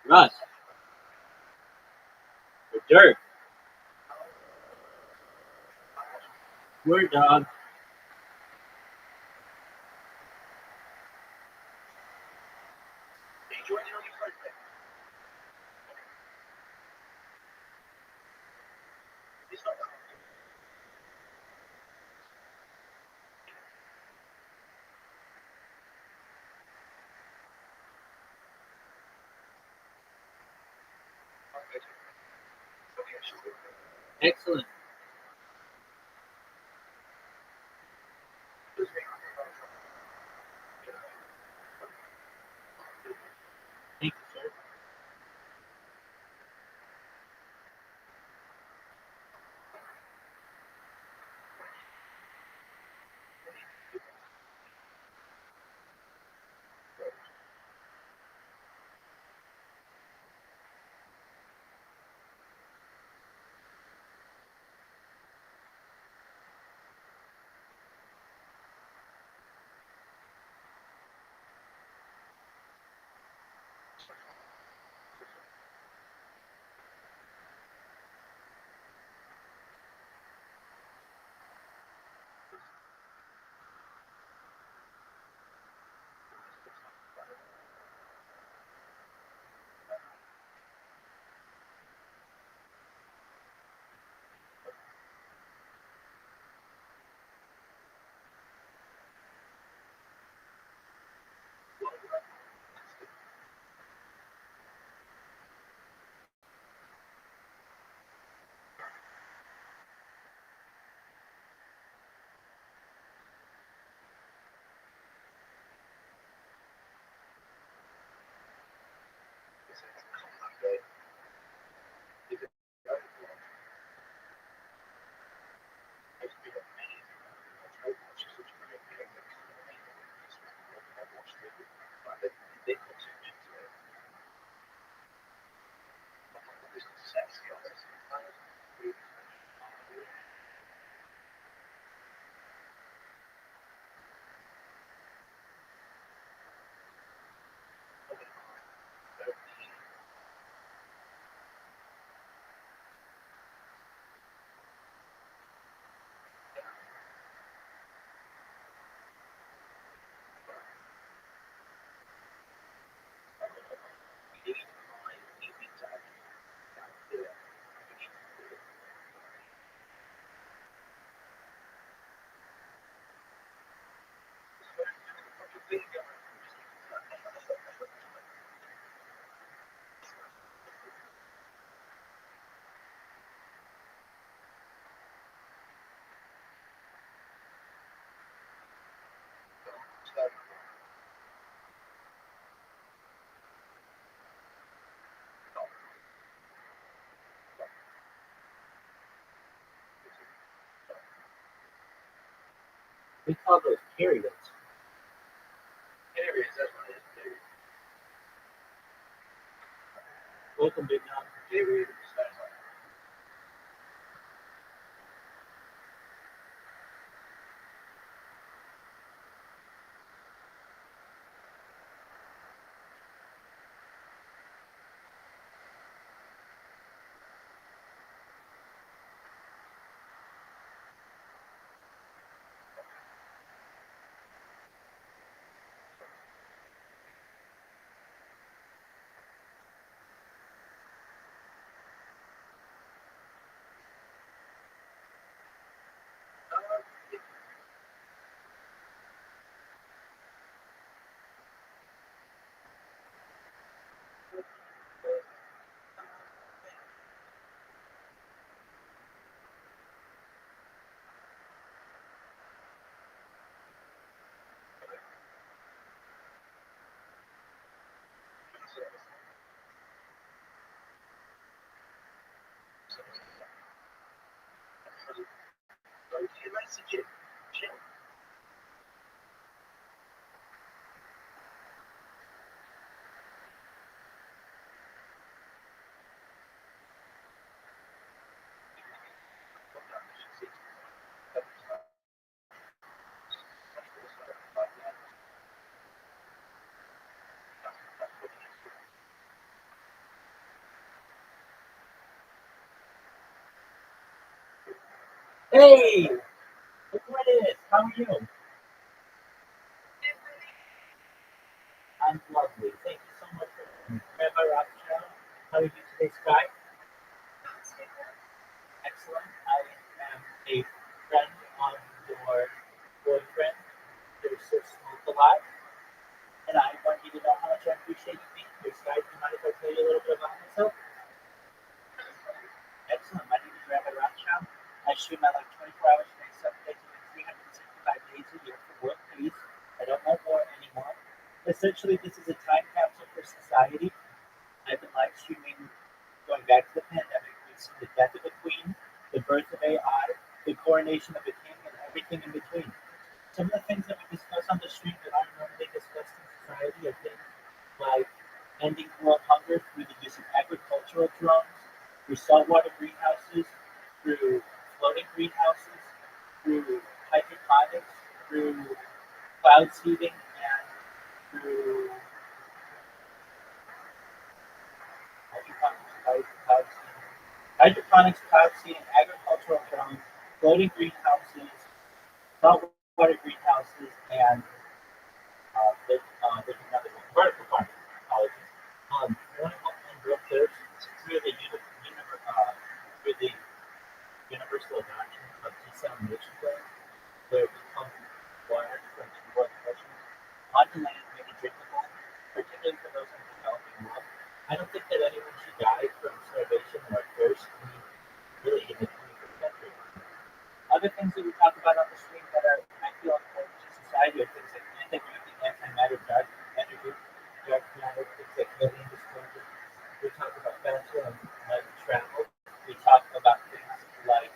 Russ, we're dirt. We're dog. Excellent. Thank you, sir. We call those periods. Welcome, Big Mouth. Hey, look who it is. How are you? I'm lovely. Thank you so much for Rabbi Rothschild. How are you today, Sky? Excellent. I am a friend of your boyfriend. You're so smooth alive. And I want you to know how much I appreciate you being here. Sky, do you mind if I tell you a little bit about myself? Excellent. My name is Rabbi Rothschild. I shoot my like 24 hours a day, 7 days a week, 365 days a year for world peace. I don't want war anymore. Essentially, this is a time capsule for society. I've been live streaming going back to the pandemic. We've seen the death of a queen, the birth of AI, the coronation of a king, and everything in between. Some of the things that we discuss on the stream that aren't normally discussed in society are things like ending world hunger through the use of agricultural drones, through saltwater greenhouses, through floating greenhouses, through hydroponics, through cloud seeding, and through hydroponics, cloud seeding, agricultural drones, floating greenhouses, saltwater greenhouses, and there's another one, vertical farming. Apologies. One of them real clear through the through the universal adoption of desalination plants, where we pump water from indoor oceans onto land, make it drinkable, particularly for those in the developing world. I don't think that anyone should die from starvation or thirst really in the 21st century. Other things that we talk about on the stream that are, I feel, important to society are things like anti-gravity, antimatter, dark energy, dark matter, things like alien disclosure. We talk about faster and light travel. We talk about things like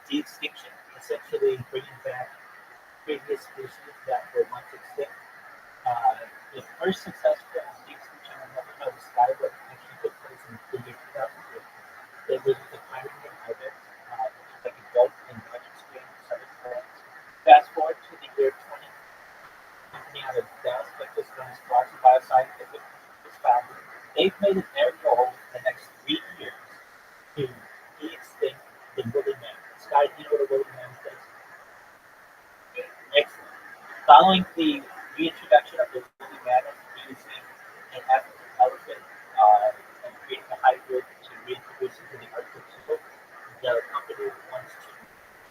de-extinction, essentially bringing back previous species that were once extinct. The first successful de-extinction on the sky that actually took place in the year 2002. They was the pioneer ibex, which is like a goat and magic screen, southern France. Fast forward to the year 20, company out of Dallas, Texas, known as Rothschild Bioscientific, was founded. They've made it their goal in the next 3 years to de-extinct the woolly mammoth. Sky, do you know what a woolly mammoth is? Excellent. Following the reintroduction of the woolly mammoth using an African elephant and creating a hybrid to reintroduce it to the Arctic Circle, the company wants to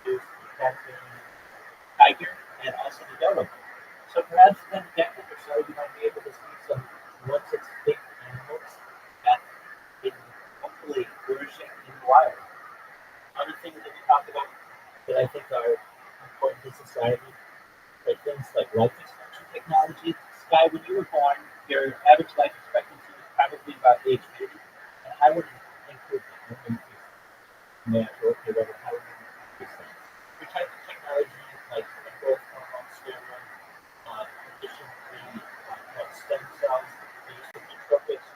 use the African tiger and also the yellow. So perhaps in a decade or so, you might be able to see some once extinct animals that is hopefully flourishing in the wild. Other things that we talk about that I think are important to society are things like life extension technology. Sky, when you were born, your average life expectancy was probably about age 80, and I would include natural, whatever, how would you increase that? Your type of technology like growth hormone, steroids, additionally, stem cells, the use of nootropics,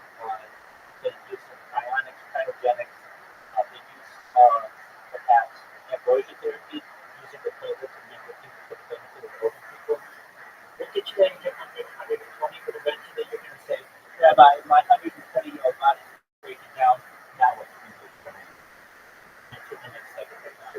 the use of ionics, cryogenics, the use of perhaps ambrosia therapy, using the platelets and networking for the benefit of older people. We'll get you there in your 100, 120, but eventually you're going to say, Rabbi, my 120-year-old body is breaking down. Now what can we do? To the next step of technology.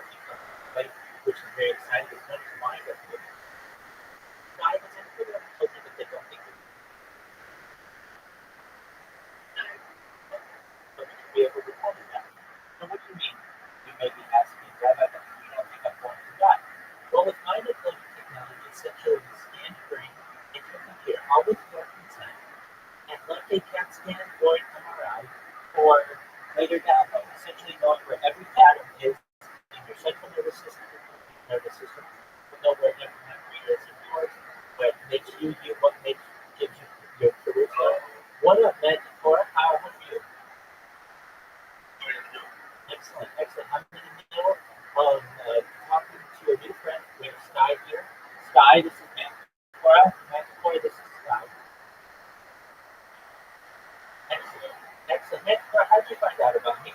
how'd you find out about me?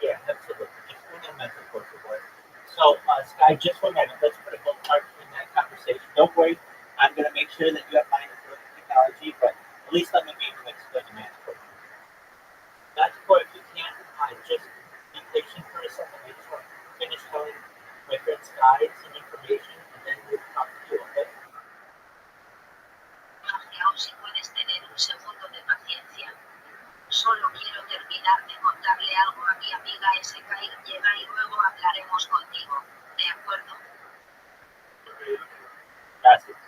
Yeah, absolutely. Just one mental course of work. So, Sky, just one moment. Let's put a bookmark in that conversation. Don't worry. I'm going to make sure that you have mine in technology, but at least let me be able to explain the math for you. That's what if you can't just be patient for a second. I just want to finish telling my friend Sky some information, and then we'll talk to you, okay? Aún si puedes tener un segundo de paciencia. Solo quiero terminar de contarle algo a mi amiga SK y llega y luego hablaremos contigo. ¿De acuerdo? Gracias.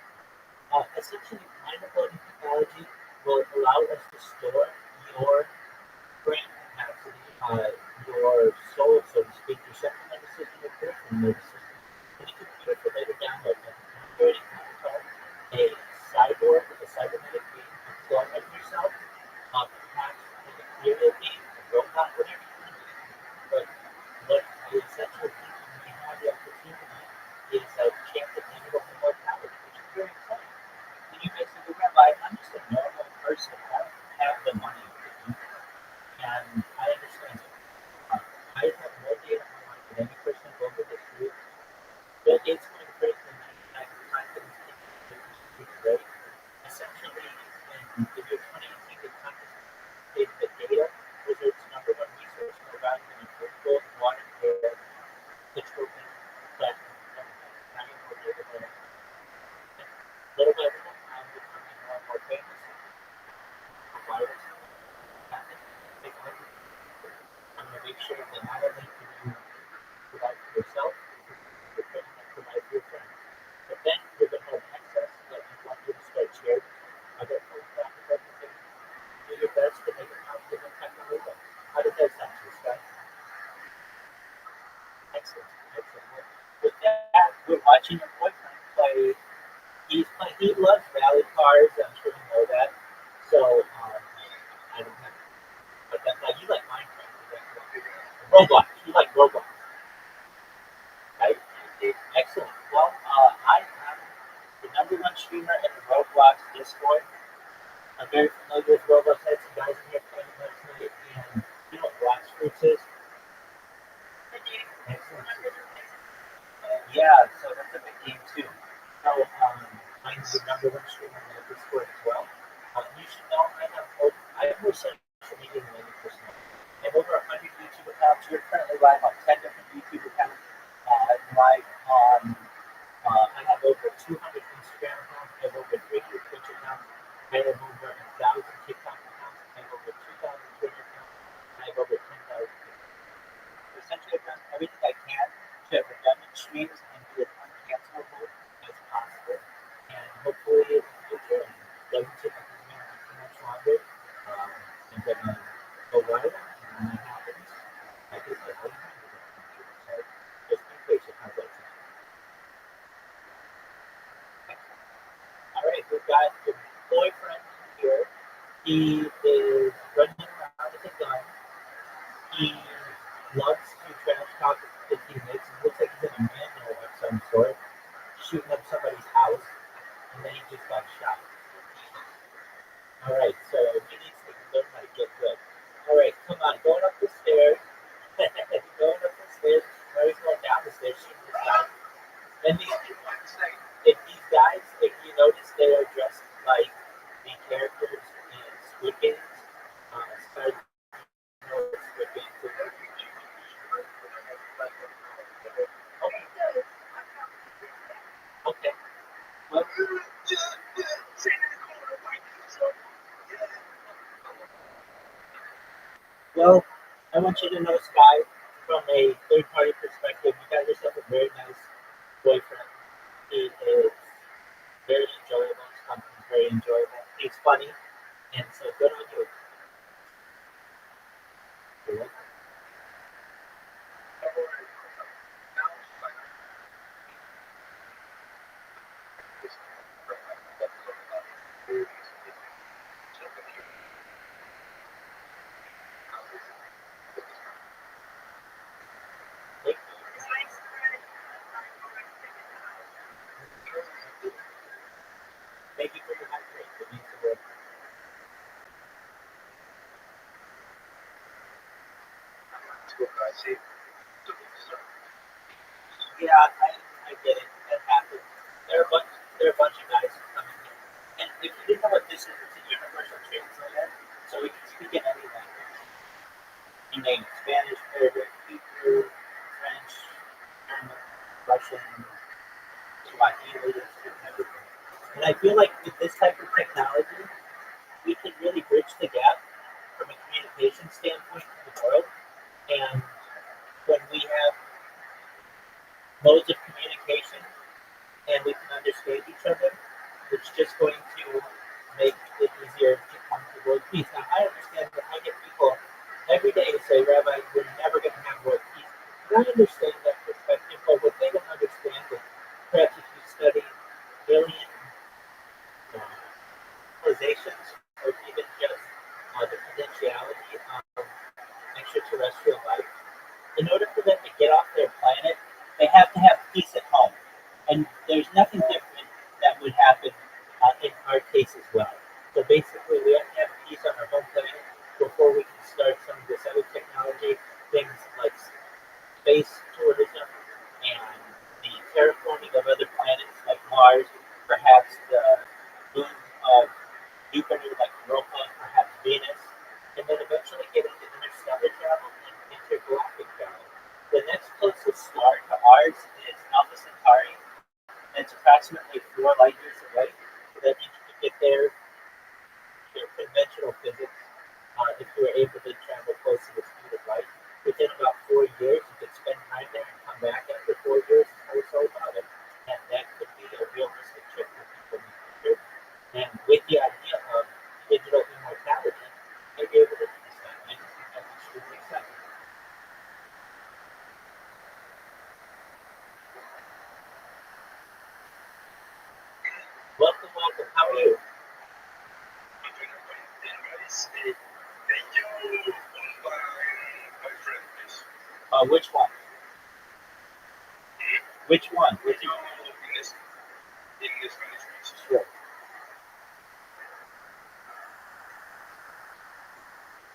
Essentially, mind uploading technology will allow us to store your brain capacity, your soul, so to speak, your central nervous system, your peripheral nervous system, in a computer for later download. Like an operating avatar, a cyborg, a cybernetic being, a clone of yourself, perhaps an ethereal being, a robot, whatever you want to be. But what the essential thing you may have the opportunity is a chance at digital immortality, which is very exciting. And you may say, well, Rabbi, I'm just a normal person. I don't have the money to do that. And I understand it. I have more data online than any person in global history. Bill Gates one of the first in 1995 that was today. Essentially, in the year 2018, the confiscated the data was its number one resource for evaluating the food, gold, water, air, petroleum, plasma, and more data than little by little, I'm becoming more and more famous. Virus happen, take on. I'm going to make sure that not only can you provide for yourself, you're going to provide for your friends. But then you're going to have access that you want you to start sharing other philanthropic organizations. Do your best to make a positive impact on the world. How does that sound to you, Scott? Excellent, excellent. With that, we're watching your boyfriend play. He loves rally cars. I'm sure you know that. So I don't have. But that's like you like Minecraft. Roblox. You like Roblox, right? Excellent. Well, I am the number one streamer in the Roblox Discord. I'm very familiar with Roblox. I had some guys in here playing last night, and you know what Blox Fruits is? Excellent. Yeah, so that's a big game too. So I'm the number one streamer in the Discord as well. You should know I have more social media than any person. I have over 100 YouTube accounts. We're currently live on 10 different YouTube accounts. I'm live on, I have over 200 Instagram accounts. I have over 300 Twitch accounts. I have over 1,000 TikTok accounts. I have over 2,000 Twitter accounts. I have over 10,000. Essentially, I've done everything I can to have redundant streams and be as uncancelable as possible. And hopefully, in the future, and it doesn't seem like it's going to be too much longer, I'm going to go viral. And when that happens, like I said, all you have is that future. So just be patient. How's that sound? All right, we've got your boyfriend here. He is running around with a gun. He loves to trash talk his teammates. It looks like he's in a manual of some sort, shooting up somebody's house, and then he just got shot. All right, so he needs to learn how to get good. All right, come on, going up the stairs. Going up the stairs. Now he's going down the stairs, shooting this guy. And if these guys, if you notice, they are dressed like the characters in Squid Games. Squid Games. Okay. Well, I want you to know, Sky, from a third-party perspective, you got yourself a very nice boyfriend. He is very enjoyable. His company is very enjoyable. He's funny, and so good on you. You're welcome. Thank you for your high grade. It means the world. Yeah, I get it. That happens. There are a bunch of guys who come in here. And if you didn't know what this is, it's a universal translator. So we can speak in any language. You name Spanish, Arabic, Hebrew, French, German, Russian, Swahili, everything. And I feel like with this type of technology, we can really bridge the gap from a communication standpoint in the world. And when we have modes of communication and we can understand each other, it's just going to make it easier to come to world peace. Now, I understand that I get people every day who say, Rabbi, we're never going to have world peace. And I understand that perspective, but what they don't understand is perhaps if you study alien civilizations or even just the potentiality of extraterrestrial life, in order for them to get off their planet, they have to have peace at home. And there's nothing different that would happen in our case as well. So basically, we have to have peace on our home planet before we can start some of this other technology, things like space tourism and the terraforming of other planets like Mars, perhaps the moon of Jupiter like Europa, perhaps Venus, and then eventually get into interstellar travel and intergalactic travel. The next closest star to ours is Alpha Centauri. It's approximately 4 light years away. So that means you can get there through conventional physics. If you were able to travel close to the speed of light, within about 4 years, you could spend time there and come back after 4 years and tell us all about it. And that could be a realistic trip for people in the future. And with the idea of digital immortality, they'd be able to do that. I just think that's extremely exciting. Welcome, welcome. How are you? Which one? Which one? Which one? Sure.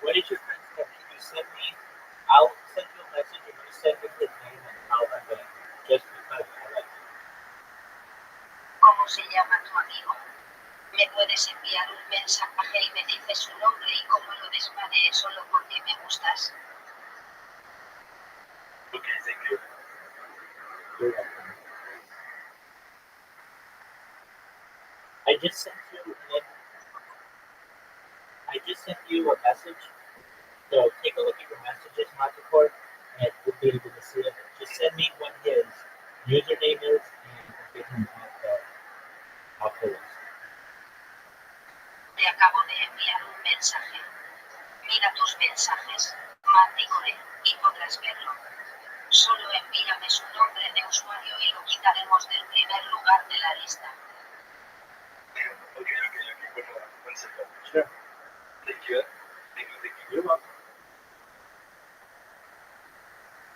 What did your friend say? You send me, I'll send you a message and you send me his name and I'll have it just because I like it. ¿Cómo se llama tu amigo? Me puedes enviar un mensaje y me dices su nombre y cómo lo desmaneé solo porque me gustas. Okay, thank you. You're welcome. I just sent you a message. So take a look at your messages, Montecore, and you'll be able to see it. Just send me what his username is and get him off the list. Te acabo de enviar un mensaje. Mira tus mensajes, Manticore, y podrás verlo. Solo envíame su nombre de usuario y lo quitaremos del primer lugar de la lista. Okay. One second. Sure. Thank you. You're welcome.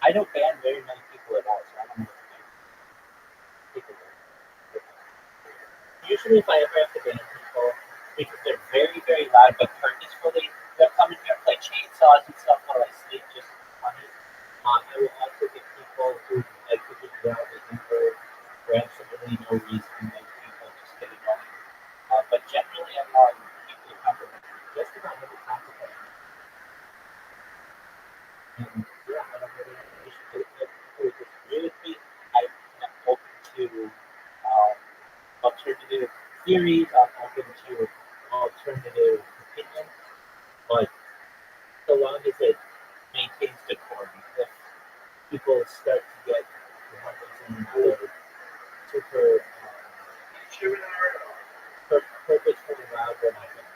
I don't ban very many people at all, so I don't know what to do. People do. Usually, if I ever have to ban people, because they're very, very loud, but purposefully, they'll come in here and play chainsaws and stuff while I sleep just for funny. I will also get people who like to just yell at me for absolutely no reason, like people just get annoying. But generally, I allow people to come to me just about every time to play. And yeah, I don't really have an issue with it. People who disagree with me, I am open to alternative theories, I'm open to alternative opinions, but so long as it maintains decorum. If people start to get super purposefully loud, then I can.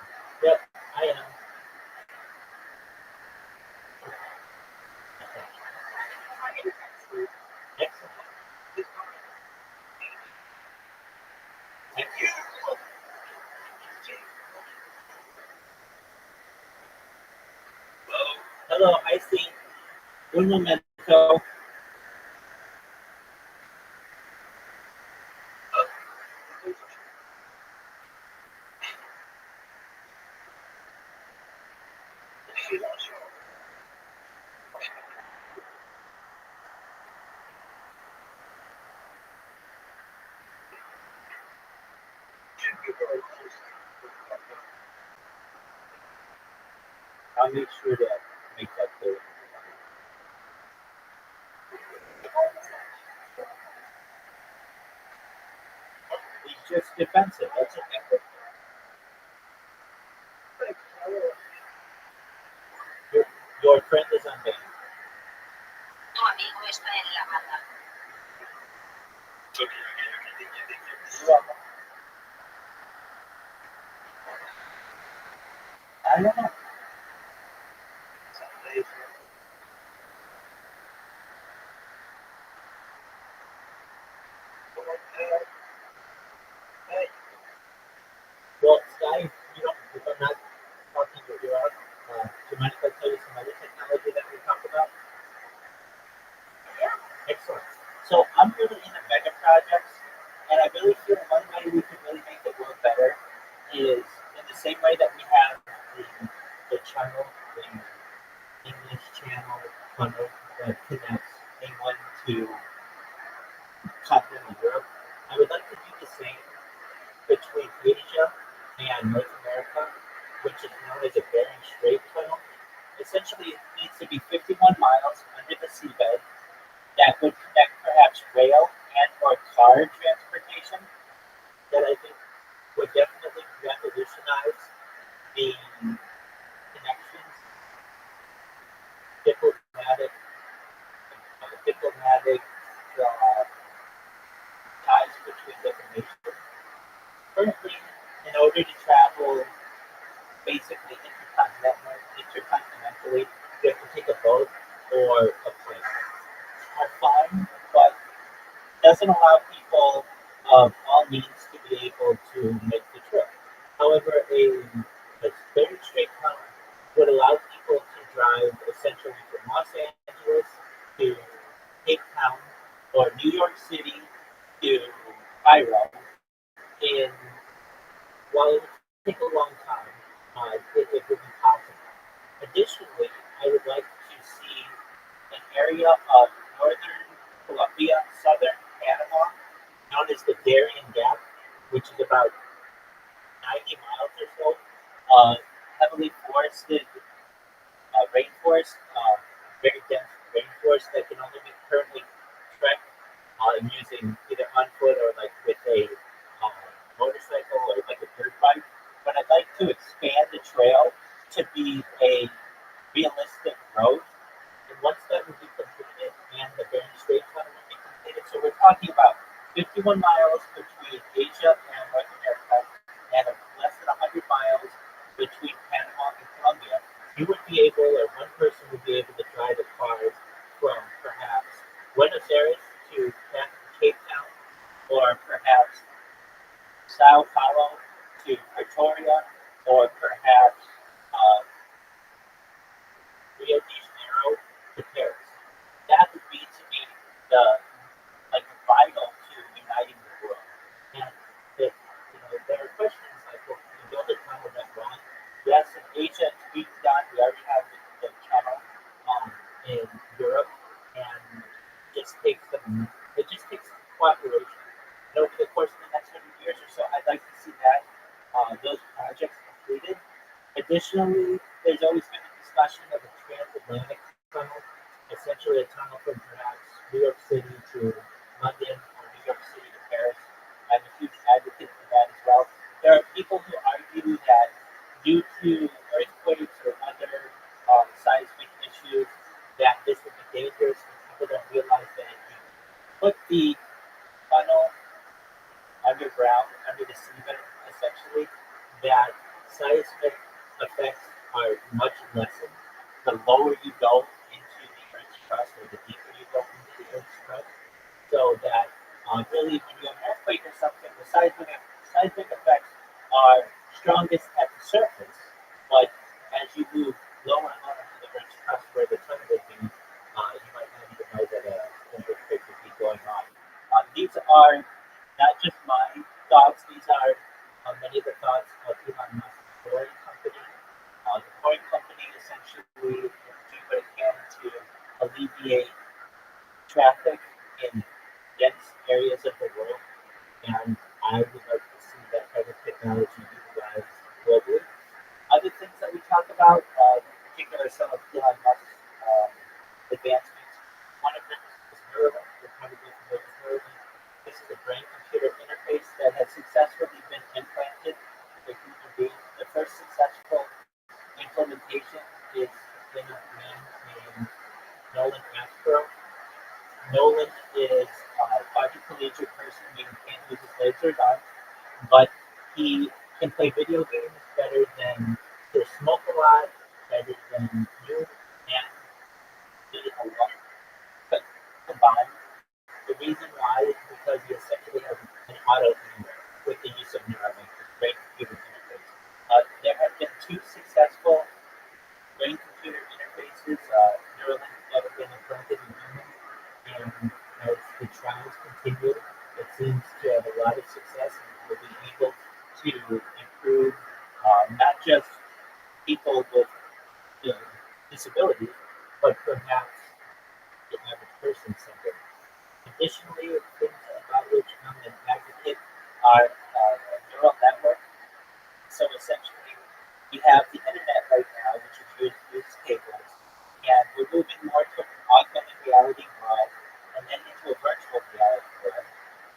Yep, I am. Excellent. Thank you. Hello, I see. Un momento. people are just I'll make sure to make that clear. He's just defensive. That's it. like, Your friend is on band. Tu amigo está en la banda. I don't know. Well, Sky, you know, if I'm not talking to you out, do you mind if I tell you some other technology that we talked about? Excellent. So I'm really into mega projects, and I really feel one way we can really make the world better is in the same way that we have the channel, the English channel funnel that connects England to continental Europe. I would like to do the same between Asia and North America, which is known as a Bering Strait tunnel. Essentially, it needs to be 51 miles under the seabed that would connect perhaps rail and or car transportation that I think would definitely revolutionize the connections, diplomatic ties between different nations. Currently, in order to travel basically intercontinentally, you have to take a boat or a plane. Are fine, but doesn't allow people of all means to be able to make the trip. However, a very straight tunnel would allow people to drive essentially from Los Angeles to Cape Town or New York City to Cairo in while it would take a long time, it would be possible. Additionally, I would like to see an area of northern Colombia, southern Panama, known as the Darien Gap, which is about 90 miles or so, heavily forested rainforest, very dense rainforest that can only be currently trekked using either on foot or like with a motorcycle or like a dirt bike. But I'd like to expand the trail to be a realistic road. And once that would be completed and the Bering Strait tunnel would be completed, so we're talking about 51 miles between Asia and North America and less than 100 miles between Panama and Colombia, you would be able, or one person would be able to drive a car from perhaps Buenos Aires to Cape Town, or perhaps Sao Paulo to Pretoria, or perhaps Rio de Janeiro to Paris. That would be to me the like vital to uniting the world. And if there are questions like, well, can you build a tunnel that wrong? Yes, in Asia it's being done. We already have the channel in Europe, and it just takes cooperation. And over the course of the next 100 years or so, I'd like to see that those projects completed. Additionally, there's always been a discussion of a transatlantic tunnel, essentially a tunnel from perhaps New York City to London or New York City to Paris. I'm a huge advocate for that as well. There are people who argue that due to earthquakes or other seismic issues, that this would be dangerous, and people don't realize that if you put the tunnel underground, under the seabed, essentially, that seismic effects are much lessened the lower you go into the Earth's crust, or the deeper you go into the Earth's crust. So that really, when you have an earthquake or something, the seismic effects are strongest at the surface, but as you move lower and lower into the Earth's crust, where the tunnel would be, you might not even know that an earthquake would be going on. These are not just my thoughts; these are many of the thoughts of Elon Musk's Boring Company. The Boring Company essentially is doing what it can to alleviate traffic in dense areas of the world, and I would like to see that type of technology he can play video games better than to smoke a lot, better than you, and be a lot combined. The reason why is because he essentially has an autoimmune with the use of Neuralink, the brain computer interface. There have been two successful brain computer interfaces, Neuralink, that have been implanted in humans, and as the trials continue, it seems to have a lot of success and will be able to improve not just people with disabilities, but perhaps the average person someday. Additionally, things about which I'm an advocate are neural network. So essentially, we have the internet right now, which is uses cables, and we're moving more to an augmented reality world and then into a virtual reality world.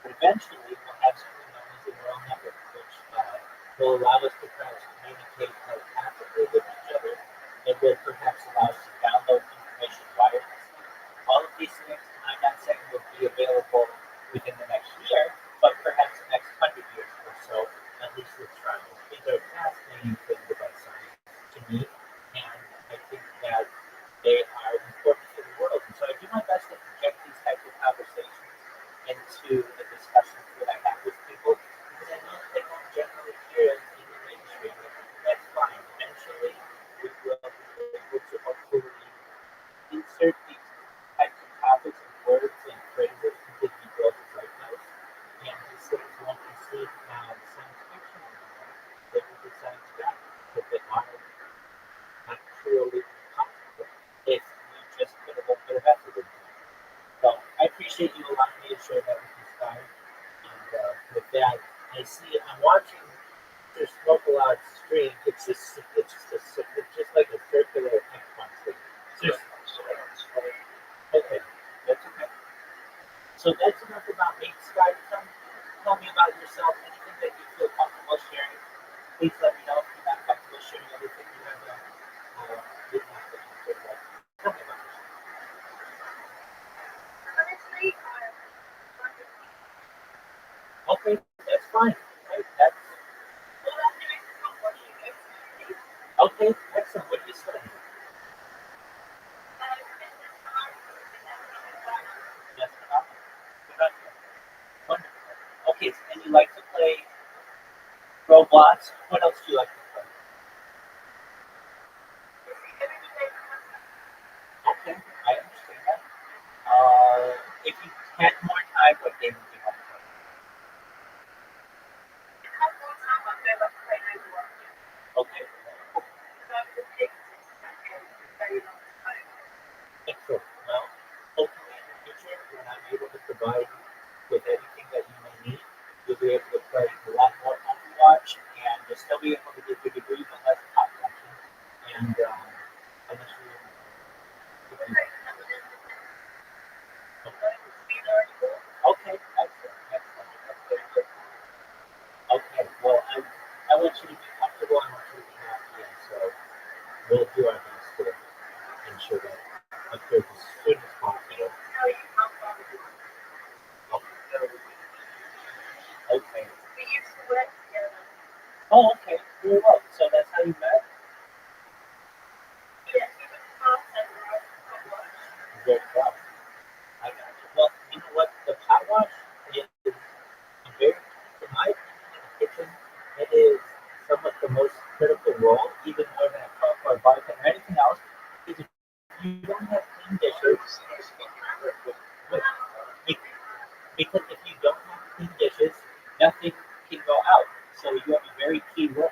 But eventually, we'll have something known as a neural network, which will allow us to perhaps communicate telepathically with each other. It will perhaps allow us to download information wirelessly. All of these things, I'm not saying will be available within the next year, but perhaps the next 100 years or so, at least with trials. These are fascinating things about science to me, and I think that they are important for the world. And so I do my best to project these types of conversations into the discussions that I have with people, because I know that they don't generally hear it in the mainstream. That's fine. Eventually, we will be able to hopefully insert these types of topics and words and phrases into the global zeitgeist, and these things won't be seen as science fiction anymore. They will be science fact, because they are actually possible if we just put a little bit of effort into it. So I appreciate you allowing me to share that with you, Sky. And with that, I'm watching their smoke a lot stream. It's just like a circular Xbox thing. Just okay, that's okay. So that's enough about me. Sky, tell me about yourself. Anything that you feel comfortable sharing, please let me know. If you're not comfortable sharing everything you have you don't have to answer, but tell me about yourself. Honestly, Okay, that's fine. Right? That's okay. Excellent. What are you studying? Yes, good on you. Wonderful. Okay, so, and you like to play Roblox. What else do you like to play? Okay, I understand that. If you had more time, what game would you want to play? Okay. Excellent. Well, hopefully in the future, when I'm able to provide you with anything that you may need, you'll be able to play a lot more Overwatch, and you'll still be able to get your degree, but less top watching. And unless you okay, excellent, excellent. That's very good. Okay, well, I want you to be comfortable. I want you to be happy, and so we'll do our best to ensure that occurs as soon as possible. Okay. Oh, okay. Very well. So that's how you met? Very well. I got you. Well, you know what? The pot wash is very, in my opinion, in the kitchen, it is somewhat the most critical role, even more than a cook or a bartender or anything else. Because if you don't have clean dishes, because if you don't have clean dishes, nothing can go out. So you have a very key role.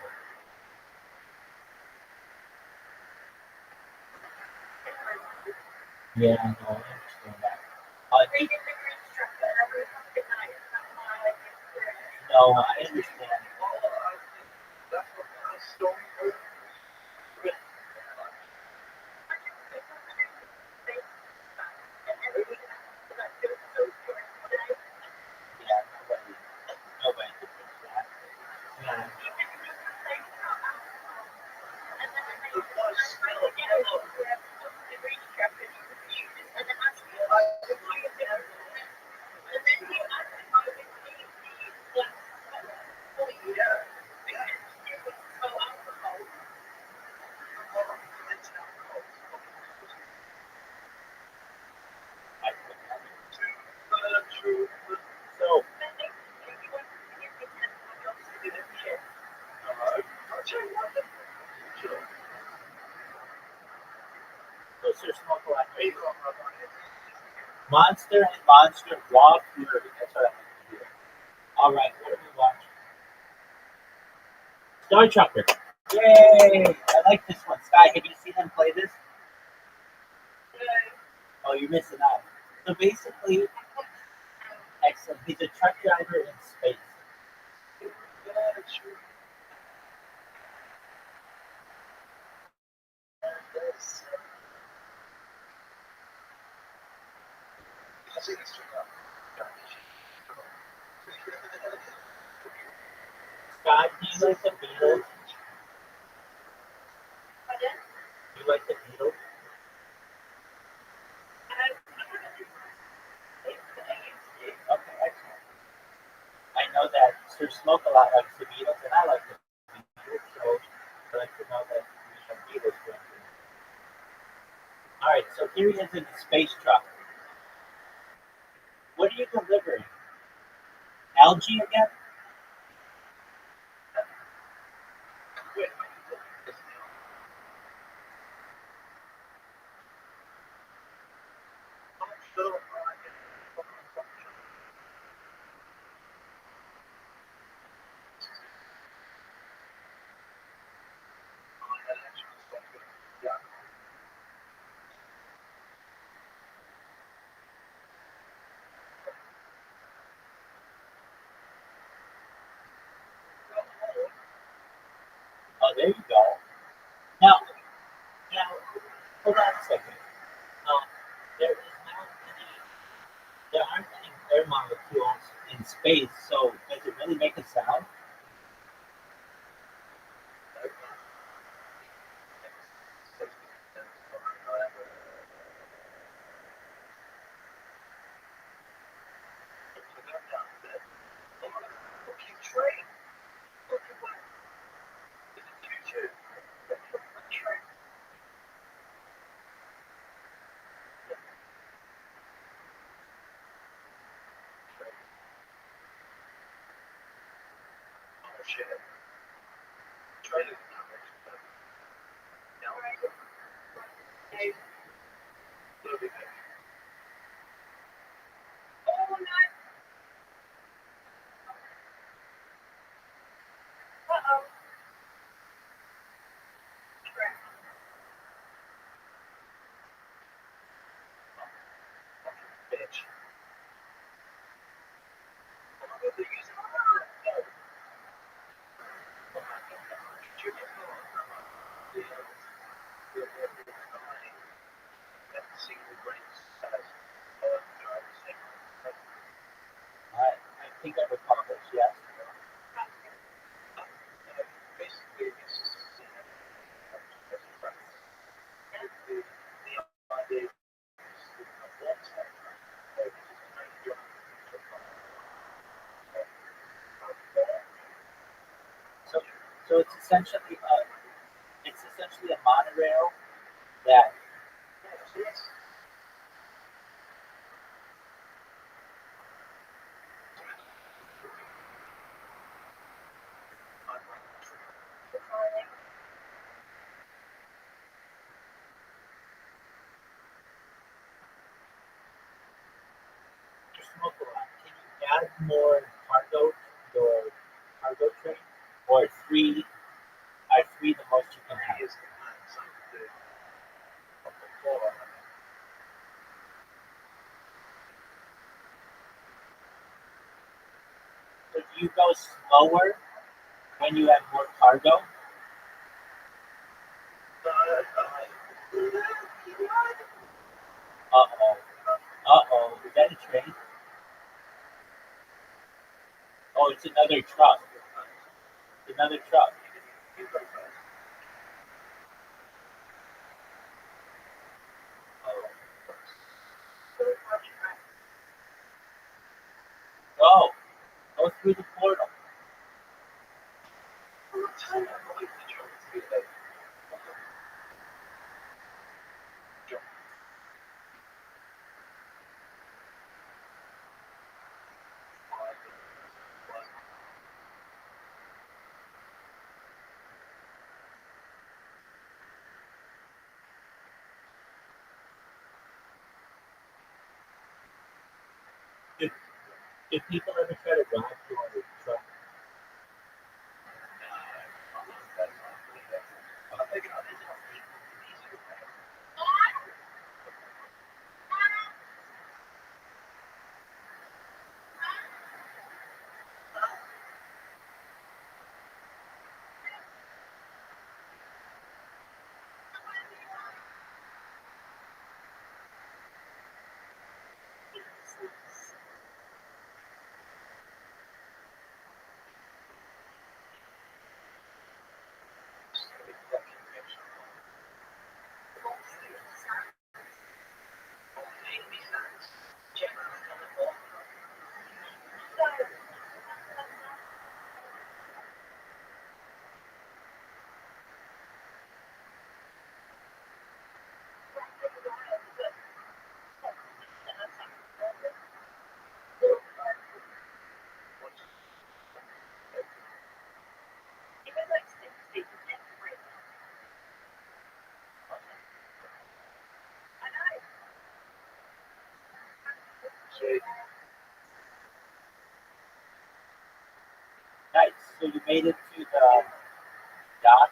Yeah, no, I understand that. No, I understand. Yeah, nobody can fix that. Yeah. Monster and Monster Raw Fury. That's what I'm going to do. All right, what are we watching? Star Trucker. Yay! I like this one. Sky, have you seen them play this? Oh, you're missing out. So basically, excellent. He's a truck driver in space. Scott, do you like the Beatles? Do you like the Beatles? Okay, excellent. I know that Sir Smoke a lot likes the Beatles, and I like the Beatles, so I'd like to know that we have Beatles friends. All right, so here he is in the space truck. What are you delivering? Algae again? Oh, there you go. Now, hold on a second. There is not any, there aren't any air molecules in space, so does it really make a sound? I think I recall this, yes. So, so it's essentially a monorail that. You smoke a lot. Can you add more cargo to your cargo train? Or three are three the most you can have? So do you go slower when you have more cargo? Uh-oh. Uh-oh. Is that a train? Oh, it's another truck. It's another truck. Go. Go through the portal. If people ever try to rob you on your truck, nice. So you made it to the dock.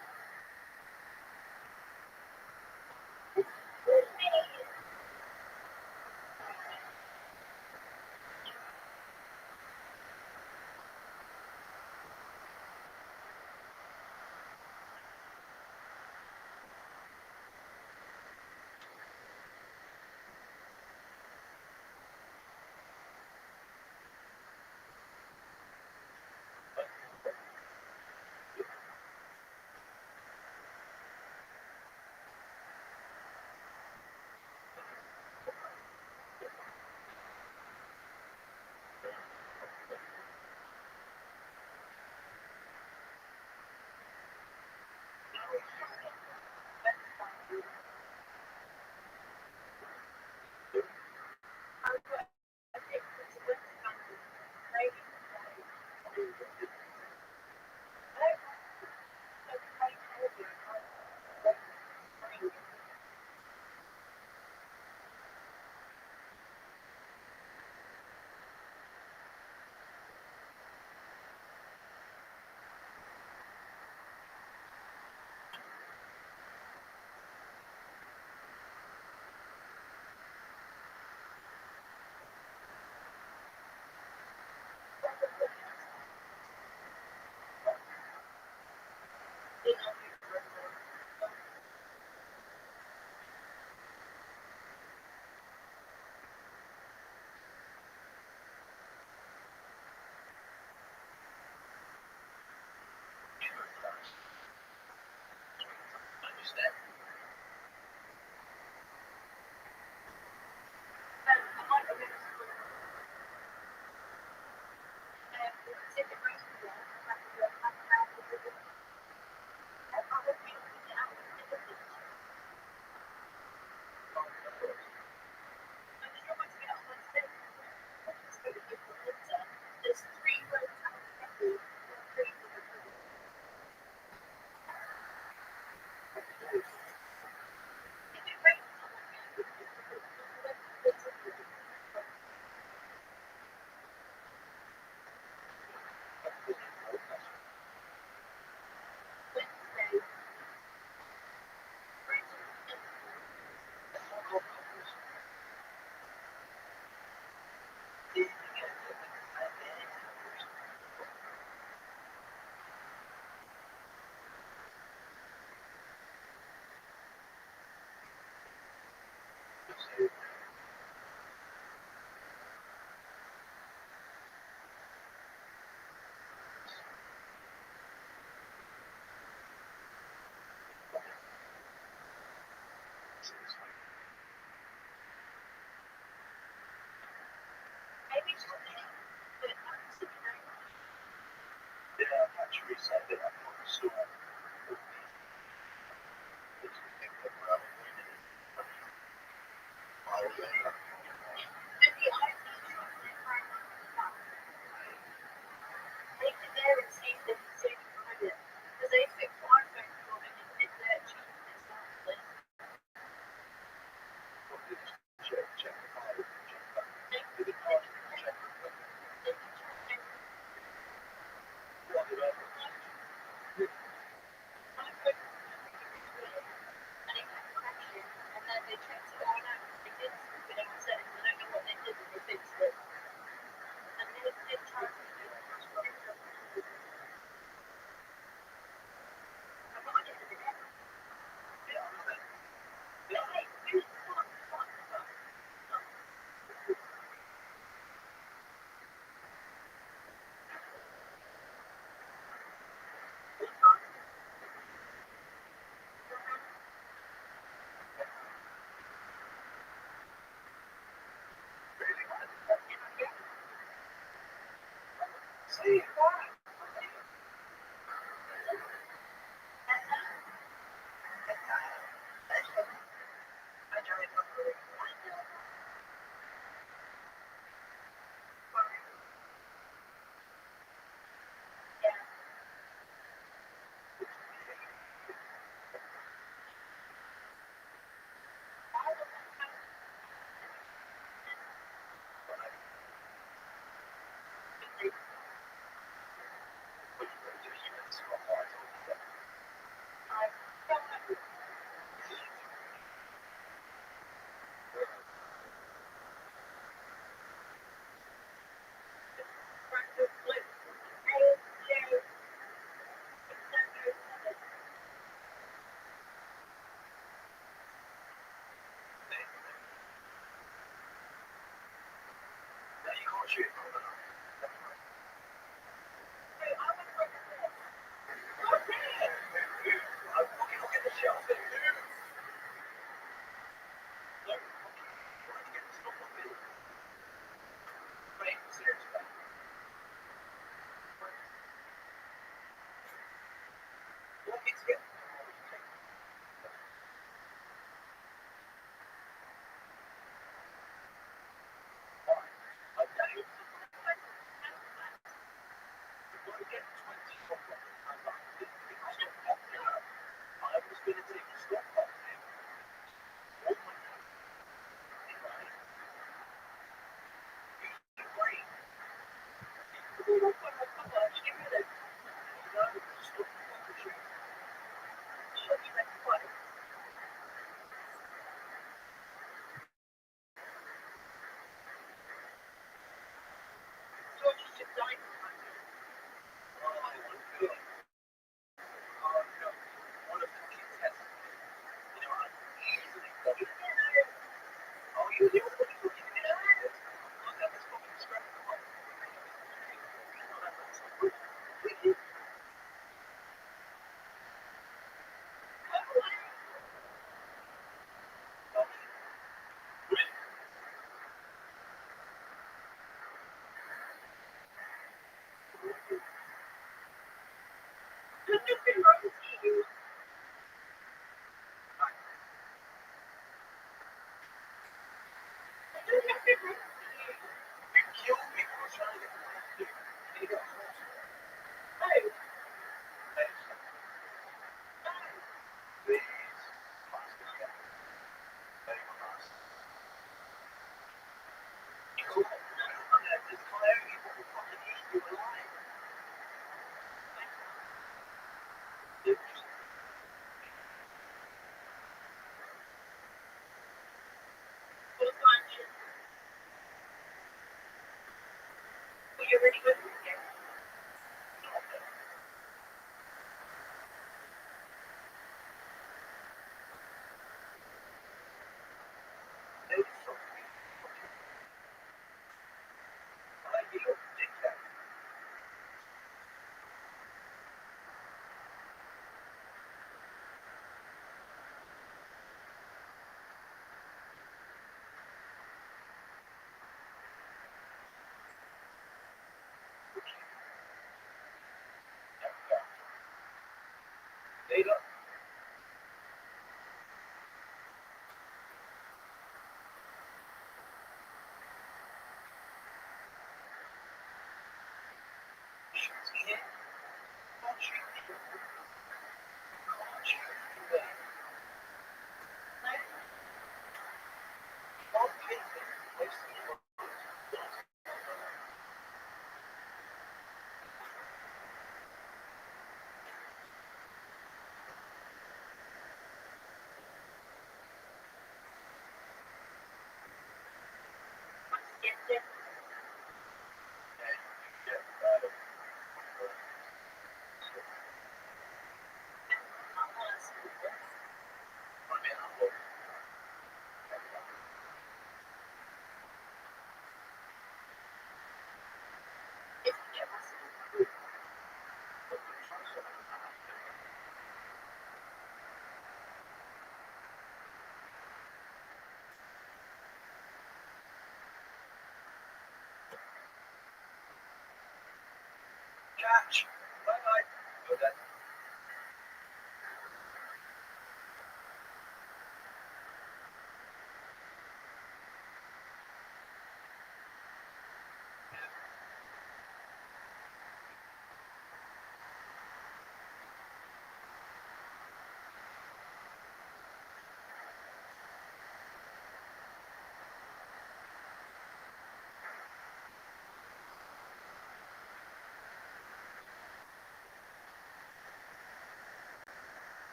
Catch. Bye bye. Okay.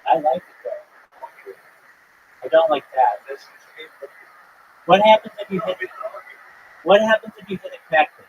I like it though. I don't like that. What happens if you hit? What happens if you hit a cactus?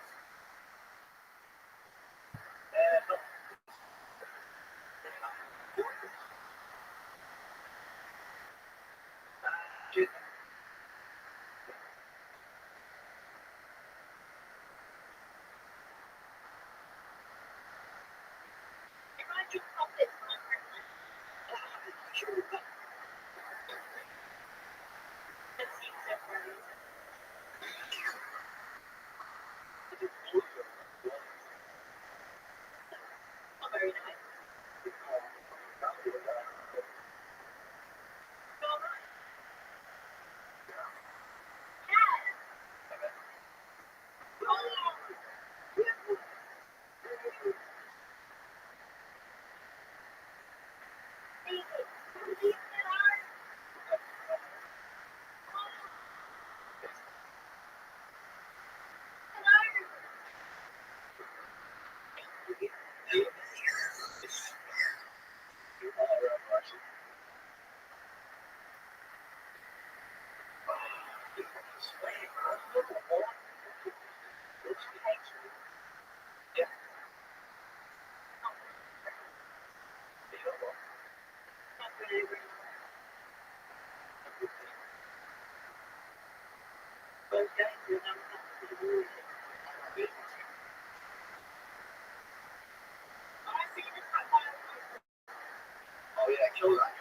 Oh yeah, kill that.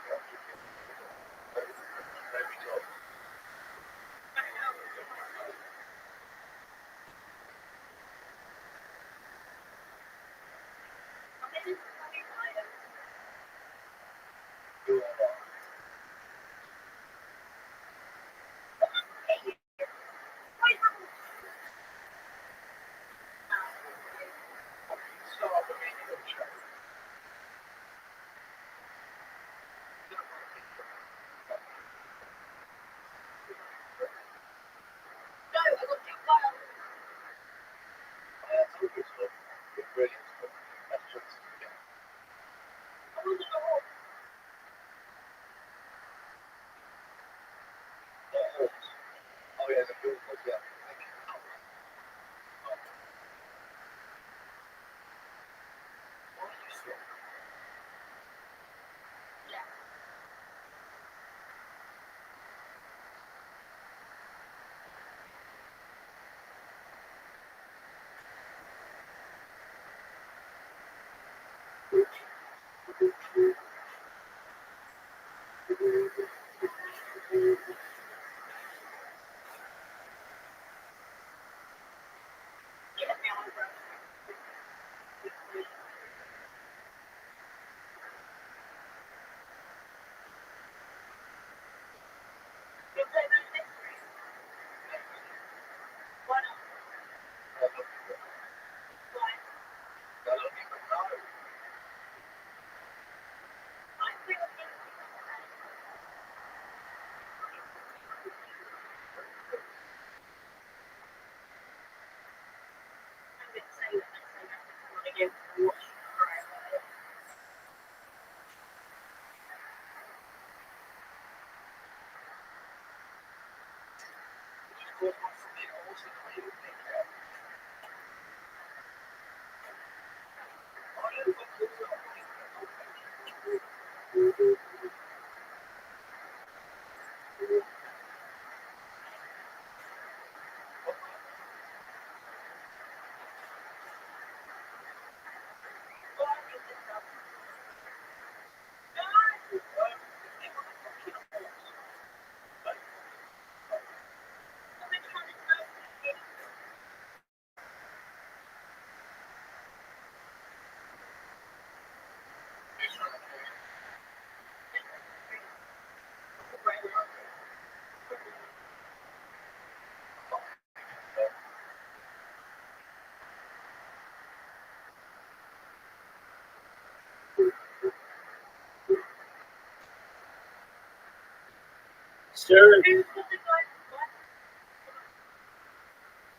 Sir,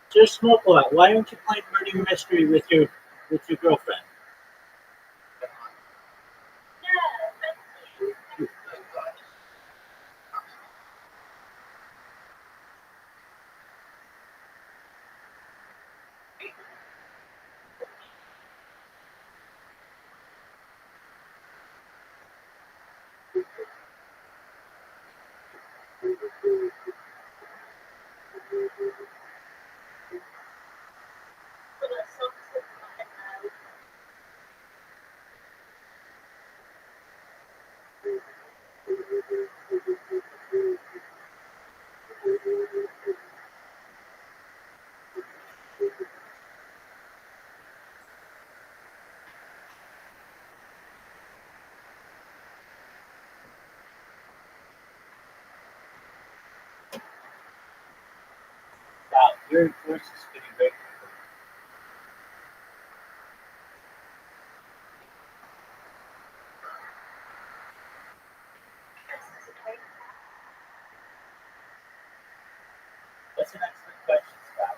Sir Smokeout, why aren't you playing Murder Mystery with your girlfriend? Wow, your voice is getting great. That's an excellent question, Scott.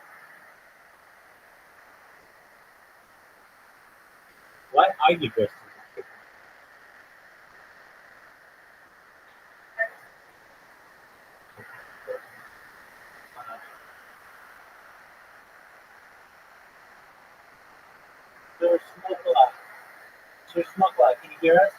Why are you dressed as a kid? Sir Smokeout. Sir Smokeout, can you hear us?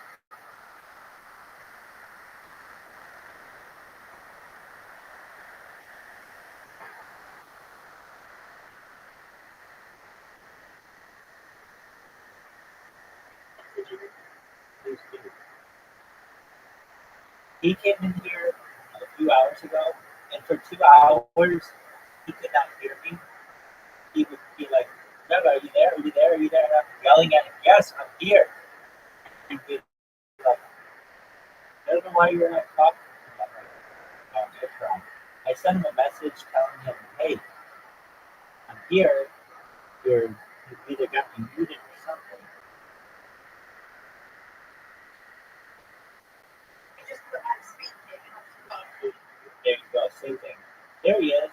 Please do. He came in here a few hours ago, and for 2 hours, he could not hear me. He would be like, Rabbi, are you there? Are you there? Are you there? And I'm yelling at him, yes, I'm here. He'd be like, I don't know why you're not talking. I'm like, what's wrong? I sent him a message telling him, hey, I'm here. You either got me muted or something. There you go, same thing. There he is.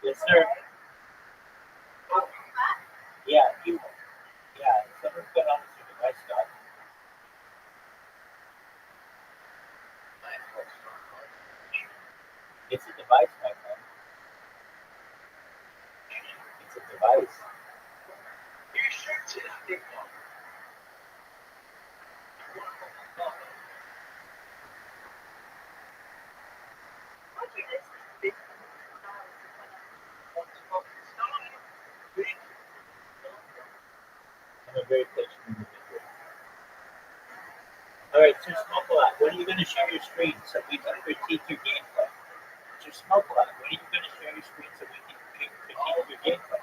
Yes, sir. Yeah, someone's got on this device, Scott. It's a device, my friend. It's a device. I'm a very patient individual. All right, Sir Smokeout, when are you going to share your screen so we can critique your gameplay? Sir Smokeout, when are you going to share your screen so we can critique your gameplay?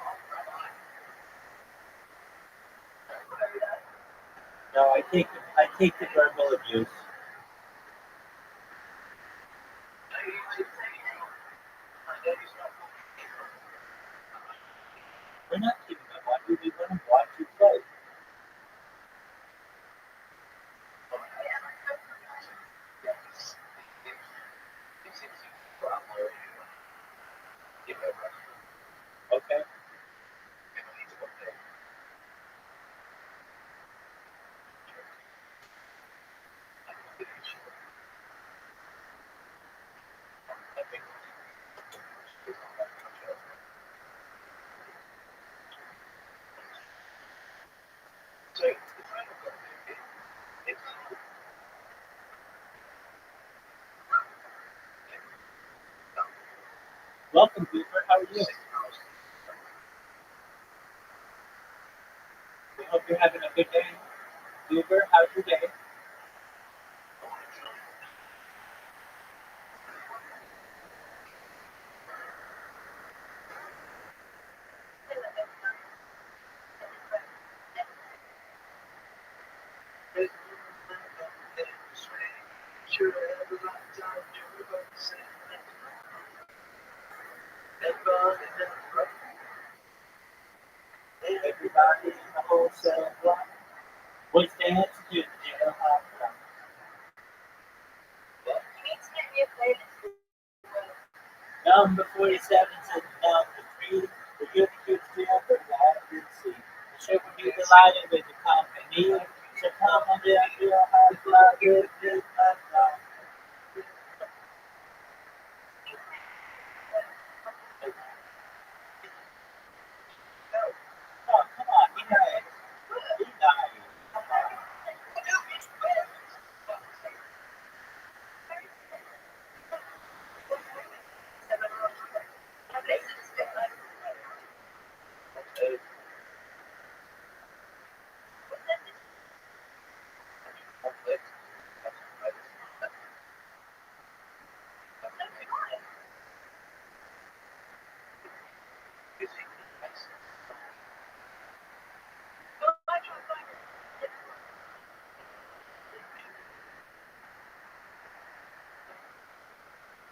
No, I take the verbal abuse. We're not giving up on you. We want to watch you play. Okay. Welcome, Cooper. How are you? We hope you're having a good day. Cooper, how's your day? Everybody in the whole cell block. What's the answer to the jailhouse? You need to get me a playlist. Number 47 says number 3. The good kids there, but I didn't see. The ship would be delighted with the company. So come on down to your high fly, good midnight fly. Oh, come on, be nice. Be nice.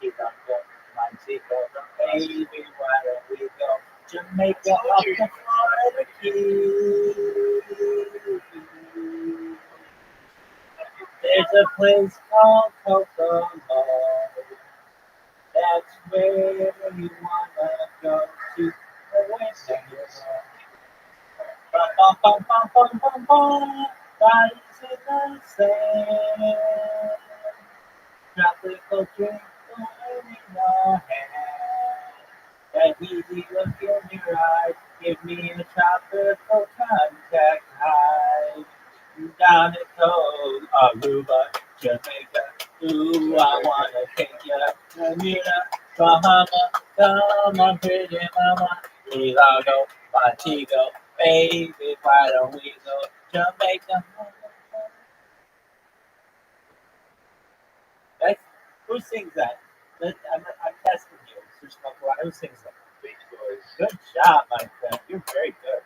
He's on the Montego, baby, why don't we go Jamaica up to Florida Keys? There's a place called Kokomo. That's where you wanna go to when you're bum bum bum bum bum bum bum. Bodies in the sand. Tropical drink in your hand. That easy look in your eyes. Give me a tropical contact high. Down in cold Aruba, Jamaica. Ooh, I wanna take ya. Bermuda, Bahama, come on, pretty mama. Chicago, Montego, baby, why don't we go Jamaica? That's, who sings that? I'm testing you. Who sings that? Good job, my friend. You're very good.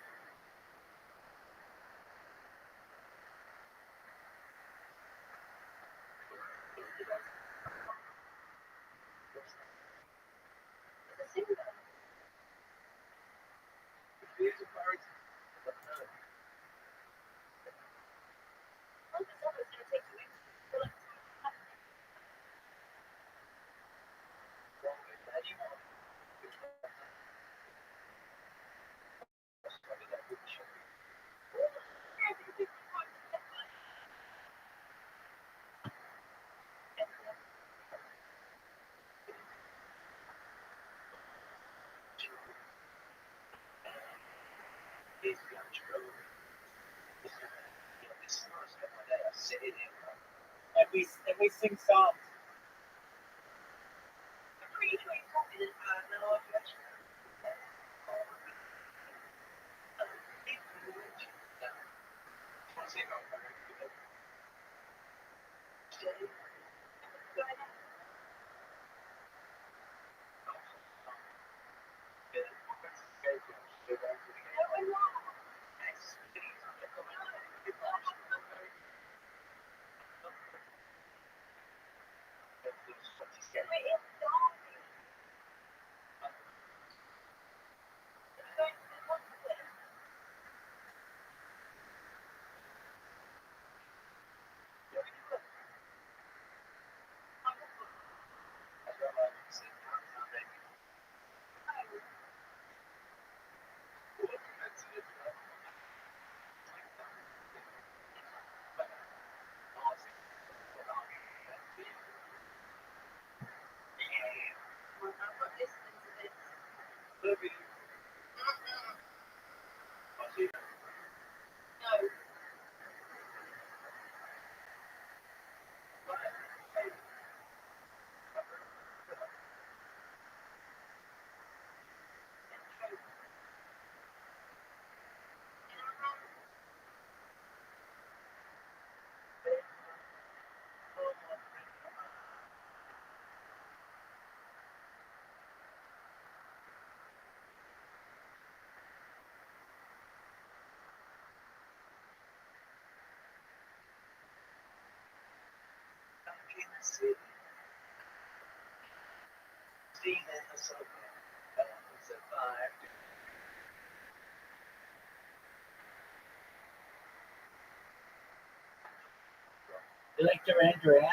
And we sing songs. You like Duran Duran?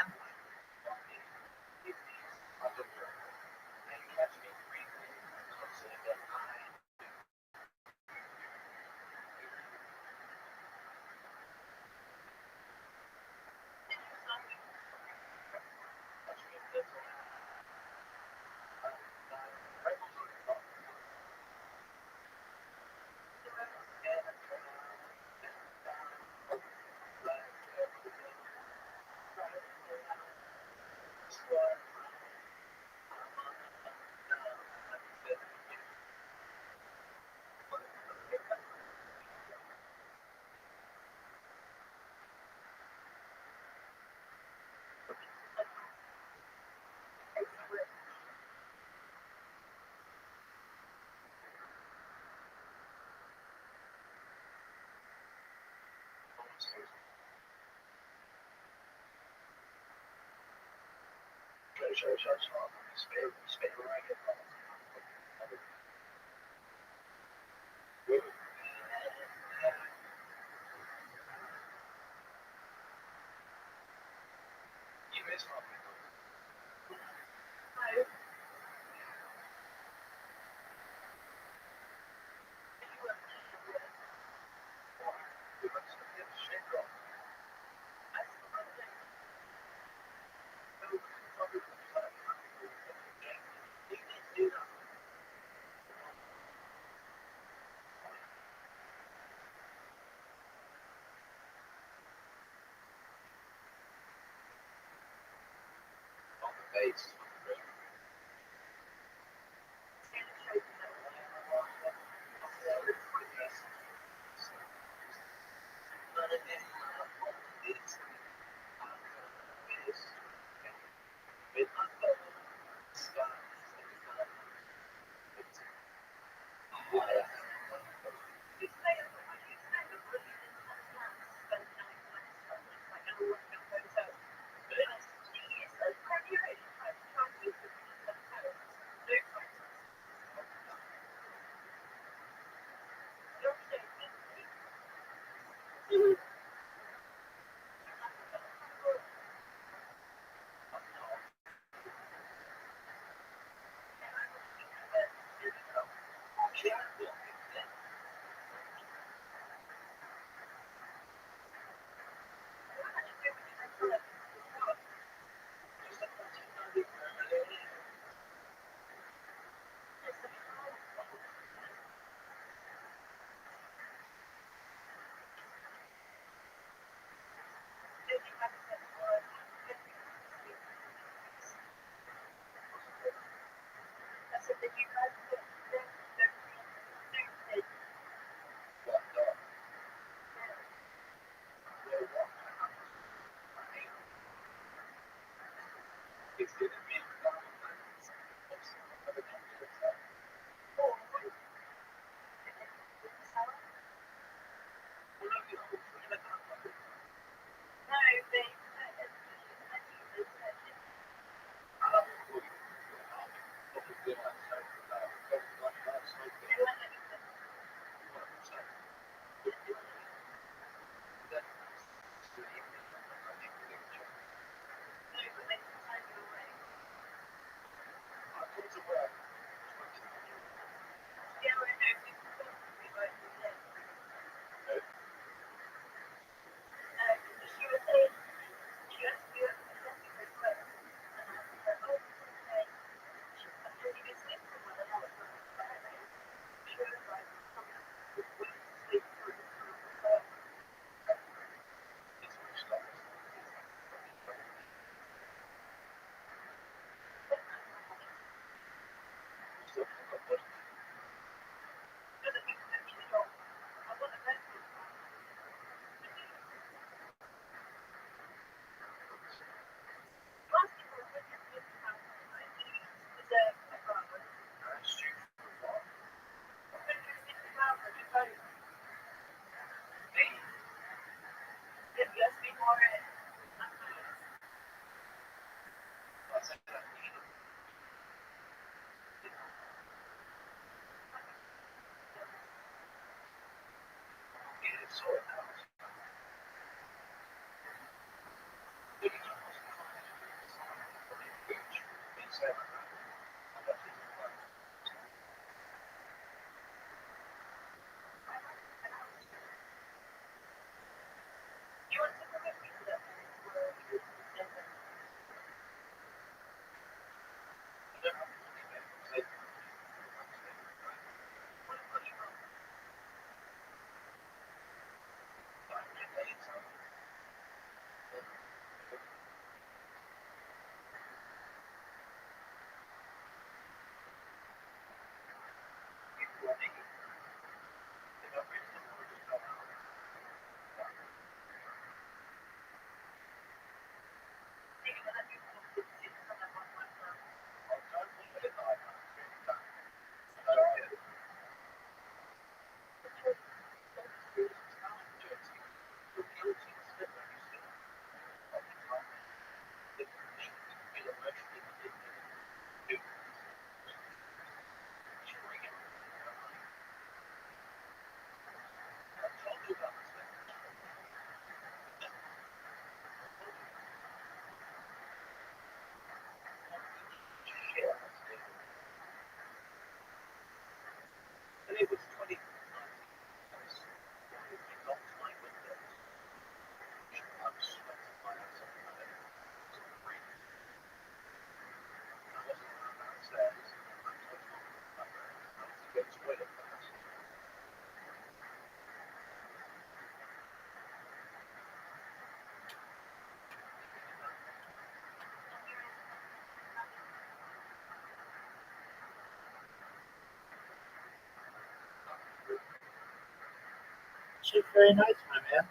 She's very nice, my man.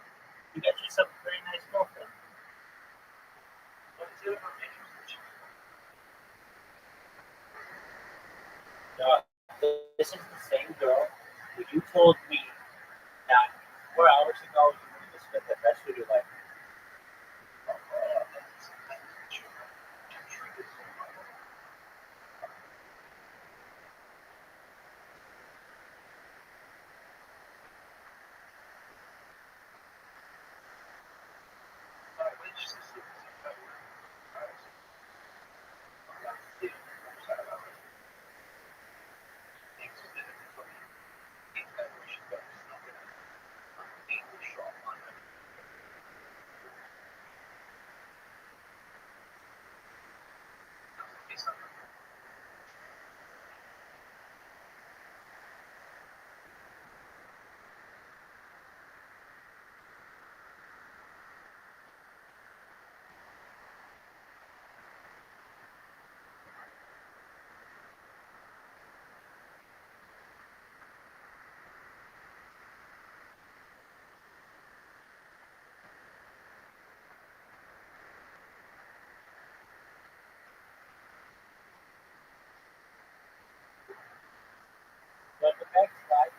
You got yourself a very nice girlfriend. Dog, this is the same girl who you told me that 4 hours ago you wanted to spend the rest of your life. Let the back slide.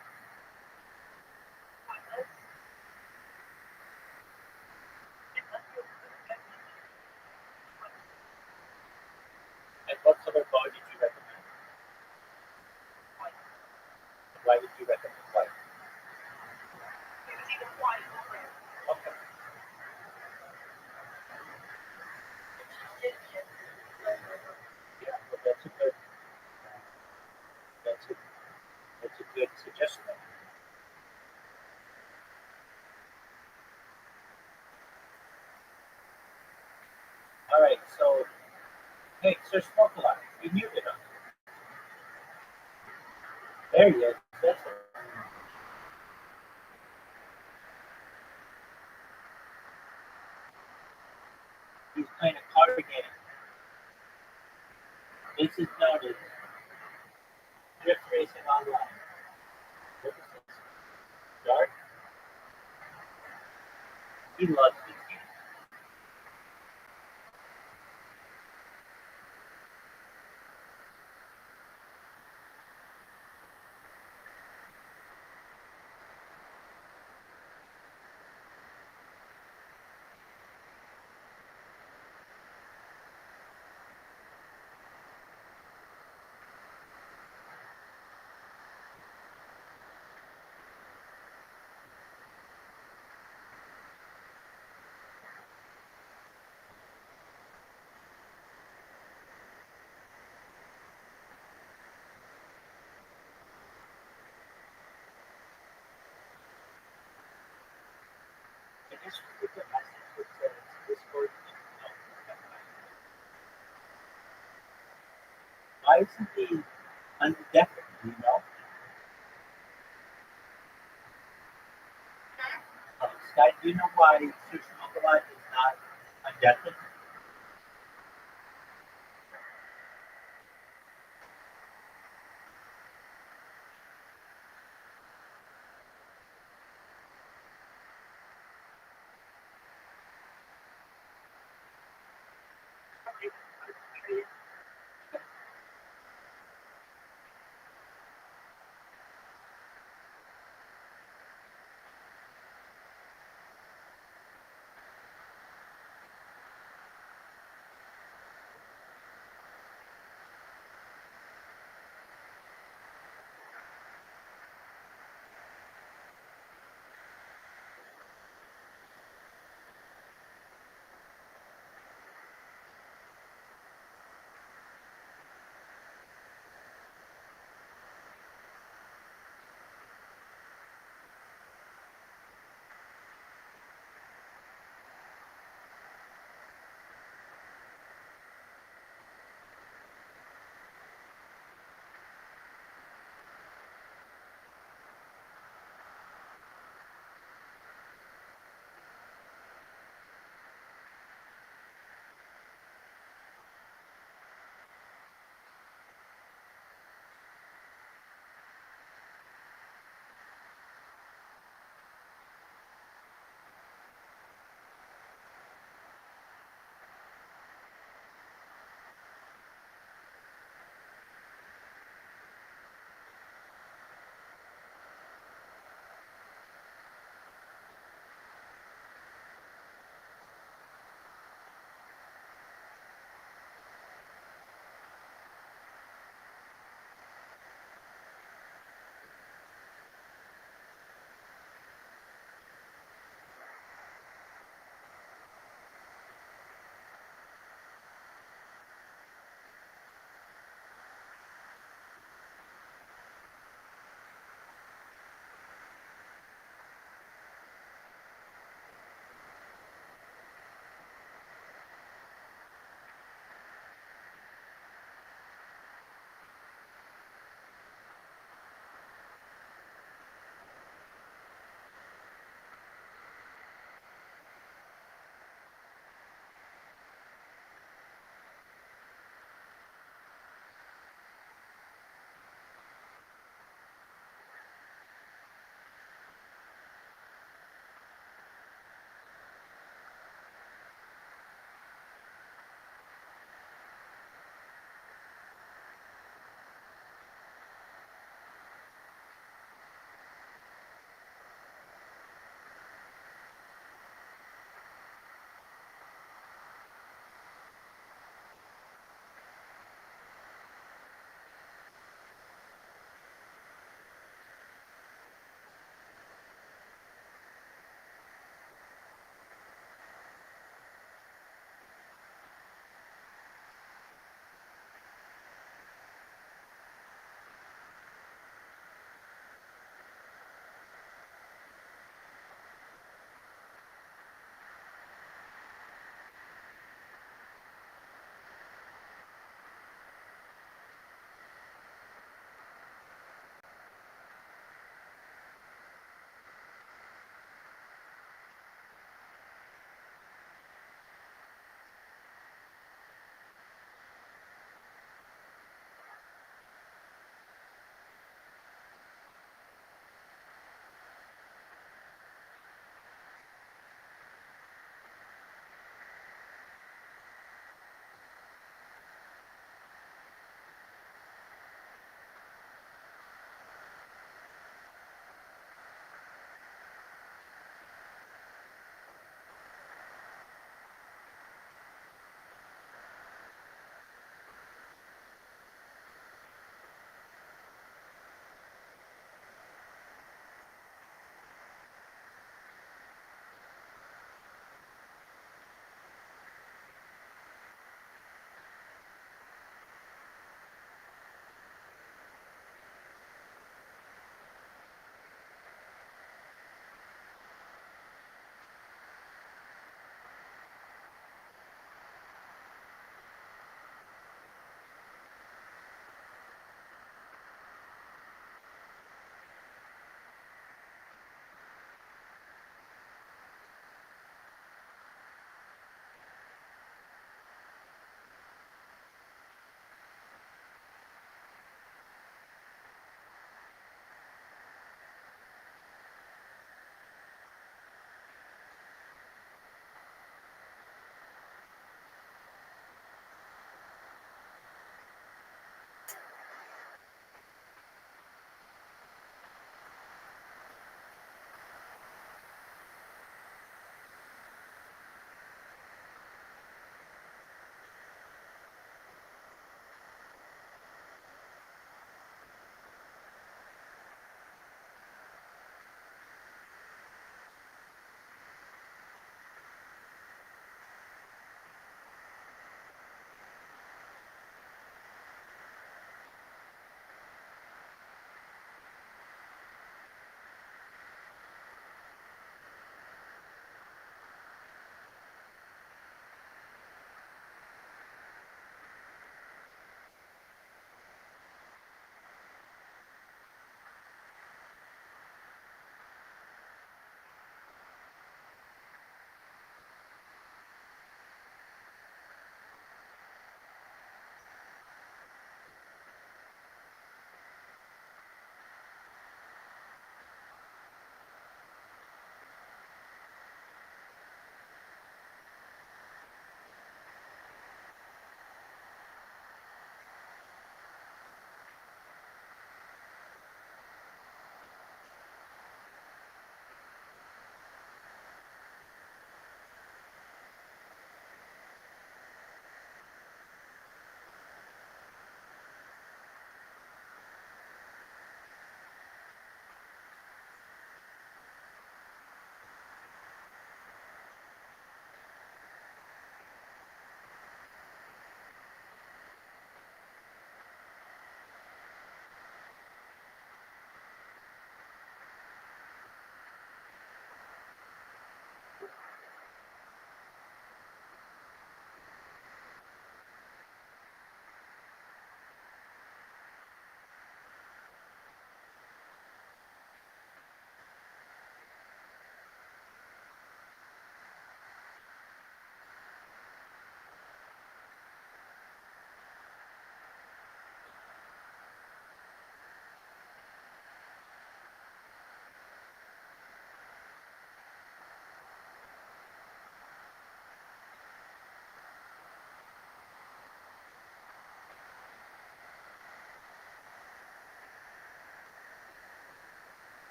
And what color bar did you recommend? Why did you recommend white? Okay. Yeah, well, that's a good suggestion. All right, so hey, Sir Smoke a lot. You muted him. There he is. That's it. He's playing a card game. This is noted. Drift racing online. What is this? Dark? He loves this game. I guess you put the message that says Discord. No, never mind. Why isn't he undefined, you know? Sky, do you know why Sir Smoke a lot is not undefined?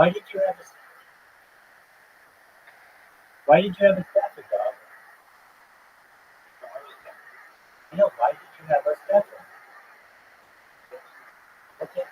Why did you have a staffing dog? No, why did you have a staffing? Okay.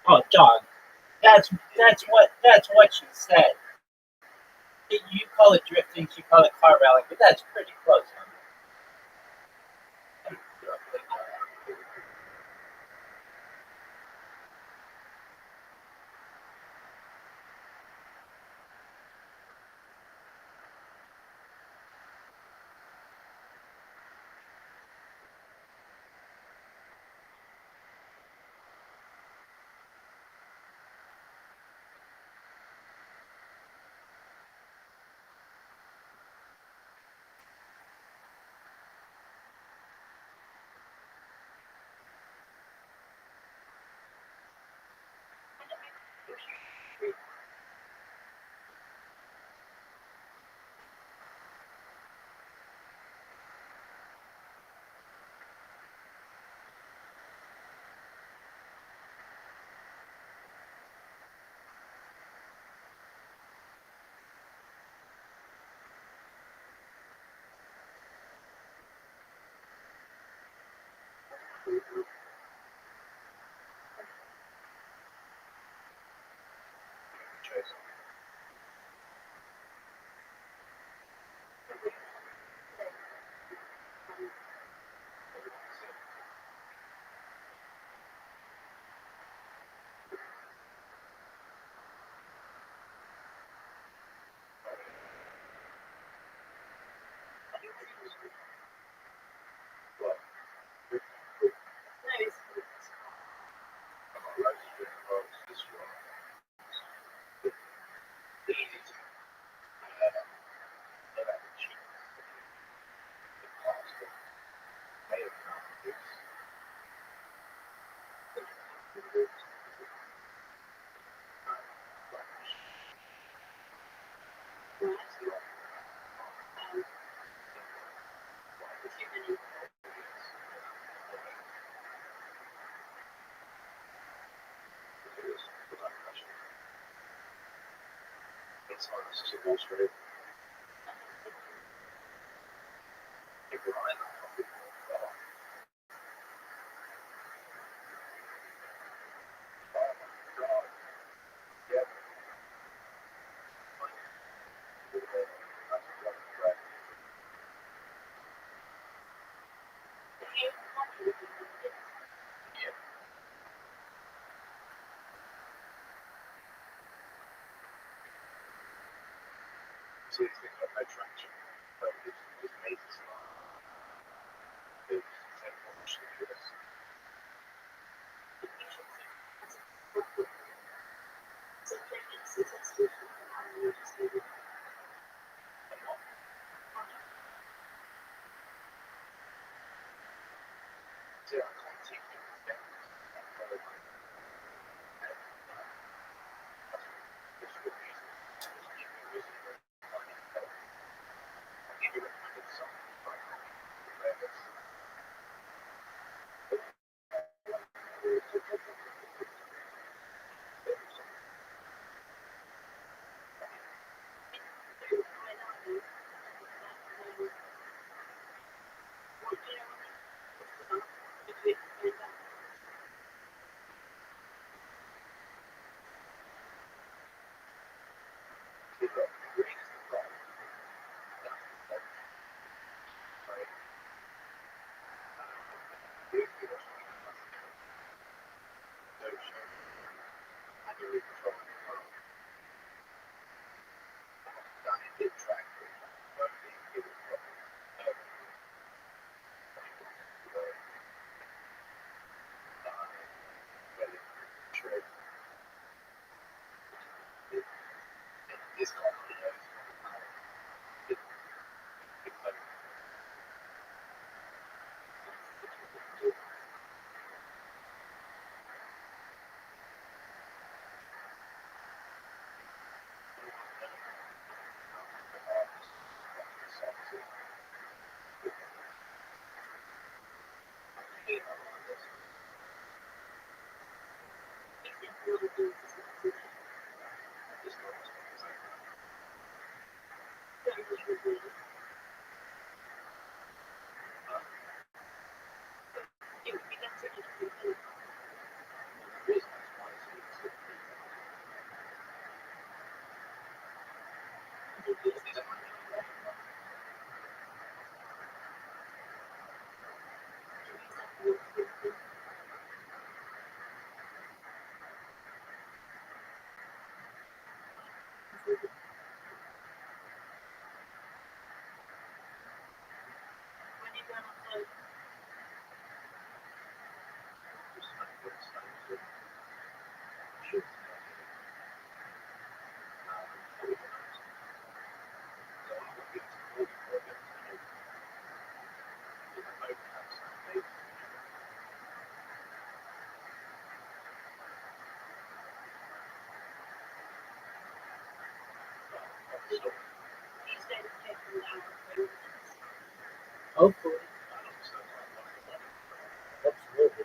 Oh, dog. That's what she said. You call it drifting, she call it car rallying, but that's pretty close. Hopefully. Absolutely.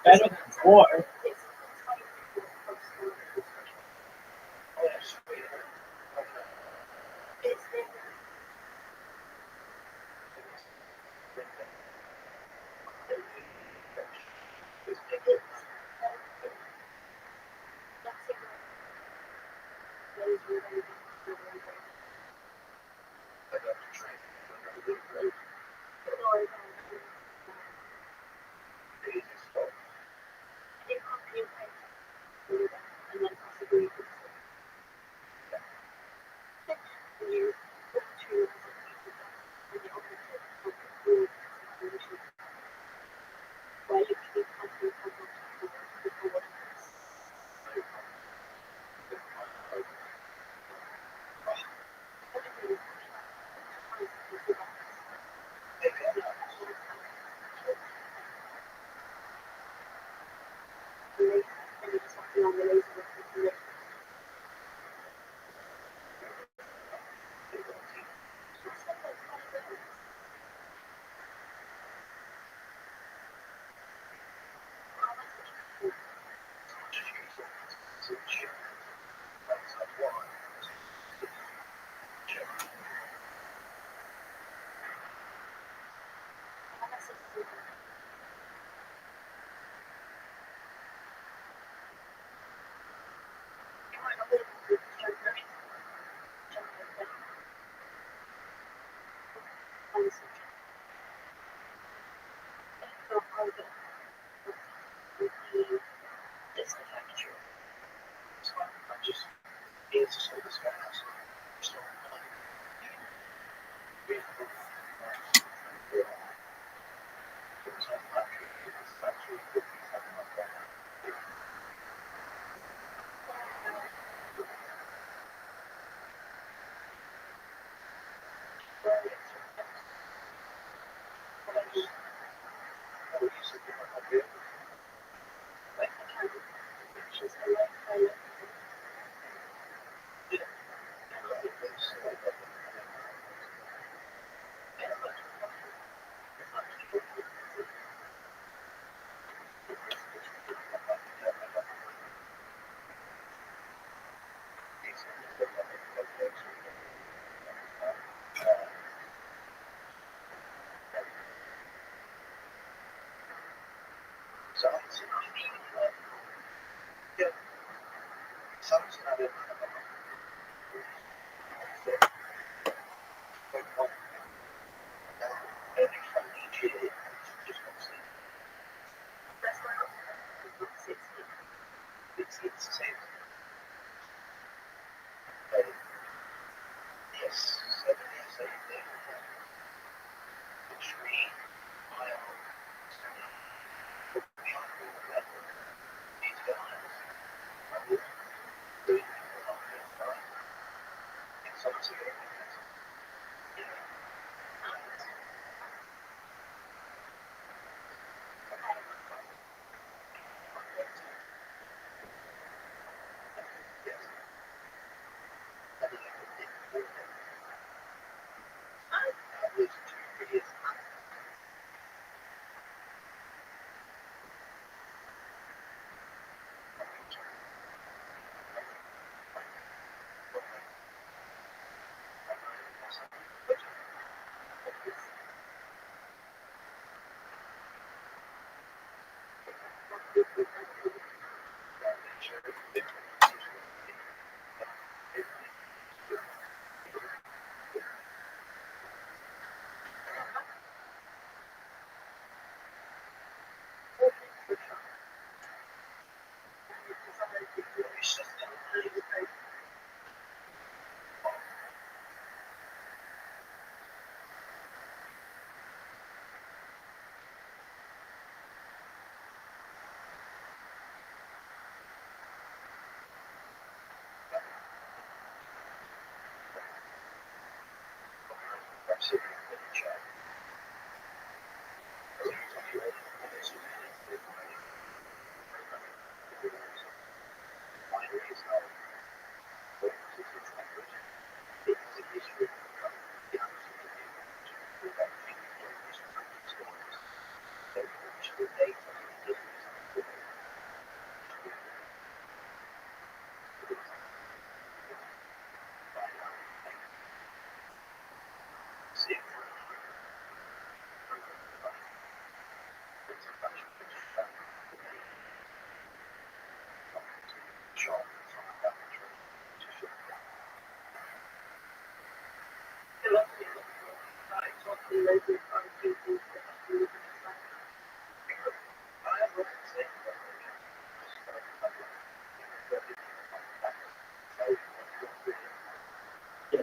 better than war.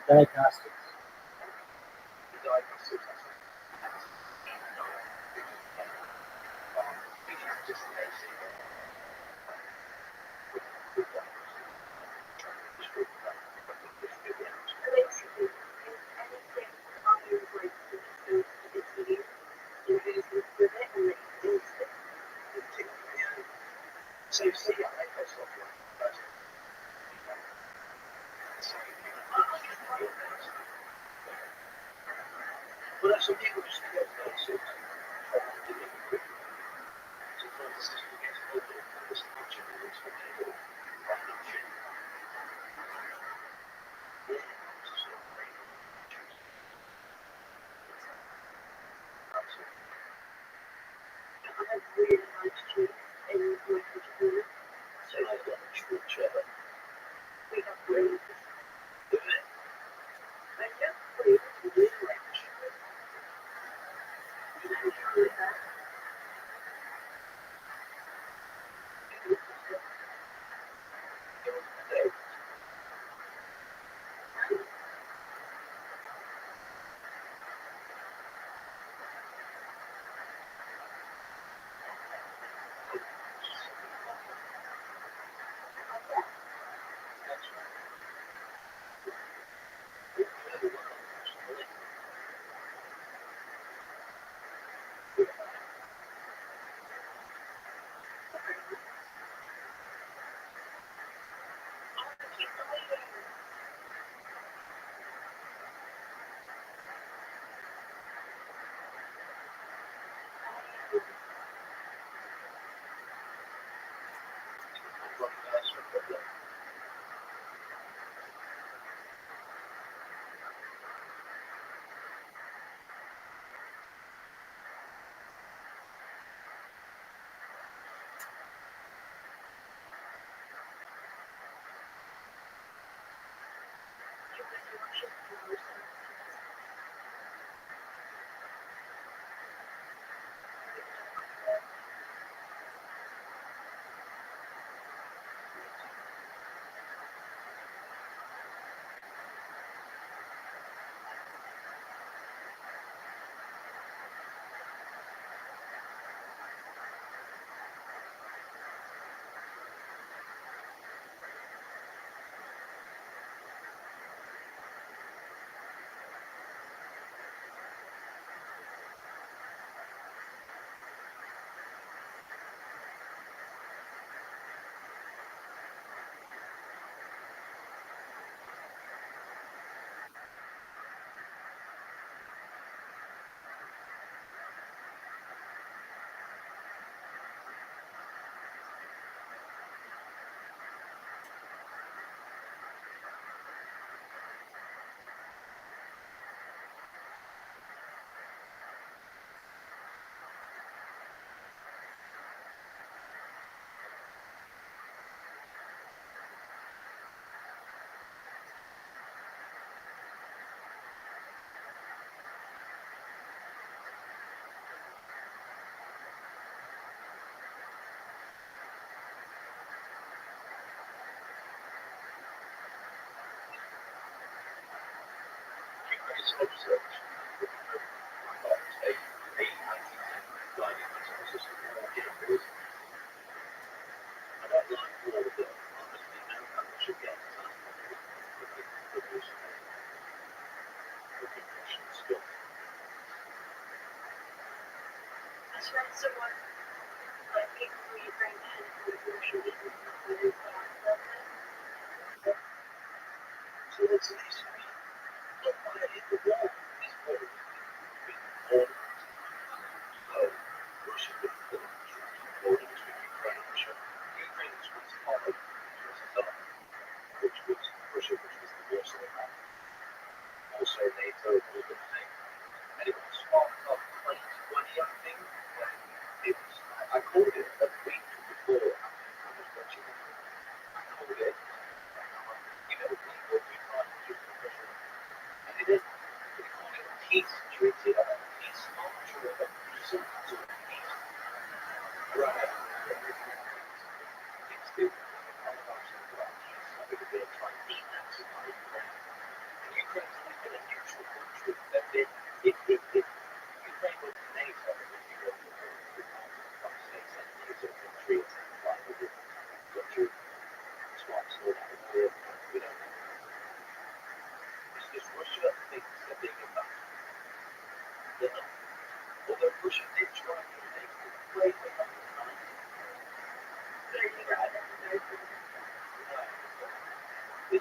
diagnostics.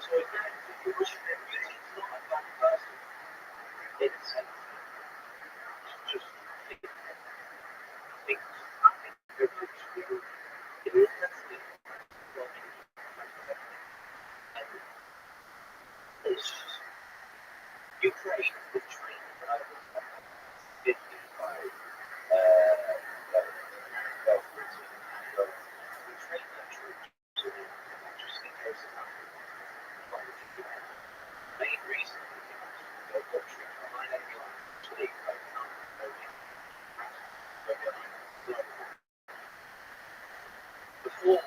So again, if you're pushing their music, it's not a bad person. It's just think I think they're still it is tested well and it's just Ukraine was trained when I was 55 well, 14 so we trained their troops so just in case it happened main reason they've got troops behind enemy lines so they can't go in before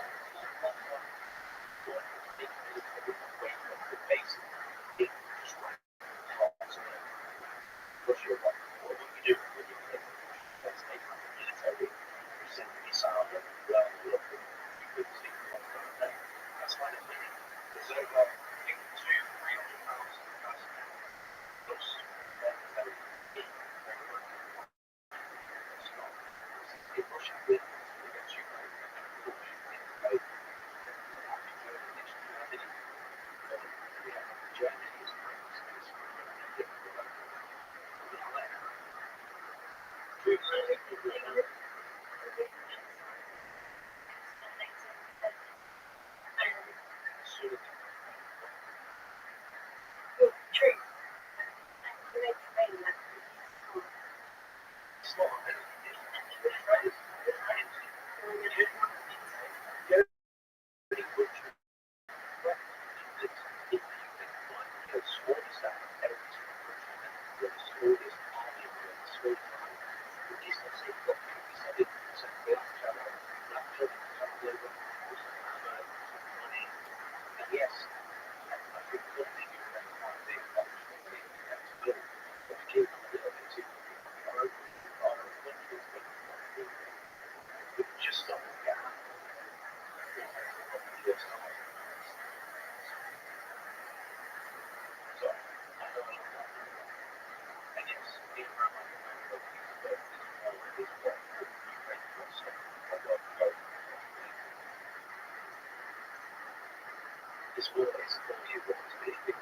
this war is going to be big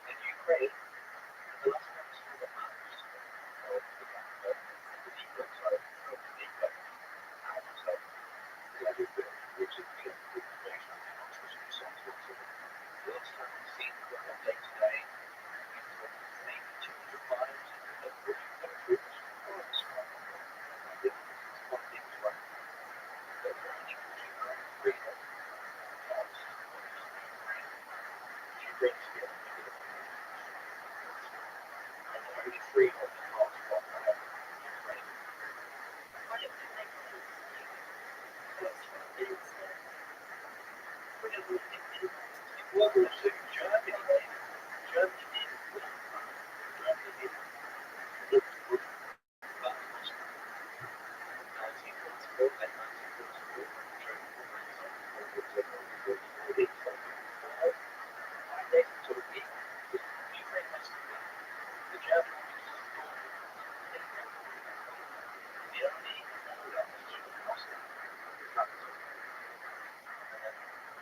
and Ukraine the last time we saw the maps of the people side of the people outside the other bit which is the information I'm not sure the last time we seen the update today maybe 200 miles of Russian troops or it's one thing is right they're only pushing around 300 miles Ukraine is getting and only 300 miles from Ukraine. World War II, Germany looked good but was 1944 and 1944 they took me Ukraine has to be the Germans the only lost it and then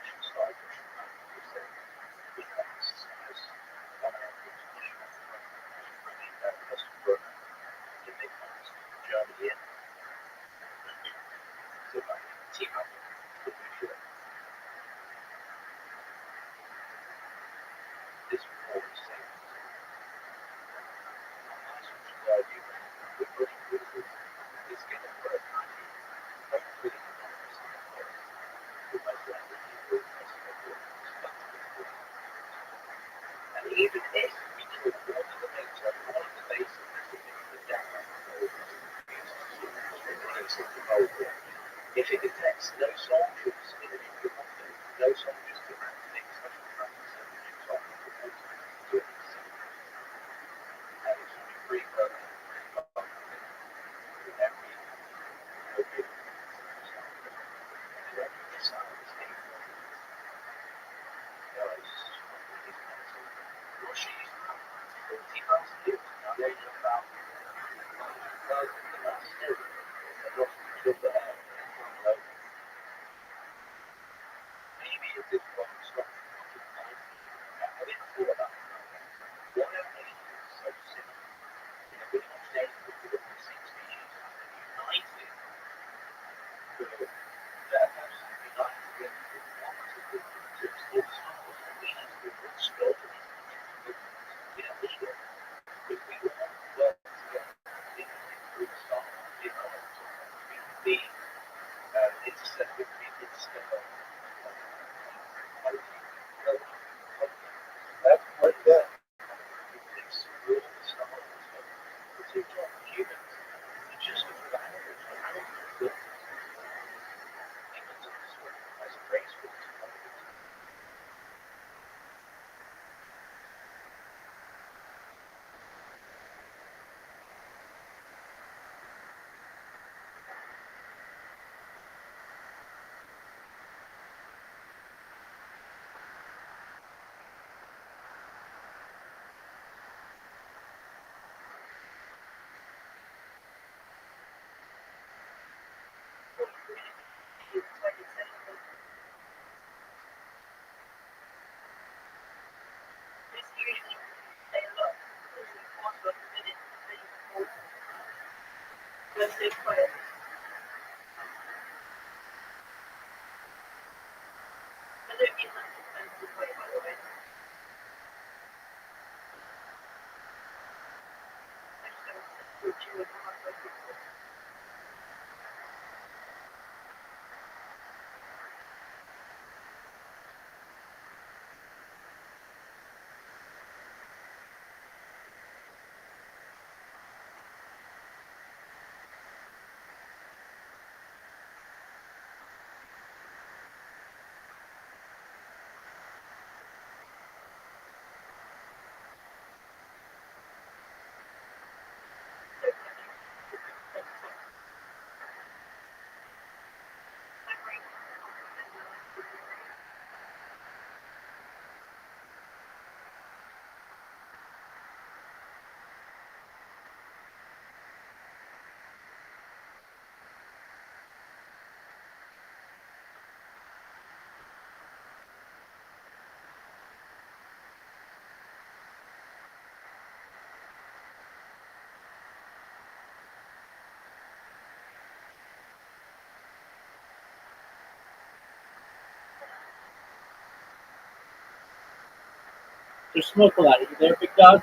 she started pushing back because they we had exercise on our position bringing that custom program to make Germany in so like team up to make sure this war is safe. It's going to work. And even if we could all of the data, all of the base of the data, if it detects no soldiers in the nuclear conflict, no soldiers to activate special practice and to it. And it's a free program with every okay. And every missile is taken. Russia used to have 40,000 years. Now they have about 1,000 the last year. And Russia killed Cubans, it's just a good animals, but animals are good. And it's sort of as graceful as possible. There's smoke a lot. Are you there, big dog?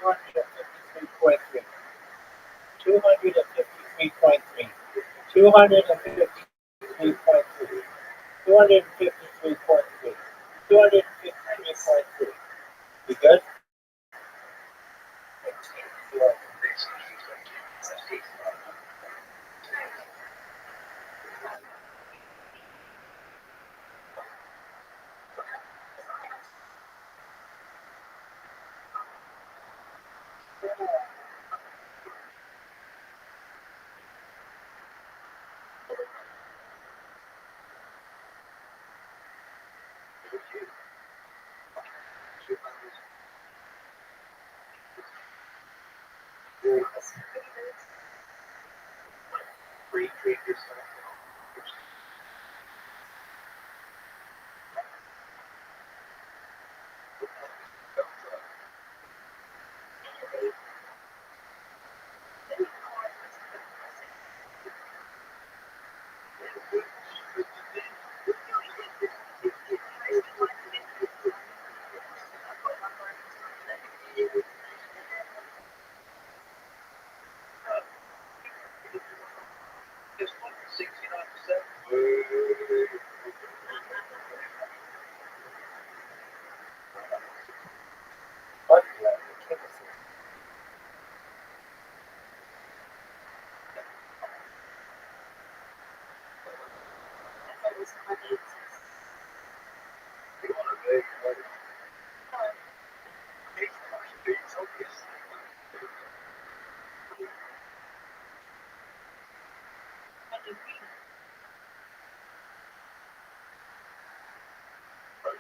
253.3. 253.3. 253.3. 253.3. 253.3. You good?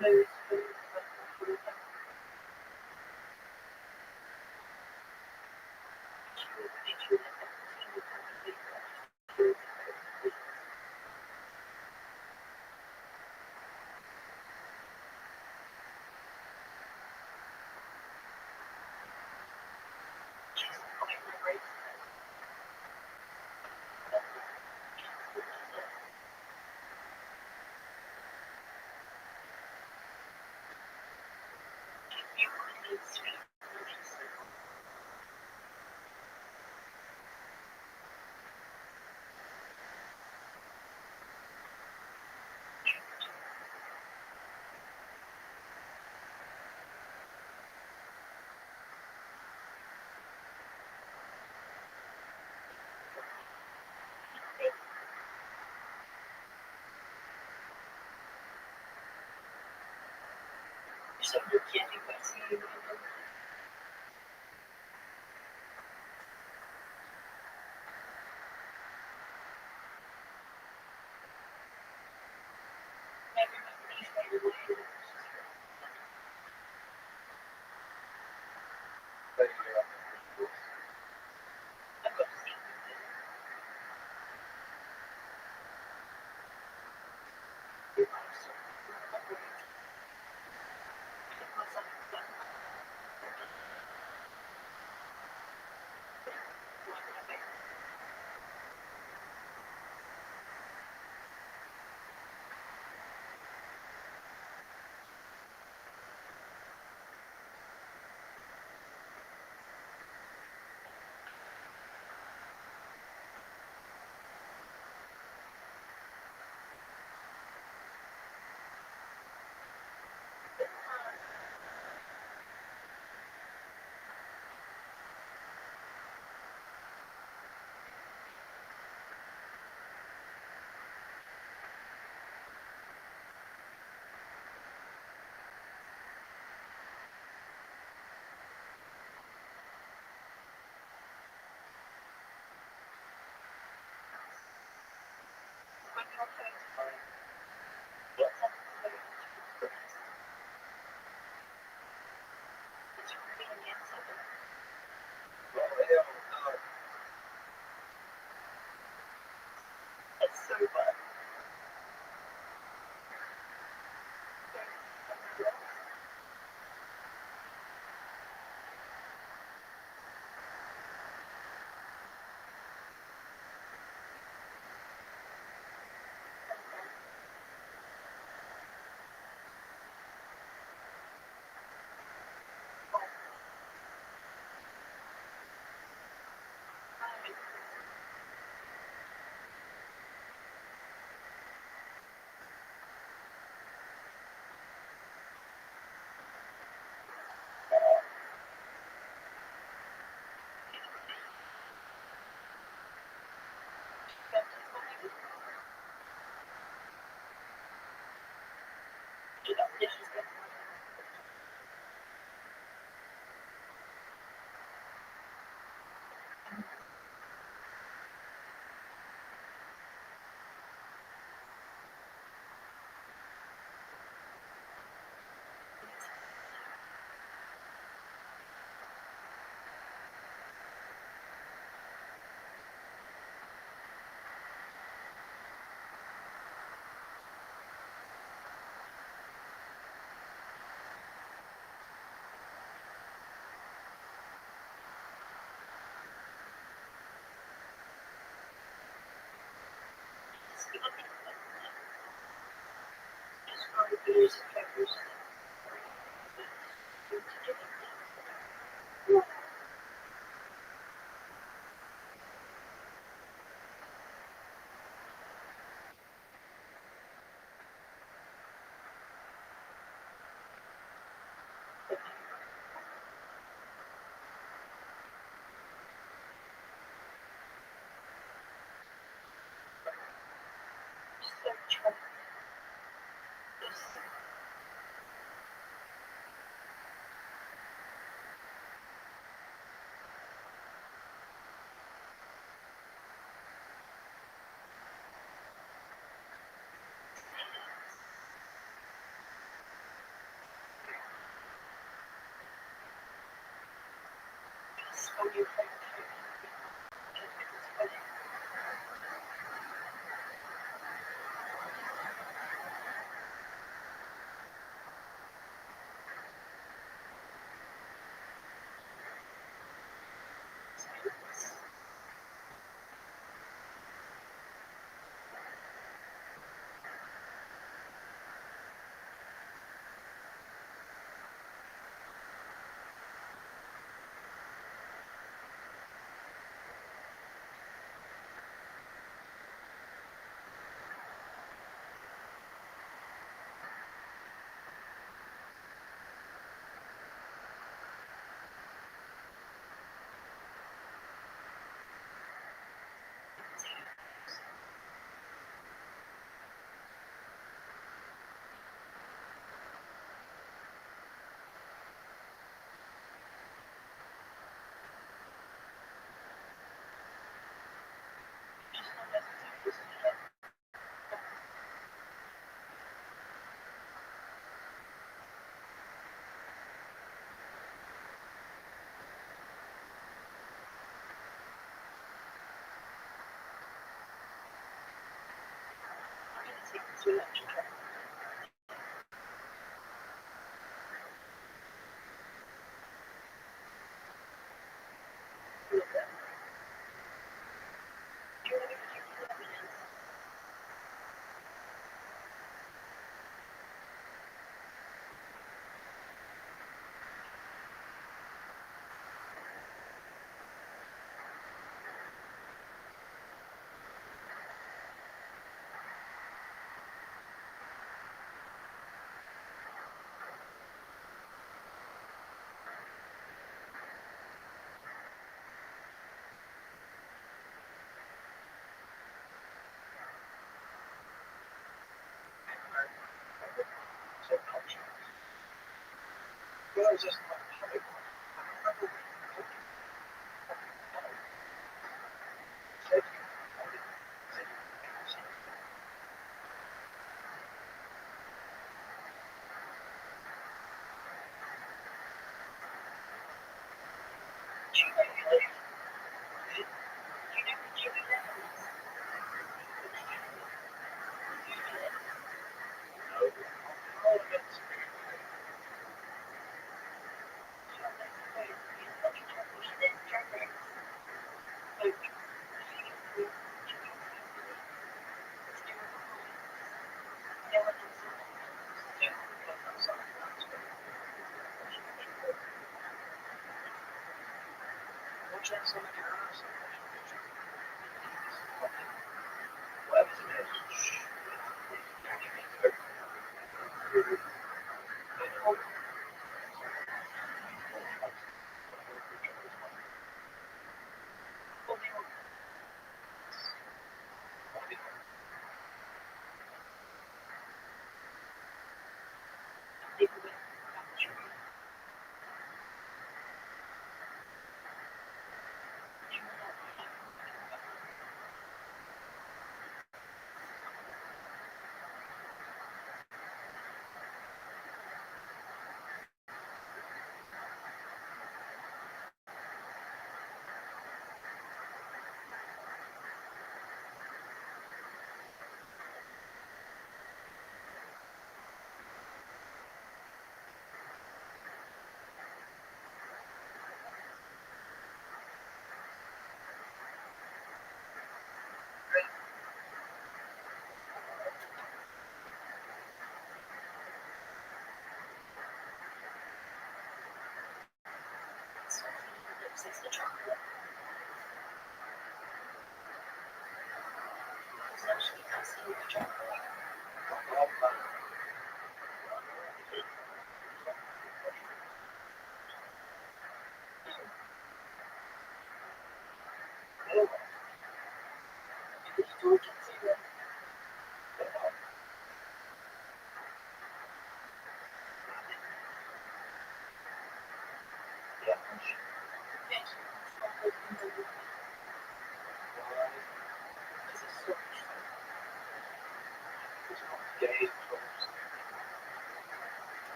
So you're kidding me.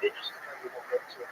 they just kind of won't get to it.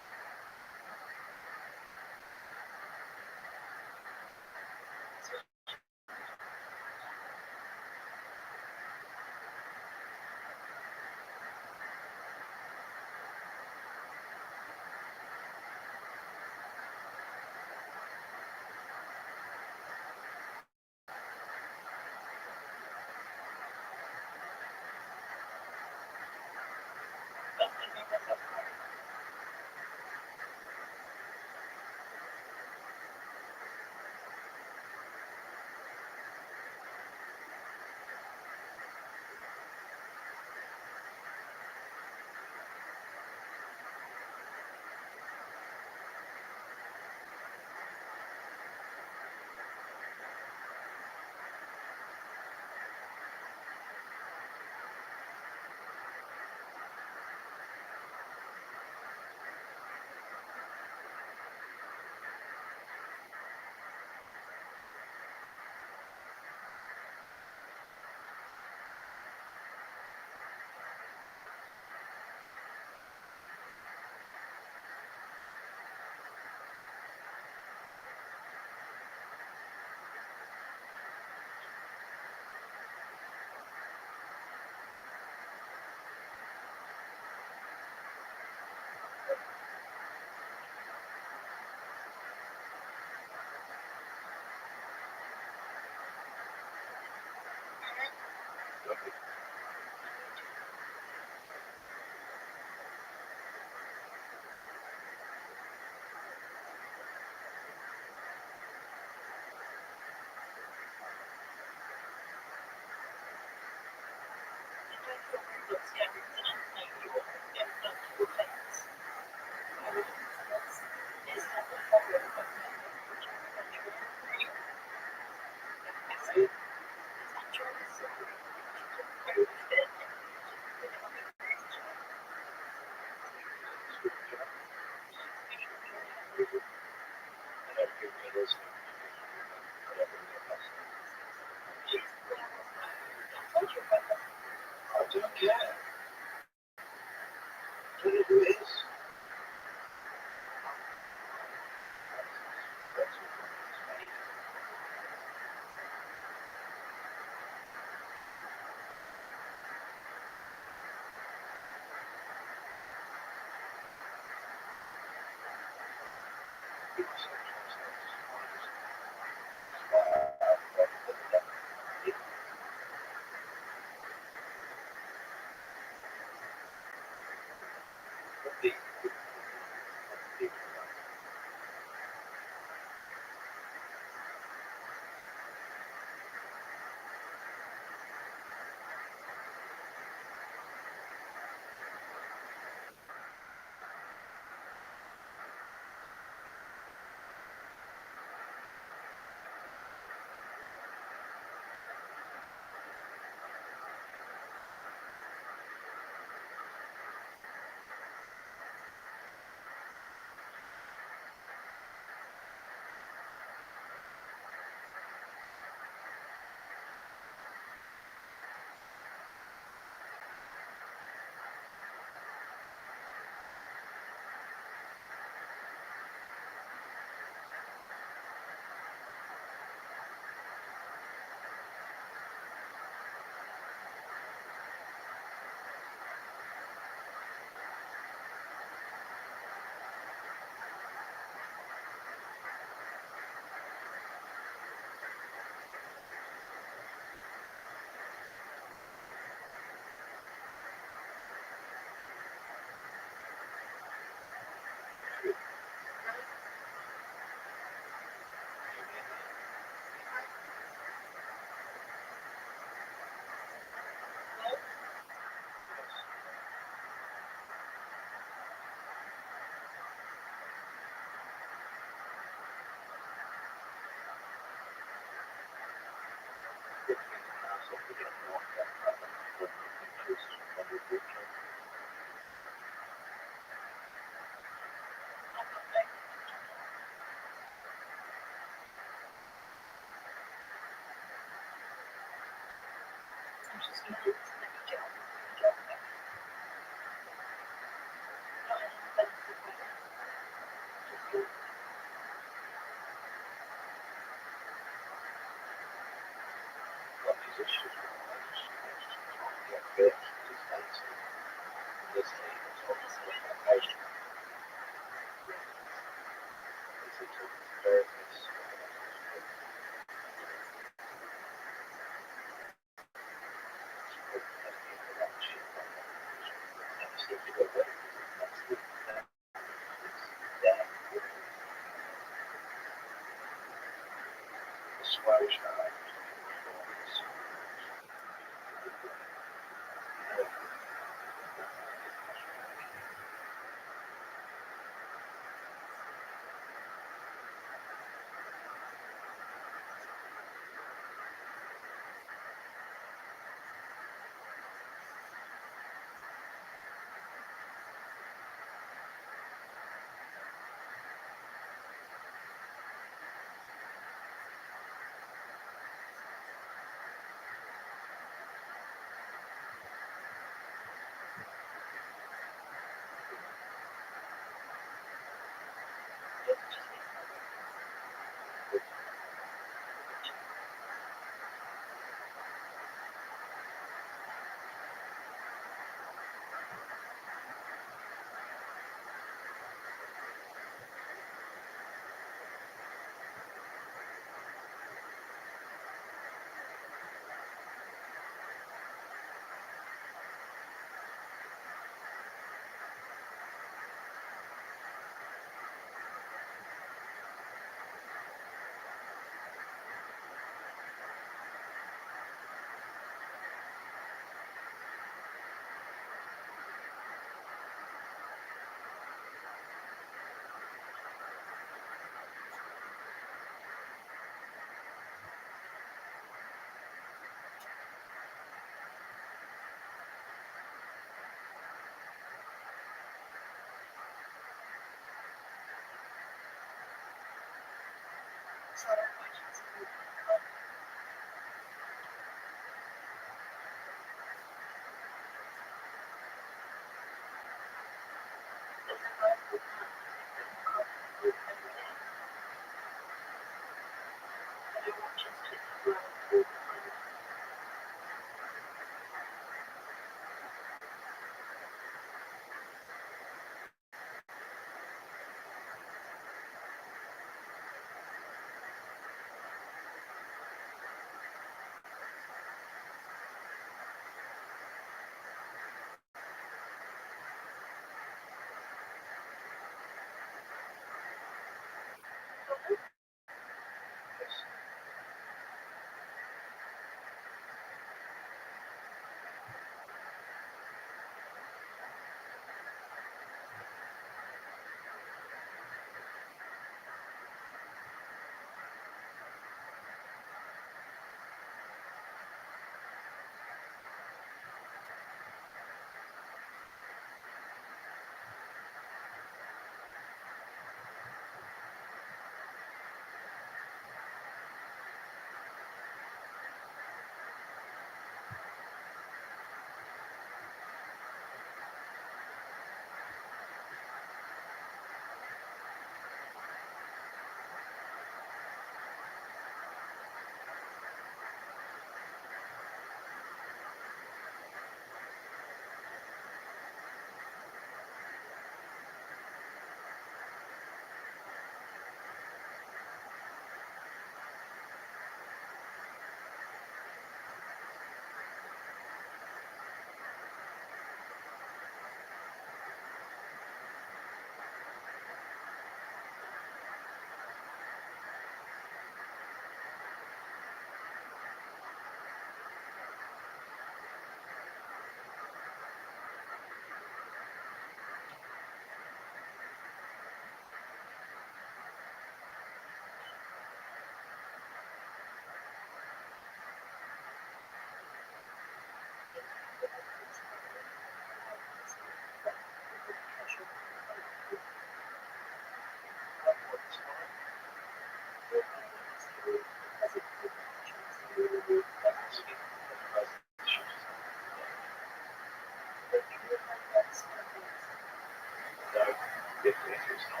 if the answer is no,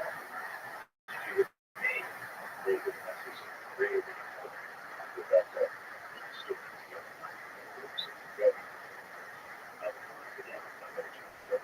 if you remain really good message, really good with that, still together, so together, I'm confident, I'm going to try to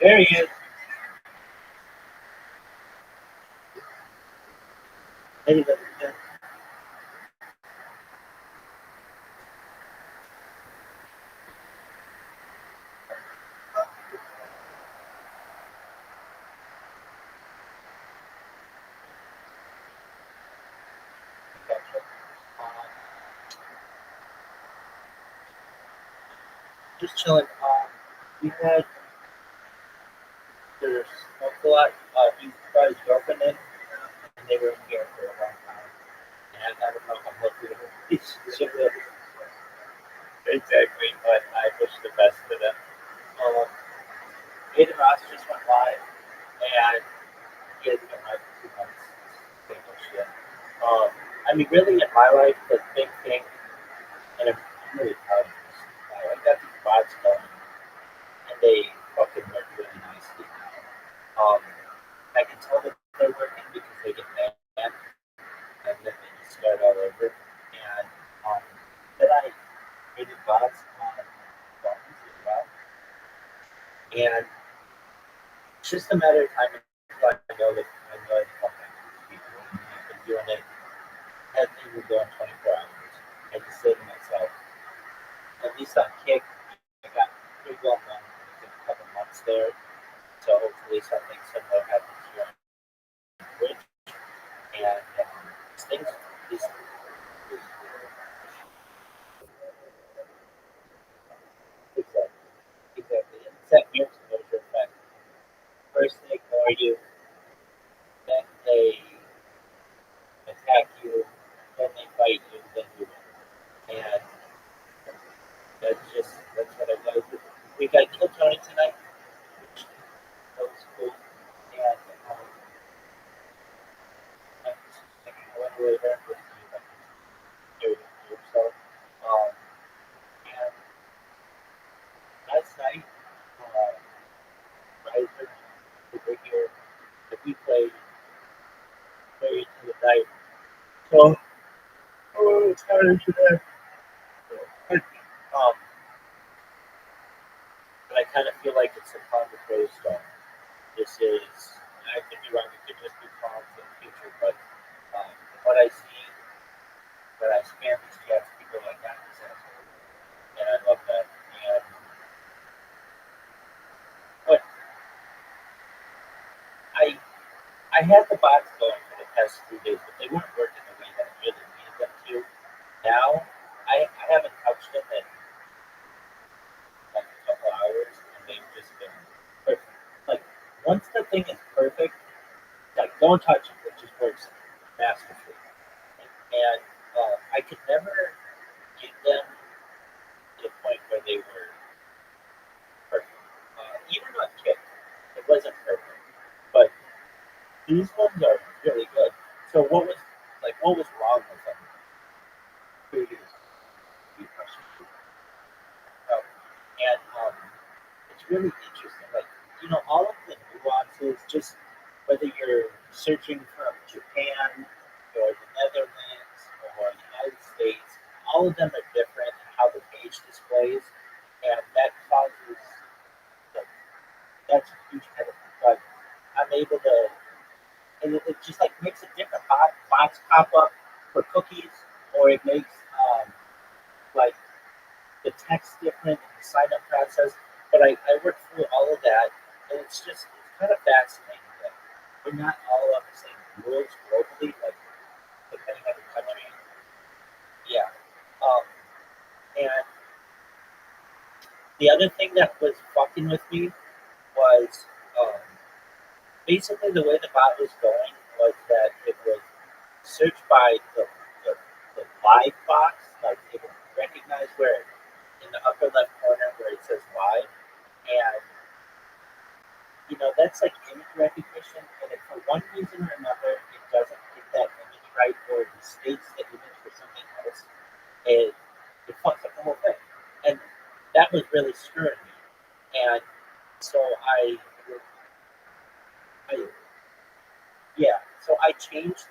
There he is. There he is. Just chilling. We had there's smoked a lot. He brought his girlfriend in, and they were in here for a long time. And I don't know how much we were. Exactly, but I wish the best for them. Aiden Ross just went live, and he hasn't been live for 2 months. Same old shit. I mean, really, in my life, the big thing, and I'm really proud of this. I got these bots going, and they fucking work really nicely now. I can tell that they're working because they get mad, and then they just start all over. And then I created bots on phones as well. And it's just a matter of time until I know that I know fucking people. And I've been doing it, hasn't even going 24 hours. I just say to myself, at least on Kick, I got pretty well known within a couple months there. So hopefully something similar happens here on Twitch. And things is exactly. And it's that mirror exposure effect. First they ignore you, then they attack you, then they fight you, then you win. And that's what I do. We got Kill Tony tonight, which was cool. And I'm just thinking I went away there for so and last night Riser over here that we played very into the night. So it's tired today. But I kind of feel like it's a time to throw stone. This is, I could be wrong, it could just be calm for the future, but what I see when I spam these chats, people are like, not this asshole. And I love that. And but I had the bots going for the past 3 days, but they weren't working the way that I really needed them to. Now I haven't touched them in like a couple hours, and they've just been perfect. Like once the thing is perfect, like don't touch it; it just works masterfully. And I could never get them to the point where they were perfect. Even on Kick, it wasn't perfect, but these ones are really good. So what was wrong with them? And it's really interesting. Like all of the nuances, just whether you're searching from Japan or the Netherlands or the United States, all of them are different in how the page displays, and that causes that's a huge headache. But I'm able to, and it just like makes a different box pop up for cookies, or it makes like the text different and the sign up process. But I worked through all of that, and it's kind of fascinating that we're not all on the same rules globally, like depending on the country. Yeah. And the other thing that was fucking with me was basically the way the bot was going was that it would search by the live box, like it would recognize where in the upper left corner where it says live, and that's like image recognition, and if for one reason or another it doesn't get that image right or it mistakes the image for something else, it fucks up the whole thing. And that was really screwing me. And so so I changed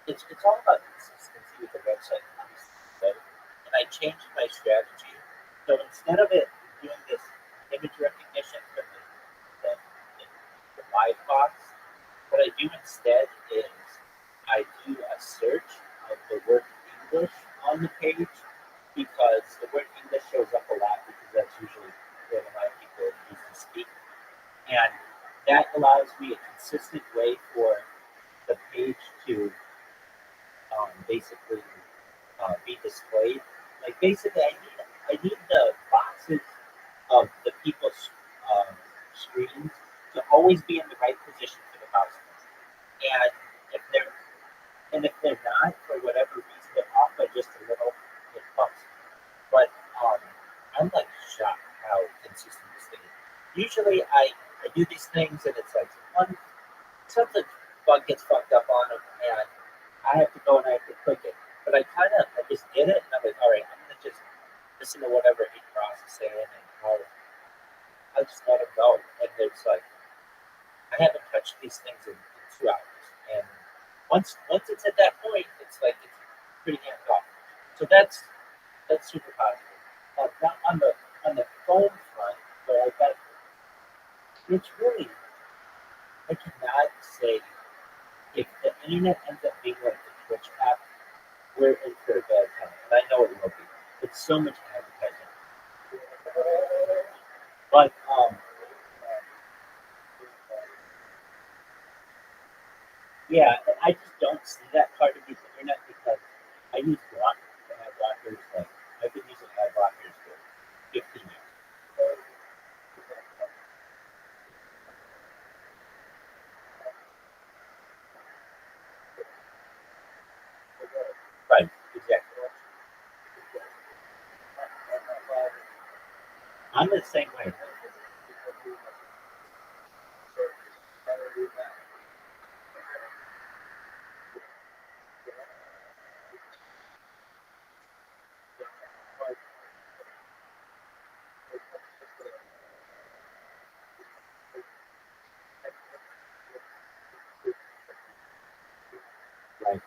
it's all about consistency with the website, obviously, right? And I changed my strategy. So instead of it doing this image recognition from the, the live box. What I do instead is I do a search of the word English on the page because the word English shows up a lot because that's usually where a lot of people use to speak. And that allows me a consistent way for the page to basically be displayed. Like basically, I need the boxes of the people's screens to always be in the right position for the mouse. And if they're not for whatever reason they're off by just a little, it bumps. But I'm like shocked how consistent this thing is. Usually I do these things and it's like something bug gets fucked up on them and I have to go and I have to click it. But I just did it and I'm like, all right, I'm gonna just listen to whatever Cross is saying and I'll just let it go. And it's like I haven't touched these things in 2 hours. And once it's at that point, it's like it's pretty hands off. So that's super positive. Now on the phone front, where I got it's really I cannot say if the internet ends up being like the Twitch app, we're in for a bad time. And I know it will be. It's so much advertising. But yeah, I just don't see that part of the internet because I use blockers and ad blockers. Like I've been using ad blockers for 15 years. Right, exactly. I'm the same way. Right.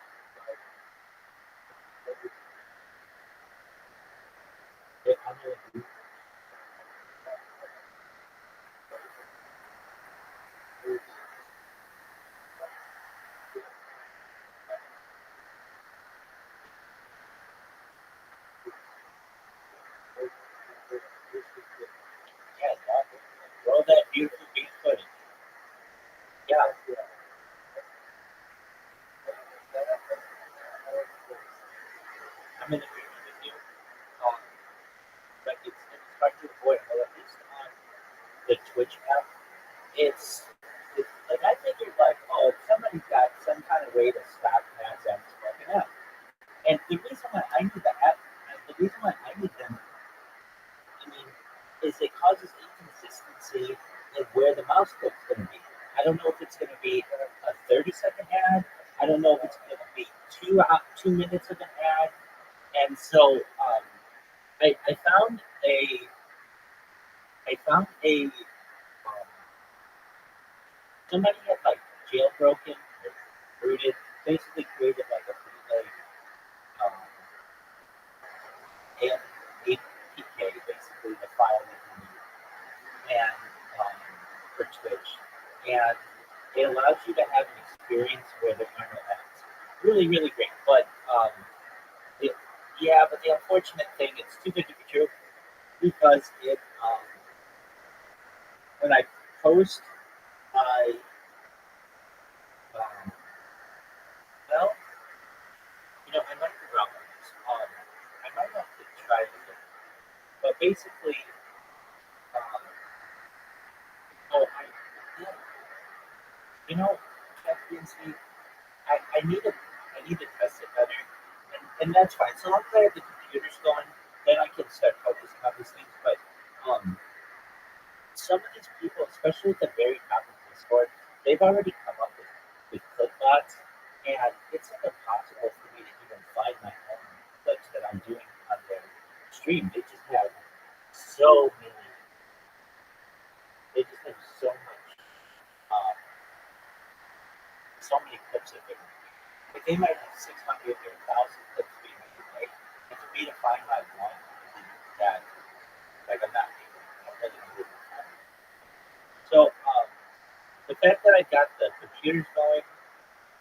Yeah, I'm really, yeah, all that beautiful beat footage. Yeah, I'm in agreement with you. Um, but it's hard to avoid. Well, at least on the Twitch app, it's like I figured like, oh, somebody's got some kind of way to stop ads on this fucking app. And the reason why I need the app, the reason why I need them, I mean, is it causes inconsistency in where the mouse click's going to be. I don't know if it's going to be a 30-second ad. I don't know if it's going to be 2 minutes of an ad. And so I found somebody had like jailbroken or rooted, basically created like a bootleg um, APK, basically the file that you need, and for Twitch, and it allows you to have an experience where there are no ads. Really, really great. But but the unfortunate thing, it's too good to be true because when I post my um, well, I might be wrong on this. I might have to try it again. But basically, um, oh, yeah, you know, FBNC, I need to test it better, and that's fine. So long as I have the computers going, then I can start focusing on these things. But some of these people, especially at the very top of Discord, they've already come up with clipbots, and it's like impossible for me to even find my own clips that I'm doing on their stream. They just have so many. They just have um, so many clips of it. Like they might have 600 or 1,000 clips being made, right? And for me to find my one that, like, I'm not really So the fact that I got the computers going,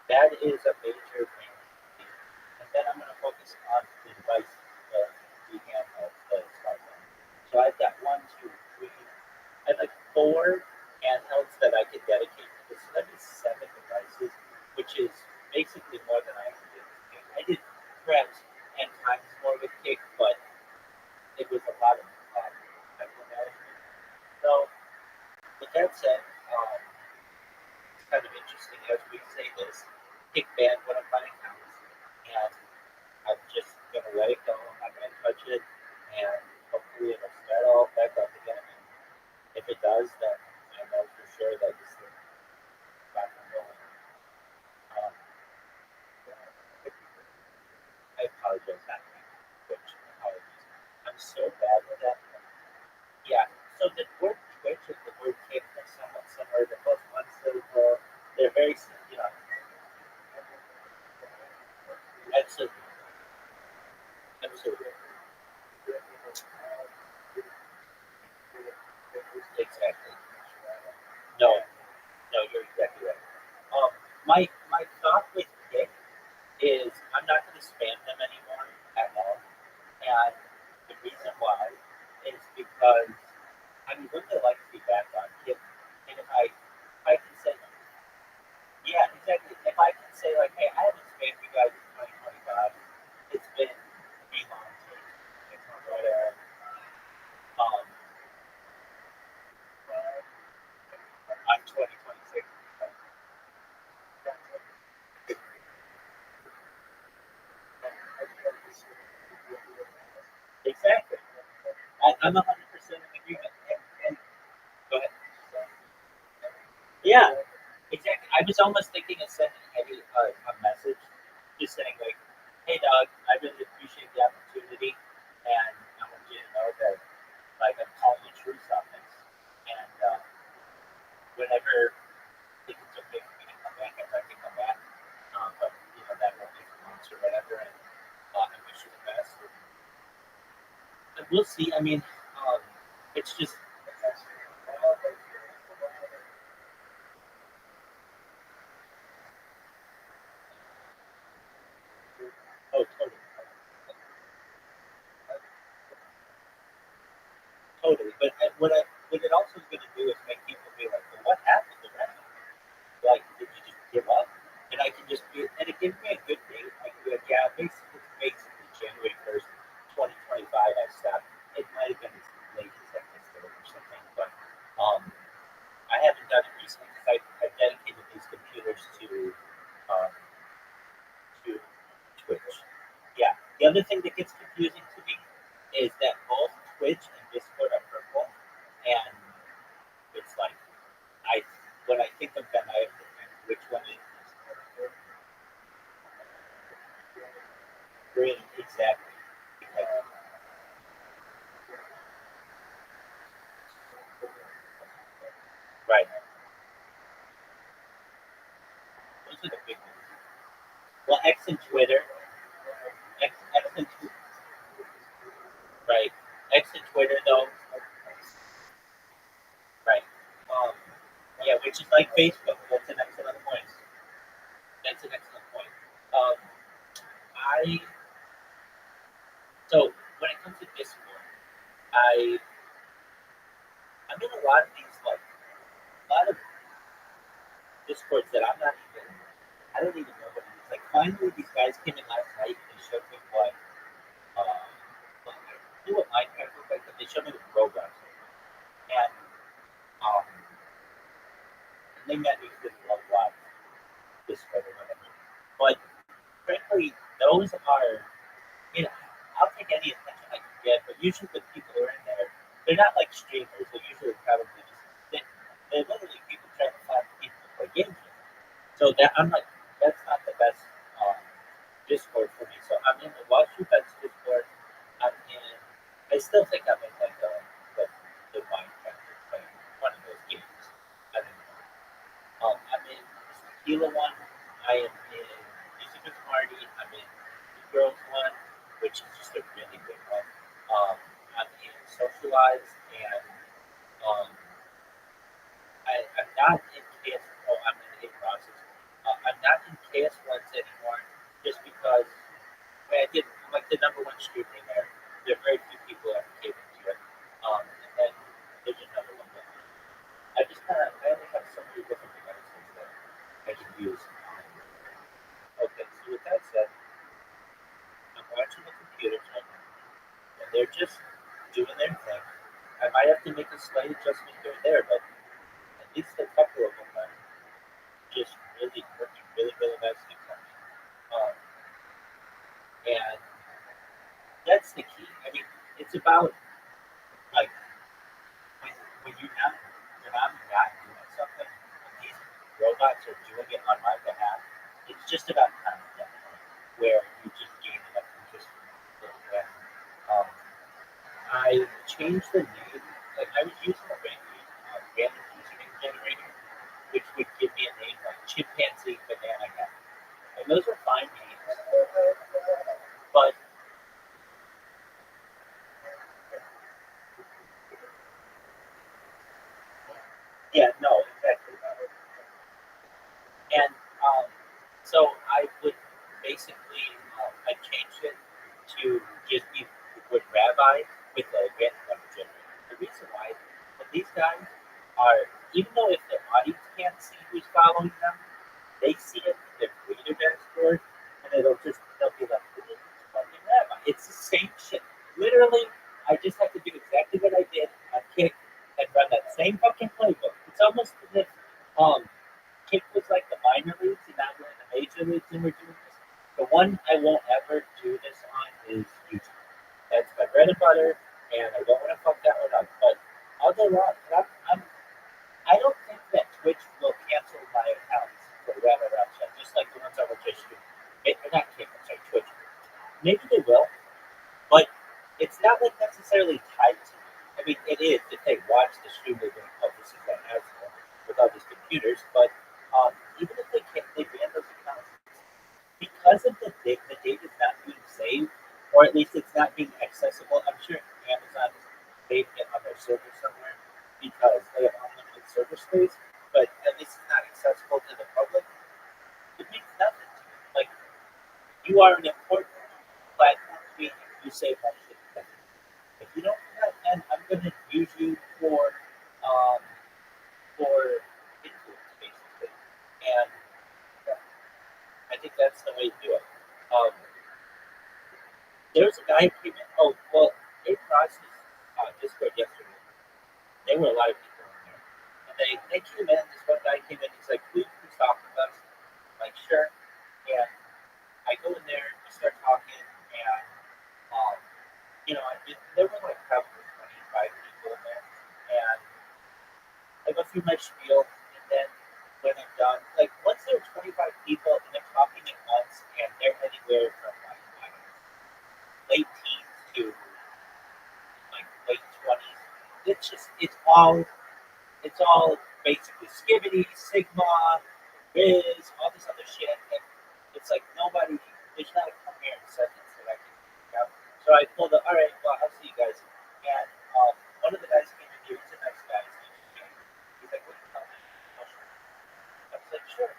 that is a major thing. And then I'm going to focus on the device, the handheld, the smartphone. So I've got 1, 2, 3. I have like 4 handhelds that I could dedicate to this. So that'd be 7 devices, which is basically more than I can do. I did perhaps 10 times more with Kick, but it was a lot of micromanagement. So with that said, it's kind of interesting as we say this. Kick banned one of my accounts, and I'm just gonna let it go. I'm not gonna touch it, and hopefully it'll start all back up again. And if it does, then I know for sure that this thing is back and rolling. Um, I apologize, not Twitch. Apologies. I'm so bad with that. Yeah. So the word Twitch and the word Kick are somewhat similar. They're both unstable. They're very, absolutely, absolutely, exactly. No, no, you're exactly right. My thought with Kick is I'm not going to spam them anymore at all, and the reason why is because I mean, would they like to be back on Kick? And if I can say, yeah, exactly. If I can say like, hey, I haven't spammed you guys in 2025. It's been 3 months. It's not whatever. Um, I'm 2026. Exactly. I'm 100% in agreement. And go ahead. Yeah, exactly. I was almost thinking of sending Eddie a message, just saying like, "Hey, dog, I really appreciate the opportunity, and I want you to know that like I'm calling you truth on this, and whenever I think it's okay for me to come back, I'd like to come back, but you know that won't be for months or whatever, and I wish you the best. And we'll see. I mean, it's just." Oh, totally. Totally, but what it also is going to do is make people be like, well, what happened to that? Like, did you just give up? And I can just be, and it gives me a good date. I can be like, yeah, basically January 1st, 2025, I stopped. It might have been as late as like this or something, but I haven't done it recently because I've dedicated these computers um, to Twitch. Yeah. The other thing that gets confusing to me is that both Twitch and Discord are purple, and it's like I when I think of them, I have to think which one is green exactly. Because, right. Those are the big ones. Well, X and Twitter, X and right, X and Twitter though, right. Um, yeah, which is like Facebook. That's an excellent point. That's an excellent point. Um, I so when it comes to Discord, I I'm in a lot of these like a lot of Discords that I don't even know what it is. Like finally these guys came in last night and they showed me uh what I knew what Minecraft looked like, but they showed me the Roblox. And um and they met me with Roblox Discord or whatever. But frankly, those are you know, I'll take any attention I can get, but usually the people who are in there, they're not like streamers. They're usually probably just they're literally people trying to find people to play games with. So that I'm like, that's not the best um, Discord for me. So I'm in the Watch Your Bets Discord. I'm in. I still think I'm in like the Minecraft, like one of those games. I don't know. I'm in this tequila one. I am in Music with Marty. I'm in the girls one, which is just a really good one. I'm in Socialize, and um, I not in KS. Oh, I'm in a process. I'm not in KS ones anymore, just because I did. I'm like the number one streamer there. There are very few people that came into it. And then there's another one that I just kind of I only have so many different devices that I can use. Okay, so with that said, I'm watching the computers right now, and they're just doing their thing. I might have to make a slight adjustment here and there, but at least a couple of them are just really working really, really nicely for me. And that's the key. I mean, it's about like when I'm not doing something, and these robots are doing it on my behalf. It's just about time at that point where you just gain enough interest in it. And I changed the name. Like I was using a random username generator, which would give me a name like chimpanzee banana hat. And those are fine names. But yeah, no, exactly. And so I would basically, I changed it to just be with Rabbi with a random number generator. The reason why, but these guys are, even though if the audience can't see who's following them, they see it in their creator dashboard, and they'll be like, "This is fucking Rabbi." It's the same shit. Literally, I just have to do exactly what I did on Kick and run that same fucking playbook. It's almost as if Kick was like the minor leagues, and now we're in the major leagues, and we're doing this. The one I won't ever do this on is YouTube. That's my bread and butter, and I don't want to fuck that one up. But I'll go on. I don't think that Twitch will cancel my accounts for Rothschild, just like the ones on which I stream. Not Kick, I'm sorry, Twitch. Maybe they will, but it's not like necessarily tied to me. I mean, it is if they watch the stream, they're going to oh, this is that asshole with all these computers. But even if they can't, they ban those accounts because of the data is not being saved, or at least it's not being accessible. I'm sure Amazon is saving it on their server somewhere because they have unlimited server space, but at least it's not accessible to the public. It means nothing to me. Like you are an important platform to me. You save my shit. If you don't do that, then I'm going to use you um, for influence, basically. And I think that's the way to do it. There was a guy who came in. Oh, well, they processed Discord yesterday. There were a lot of people in there. And they came in. This one guy came in. He's like, please talk with us. I'm like, sure. And I go in there, we start talking, and, there were like probably 25 people in there. And I go through my spiel, and then when I'm done, like once there are 25 people and they're talking at once, and they're anywhere from like late teens to like late 20s, it's all basically Skibbity, Sigma, Riz, all this other shit, and it's like there's not a coherent sentence that I can pick out. So I pulled up, all right, well, I'll see you guys. And one of the guys came in here, he's a nice guy. He's like, what do you tell me? I was like, sure.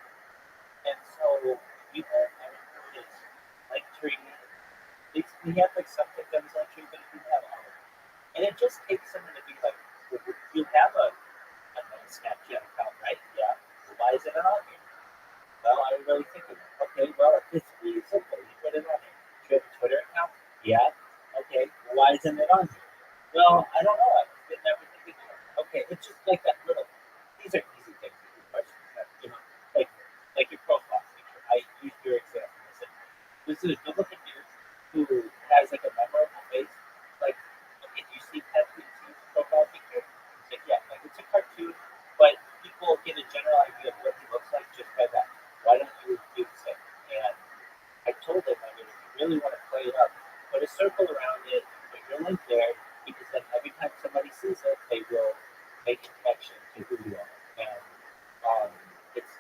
And so we went, I remember his like tree. He had like something that was like tree, but he didn't have all of it. And it just takes someone to be like, well, you have a Snapchat account, right? Yeah. Well, why is it not on here? Well, I was really thinking, okay, well, it's really simple. You put it on here. Do you have a Twitter account? Yeah. Okay. Well, why isn't it on here? Well, I don't know. I didn't ever think of it. Okay, it's just like that little. These are easy things. Questions that like your profile picture. I used your example. I said, this is a good-looking dude who has like a memorable face. Like, okay, do you see Pepsi's profile picture? He's like, yeah, like it's a cartoon, but people get a general idea of what he looks like just by that. Why don't you do the same? And I told him, I mean, if you really want to play it up, put a circle around it, put your link there, because then every time somebody sees it, they will make a connection to who you are. And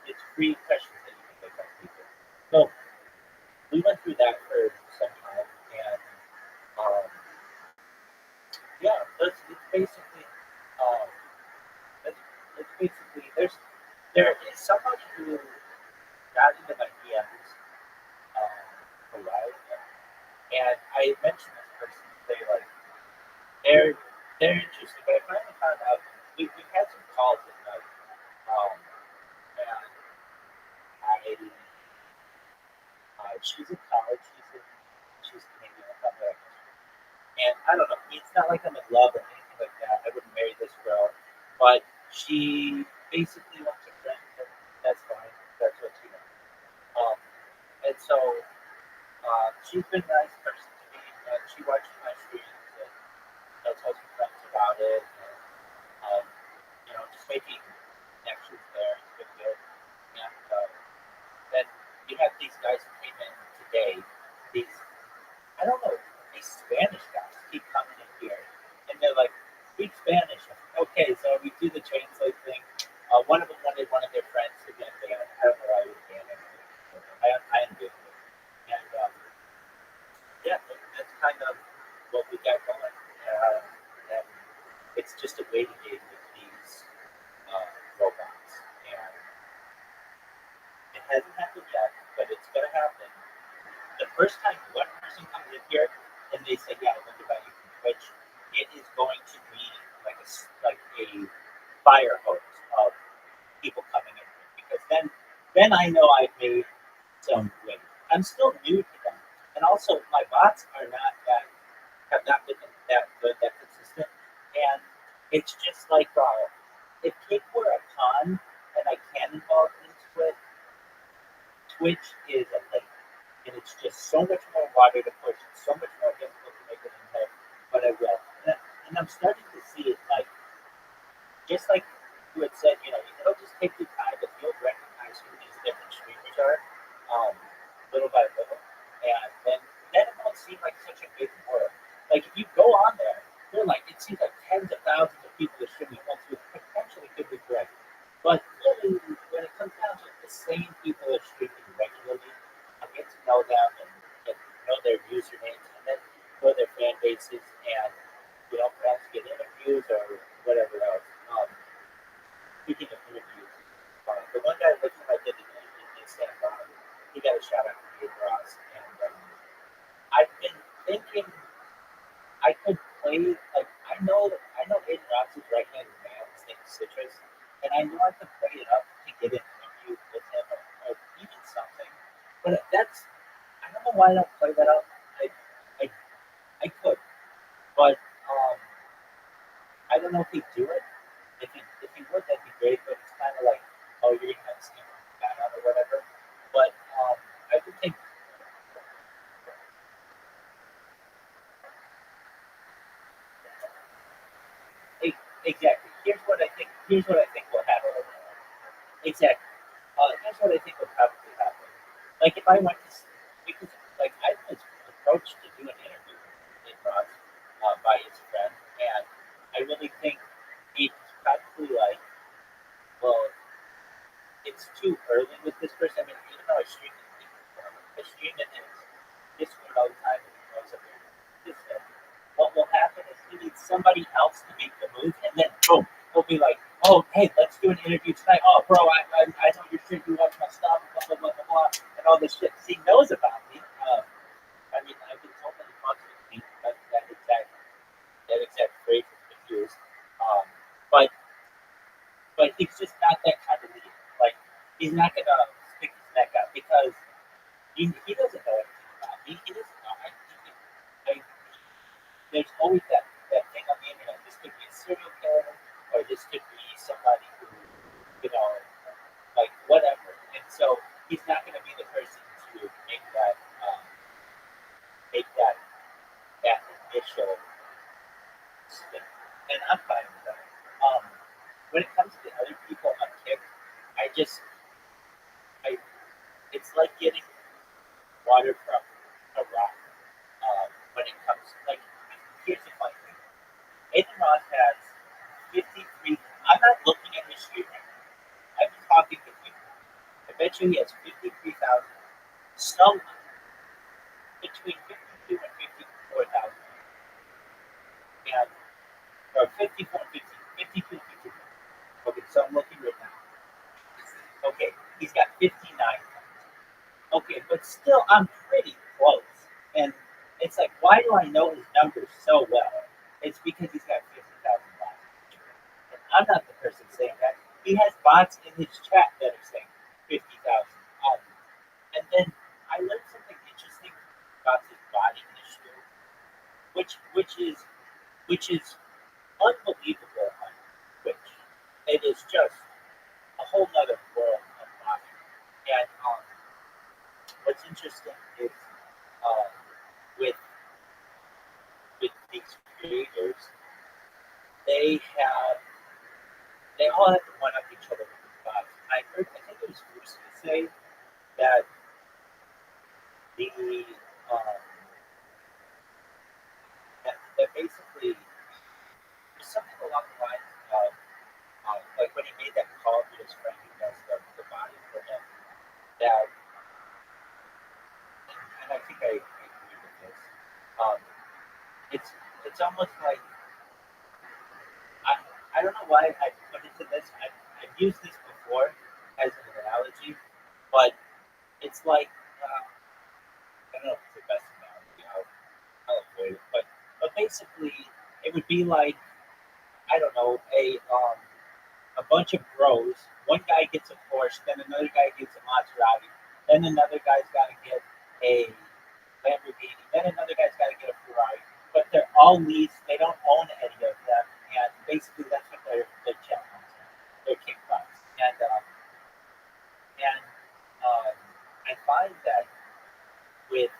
it's free impressions that you can make on people. So we went through that for I mentioned this person, they like they're interesting, but I finally found out we had some calls at night, and she's in college, she's Canadian, I thought that, and I don't know, it's not like I'm in love or anything like that. I wouldn't marry this girl, but she basically wants a friend, and that's fine. That's what she wants. And so she's been a nice person to me, and she watches my streams and tells her friends about it, and just making connections there. It's been good. And then you have these guys who came in today. These I don't know. These Spanish guys keep coming in here, and they're like, "Speak Spanish." Okay, so we do the translate thing. One of them wanted one of their friends to get banned. I don't know why he was banned. I unbanned it, and yeah, that's kind of what we got going. And it's just a waiting game with these robots, and it hasn't happened yet, but it's gonna happen. The first time one person comes in here and they say, "Yeah, I learned about you from Twitch," it is going to be like a fire hose of people coming in here, because then I know I've made some wins. I'm still new to them, and also my bots are not that have not been that good, that consistent, and it's just like if cake were a con and I can involve into it, Twitch is a lake. And it's just so much more water to push, it's so much more difficult to make it in there, but I will. And I'm starting to see it like, just like you had said, it'll just take you time, but you'll recognize who these different streamers are, little by little, and then it won't seem like such a big world. Like if you go on there, they're like, it seems like tens of thousands of people are streaming at once, which potentially could be correct. But really, when it comes down to it, the same people are streaming regularly. I get to know them and know their usernames and then know their fan bases and perhaps get interviews or whatever else. Speaking of interviews, the one guy with whom I did an interview in San Juan, he got a shout out from Dave Ross, and I've been thinking I could play like I know Aiden Ross's right hand man, his name is Citrus, and I know I could play it up to get an interview with him or even something. But I don't know why I don't play that out. I could, but I don't know if he'd do it. If he would, that'd be great. But it's kind of like, oh, you're gonna have to see him back on or whatever. But I do think exactly. Here's what I think will happen. Exactly. Here's what I think will probably happen. Like if I went to, because like I was approached to do an interview in Ross by his friend, and I really think it's probably like, well, it's too early with this person. I mean, even though I stream it in Discord all the time, and he knows about this stuff. What will happen is he needs somebody else to make the move, and then boom, he'll be like, "Oh, hey, let's do an interview tonight. Oh, bro, I know you're streaming, you watch my stuff, blah blah blah blah blah, and all this shit." Because he knows about me. I mean, I've been told that he wants me to be that exact phrase has been used. But he's just not that kind of leader. Like he's not gonna stick his neck out because he doesn't know anything about me. He doesn't know. There's always that thing on the internet. This could be a serial killer, or this could be somebody who, like whatever. And so he's not going to be the person to make that initial step. And I'm fine with that. When it comes to other people on Kick, it's like getting water from a rock. When it comes, like, here's the funny thing. Ethan Ross has 53. I'm not looking at his stream right now. I've been talking to people. I bet you he has 53,000. Some between 52 and 54,000. And or 54 and 52 and 54. Okay, so I'm looking right now. Okay, he's got 59. Okay, but still, I'm pretty close. And It's like, why do I know his numbers so well? It's because he's got 50,000 bots. And I'm not the person saying that. He has bots in his chat that are saying 50,000. And then I learned something interesting about his body issue, which is unbelievable on Twitch. It is just a whole nother world of body. And what's interesting is uh, with these creators, they all have to one up each other with these bots. I think it was Bruce say that the that basically there's something along the lines of like when he made that call to his friend who does the body for him, that, and I think I agree with this. Um, it's almost like I don't know why I put it to this. I've used this before as an analogy, but it's like I don't know if it's the best analogy. I'll avoid it, but basically it would be like, I don't know, a bunch of bros. One guy gets a Porsche, then another guy gets a Maserati, then another guy's got to get a Lamborghini, then another guy's got to get a Ferrari. But they're all leased; they don't own any of them, and basically that's what their chat ones are. Their kickbacks, and I find that with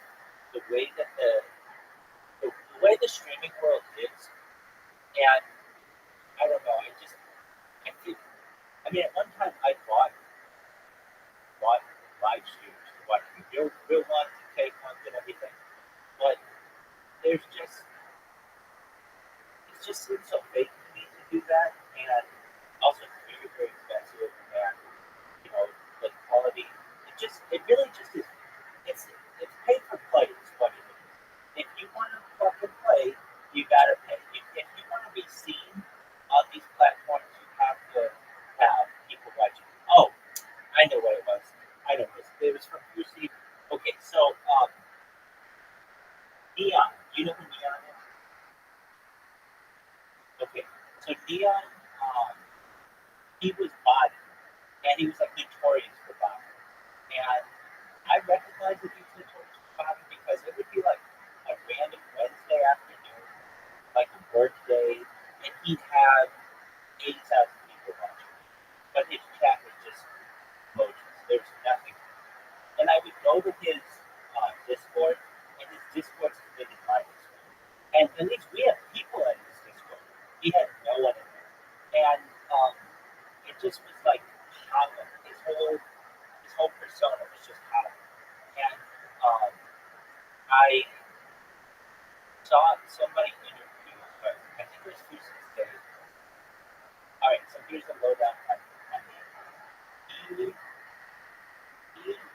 the way that the way the streaming world is, and I don't know, I feel. I mean, at one time I bought live streams to watch real ones and fake ones and everything, but there's just it just seems so fake to me to do that, and also it's very very expensive, and you know the quality. It really just is. It's it's pay for play is what it is. If you want to fucking play, you gotta pay. If you want to be seen on these platforms, you have to have people watching. Oh, I know what it was. I know this. It was from UC. Okay, so Neon. You know who Neon is? Okay, so Neon, he was body, and he was like notorious for body. And I recognize that he was notorious for body because it would be like a random Wednesday afternoon, like a work day, and he'd have 80,000 people watching. But his chat was just emojis. There's nothing. And I would go to his Discord, and his Discord is really my Discord. And at least we have people in his Discord. He had no one in there. And it just was like hollow. His whole persona was just hollow. And I saw somebody interview, but I think it was Susan Day. All right, so here's the lowdown on he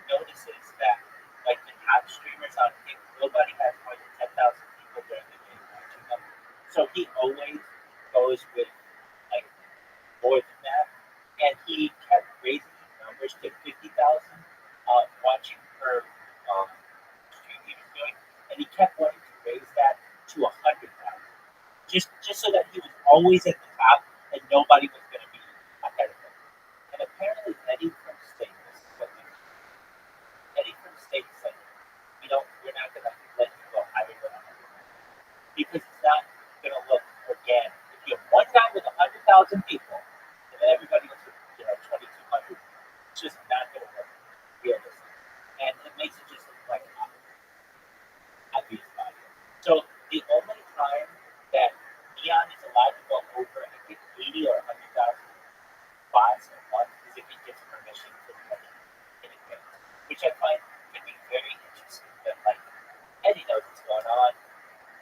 notices that like the top streamers on Kick, nobody has more than 10,000 people during the day watching them. So he always goes with like more than that. And he kept raising his numbers to 50,000 watching per stream he was doing. And he kept wanting to raise that to 100,000. Just so that he was always at the top and nobody was going to be ahead of him. And apparently Eddie from State said, we're not going to let you go higher than 100,000 because it's not going to look organic. If you have one guy with 100,000 people, and then everybody else with 2,200, it's just not going to look realistic, and it makes it just look like an obvious body. So the only time that Neon is allowed to go over, I think 80 or 100,000 bots a month is if he gets permission from Eddie in advance, which I find can be very interesting. That like Eddie knows what's going on,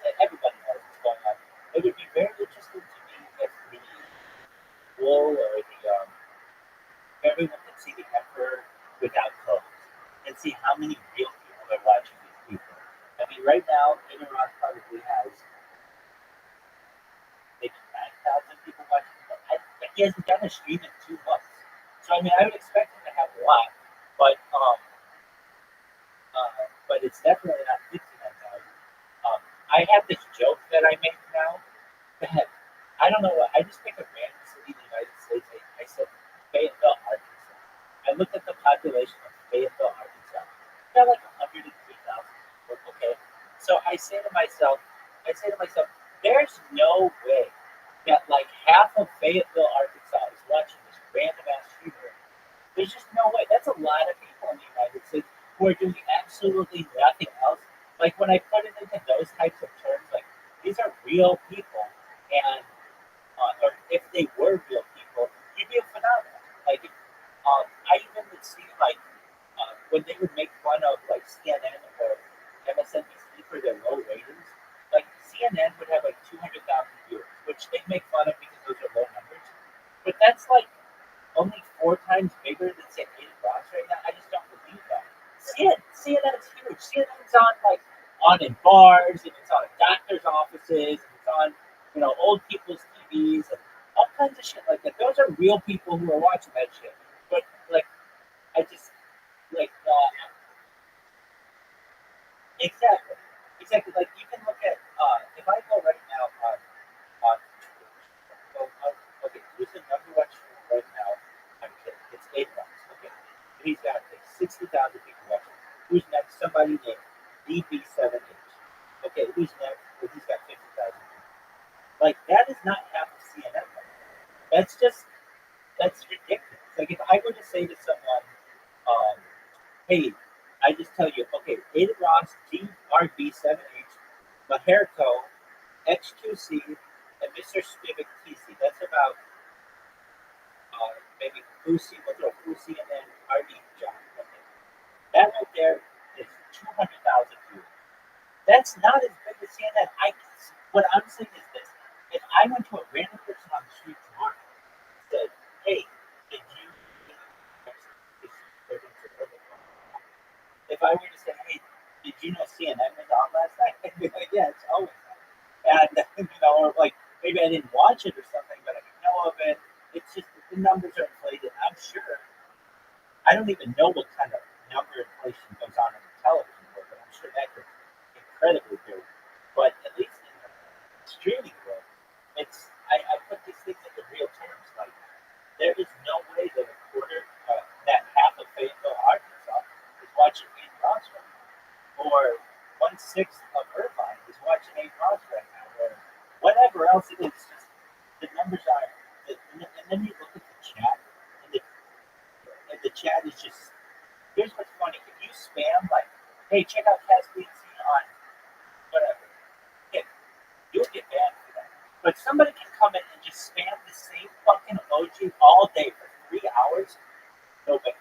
that everybody knows what's going on. It would be very interesting to me if the wool or the everyone can see the Emperor without clothes and see how many real people are watching these people. I mean, right now, Roth probably has maybe 9,000 people watching, but he hasn't done a stream in 2 months. So I mean, I would expect him to have a lot, but it's definitely not 59,000. I have this joke that I make now that I don't know what, I just pick a random city in the United States. I said Fayetteville, Arkansas. I looked at the population of Fayetteville, Arkansas. Got like 103,000 people. Okay. So I say to myself, there's no way that like half of Fayetteville, Arkansas is watching this random ass shooter. There's just no way. That's a lot of people in the United States who are doing absolutely nothing else. Like when I put it into those types of terms, like these are real people, and or if they were real people, you'd be a phenomenal. Like I even would see like when they would make fun of like CNN or MSNBC for their low ratings. Like CNN would have like 200,000 viewers, which they make fun of because those are low numbers. But that's like only 4 times bigger than say Aiden Ross right now. I just don't believe that. CNN's huge. CNN's on in bars, and it's on in doctors' offices, and it's on old people's TVs and all kinds of shit like that. Those are real people who are watching that shit. But like, I just like exactly. Like you can look at if I go right now on okay, who's the number one stream right now? I'm kidding. It's Aiden Ross. Okay, he's got like 60,000 people watching. Who's next? Somebody named DB7H. Okay, who's next? Well, he's got 50,000 people. Like that is not half of CNN. That's ridiculous. Like if I were to say to someone, hey, I just tell you, okay, Aiden Ross, DRB7H, Maherko, X2C, and Mr. Spivak TC. That's about maybe Fusi, we'll throw Fusi and then RD John. Okay. That right there is 200,000 views. That's not as big as CNN. What I'm saying is this. If I went to a random person on the street tomorrow and said, hey, did you if I were to say, hey, did you know CNN was on last night? I'd be like, yeah, it's always on. And, or like maybe I didn't watch it or something, but I know of it. It's just the numbers are inflated. I'm sure. I don't even know what kind of number inflation goes on in the television world, but I'm sure that gets incredibly big. But at least in the streaming world, I put these things into real terms. Like there is no way that a quarter, that half of Fayetteville, Arkansas, is watching Aiden Ross right now, or 1/6 of Irvine is watching Aiden Ross right now, or whatever else it is. Just the numbers are, and then you look at the chat, and the chat is just. Here's what's funny: if you spam like, "Hey, check out Caspian Sea on whatever," okay, you'll get banned for that. But somebody can come in and just spam the same fucking emoji all day for 3 hours. No banned.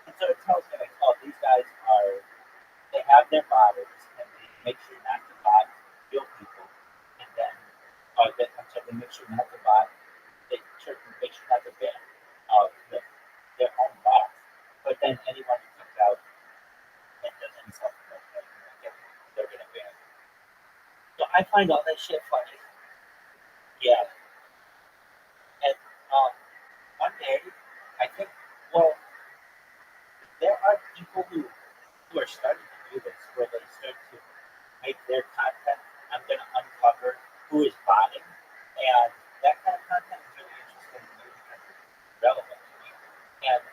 And so it tells me like, oh, these guys they have their bottles, and they make sure not to bot real people, and then they make sure not to bot. They make sure not to ban their own bots. But then anyone who comes out and does any something like that, they're gonna ban. So I find all that shit funny. Yeah. And one day, I think, well, there are people who are starting to do this, where they start to make their content. I'm going to uncover who is botting, and that kind of content is really interesting to me because it's relevant to me. And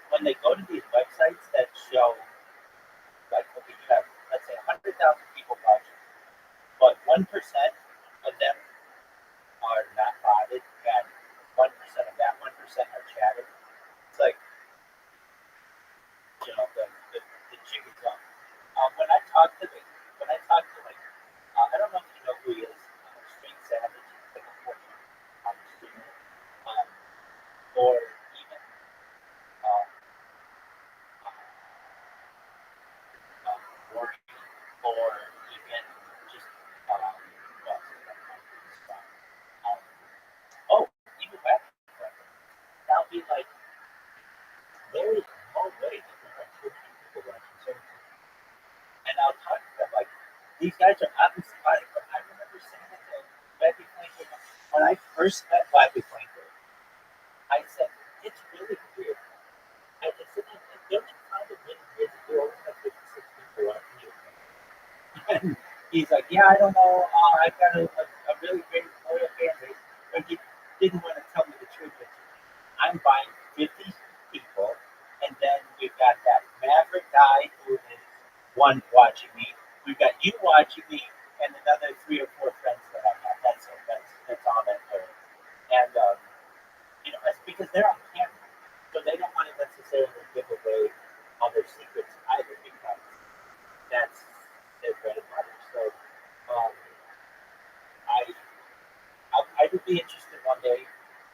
when they go to these websites that show, like, okay, you have, let's say, 100,000 people watching, but 1% of them are not botted, and 1% of that 1% are chatting. It's like, the jig is up. When I talk to like, I don't know if you know who he is, Street Savage, like a Fortune streamer, or even Warren, or even just even back. I'll be like, there is no way that there are 200 people watching certain things. And I'll talk to them like, these guys are obviously fighting, but I remember saying it to Rabbi Planker when I first met Rabbi Planker. I said, it's really weird. I said, don't you find it really weird that you always have 56 people watching you? he's like, yeah, I don't know, I've got a really great loyal fan base, but he didn't want to tell me the truth. I'm buying 50 people, and then we've got that maverick guy who is one watching me. We've got you watching me, and another 3 or 4 friends that I have. That's it. That's all that there is. And it's because they're on camera, so they don't want to necessarily give away all their secrets either, because that's their bread and butter. So um, I I would be interested one day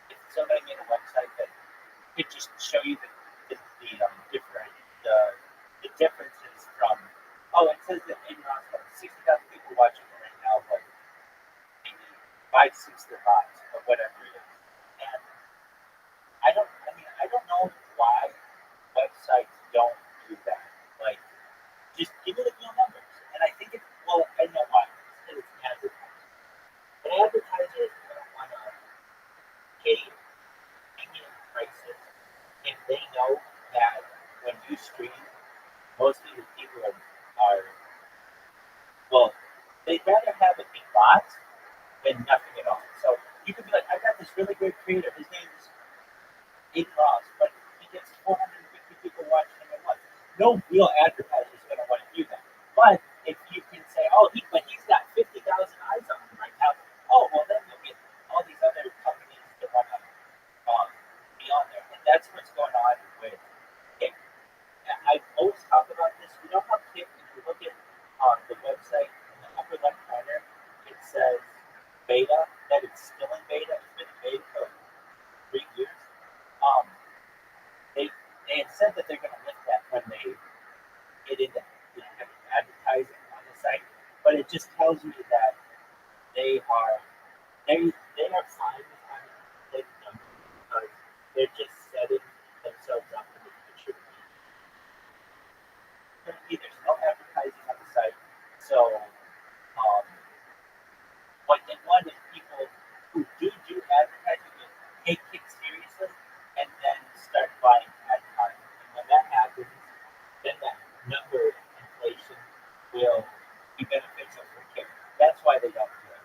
if somebody made a website that could just show you different the differences from, it says that in Rothschild 60,000 people watching it right now, but maybe 5, 6 their bots or whatever it is. And I don't know why websites don't do that. Like, just give it a few numbers. And I think I know why. It's advertising. But advertisers don't want to pay premium prices if they know that when you stream, most of the people are well, they'd rather have it be bots than nothing at all. So you could be like, I've got this really great creator. His name is Aiden Ross, but he gets 450 people watching him at once. No real advertiser is going to want to do that. But if you can say, but he's got 50,000 eyes on him right now. Oh, well, then you'll get all these other companies to want to be on there. And that's what's going on with Kick. I always talk about this. You know how Kick, if you look at the website in the upper left corner, it says beta, that it's still in beta. It's been in beta for 3 years. They had said that they're going to lift that when they get into advertising on the site, but it just tells me that they are fine with having big numbers because they're just setting themselves up for the future. Currently, there's no advertising on the site, so what they want is people who do advertising to take it seriously and then start buying ad time. And when that happens, then that number inflation will be beneficial for Kick. That's why they don't do it.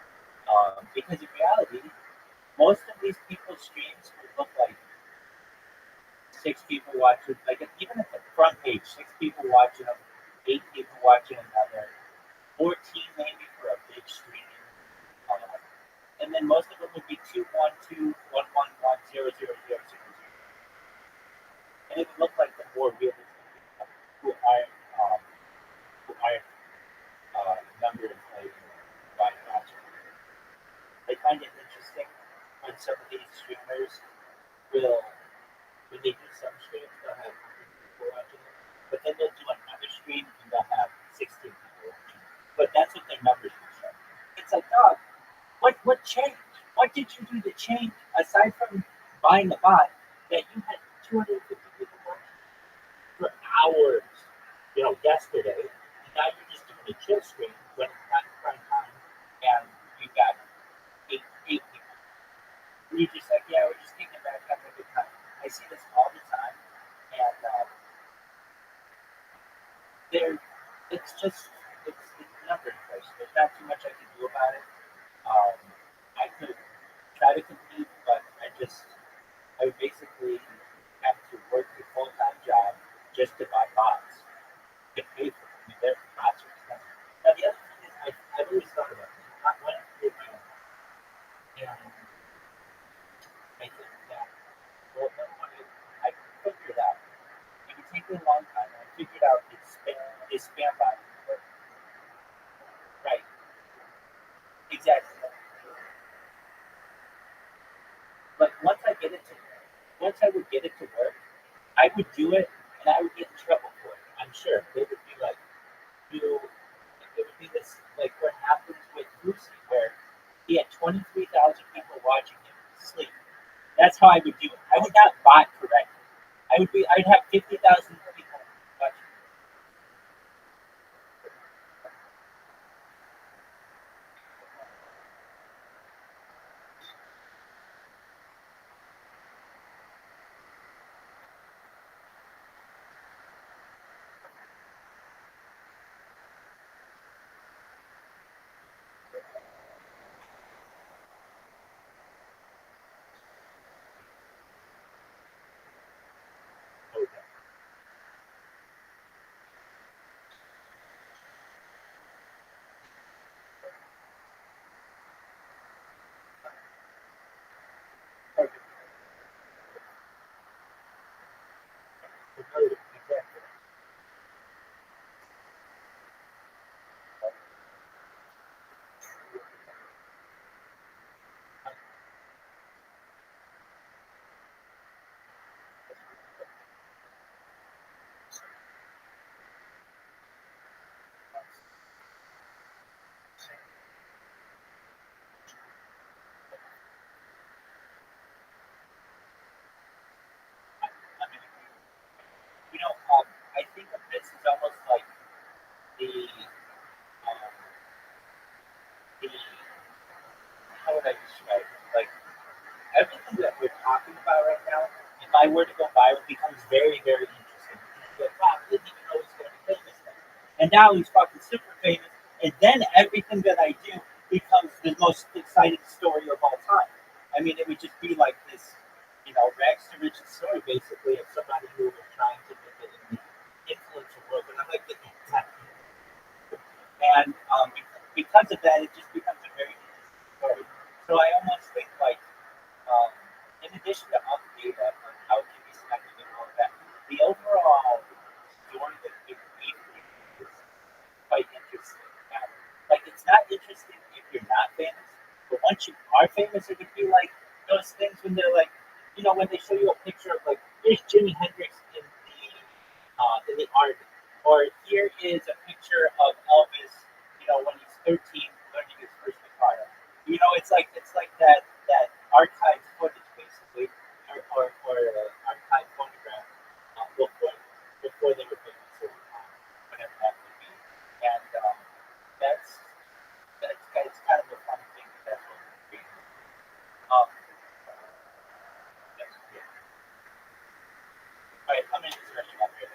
Because in reality, most of these people's streams would look like 6 people watching, like even at the front page, 6 people watching them, 8 people watching another, 14 maybe for a big stream. And then most of them would be 21211100000. And it would look like the more realistic people who aren't number inflated by watching. I find it interesting when some of these streamers will, when they do some streams, they'll have 100 people watching it, but then they'll do another stream and they'll have 16 people watching it. But that's what their numbers will show. It's like, what changed? What did you do to change aside from buying the bot that you had 250 people watching for hours, yesterday, and now you're just doing a chill stream when it's not in prime time, and you've got eight people. You're just like, yeah, we're just taking it back, having a good time. I see this all the time, and it's number inflation. There's not too much I can do about it. I could try to compete, but I would basically have to work a full-time job just to buy bots, get paid for them. I mean, their bots are expensive. Now, the other thing is, I've always thought about this. I want to create my own bot. And I think that, I figured out, it would take me a long time. I figured out it's spam bot. Right, exactly. But once I would get it to work, I would do it and I would get in trouble for it. I'm sure they would be like, it would be this like what happens with Lucy, where he had 23,000 people watching him sleep. That's how I would do it. I would not bot correctly. I'd have 50,000 people watching. and now he's fucking super famous, and then everything that I do becomes the most exciting story of all time. I mean, it would just be like this, rags to riches story, basically, of somebody who was trying to make it in the influencer world, and I'm like, exactly. And because of that, it just becomes a very interesting story. So I almost think like, in addition to all the data on how it can be selected and all of that, the overall story that you weave is quite interesting. Now, like, it's not interesting if you're not famous, but once you are famous, it would be like those things when they're like, when they show you a picture of like, here's Jimi Hendrix in the army, or here is a picture of Elvis, when he's 13 learning his first guitar. It's like that archived footage basically, or archived phonograph before they were famous, or whatever that would be. And that's it's kind of a fun thing that's what we're doing. Um, that's good. All right, I'm gonna just rush up here.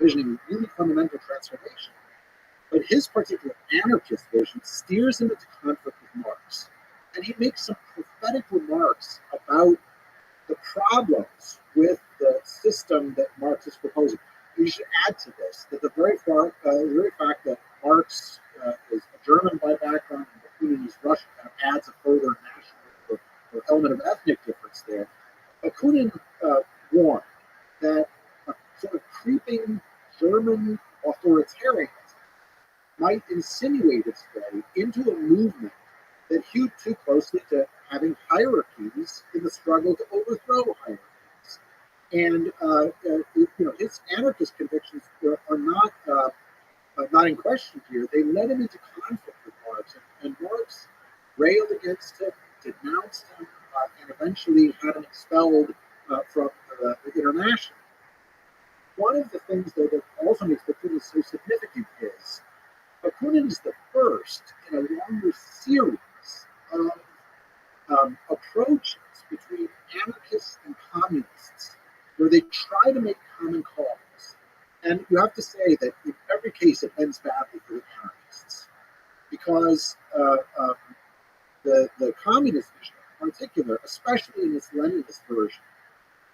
envisioning really fundamental transformation. But his particular anarchist vision steers him into conflict with Marx. And he makes some prophetic remarks about the problems with the system that Marx is proposing. You should add to this that the very fact that Marx is a German by background and Bakunin is Russian kind of adds a further national or element of ethnic difference there. Bakunin warned that a sort of creeping German authoritarianism might insinuate its way into a movement that hewed too closely to having hierarchies in the struggle to overthrow hierarchies. And his anarchist convictions are not in question here. They led him into conflict with Marx, and Marx railed against him, denounced him, and eventually had him expelled from the International. One of the things, though, that also makes Bakunin so significant is Bakunin is the first in a longer series of approaches between anarchists and communists where they try to make common cause. And you have to say that in every case it ends badly for the anarchists because the communist vision in particular, especially in its Leninist version,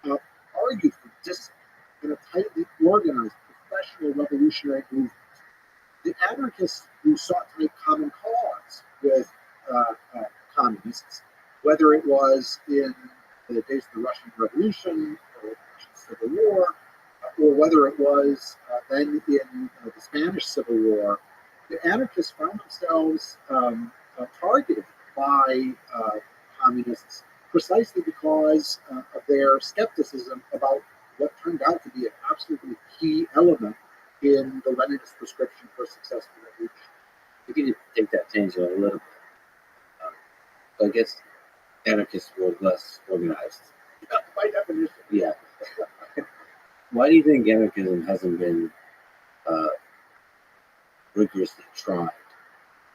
argued for discipline in a tightly organized professional revolutionary movement. The anarchists who sought to make common cause with communists, whether it was in the days of the Russian Revolution or the Russian Civil War, or whether it was then in the Spanish Civil War, the anarchists found themselves targeted by communists precisely because of their skepticism about what turned out to be an absolutely key element in the Leninist prescription for a successful revolution. We can take that tangent a little bit. I guess anarchists were less organized. By definition. Yeah. Why do you think anarchism hasn't been rigorously tried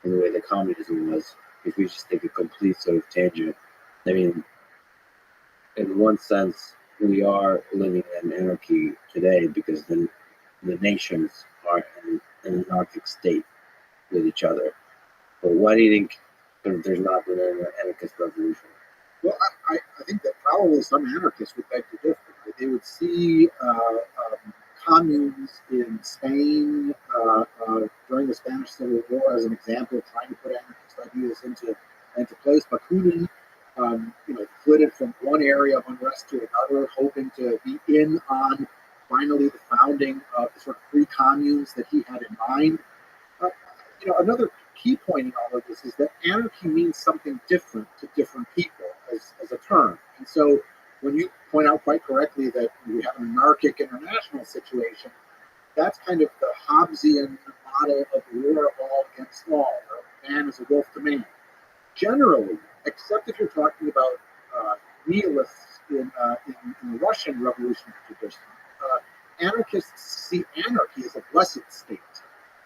in the way that communism was? If we just take a complete sort of tangent, I mean, in one sense, we are living in anarchy today because the nations are in an anarchic state with each other. But why do you think there's not been an anarchist revolution? Well, I think that probably some anarchists would beg to differ. Right? They would see communes in Spain during the Spanish Civil War as an example of trying to put anarchist ideas into place. Bakunin, flitted from one area of unrest to another, hoping to be in on finally the founding of the sort of free communes that he had in mind. Another key point in all of this is that anarchy means something different to different people as a term. And so when you point out quite correctly that we have an anarchic international situation, that's kind of the Hobbesian model of war of all against all, or man is a wolf to man. Generally, except if you're talking about nihilists in the Russian revolutionary tradition, anarchists see anarchy as a blessed state,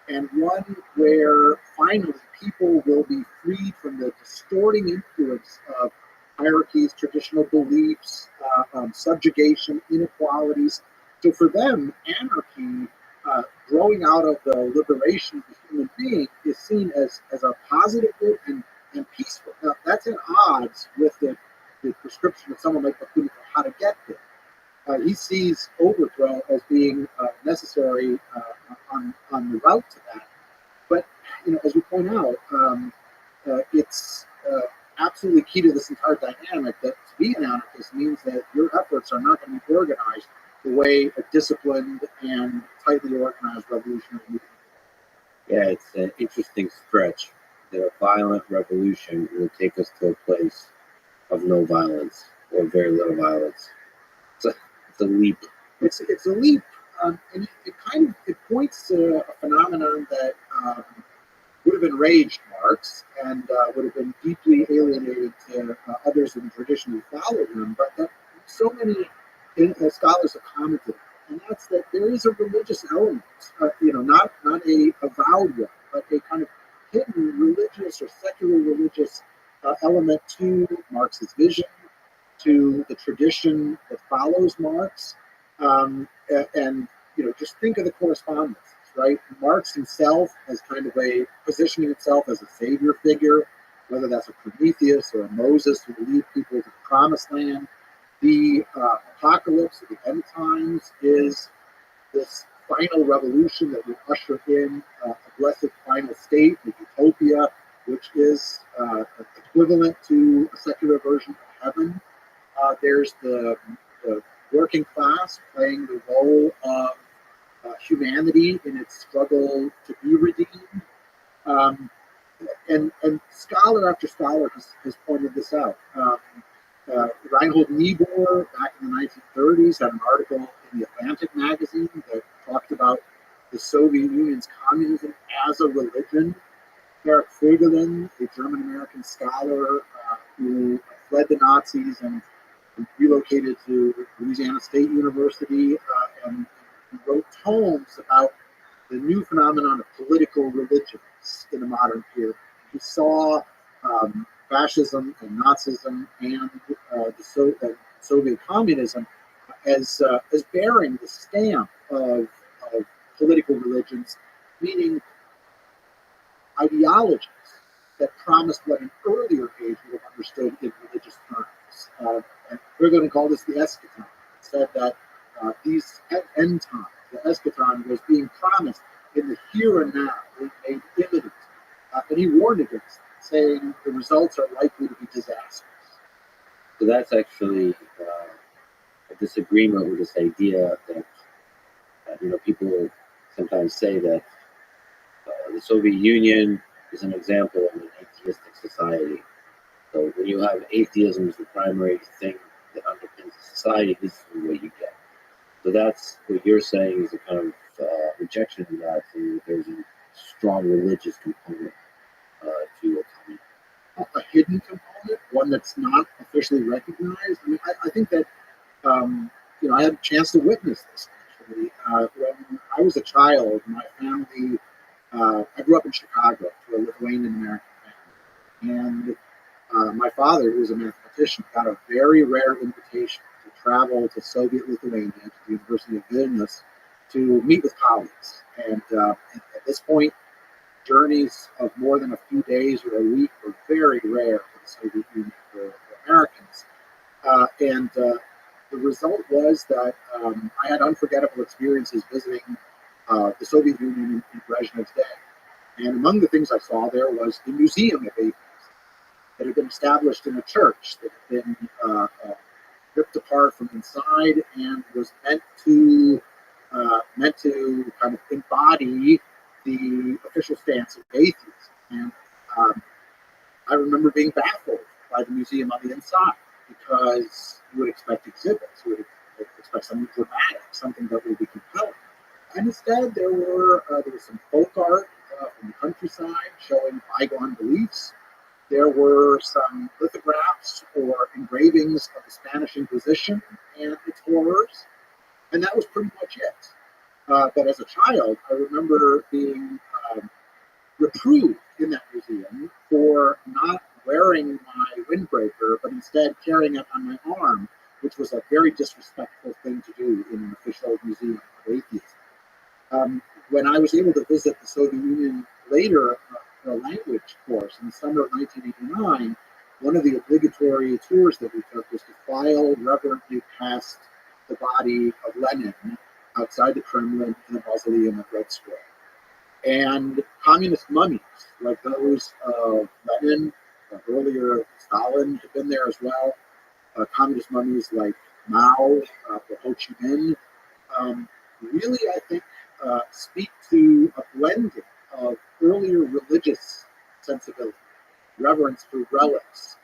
and one where finally people will be freed from the distorting influence of hierarchies, traditional beliefs, subjugation, inequalities. So for them, anarchy, growing out of the liberation of the human being, is seen as a positive good and peaceful. Now, that's at odds with the prescription of someone like Bakunin for how to get there. He sees overthrow as being necessary on the route to that. But as we point out, it's absolutely key to this entire dynamic that to be an anarchist means that your efforts are not going to be organized the way a disciplined and tightly organized revolutionary movement. Yeah, it's an interesting stretch that a violent revolution will take us to a place of no violence or very little violence. It's a leap. It's a leap, and it points to a phenomenon that would have enraged Marx and would have been deeply alienating to others in the tradition who followed him, but that so many scholars have commented, and that's that there is a religious element, not a avowed one, but a kind of hidden religious or secular religious element to Marx's vision, to the tradition that follows Marx, and just think of the correspondences, right? Marx himself as kind of positioning himself as a savior figure, whether that's a Prometheus or a Moses who will lead people to the promised land. The apocalypse of the end times is this final revolution that will usher in a blessed final state, the utopia, which is equivalent to a secular version of heaven. There's the working class playing the role of humanity in its struggle to be redeemed. And scholar after scholar has pointed this out. Reinhold Niebuhr, back in the 1930s, had an article in the Atlantic magazine that talked about the Soviet Union's communism as a religion. Eric Voegelin, a German-American scholar who fled the Nazis and relocated to Louisiana State University, and wrote tomes about the new phenomenon of political religions in the modern period. He saw fascism and Nazism and the Soviet communism as bearing the stamp of political religions, meaning ideologies that promised what an earlier age would have understood in religious terms. And we're going to call this the eschaton. It said that these end times, the eschaton, was being promised in the here and now, made imminent. And he warned against it, saying the results are likely to be disastrous. So that's actually a disagreement with this idea that people sometimes say that the Soviet Union is an example of an atheistic society. So when you have atheism as the primary thing that underpins the society, this is what you get. So that's what you're saying is a kind of rejection of that. So there's a strong religious component to a community. A hidden component, one that's not officially recognized. I mean, I think that I had a chance to witness this actually. When I was a child, my family, I grew up in Chicago to a Lithuanian American family, and my father, who was a mathematician, got a very rare invitation to travel to Soviet Lithuania, to the University of Vilnius, to meet with colleagues. And at this point, journeys of more than a few days or a week were very rare for the Soviet Union, for Americans. And the result was that I had unforgettable experiences visiting the Soviet Union in Brezhnev's day. And among the things I saw there was the Museum of Atheism that had been established in a church that had been ripped apart from inside and was meant to kind of embody the official stance of atheism. And I remember being baffled by the museum on the inside, because you would expect exhibits, you would expect something dramatic, something that would be compelling. And instead, there was some folk art from the countryside showing bygone beliefs. There were some lithographs or engravings of the Spanish Inquisition and its horrors, and that was pretty much it. But as a child, I remember being reproved in that museum for not wearing my windbreaker, but instead carrying it on my arm, which was a very disrespectful thing to do in an official museum of atheism. When I was able to visit the Soviet Union later for a language course in the summer of 1989, one of the obligatory tours that we took was to file reverently past the body of Lenin outside the Kremlin in the mausoleum at Red Square. And communist mummies, like those of Lenin, earlier Stalin had been there as well, communist mummies like Mao, or Ho Chi Minh, really, I think, speak to a blending of earlier religious sensibility, reverence for relics,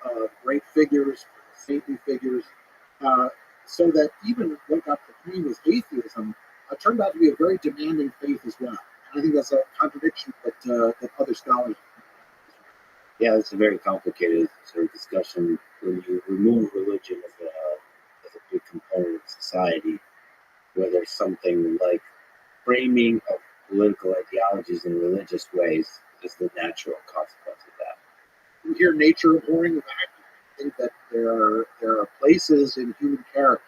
great figures, saintly figures, so that even what got proclaimed as atheism turned out to be a very demanding faith as well. And I think that's a contradiction that other scholars. Yeah, it's a very complicated sort of discussion when you remove religion as a big component of society, whether something like framing of political ideologies in religious ways is the natural consequence of that. You hear nature abhorring the vacuum. I think that there are places in human character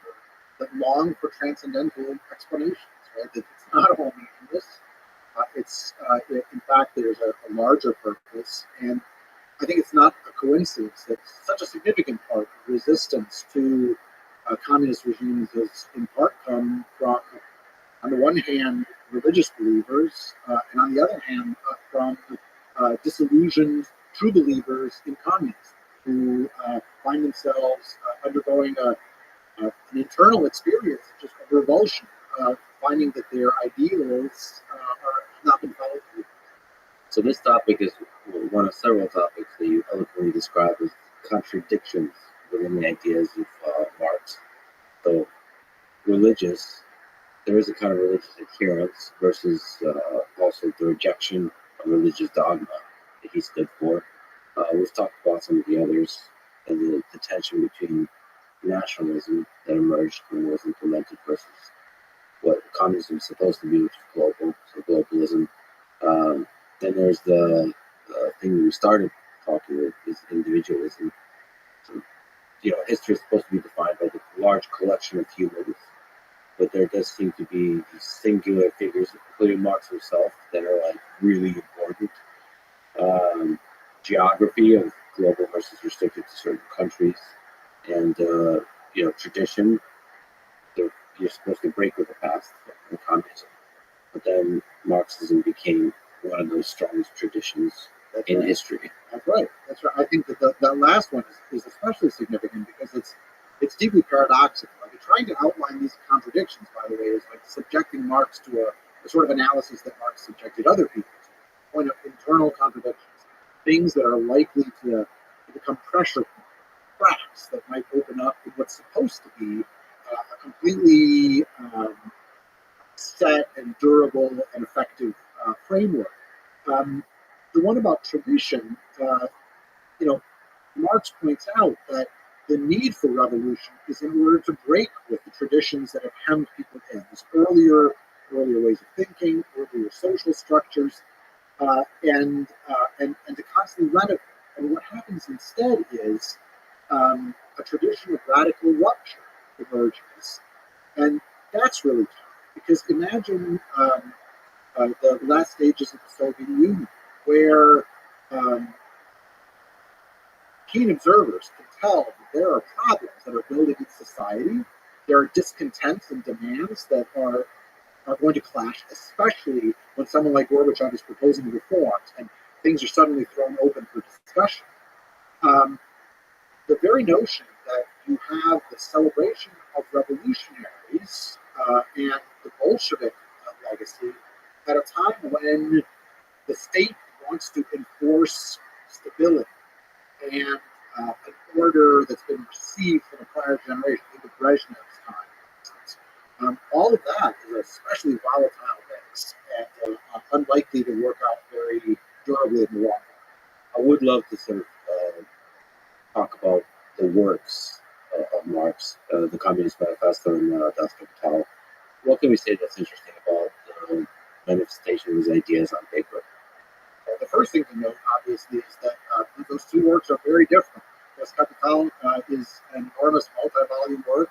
that long for transcendental explanations, right? That it's not all meaningless. In fact, there's a larger purpose, and I think it's not a coincidence that such a significant part of resistance to communist regimes has in part come from, on the one hand, religious believers, and on the other hand, from disillusioned true believers in communism who find themselves undergoing an internal experience just of revulsion, finding that their ideals are not been followed through. So this topic is one of several topics that you eloquently describe as contradictions within the ideas of Marx. So religious, there is a kind of religious adherence versus also the rejection of religious dogma that he stood for. We've talked about some of the others and the tension between nationalism that emerged when it was implemented versus what communism is supposed to be, which is global, so globalism. Then there's the thing that we started talking with is individualism. So, history is supposed to be defined by the large collection of humans, but there does seem to be these singular figures, including Marx himself, that are like really important. Geography of global versus restricted to certain countries, and tradition. You're supposed to break with the past in communism, but then Marxism became one of those strongest traditions in history. That's right. That's right. I think that last one is especially significant because it's deeply paradoxical. I mean, trying to outline these contradictions, by the way, is like subjecting Marx to a sort of analysis that Marx subjected other people to, the point of internal contradictions, things that are likely to become pressure cracks that might open up in what's supposed to be a completely set and durable and effective framework. The one about tradition, Marx points out that the need for revolution is in order to break with the traditions that have hemmed people in. These earlier ways of thinking, earlier social structures, and to constantly renovate. And what happens instead is a tradition of radical rupture emerges, and that's really tough because imagine the last stages of the Soviet Union, where keen observers can tell that there are problems that are building in society. There are discontents and demands that are going to clash, especially when someone like Gorbachev is proposing reforms and things are suddenly thrown open for discussion. The very notion that you have the celebration of revolutionaries and the Bolshevik legacy at a time when the state wants to enforce stability and an order that's been received from a prior generation, in the Brezhnev's time, for instance. All of that is an especially volatile mix and unlikely to work out very durably in the long run. I would love to sort of talk about the works of Marx, the Communist Manifesto and Das Kapital. What can we say that's interesting about the manifestation of his ideas on paper? The first thing to note, obviously, is that those two works are very different. Das Kapital is an enormous multi-volume work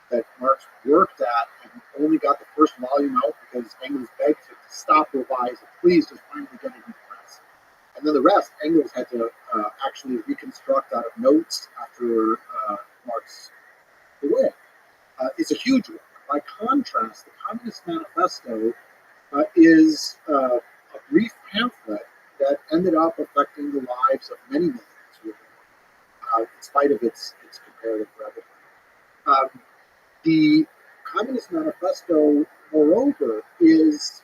that Marx worked at and only got the first volume out because Engels begged him to stop revising. Please just finally get it in press. And then the rest, Engels had to actually reconstruct out of notes after Marx away. It's a huge work. By contrast, the Communist Manifesto is a brief pamphlet that ended up affecting the lives of many millions, in spite of its comparative brevity. The Communist Manifesto, moreover, is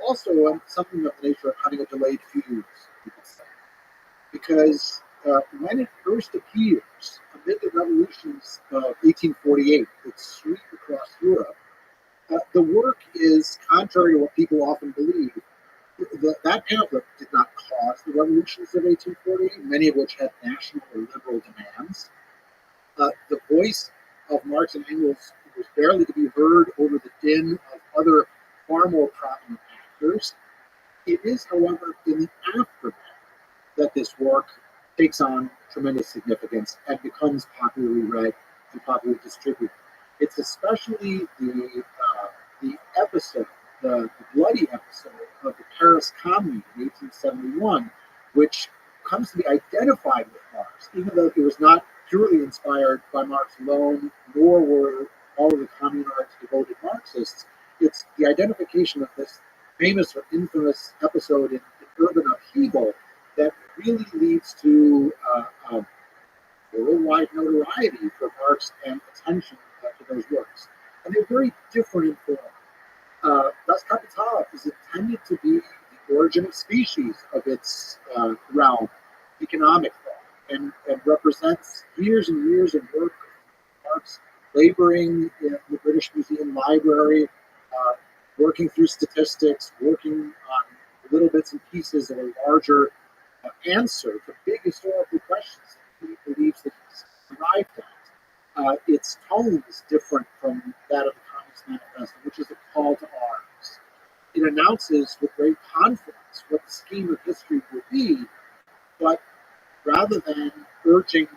also something of the nature of having a delayed fuse, you could say. Because when it first appears, amid the revolutions of 1848 that sweep across Europe, the work is contrary to what people often believe. That pamphlet did not cause the revolutions of 1848, many of which had national or liberal demands. The voice of Marx and Engels was barely to be heard over the din of other far more prominent actors. It is, however, in the aftermath that this work takes on tremendous significance and becomes popularly read and popularly distributed. It's especially the episode, the bloody episode of the Paris Commune in 1871, which comes to be identified with Marx, even though it was not purely inspired by Marx alone, nor were all of the communards devoted Marxists. It's the identification of this famous or infamous episode in urban upheaval that really leads to worldwide notoriety for Marx and attention to those works. And they're very different in form. Das Kapital is intended to be the origin of species of its realm, economic thought, and represents years and years of work of Marx laboring in the British Museum Library, working through statistics, working on little bits and pieces of a larger answer to big historical questions that he believes that he's arrived at. Its tone is different from that of the Communist Manifesto, which is a call to arms. It announces with great confidence what the scheme of history will be, but rather than urging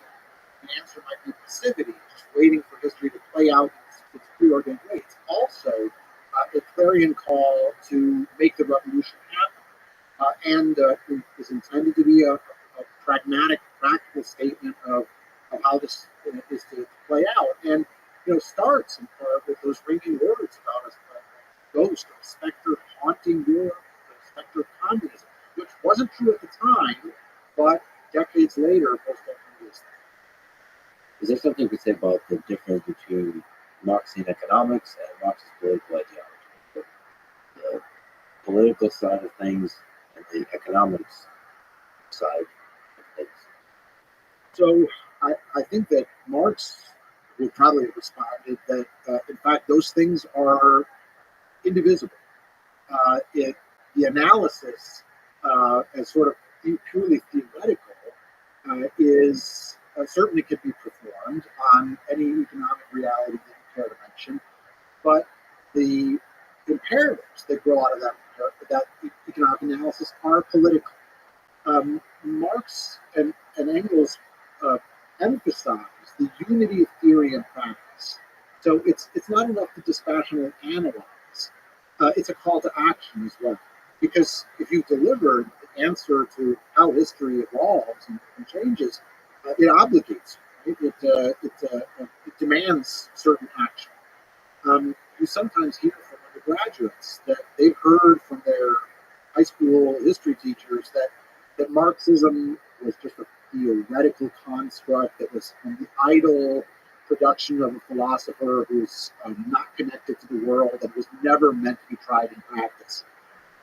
the answer might be passivity, just waiting for history to play out its preordained way, it's also a clarion call to make the revolution happen, and is intended to be a pragmatic, practical statement of how this is to play out, and starts in part with those ringing words about a ghost, a specter haunting Europe, a specter of communism, which wasn't true at the time, but decades later, post-communist. Is there something you could say about the difference between Marxian economics and Marxist political ideology? The political side of things and the economics side of things. So I think that Marx would probably have responded that, in fact, those things are indivisible. The analysis, as sort of purely theoretical, is certainly can be performed on any economic reality that you care to mention, but the imperatives that grow out of that economic analysis are political. Marx and Engels emphasize the unity of theory and practice. So it's not enough to dispassionately analyze. It's a call to action as well. Because if you've delivered the answer to how history evolves and changes, it obligates you. Right? It demands certain action. You sometimes hear from undergraduates that they've heard from their high school history teachers that Marxism was just a theoretical construct that was the idle production of a philosopher who's not connected to the world and was never meant to be tried in practice.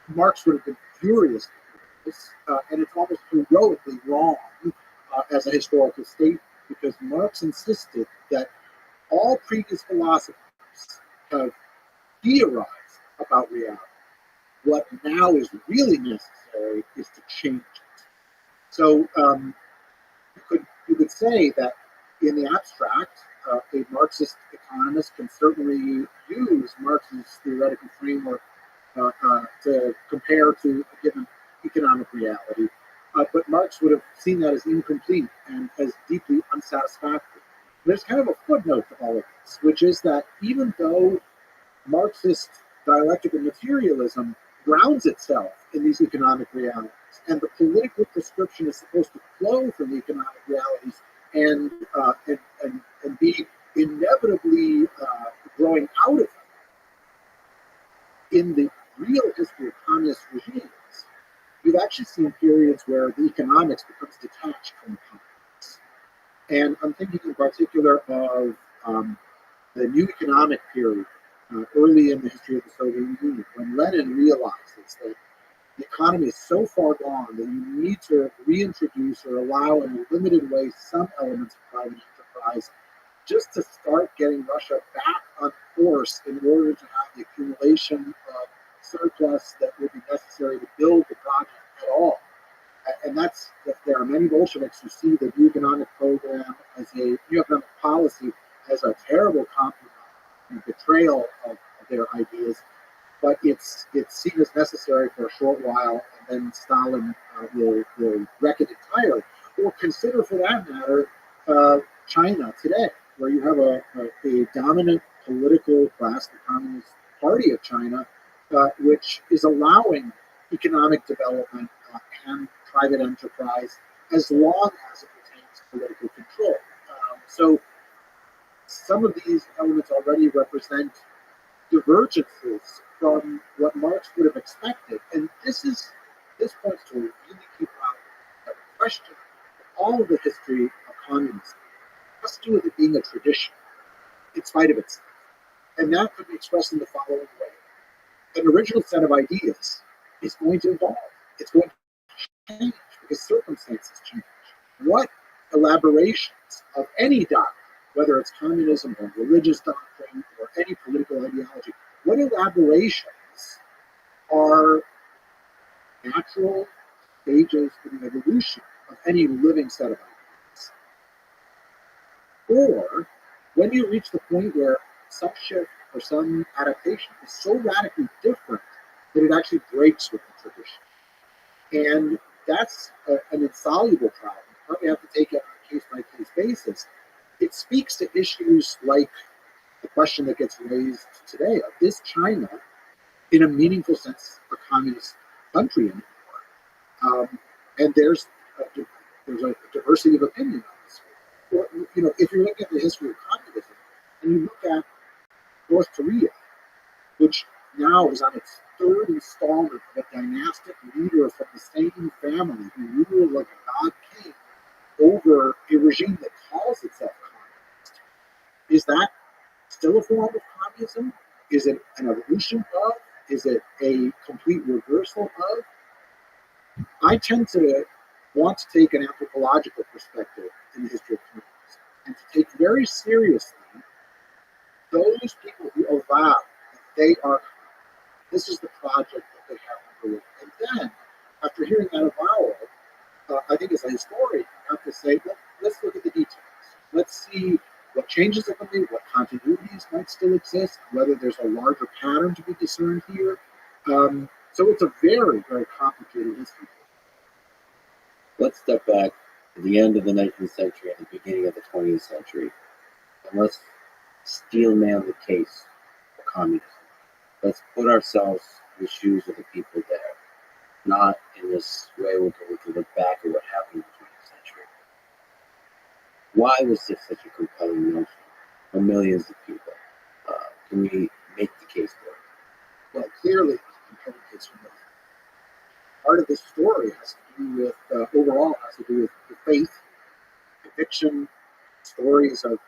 Marx would have been furious with this, and it's almost heroically wrong as a historical statement, because Marx insisted that all previous philosophers have theorized about reality. What now is really necessary is to change it. So you could say that in the abstract, a Marxist economist can certainly use Marx's theoretical framework to compare to a given economic reality. But Marx would have seen that as incomplete and as deeply unsatisfactory. There's kind of a footnote to all of this, which is that even though Marxist dialectical materialism grounds itself in these economic realities, and the political prescription is supposed to flow from the economic realities and be inevitably growing out of them, in the real history of communist regimes, you've actually seen periods where the economics becomes detached from the politics. And I'm thinking in particular of the new economic period early in the history of the Soviet Union, when Lenin realizes that the economy is so far gone that you need to reintroduce or allow in a limited way some elements of private enterprise just to start getting Russia back on course in order to have the accumulation of surplus that would be necessary to build the project at all. And that's that there are many Bolsheviks who see the new economic program as a new economic policy as a terrible compromise and betrayal of their ideas, but it's seen as necessary for a short while, and then Stalin will wreck it entirely. Or consider, for that matter, China today, where you have a dominant political class, the Communist Party of China, which is allowing economic development and private enterprise as long as it retains political control. So some of these elements already represent divergences from what Marx would have expected. And this points to a really key problem, a question. All of the history of communism has to do with it being a tradition in spite of itself. And that could be expressed in the following way. An original set of ideas is going to evolve. It's going to change because circumstances change. What elaborations of any doctrine, whether it's communism or religious doctrine or any political ideology, what elaborations are natural stages in the evolution of any living set of ideas? Or when you reach the point where some shift or some adaptation is so radically different that it actually breaks with the tradition. And that's an insoluble problem. You probably have to take it on a case-by-case basis. It speaks to issues like the question that gets raised today of, is China, in a meaningful sense, a communist country anymore? And there's a diversity of opinion on this. Or, if you're looking at the history of communism, and you look at North Korea, which now is on its third installment of a dynastic leader from the same family who ruled like a god king over a regime that calls itself communist. Is that still a form of communism? Is it an evolution of? Is it a complete reversal of? I tend to want to take an anthropological perspective in the history of communism and to take very seriously those people who avow that they are, this is the project that they have underway. And then, after hearing that avowal, I think as a historian, you have to say, let's look at the details. Let's see what changes have been made, what continuities might still exist, whether there's a larger pattern to be discerned here. So it's a very, very complicated history. Let's step back to the end of the 19th century and the beginning of the 20th century, and let's steelman the case for communism. Let's put ourselves in the shoes of the people there, not in this way we're going to look back at what happened in the 20th century. Why was this such a compelling notion for millions of people? Can we make the case for it? Well, clearly, it's a compelling case for millions. Part of this story has to do with, overall, has to do with faith, conviction, stories of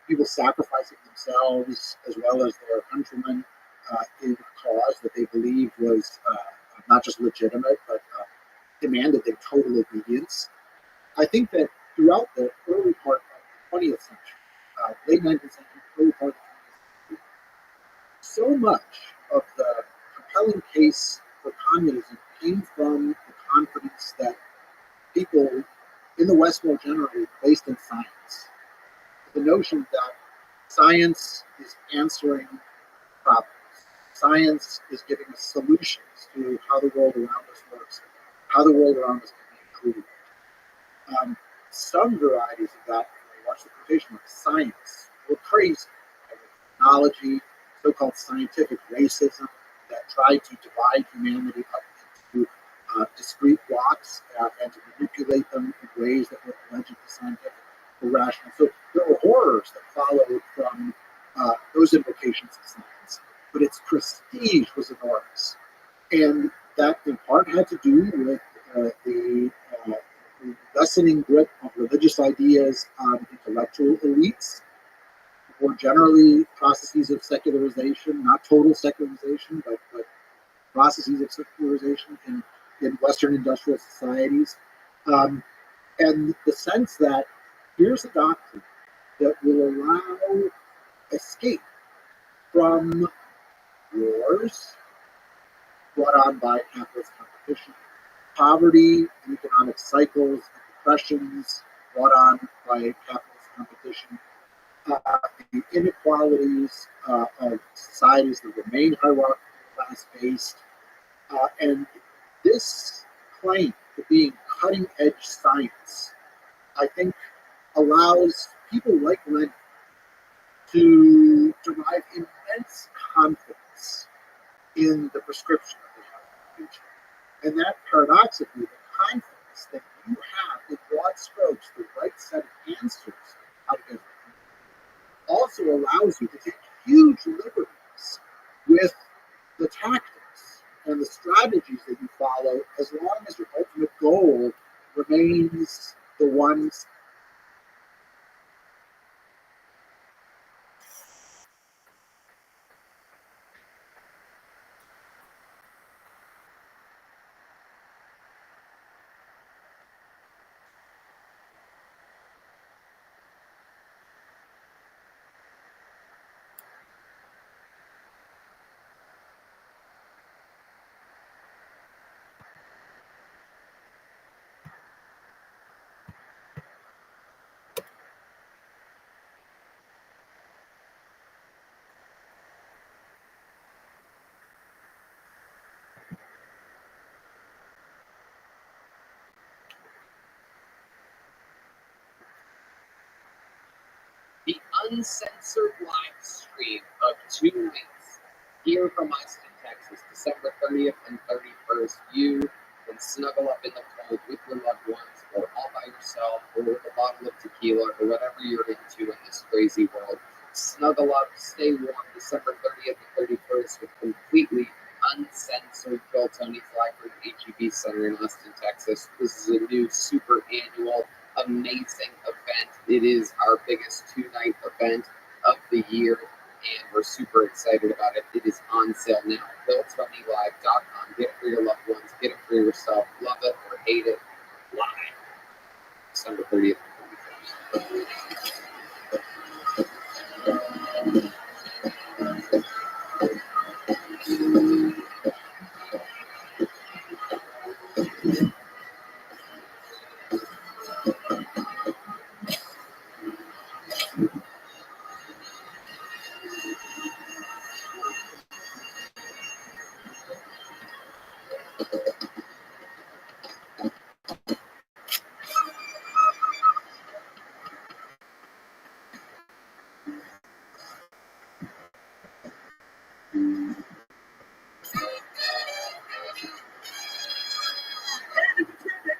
people sacrificing themselves as well as their countrymen in a cause that they believed was not just legitimate, but demanded their total obedience. I think that throughout the early part of the 20th century, late 19th century, early part of the 20th century, so much of the compelling case for communism came from the confidence that people in the West more generally placed in science. The notion that science is answering problems. Science is giving us solutions to how the world around us works, how the world around us can be improved. Some varieties of that, when you watch the quotation of science, were crazy. Technology, so-called scientific racism that tried to divide humanity up into discrete blocks and to manipulate them in ways that were allegedly scientific or rational. So there were horrors that followed from those implications of science, but its prestige was enormous. And that in part had to do with the lessening grip of religious ideas on intellectual elites, more generally processes of secularization, not total secularization, but processes of secularization in Western industrial societies. And the sense that here's a doctrine that will allow escape from wars brought on by capitalist competition, poverty and economic cycles and depressions brought on by capitalist competition, the inequalities of societies that remain hierarchical, class-based, and this claim to being cutting-edge science, I think, allows people like Lenin to derive immense confidence in the prescription that they have in the future. And that paradoxically, the confidence that you have in broad strokes, the right set of answers out of everything, also allows you to take huge liberties with the tactics and the strategies that you follow, as long as your ultimate goal remains the ones. The uncensored live stream of 2 weeks here from Austin, Texas, December 30th and 31st. You can snuggle up in the cold with your loved ones, or all by yourself, or with a bottle of tequila, or whatever you're into in this crazy world. Snuggle up, stay warm, December 30th and 31st, with completely uncensored Phil Tony's Live from HEB Center in Austin, Texas. This is a new super annual amazing event. It is our biggest 2-night event of the year, and we're super excited about it. It is on sale now. PhilTonyLive.com. Get it for your loved ones. Get it for yourself. Love it or hate it. Live. December 30th and 31st.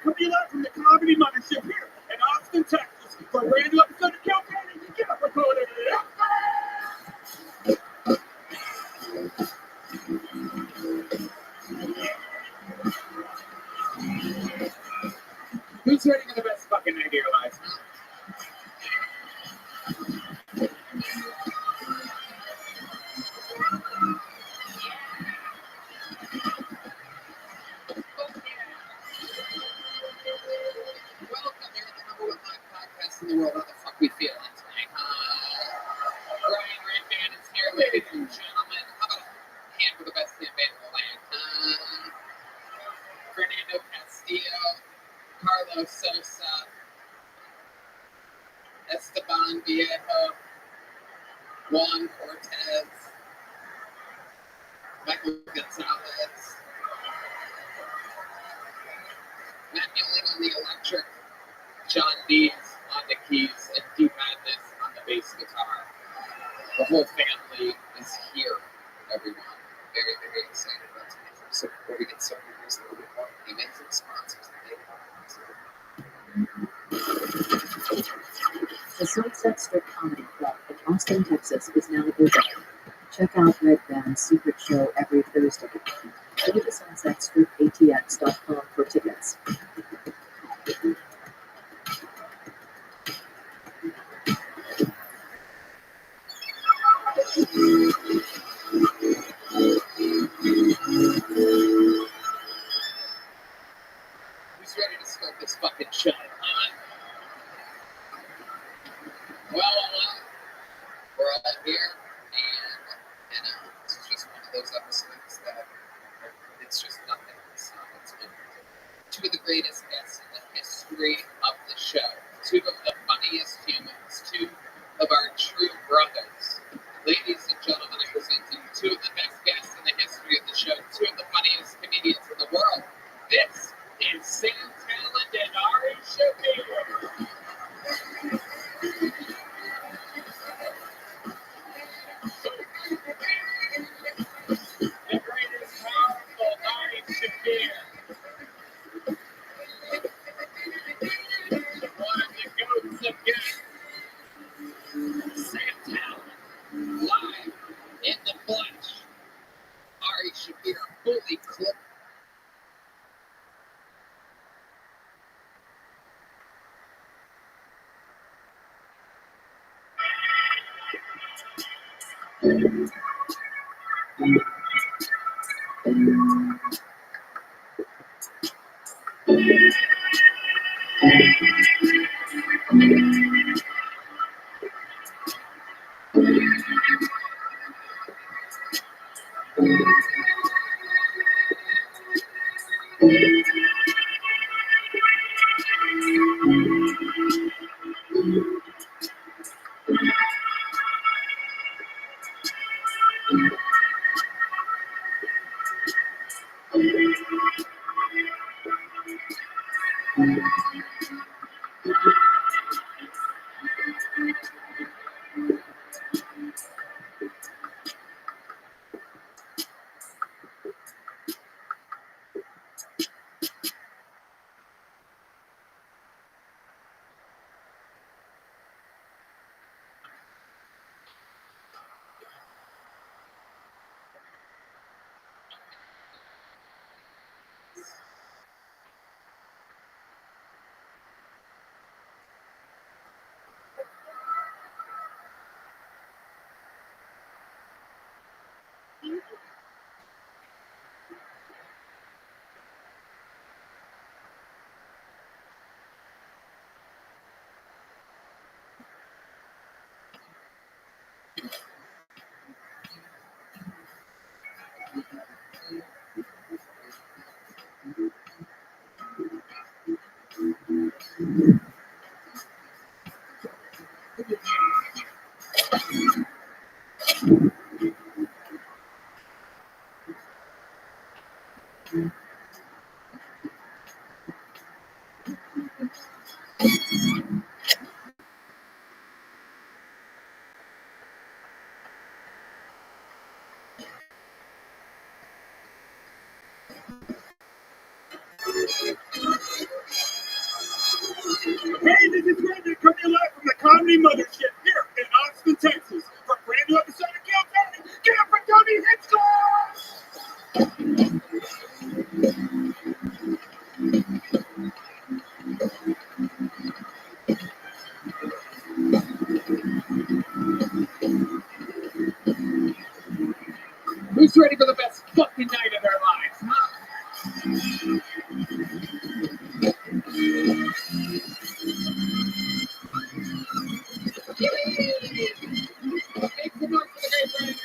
Coming live from the Comedy Mothership here in Austin, Texas, for a brand new episode of Calculating the Gap Recording. Who's ready for the best fucking night of your lives? Welcome here to the number 1 live podcast in the world. How the fuck we feeling tonight? Brian Redband is here, ladies and gentlemen. How about a hand for the best hand band in the land? Fernando Castillo, Carlos Sosa, Esteban Viejo, Juan Cortez, Michael Gonzalez, Matt Milling on the electric, John Dees on the keys, and Deep Madness on the bass guitar. The whole family is here, everyone. Very, very excited about today's episode. Before we get started, here's a little bit more of the amazing sponsors that make The Sunset Strip Comedy Club in Austin, Texas is now open. Check out Red Band's secret show every Thursday. Go to sunsetstripatx.com for tickets. Who's ready to start this fucking show, huh? Well, we're all here, and it's just one of those episodes that it's just nothing. It's been 2 of the greatest guests in the history of the show, 2 of the funniest humans, 2 of our true brothers. Ladies and gentlemen, I present to you 2 of the best guests in the history of the show, 2 of the funniest comedians in the world. This is Sam Talent and Ari Shafir. The greatest Hey, this is Randy coming to you live from the Comedy Mothership here in Austin, Texas. For a brand new episode of Kill Tony, get up for Tony Hitchcock! Who's ready for the best fucking night of their lives, huh? Make some noise for the great Brian.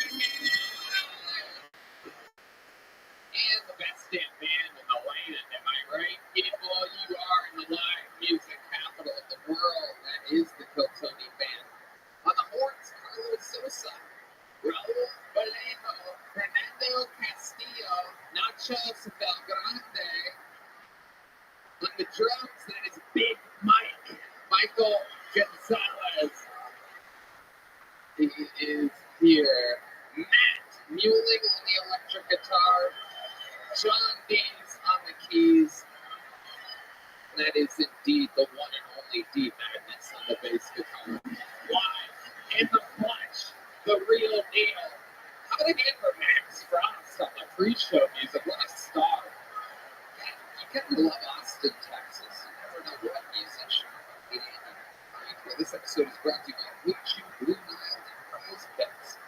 And the best damn band in the land, am I right? People, you are in the live music capital of the world. That is the Kill Tony Band. On the horns, Carlos Sosa, Raul Vallejo, Fernando Castillo, Nacho Belgrande. On the drums, that is Big Mike, Michael Gonzalez. He is here. Matt Muling on the electric guitar. John Deans on the keys. And that is indeed the one and only D Madness on the bass guitar. Live in the flesh, the real deal. How about again for Max Frost on the pre-show music? What a star. You gotta love Austin, Texas. You never know what musician will be in you. Well, this episode is brought to you by Blue Chew, Blue Nile, and Prize Picks.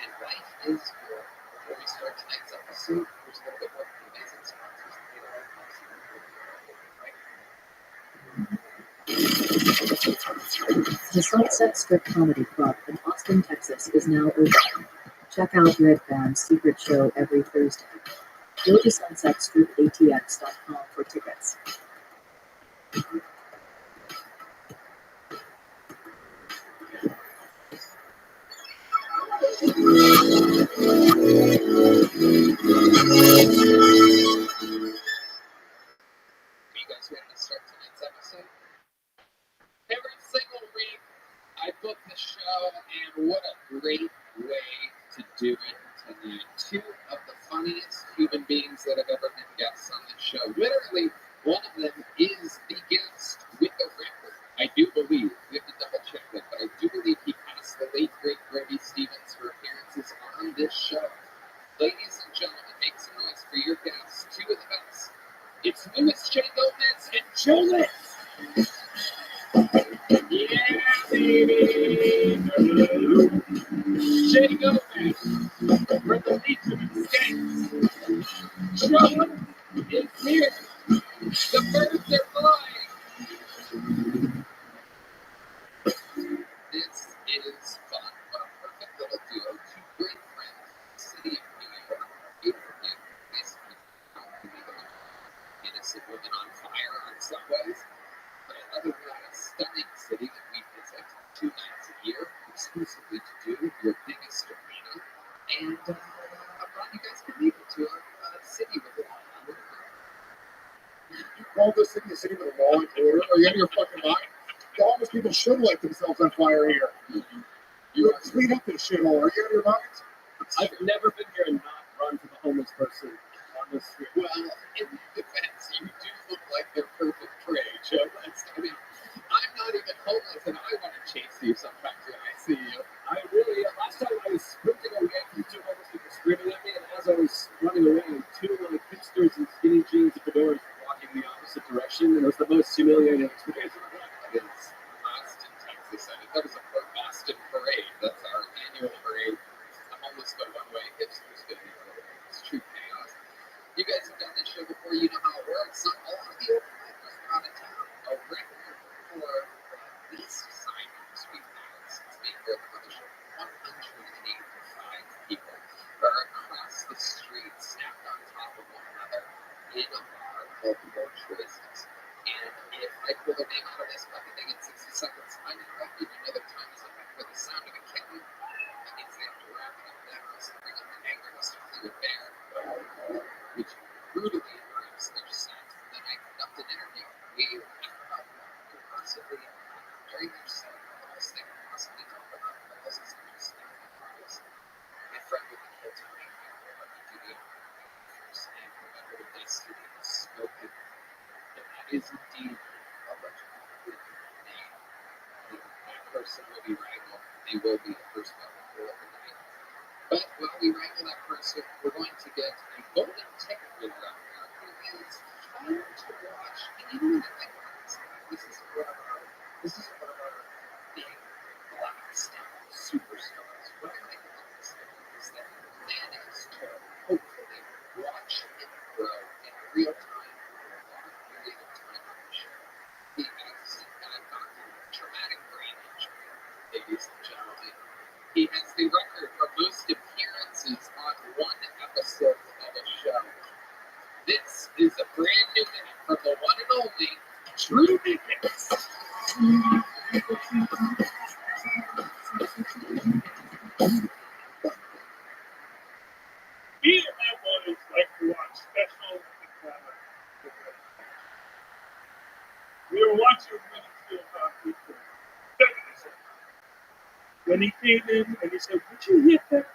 And life is good. Before we start tonight's episode, there's a little bit more from amazing sponsors to get our house. The Sunset Strip Comedy Club in Austin, Texas is now open. Check out Red Band's secret show every Thursday. Go to sunsetstripatx.com for tickets. Are you guys ready to start tonight's episode? Every single week, I book the show, and what a great way to do it tonight. Two of the funniest human beings that have ever been guests on this show. Literally, one of them is the guest with the record. I do believe, we have to double check that, but I do believe he passed the late, great Rabbi Stevens for appearances on this show. Ladies and gentlemen, make some noise for your guests, two of the best. It's Louis J. Gomez and Joe Litz. Yeah, baby. Jay Gomez for the Legion of Skanks. Trouble is here. The birds are flying. This is fun. What a perfect little duo. Two great friends in the city of New York. Beautiful, basically, innocent women on fire on subways. But other than that, a stunning city that we visit 2 nights a year exclusively to do your biggest arena. And I'm glad you guys could make it to a city with a lot of water. You call this city a city with a law and order? Are you out of your fucking mind? The homeless people should light themselves on fire here. You clean up this shithole. Are you out of your mind? I've never been here and not run from a homeless person on the street. Well, in defense, you do look like their perfect prey, Joe. I mean, I'm not even homeless, and I want to chase you sometimes when I see you. I really, last time I was sprinting away from 2 homeless people screaming at me, and as I was running away, 2 hipsters in skinny jeans and fedoras were walking the opposite direction, and it was the most humiliating experience of my life. It is Austin, Texas. I mean, that is a Austin parade. That's our annual parade. The homeless go one way, hipsters go the other way. It's true chaos. You guys have done this show before. You know how it works. A lot of the open micers are out of town. A record for the least signings we've had since being here on the show. 185 people are across the street, snapped on top of one another in a bar called More Choices. And if I pull a name out of this bucket thing in 60 seconds, I interrupted. You know that time is up for the sound of a kitten. That means they have to wrap it up now. So bring up the angriest Hollywood bear, which brutally improves their set. Then I conduct an interview. We talk about what could possibly during their set, the best they could possibly talk about. The best is just my friend with the kids are right here. Let me do the first name. Remember the destiny of spoken. And that is indeed a legendary name. That person will be wrangled. They will be the first weapon for the night. But while we wrangle that person, we're going to get a golden ticket winner out there who is fun to watch. And you know what I think about this? This is one of our big black star superstars. What I like about this is that man is to hopefully watch it grow in real time for a long period of time on the show. He has gone through a traumatic brain injury, ladies and gentlemen. He has the record for most appearances on one episode of a show. This is a brand new name from the one and only Drew Guinness. Me and my boys like to watch special economic. We were watching Minnesota hockey for 7 seconds. When he came in and he said, "Would you hit that?"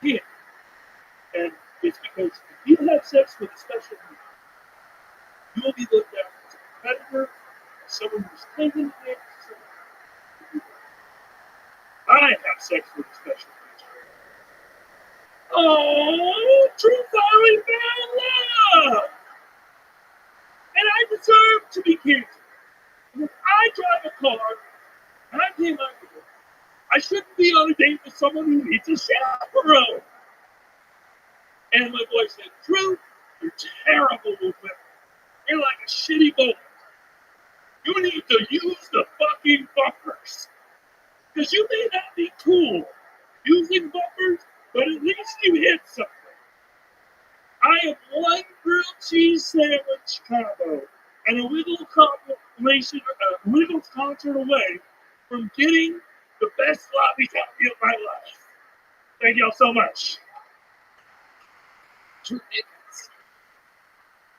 Yeah. And it's because if you have sex with a special needs, you will be looked at as a predator, as someone who's taking it. I have sex with a special needs. Oh, true finally found love! And I deserve to be canceled. And if I drive a car and I pay my bill, I shouldn't be on a date with someone who needs a chaperone. And my boy said, "Drew, you're terrible with women. You're like a shitty boat. You need to use the fucking bumpers. Because you may not be cool using bumpers, but at least you hit something. I am one grilled cheese sandwich combo and a wiggle concert away from getting the best sloppy toppy of my life. Thank y'all so much." Drew Guinness.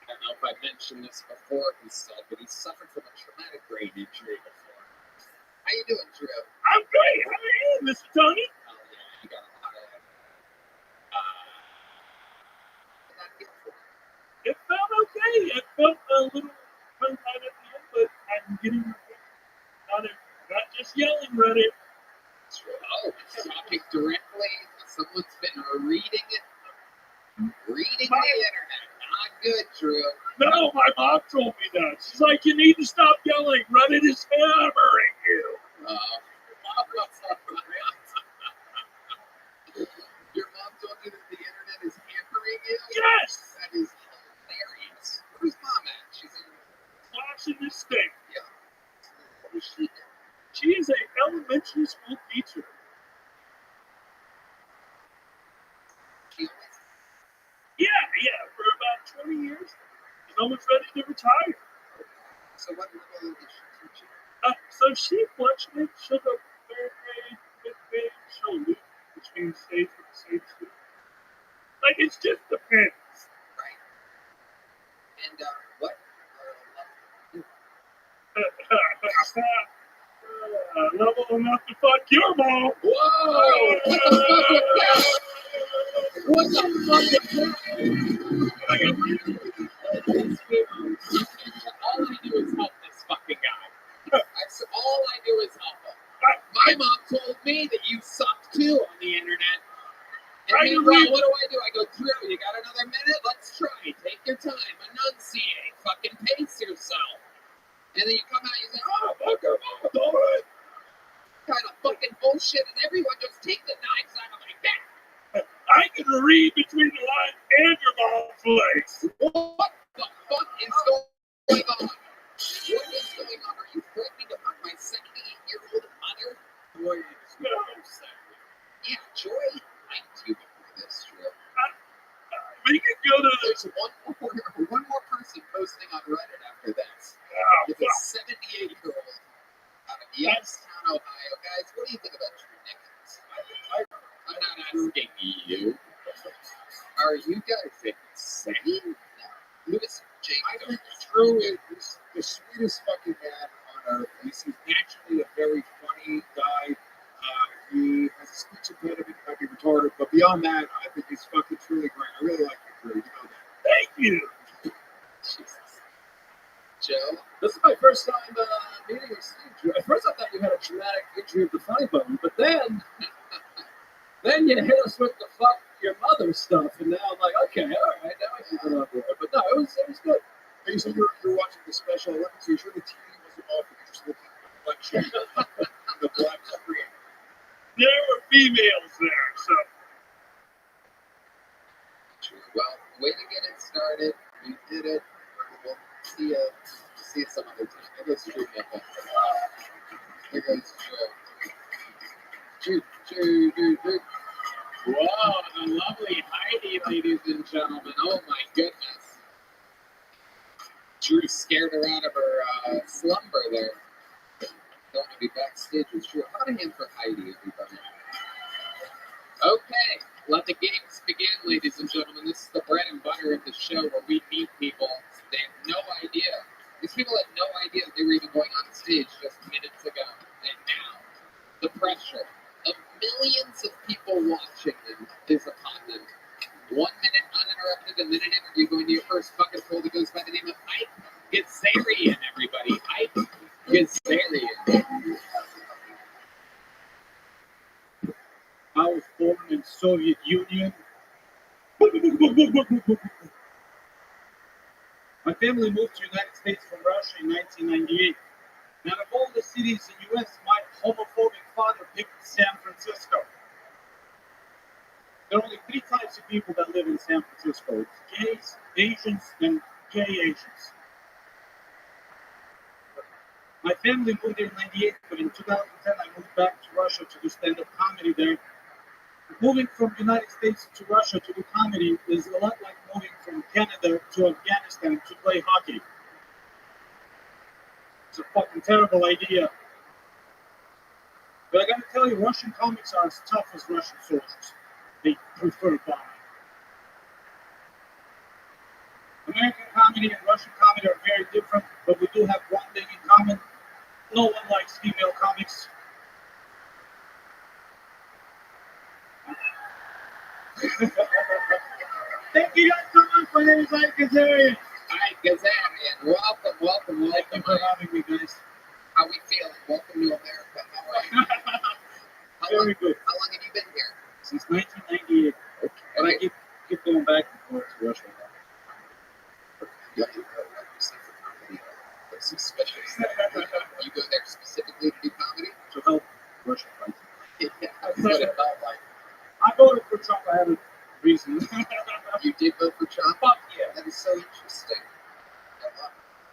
I don't know if I mentioned this before, he said, but he suffered from a traumatic brain injury before. How you doing, Drew? I'm great. How are you, Mr. Tony? Oh, yeah, you got a lot of that feel for you. It felt okay. It felt a little tongue-tied at the end, but I'm getting not just yelling at it. Oh, it's talking directly. Someone's been reading it. Reading the internet. Not good, Drew. No, my mom told me that. She's like, "You need to stop yelling. Reddit is hammering you." 20 years. She's almost ready to retire. So what level did she teach you? So she fluctuates sugar very slowly between states with the same student. Like, it's just depends. Right. And what? Level enough to fuck your mom. Whoa! What the fuck was that? What the fuck was that? All I do is help this fucking guy. All I do is help him. My mom told me that you suck too on the internet. And meanwhile, what do? I go, Drew, you got another minute? Let's try. Take your time. Enunciate. Fucking pace yourself. And then you come out and you say, oh, fuck your mouth, all right. Kind of fucking bullshit, and everyone just take the knives out of my back. I can read between the lines and your mom's legs. What the fuck is going on? What is going on? Are you threatening to fuck my 78-year-old mother? Boy, it's no sad. Yeah, Joy liked you before this, Drew. We can go to There's one more person posting on Reddit after this. It's a 78-year-old out of Youngstown, Ohio. Guys, what do you think about Drew Nickens? I'm not asking you. Are you guys insane? No. Lewis J. I think Drew is the sweetest fucking man on earth. He's naturally a very funny guy. He has a speech impediment, might be retarded, but beyond that, I think he's fucking truly great. I really like you, Drew. You know that. Thank you. Jesus. Joe? This is my first time meeting with Steve. At first, I thought you had a traumatic injury of the funny bone, but then you hit us with the fuck your mother stuff, and now I'm like, okay, all right, now I can get on with it. But no, it was good. Hey, so you're watching the Special Olympics. Are you sure the TV wasn't off and you're just looking at the reflection of the black screen? There were females there, so. Sure. Well, way to get it started. You did it. We'll see you some other time. There goes Drew Nickens. There goes Drew. Drew. Whoa, the lovely Heidi, ladies and gentlemen. Oh my goodness. Drew scared her out of her slumber there. Don't want to be backstage with Drew. How to hand for Heidi, everybody. Okay, let the games begin, ladies and gentlemen. This is the bread and butter of the show where we meet people. They have no idea. These people had no idea that they were even going on stage just minutes ago. And now, the pressure of millions of people watching them is upon them. 1 minute uninterrupted, and then an interview going to your first fucking poll that goes by the name of Ike Gazarian, everybody. Ike Gazarian. I was born in Soviet Union. My family moved to the United States from Russia in 1998. And of all the cities in the U.S., my homophobic father picked San Francisco. There are only 3 types of people that live in San Francisco. It's gays, Asians, and gay Asians. My family moved there in 98, but in 2010 I moved back to Russia to do stand-up comedy there. Moving from the United States to Russia to do comedy is a lot like moving from Canada to Afghanistan to play hockey. It's a fucking terrible idea. But I gotta tell you, Russian comics are as tough as Russian soldiers. They prefer bombing. American comedy and Russian comedy are very different, but we do have one thing in common. No one likes female comics. Thank you guys so much. My name is Ike Gazarian. Ike Gazarian. Welcome. Thank you for having me, guys. How we feeling? Welcome to America. How are you? Very good. How long have you been here? Since 1998. Okay. And I keep going back and forth to Russia. Yeah, you see for comedy. That's suspicious. You go there specifically to do comedy? To help Russia fight. Yeah, that's what it felt like. I voted for Trump. I had a reason. You did vote for Trump? Fuck yeah. That is so interesting.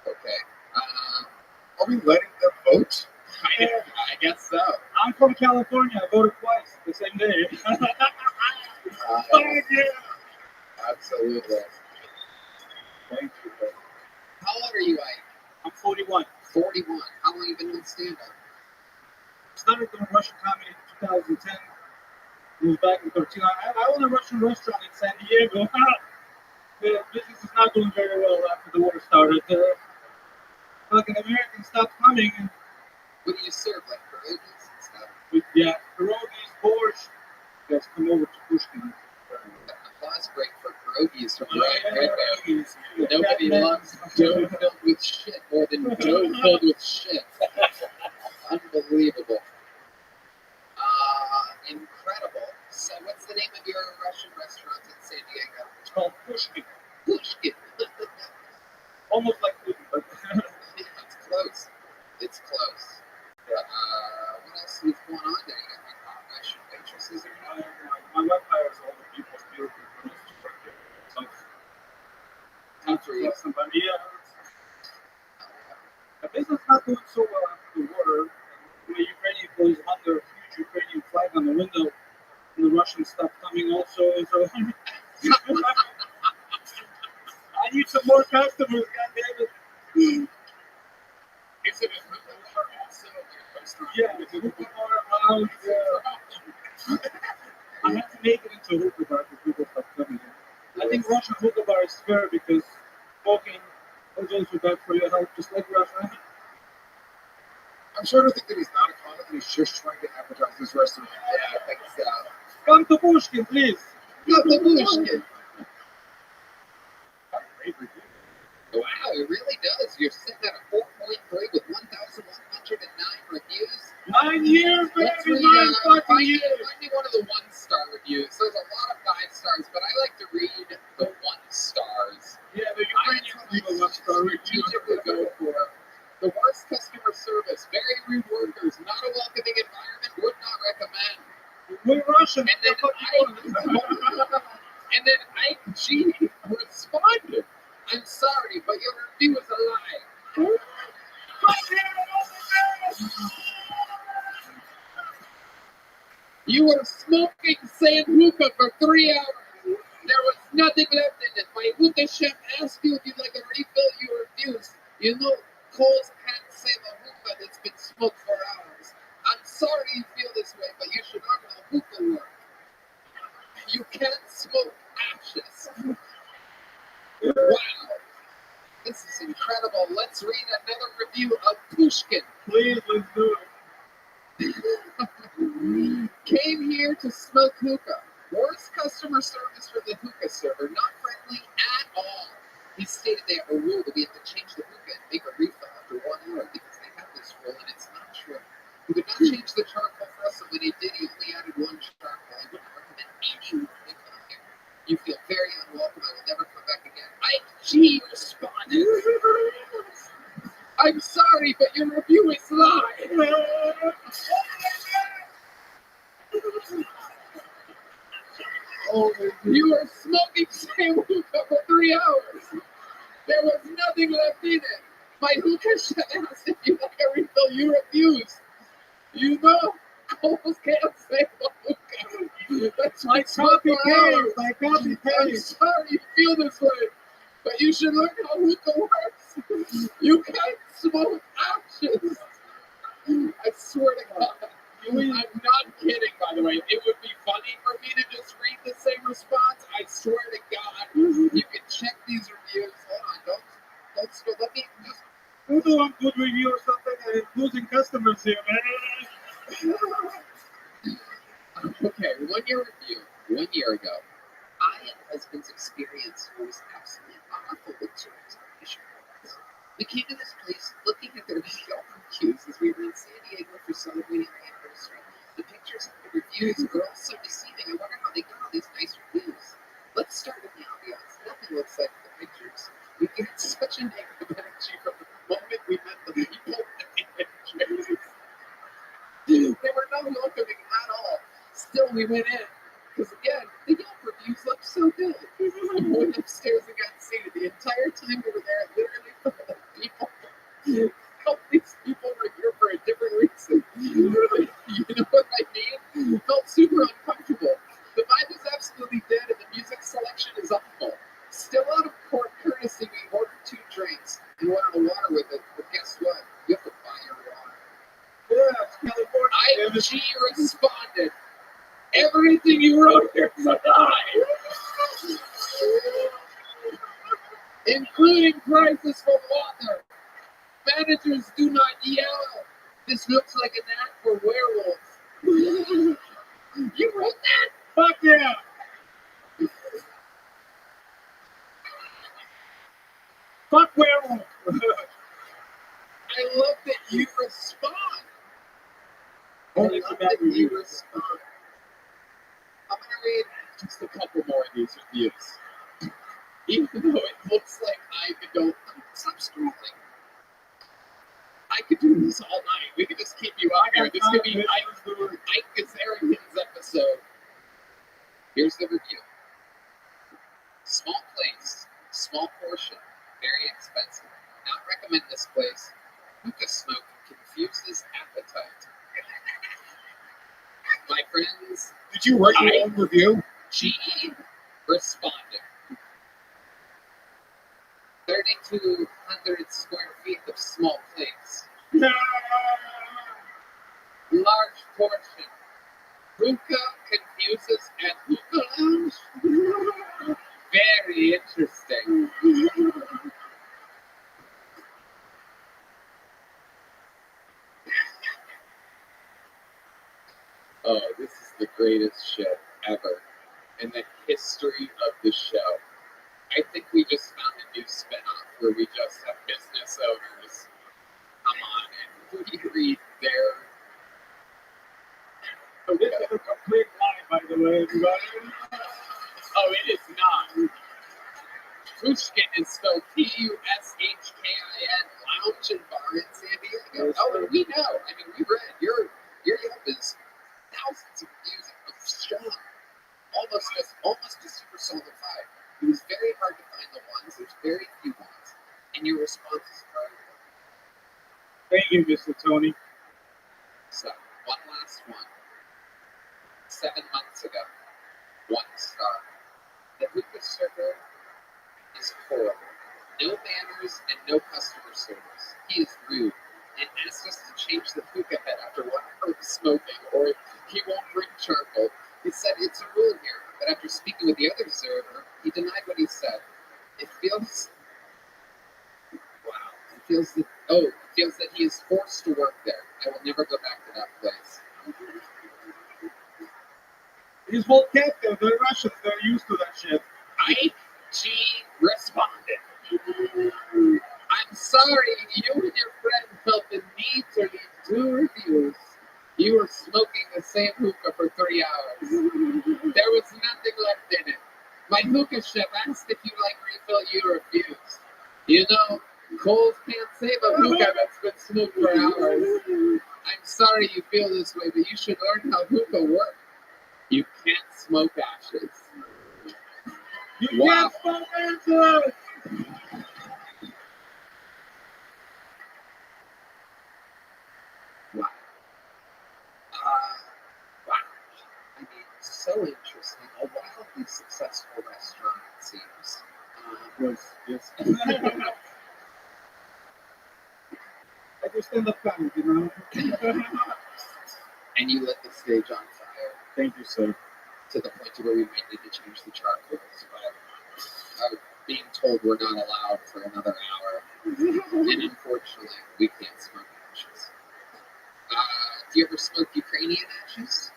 Okay. Are we letting them vote? I guess so. I'm from California. I voted twice the same day. Oh, yeah. absolutely. 41. How long have you been doing stand-up? Started doing Russian comedy in 2010. Moved back in 13. I own a Russian restaurant in San Diego. The business is not doing very well after the war started. Like an American stopped coming. And What do you serve, like pierogies and stuff? yeah, pierogies, borscht. Guys, come over to Pushkin. An applause break for pierogies from Yeah, right there. pierogies. Nobody loves dough filled with shit more than dough filled with shit. Unbelievable. Incredible. So what's the name of your Russian restaurant in San Diego? It's called Pushkin. Pushkin. Almost like Putin, but Yeah, it's close. It's close. What else is going on there? You got any hot Russian waitresses or not? my wife hires all the people beautiful girls to work there. So, Good for you. somebody else. The business not doing so well after the war. The Ukrainian employees hung their huge Ukrainian flag on the window, and the Russians stopped coming also. So I need some more customers, goddammit. Is it a hookah bar also? Your restaurant? Yeah, it's a hookah bar lounge. I have to make it into a hookah bar for people stop coming in. I think Russian hookah bar is fair because smoking is also bad for your health, just like Russia. I'm starting to think that he's not a con and he's just trying to advertise his restaurant. Yeah, I think so. Come to Pushkin, please. Not the Pushkin. Wow, it really does. You're sitting at a 4.3 with 1,109 reviews. 9 years, Let's baby, read, 9 fucking find years. me one of the 1-star reviews. There's a lot of 5 stars, but I like to read the 1 stars. Yeah, the I Ukrainians leave a left star review. strategically go for the worst customer service, very rude workers, not a welcoming environment, would not recommend. We're Russian. And then IG responded, I'm sorry, but your review is a lie. You were smoking sand hookah for 3 hours. There was nothing left in it. My hookah chef asked you if you'd like a refill. You refused. You know, coals can't save a hookah that's been smoked for hours. I'm sorry you feel this way, but you should learn how hookah works. You can't smoke ashes. Wow. This is incredible. Let's read another review of Pushkin. Please, let's do it. Came here to smoke hookah. Worst customer service for the hookah server. Not friendly at all. He stated they have a rule that we have to change the hookah and make a refill after 1 hour because they have this rule and it's not true. He would not change the charcoal for us, and when he did, he only added 1 charcoal. I wouldn't recommend anyone to come here. You feel very unwelcome. I will never come back again. IG responded. I'm sorry, but your review is lying. Oh, you were smoking same hookah for 3 hours. There was nothing left in it. My hookah chef asked if you like a refill. You refused. You know, coals can't save a hookah. That's My copy pays. My copy I'm pays. sorry you feel this way, but you should learn how hookah works. You can't smoke ashes. I swear to God. I'm not kidding, by the way. It would be funny for me to just read the same response. I swear to God. You can check these reviews. Hold on, don't spill. Let me just. We'll do a good review or something and losing customers here, man. Okay, 1 year review. 1 year ago. I and husband's experience was absolutely awful with tourism. We came to this place looking at their Yelp reviews as we were in San Diego for celebrating our anniversary. The pictures of the reviews were all so deceiving. I wonder how they got all these nice reviews. Let's start with the ambiance. Nothing looks like the pictures. We get such a negative energy from the moment we met the people in the pictures. They were not welcoming at all. Still, we went in. Because again, the Yelp reviews looked so good. We went upstairs and got seated. The entire time we were there, it literally felt like people. All these people were here for a different reason. You know what I mean? Felt super uncomfortable. The vibe was absolutely dead, and the music selection is awful. Still out of courtesy, we ordered 2 drinks and wanted a water with it. But guess what? She responded, everything you wrote here is a lie, including prices for water. Managers do not yell. This looks like an ad for werewolves. You wrote that? Fuck yeah! Fuck werewolf! I love that you respond. I Only love for that that you review. respond. I'm going to read just a couple more of these reviews. Even though it looks like I don't stop scrolling. I could do this all night. We could just keep you out here. This could be Ike Gazarian's episode. Here's the review. Small place, small portion, very expensive. Not recommend this place. Hookah smoke confuses appetite. My friends, Did you write your own review? GE responded. 3,200 square feet of small place. Large portion. Hookah confuses at hookah lounge? Very interesting. Oh, this is the greatest show ever in the history of the show. I think we just found a new spinoff where we just have business owners come on and we read their. This is a complete lie, by the way, everybody. Oh, it is not. Pushkin is spelled Pushkin, lounge and bar in San Diego. Oh, and we know. I mean, we read your Yelp is thousands of views of strong, almost a super solid 5. It was very hard to find the ones. There's very few ones, and your response is very good. Thank you, Mr. Tony. So, one last one. 7 months ago, 1 star. The hookah server is horrible. No manners and no customer service. He is rude and asked us to change the hookah head after 1 hour of smoking, or he won't bring charcoal. He said it's a rule here, but after speaking with the other server, he denied what he said. It feels that he is forced to work there. I will never go back to that place. These whole captive, they're Russians, they're used to that shit. IG responded. I'm sorry, you and your friend felt the need to leave 2 reviews. You were smoking the same hookah for 3 hours. There was nothing left in it. My hookah chef asked if you'd like refill, you refused. You know, coals can't save a hookah that's been smoked for hours. I'm sorry you feel this way, but you should learn how hookah works. You can't smoke ashes. You Wow. can't smoke answers! Wow. Wow. I mean, so interesting. A wildly successful restaurant, it seems. Yes. I just stand up comedy, you know? And you lit the stage on fire Thank you, sir. to the point to where we might need to change the charcoals. But being told we're not allowed for another hour. And unfortunately, we can't smoke ashes. Do you ever smoke Ukrainian ashes?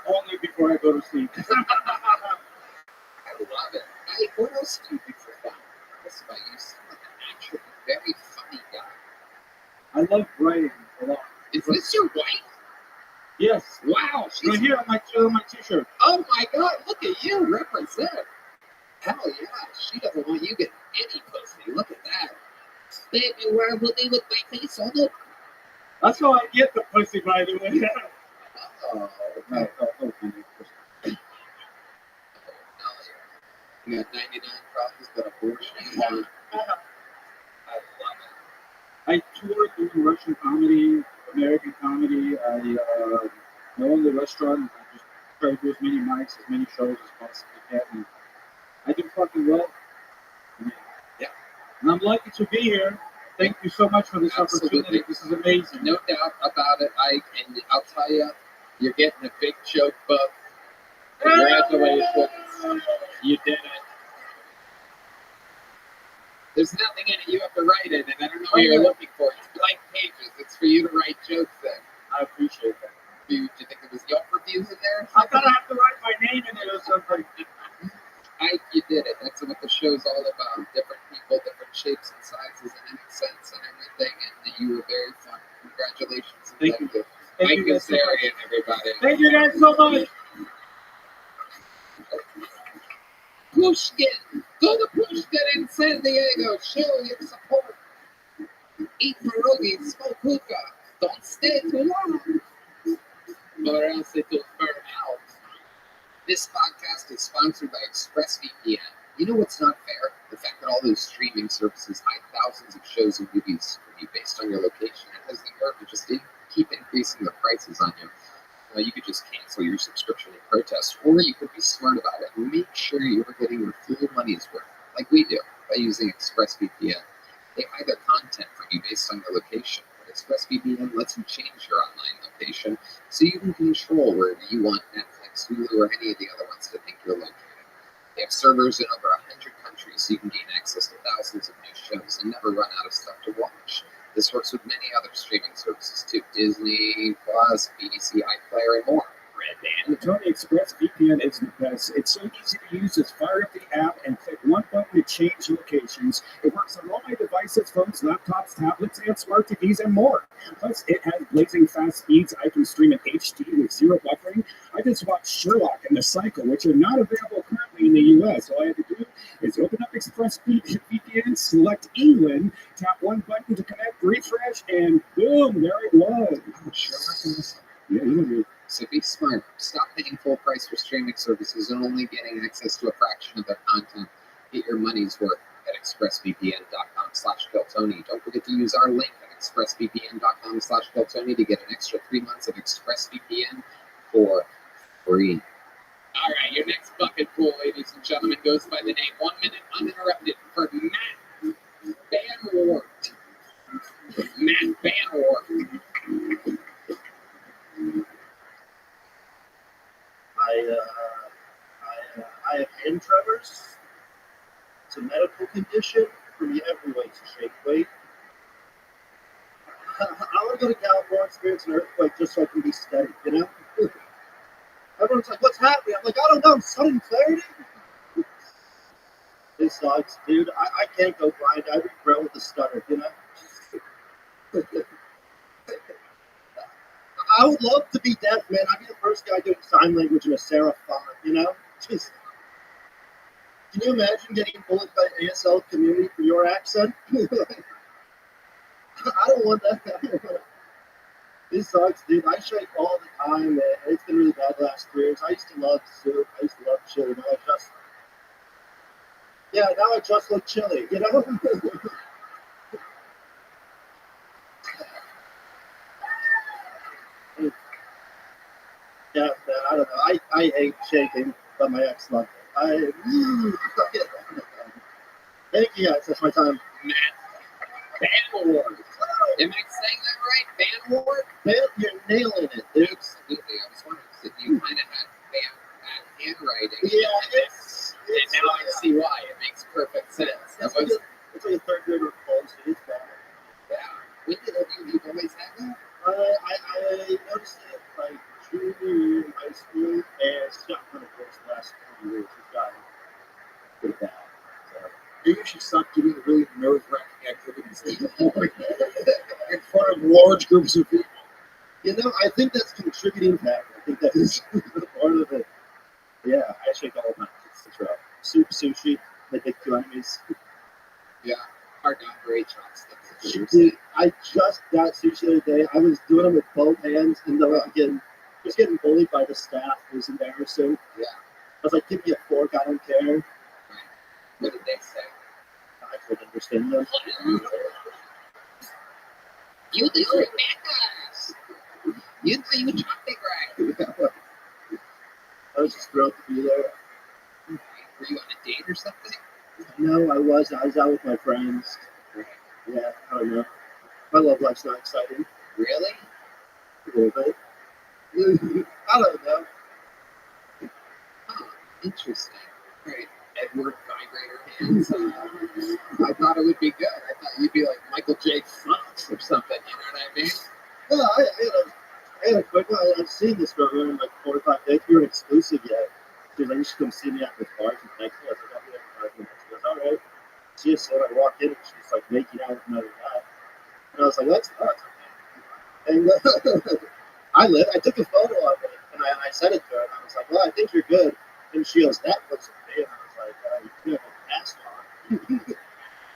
Only before I go to sleep. I love it. Hey, what else do you do for fun? This about you seem like an actually very funny guy. I love writing a lot. Is this your wife? Yes. Wow, she's Right here on my t-shirt. Oh my God! Look at you, represent. Hell yeah, she doesn't want you getting any pussy. Look at that. Baby, wear a hoodie with my face on it. That's how I get the pussy, by the way. Oh, No. you got 99 problems, but abortion is one. I love it. I tour doing Russian comedy, American comedy. I own the restaurant. I just try to do as many mics, as many shows as possibly can. And I do fucking well. Yeah. And I'm lucky to be here. Thank you so much for this Absolutely. opportunity. This is amazing. No doubt about it, Ike. And I'll tell you, you're getting a big joke book. Congratulations. You did it. There's nothing in it. You have to write it, and I don't know what you're looking for. It's blank pages. It's for you to write jokes in. I appreciate that. Do you think there was Yelp reviews in there? I thought I have to write my name in it or something. Ike, you did it. That's what the show's all about. Different people, different shapes and sizes and accents and everything. And you were very fun. Congratulations. Thank you. Thank Mike you guys so much. Azarian, everybody. Thank you guys so much. Pushkin. Go to Pushkin in San Diego. Show your support. Eat pierogies, smoke hookah. Don't stay too long, or else it will burn out. This podcast is sponsored by ExpressVPN. You know what's not fair? The fact that all those streaming services hide thousands of shows and movies from you based on your location. It has the nerve to just keep increasing the prices on you. You could just cancel your subscription in protest, or you could be smart about it and make sure you're getting your full money's worth, like we do, by using ExpressVPN. They hide their content from you based on your location, but ExpressVPN lets you change your online location so you can control wherever you want Netflix, Hulu, or any of the other ones to think you're located. They have servers in over 100 countries, so you can gain access to thousands of new shows and never run out of stuff to watch. This works with many other streaming services too: Disney Plus, BBC iPlayer, and more. Red Band. The Tony Express VPN is the best. It's so easy to use. Just fire up the app and click one button to change locations. It works on all my devices, phones, laptops, tablets, and smart TVs, and more. Plus, it has blazing fast speeds. I can stream in HD with zero buffering. I just watched Sherlock and The Cycle, which are not available currently in the U.S. All I have to do is open up ExpressVPN, select England, tap one button to connect, refresh, and boom, there it was. Sherlock and the Cycle. Yeah, you know, So be smart. Stop paying full price for streaming services and only getting access to a fraction of their content. Get your money's worth at expressvpn.com/KillTony. Don't forget to use our link at expressvpn.com/KillTony to get an extra 3 months of ExpressVPN for free. All right, your next bucket pool, ladies and gentlemen, goes by the name 1 Minute Uninterrupted for Matt Banwart. Matt Banwart. I have hand tremors. It's a medical condition. For me, every weight's a shake weight. I want to go to California, experience an earthquake just so I can be steady, you know? Everyone's like, what's happening? I'm like, I don't know, sudden clarity? This sucks, dude. I can't go blind. I regret with a stutter, you know? I would love to be deaf, man. I'd be the first guy doing sign language in a serif font, you know? Just, can you imagine getting bullied by the ASL community for your accent? I don't want that. This sucks, dude. I shake all the time, man. It's been really bad the last 3 years. I used to love soup. I used to love chili. Now I just look chilly, you know? Yeah, man, I don't know. I hate shaking, but my ex loved it. Thank you guys. That's my time. Matt Banwart. Am I saying that right? Banwart? Man, you're nailing it, dude. Absolutely. I was wondering if you kind of had bad handwriting. Yeah, and now I see why. It makes perfect sense. It's like a third grader close. It's bad. Yeah. When did you've always had that? I noticed it like junior year in high school, and it's gotten kind of worse the last couple of years. It's gotten pretty bad. So. Maybe you should stop doing really nerve-wracking activities in front of large groups of people. You know, I think that's contributing factor. I think that is part of it. Yeah, I shake all the time. It's rough. Soup, sushi, my big two enemies. Yeah, hard to operate chopsticks. Dude, I just got sushi the other day. I was doing them with both hands, and then just getting bullied by the staff. It was embarrassing. Yeah. I was like, give me a fork, I don't care. Right. What did they say? I couldn't understand them. You do it, Matters. You know you chopstick right. I was just thrilled to be there. Were you on a date or something? No, I was. I was out with my friends. Right. Yeah, I don't know. My love life's not exciting. Really? A little bit. I don't know. Huh, interesting. Right. Edward vibrator hands. I thought it would be good. I thought you'd be like Michael J. Fox or something. You know what I mean? No, I had a quick one. I've seen this girl in like 4 or 5 days. We were exclusive yet. She was like, you should come see me at this bar. She's like, I was like, I'll be there in 5 minutes. She goes, all right. She just said, I walked in and she's like making out with another guy. And I was like, that's nuts. And I took a photo of it and I sent it to her. And I was like, well, I think you're good. And she goes, that looks okay. And I was like, you have a mask on.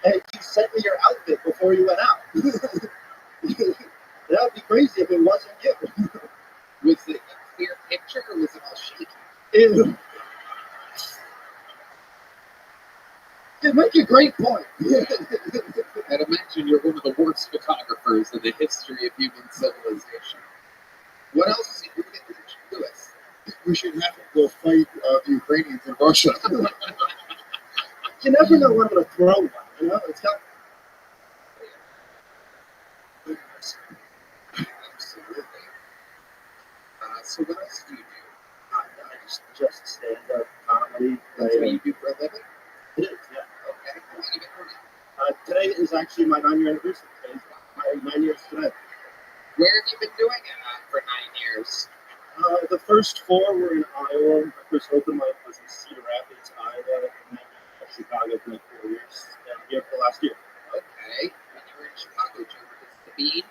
And you sent me your outfit before you went out. That would be crazy if it wasn't you. Was it a clear picture or was it all shaky? You make a great point. I'd imagine you're one of the worst photographers in the history of human civilization. What else did you get to do us? We should have him go fight the Ukrainians in Russia. You never know when I'm going to throw one. You know, it's got. Absolutely. So what else do you do? I just stand up comedy. That's what you do for a living? It is, yeah. Okay. How long have you been doing it? Today is actually my 9-year anniversary. Today's my 9 years today. Where have you been doing it for 9 years? The first 4 were in Iowa. My first open mic was in Cedar Rapids, Iowa, and then Chicago for like 4 years. And here for the last year. Okay. When you were in Chicago, did you ever visit the Bean?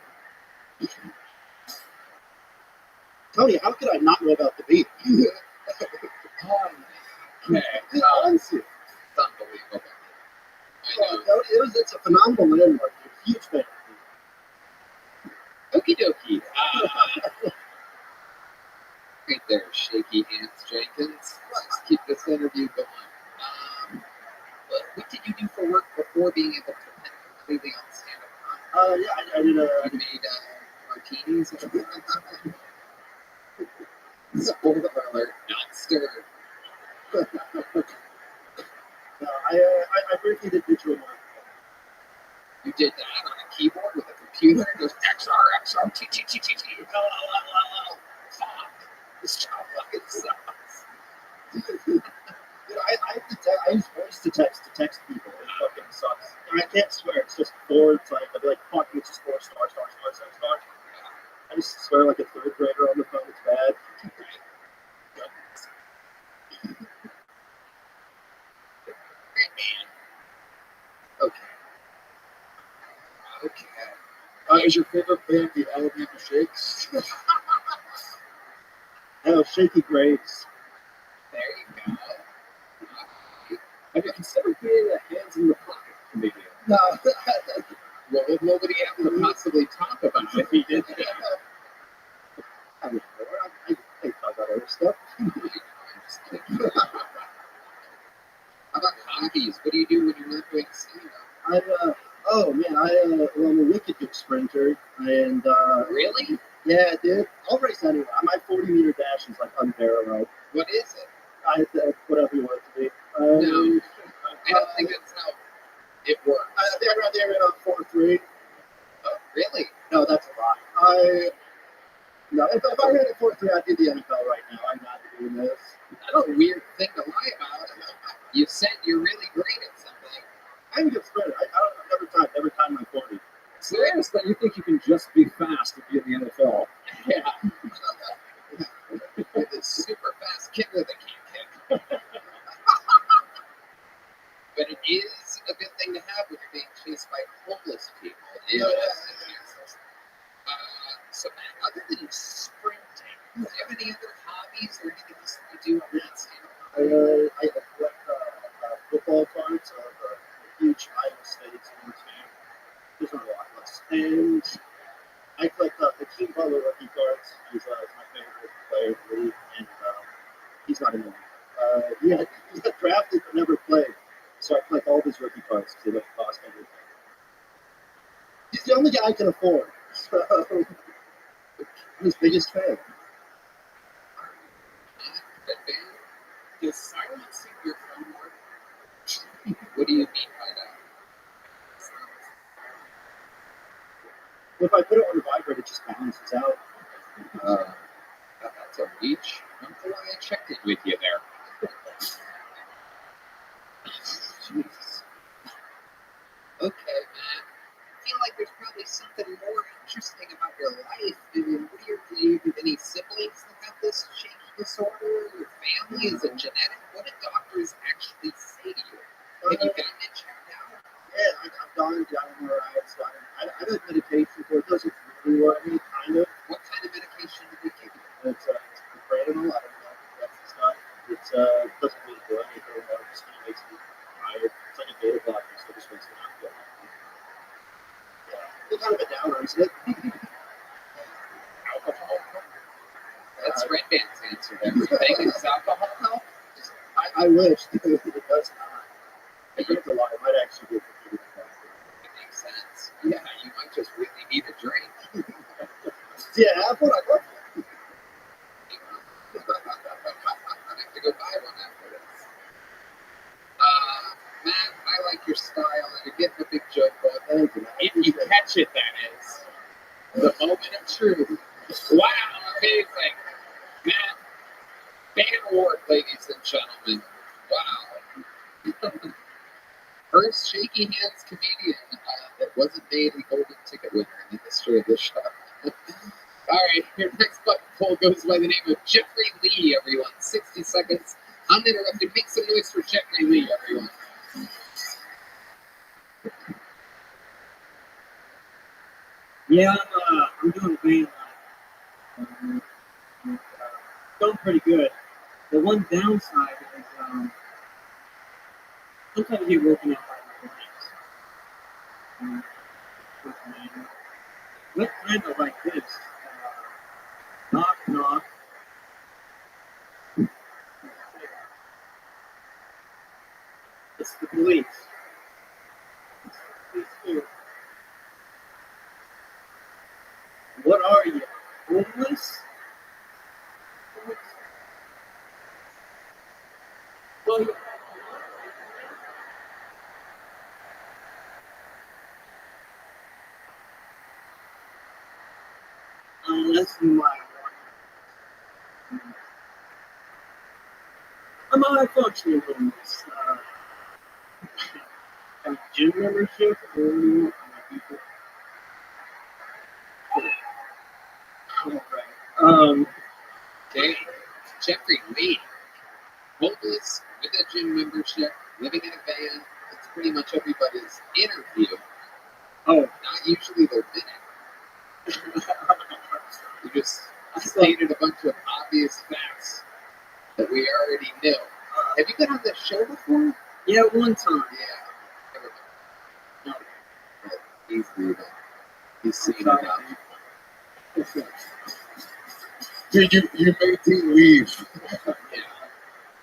Tony, how could I not know about the beat? Okay. Honestly. It's unbelievable. I know. It's a phenomenal landmark. I'm a huge fan. Okie dokie. Right there, shaky hands, Jenkins. Let's keep this interview going. What did you do for work before being able to depend completely on stand-up? Yeah, I did a. You made martinis. Spoiler alert, not stirred. I briefly did digital marketing. You did that on a keyboard with a computer? It goes XR, T, T, T, T, T. Fuck. This job fucking sucks. I use voice to text people. It fucking sucks. And I can't swear. It's just 4. It's like I'll be like, fuck, it's just 4 star. I just swear like a 3rd grader on the phone. It's bad. Okay. Is your favorite band the Alabama Shakes? Oh, Shaky Grapes. There you go. Have you considered being a hands in the pocket comedian? No. What would he have to possibly talk about if he did that? I don't know. I talk about other stuff. I'm just kidding. How about hobbies? What do you do when you're not doing stand-up? I'm a wicked good sprinter, and Really? yeah, dude, I'll race anywhere. My 40-meter dash is like unparalleled. What is it? Whatever you want it to be. No. I don't think that's how it works. I think I ran up 4.3. Oh, really? No, that's a lot. If I ran at 4.3, I'd be the NFL right now. I'm not doing this. That's a weird thing to lie about. You said you're really great at something. I'm a good sprinter. I don't never time my 40. Seriously, you think you can just be fast to be in the NFL? Yeah. With a super fast kicker that can't kick. But it is a good thing to have when you're being chased by homeless people in Austin, Texas. So, man, other than sprinting, do you have any other hobbies or anything else that you do on that scale? I collect football cards of a huge Iowa State team. There's not a lot less. And I collect the King Butler rookie cards. He's my favorite player in the league, and he's not in the league. He got drafted but never played. So I collect all of his rookie cards because they don't cost anything. He's the only guy I can afford. So I'm his biggest fan. Does silencing your phone work? What do you mean by that? If I put it on the vibrate, it just balances out. That's a reach. I'm glad I checked in with you there. Jesus. Okay, man. I feel like there's probably something more interesting about your life. Do you have any siblings that have this shaky disorder? Your family? Is it genetic? What do doctors actually say to you? Have you gotten it checked out? Yeah, I've gone down MRIs. I've had medication for it. Doesn't really work me, kind of. What kind of medication do they give you? It's Pradinol. I don't know. That's the stuff. It doesn't really do anything. It just kind of makes me tired. It's like a beta blocker, so it just makes me not feel happy. Yeah. It's kind of a downer, isn't it? Alcohol. That's Red Band's answer to everything. Does alcohol help? I wish it does not. I drink a lot. It might actually be a contributing factor. It makes sense. Yeah, you might just really need a drink. Yeah, that's what I love. I have to go buy one after this. Matt, I like your style. You're getting a big joke, but Thank you. if you catch it, that is. The moment of truth. Wow, amazing. Matt, fan award, ladies and gentlemen. Wow. First shaky hands comedian that wasn't made a golden ticket winner in the history of this show. All right, your next button poll goes by the name of Jeffrey Lee, everyone. 60 seconds uninterrupted. Make some noise for Jeffrey Lee, everyone. Yeah, I'm doing great. Going pretty good. The one downside is sometimes I get woken up by my clients. What kind of like this? Knock, knock. It's the police. It's here. What are you? Homeless? Well, unless you might want. I'm a functioning homeless. Have gym membership or what do you want from my people? Alright. Okay, Jeffrey Lee. Homeless, with a gym membership, living in a van. It's pretty much everybody's interview. Oh. Not usually their minute. You just stated a bunch of obvious facts that we already knew. Have you been on this show before? Yeah, one time. Yeah. No. He's leaving. He's seen it now. Dude, you made me leave.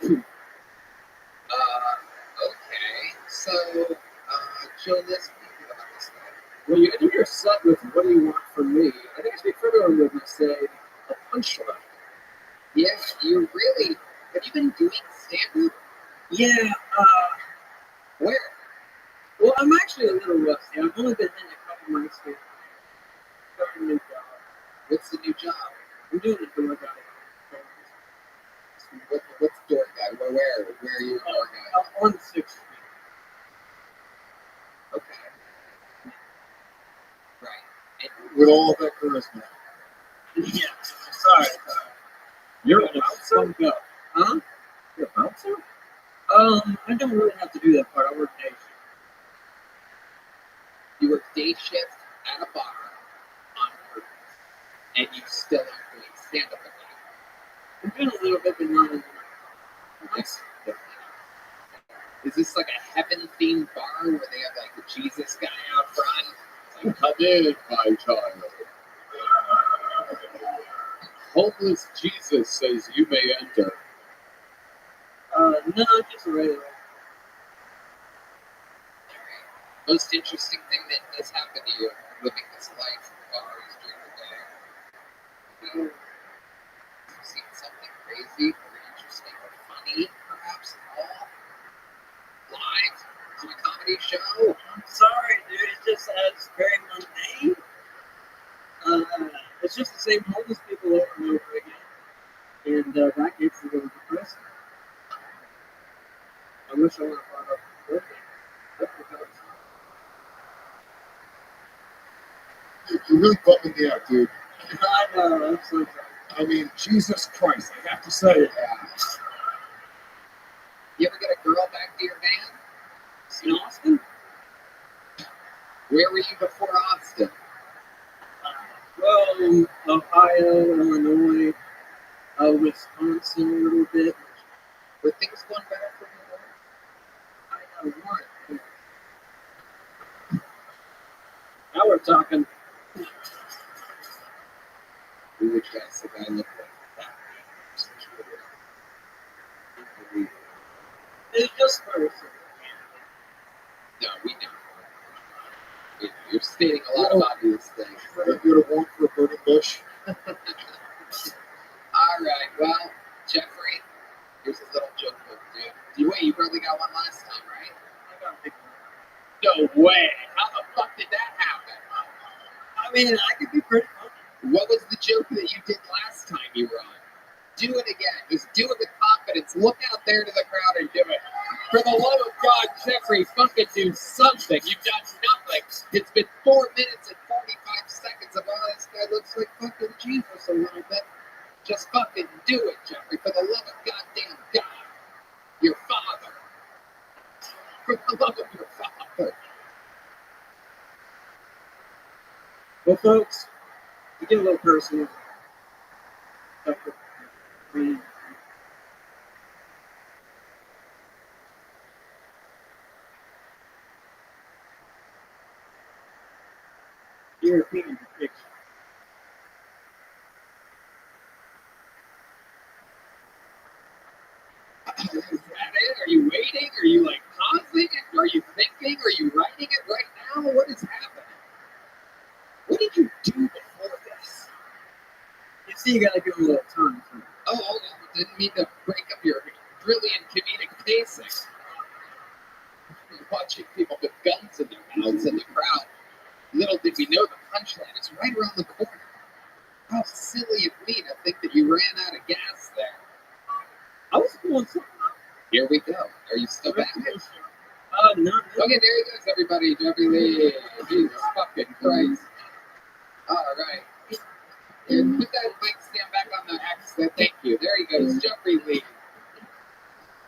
Yeah. Okay. So, Joe, let's think about this guy. Well, you ended your set with "What do you want from me?" I think it's pretty further with you say a punchline. Yeah, you really. Have you been doing stand-up? Yeah, Where? well, I'm actually a little rusty. I've only been in a couple months here. Starting a new job. What's the new job? I'm doing a door guy. What's door guy? Where are you a door guy? On the 6th Street. Okay. Right. With all that charisma. Yeah, sorry. You're a bouncer? Go. Huh? You're a bouncer? I don't really have to do that part. I work day shift. You work day shift at a bar on purpose, and you still aren't doing stand-up at night. I'm doing a little bit, but not as much. Is this like a heaven-themed bar where they have like the Jesus guy out front? Like, come in, my child. Homeless Jesus says you may enter. No, just a regular. Most interesting thing that has happened to you living this life in bars during the day? Have you seen something crazy or interesting or funny, perhaps at all? Live on a comedy show? I'm sorry, dude. It's just it's very mundane. It's just the same homeless people over and over again. And that gets a little depressing. I wish I would have brought up the birthday. That's because You're really bumming me out, dude. I know, I'm so sorry. I mean, Jesus Christ, I have to say it. You ever get a girl back to your van? In Austin? Where were you before Austin? Well, Ohio, Illinois, Wisconsin a little bit. Were things going better for you? I got one. Now we're talking. Who would guess the guy looked like that? It's just for No, we know. You're stating a lot of obvious things. You're a walk for a burning bush. All right, well, Jeffrey, here's a little joke book, dude. Wait, you probably got one last time, right? I got a big one. No way. How the fuck did that happen? I mean, I could be pretty funny. What was the joke that you did last time you were on? Do it again. Just do it with confidence. Look out there to the crowd and do it. For the love of God, Jeffrey, fucking do something. You've done nothing. It's been 4 minutes and 45 seconds of all this guy looks like fucking Jesus a little bit. Just fucking do it, Jeffrey. For the love of goddamn God. Your father. For the love of your father. Well, folks, to get a little personal, European depiction. Is that it? Are you waiting? Are you like pausing? Are you thinking? Are you writing it right now? What is happening? What did you do before this? You see, you gotta give them a little time. Oh, didn't mean to break up your brilliant comedic pacing. Watching people with guns in their mouths in the crowd. Little did we know the punchline is right around the corner. How silly of me to think that you ran out of gas there. I was doing something. Here we go. Are you still back? No. Okay, there he goes, everybody. Jeffrey Lee. Jesus fucking Christ. All right. And put that mic stand back on the accent. Thank you. There he goes, Jeffrey Lee.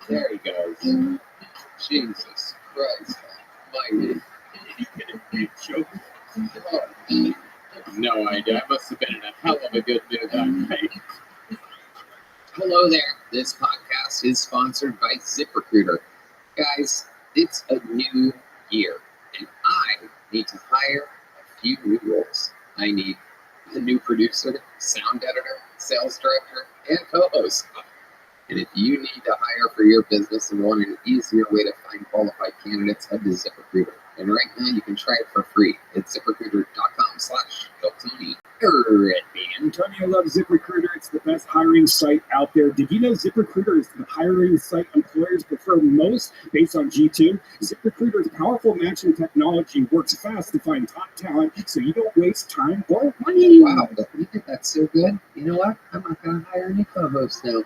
There he goes. Jesus Christ almighty. Oh, no idea. I must have been in a hell of a good mood that night. Hello there. This podcast is sponsored by ZipRecruiter. Guys, it's a new year, and I need to hire a few new roles. I need a new producer, sound editor, sales director, and co-host. And if you need to hire for your business and want an easier way to find qualified candidates, head to ZipRecruiter. And right now you can try it for free at ZipRecruiter.com/GoTony. Antonio loves ZipRecruiter. It's the best hiring site out there. Did you know ZipRecruiter is the hiring site employers prefer most based on G2? ZipRecruiter's powerful matching technology works fast to find top talent so you don't waste time or money. Wow, you think that's so good? You know what? I'm not going to hire any co-hosts now.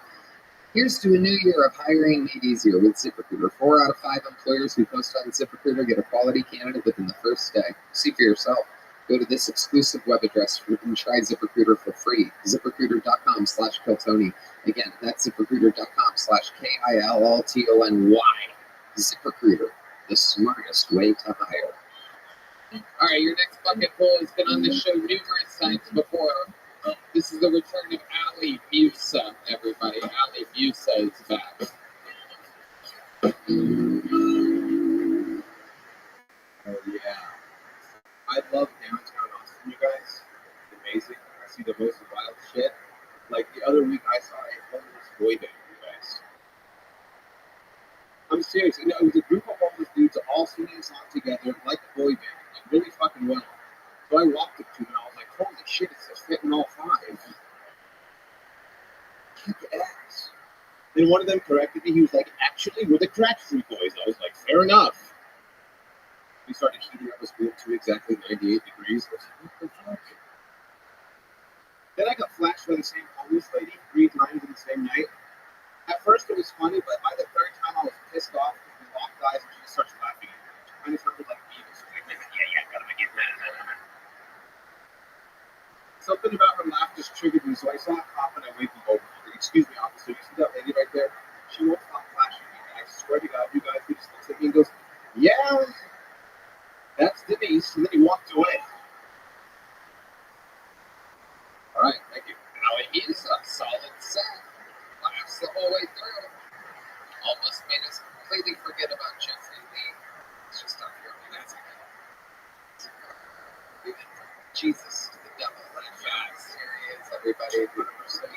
Here's to a new year of hiring made easier with ZipRecruiter. 4 out of 5 employers who post on ZipRecruiter get a quality candidate within the first day. See for yourself. Go to this exclusive web address and try ZipRecruiter for free. ZipRecruiter.com/Kiltony. Again, that's ZipRecruiter.com/KILLTONY. ZipRecruiter, the smartest way to hire. All right, your next bucket full has been on this show numerous times before. This is the return of Ali Musa, everybody. Ali Musa is back. Oh, yeah. I love downtown Austin, you guys. It's amazing. I see the most wild shit. Like the other week, I saw a homeless boy band, you guys. I'm serious. You know, it was a group of homeless dudes all singing a song together, like a boy band, like really fucking well. So I walked up to him and I was like, holy shit, it's just fitting all 5. Kick ass. Then one of them corrected me. He was like, actually, we're the Crack Street Boys. I was like, fair enough. We started heating up his room to exactly 98 degrees. I was like, what the fuck? Then I got flashed by the same homeless lady 3 times in the same night. At first it was funny, but by the third time I was pissed off and we locked eyes and she just starts laughing at me. She kind of sounded like me. Gotta get that. Something about her laugh just triggered me, so I saw a cop and I waved him over. I said, "Excuse me, officer, you see that lady right there? She won't stop flashing me. And I swear to God, you guys, he just looks at me and goes, yeah, that's Denise." And then he walked away. All right, thank you. Now it is a solid set. Laughs the whole way through. Almost made us completely forget about Jeffrey Lee. It's just up here. That's okay. Jesus to the devil. Yes, here he is, everybody. The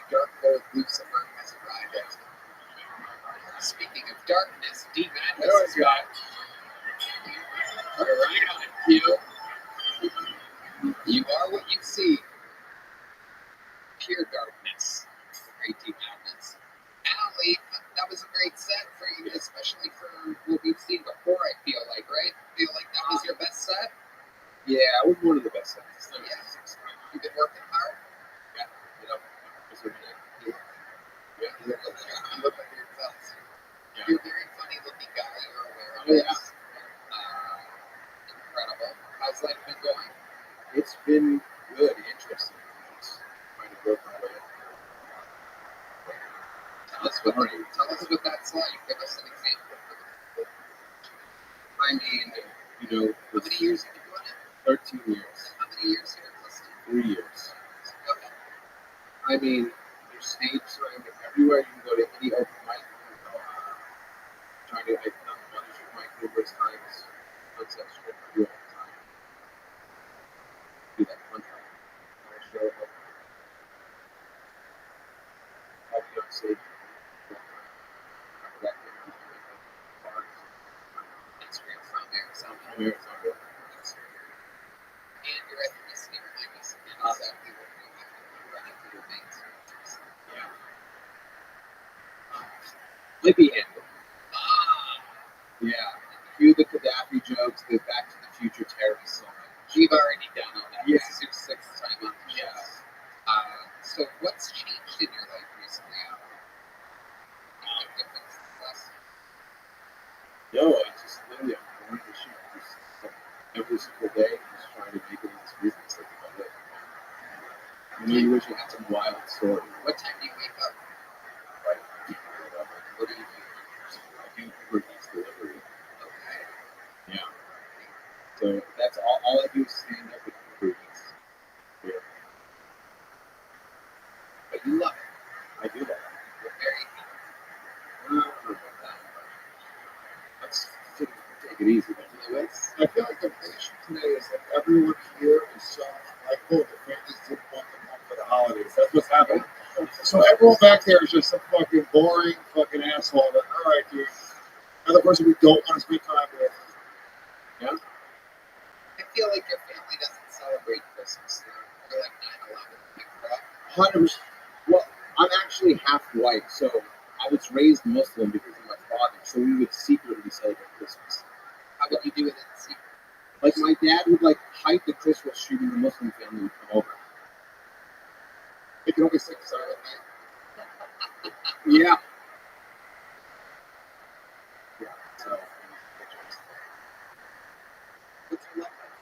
dark old Lucifer has arrived. Speaking of darkness, D Madness is back. Put it right on, Q. You are what you see. Pure darkness. Great D Madness. Allie, that was a great set for you, especially for what we've seen before, I feel like, right? Feel like that was your best set? Yeah, it was one of the best sets. Yeah. You've been working hard? Yeah, you know, just looking at it. Yeah. You look like you're nuts. Yeah. You're a very funny looking guy. You're aware of Oh, this. yeah. Incredible. How's life been going? It's been good, interesting. Just trying to work my way. Tell us what that's like. Give us an example. I mean, you know, How many years have you been doing it? 13 years. How many years here? Listen. 3 years. Go ahead. I mean, there's stage surrounding everywhere. You can go to any open mic. Trying to, I've done the Mothership mic numerous times. Sunset Strip, I do it all the time. Do that one time. I show up. I'll be on stage. That's where you're from, Arizona. I'm Arizona. And your ethnicity remind us again exactly what you have to do running through your veins. Yeah. Might be handled. Yeah. Cue the Gaddafi jokes, the Back to the Future terrorist song. We've already done all that. Yeah. This is your sixth time on the show. Yes. So what's changed in your life recently? Any difference less? No, I just literally, I'm going to shoot just like, every single day, just trying to make it in this business. Like, about it. You know, you wish you had some wild story. What time do you wake up? Right? What do you do? I do Uber Eats delivery. Okay. Yeah. So that's all I do is stand up with Uber Eats. Yeah. But you love it. I do that. You're very happy. I don't know about that, but let's take it easy. Lewis? I feel like the issue today is that everyone here is so unlikable. The families didn't want them home for the holidays. That's what's happening. So everyone back there is just some fucking boring fucking asshole. That, all right, dude. Another person we don't want to spend time with. Yeah. I feel like your family doesn't celebrate Christmas. They're like 9/11. Like, correct? 100%. Well, I'm actually half white, so I was raised Muslim because of my father, so we would secretly celebrate Christmas. How would you do it in secret? Like, my dad would, like, hide the Christmas tree when the Muslim family would come over. They can only sing Silent Night. Yeah. Yeah, so. What's your love life?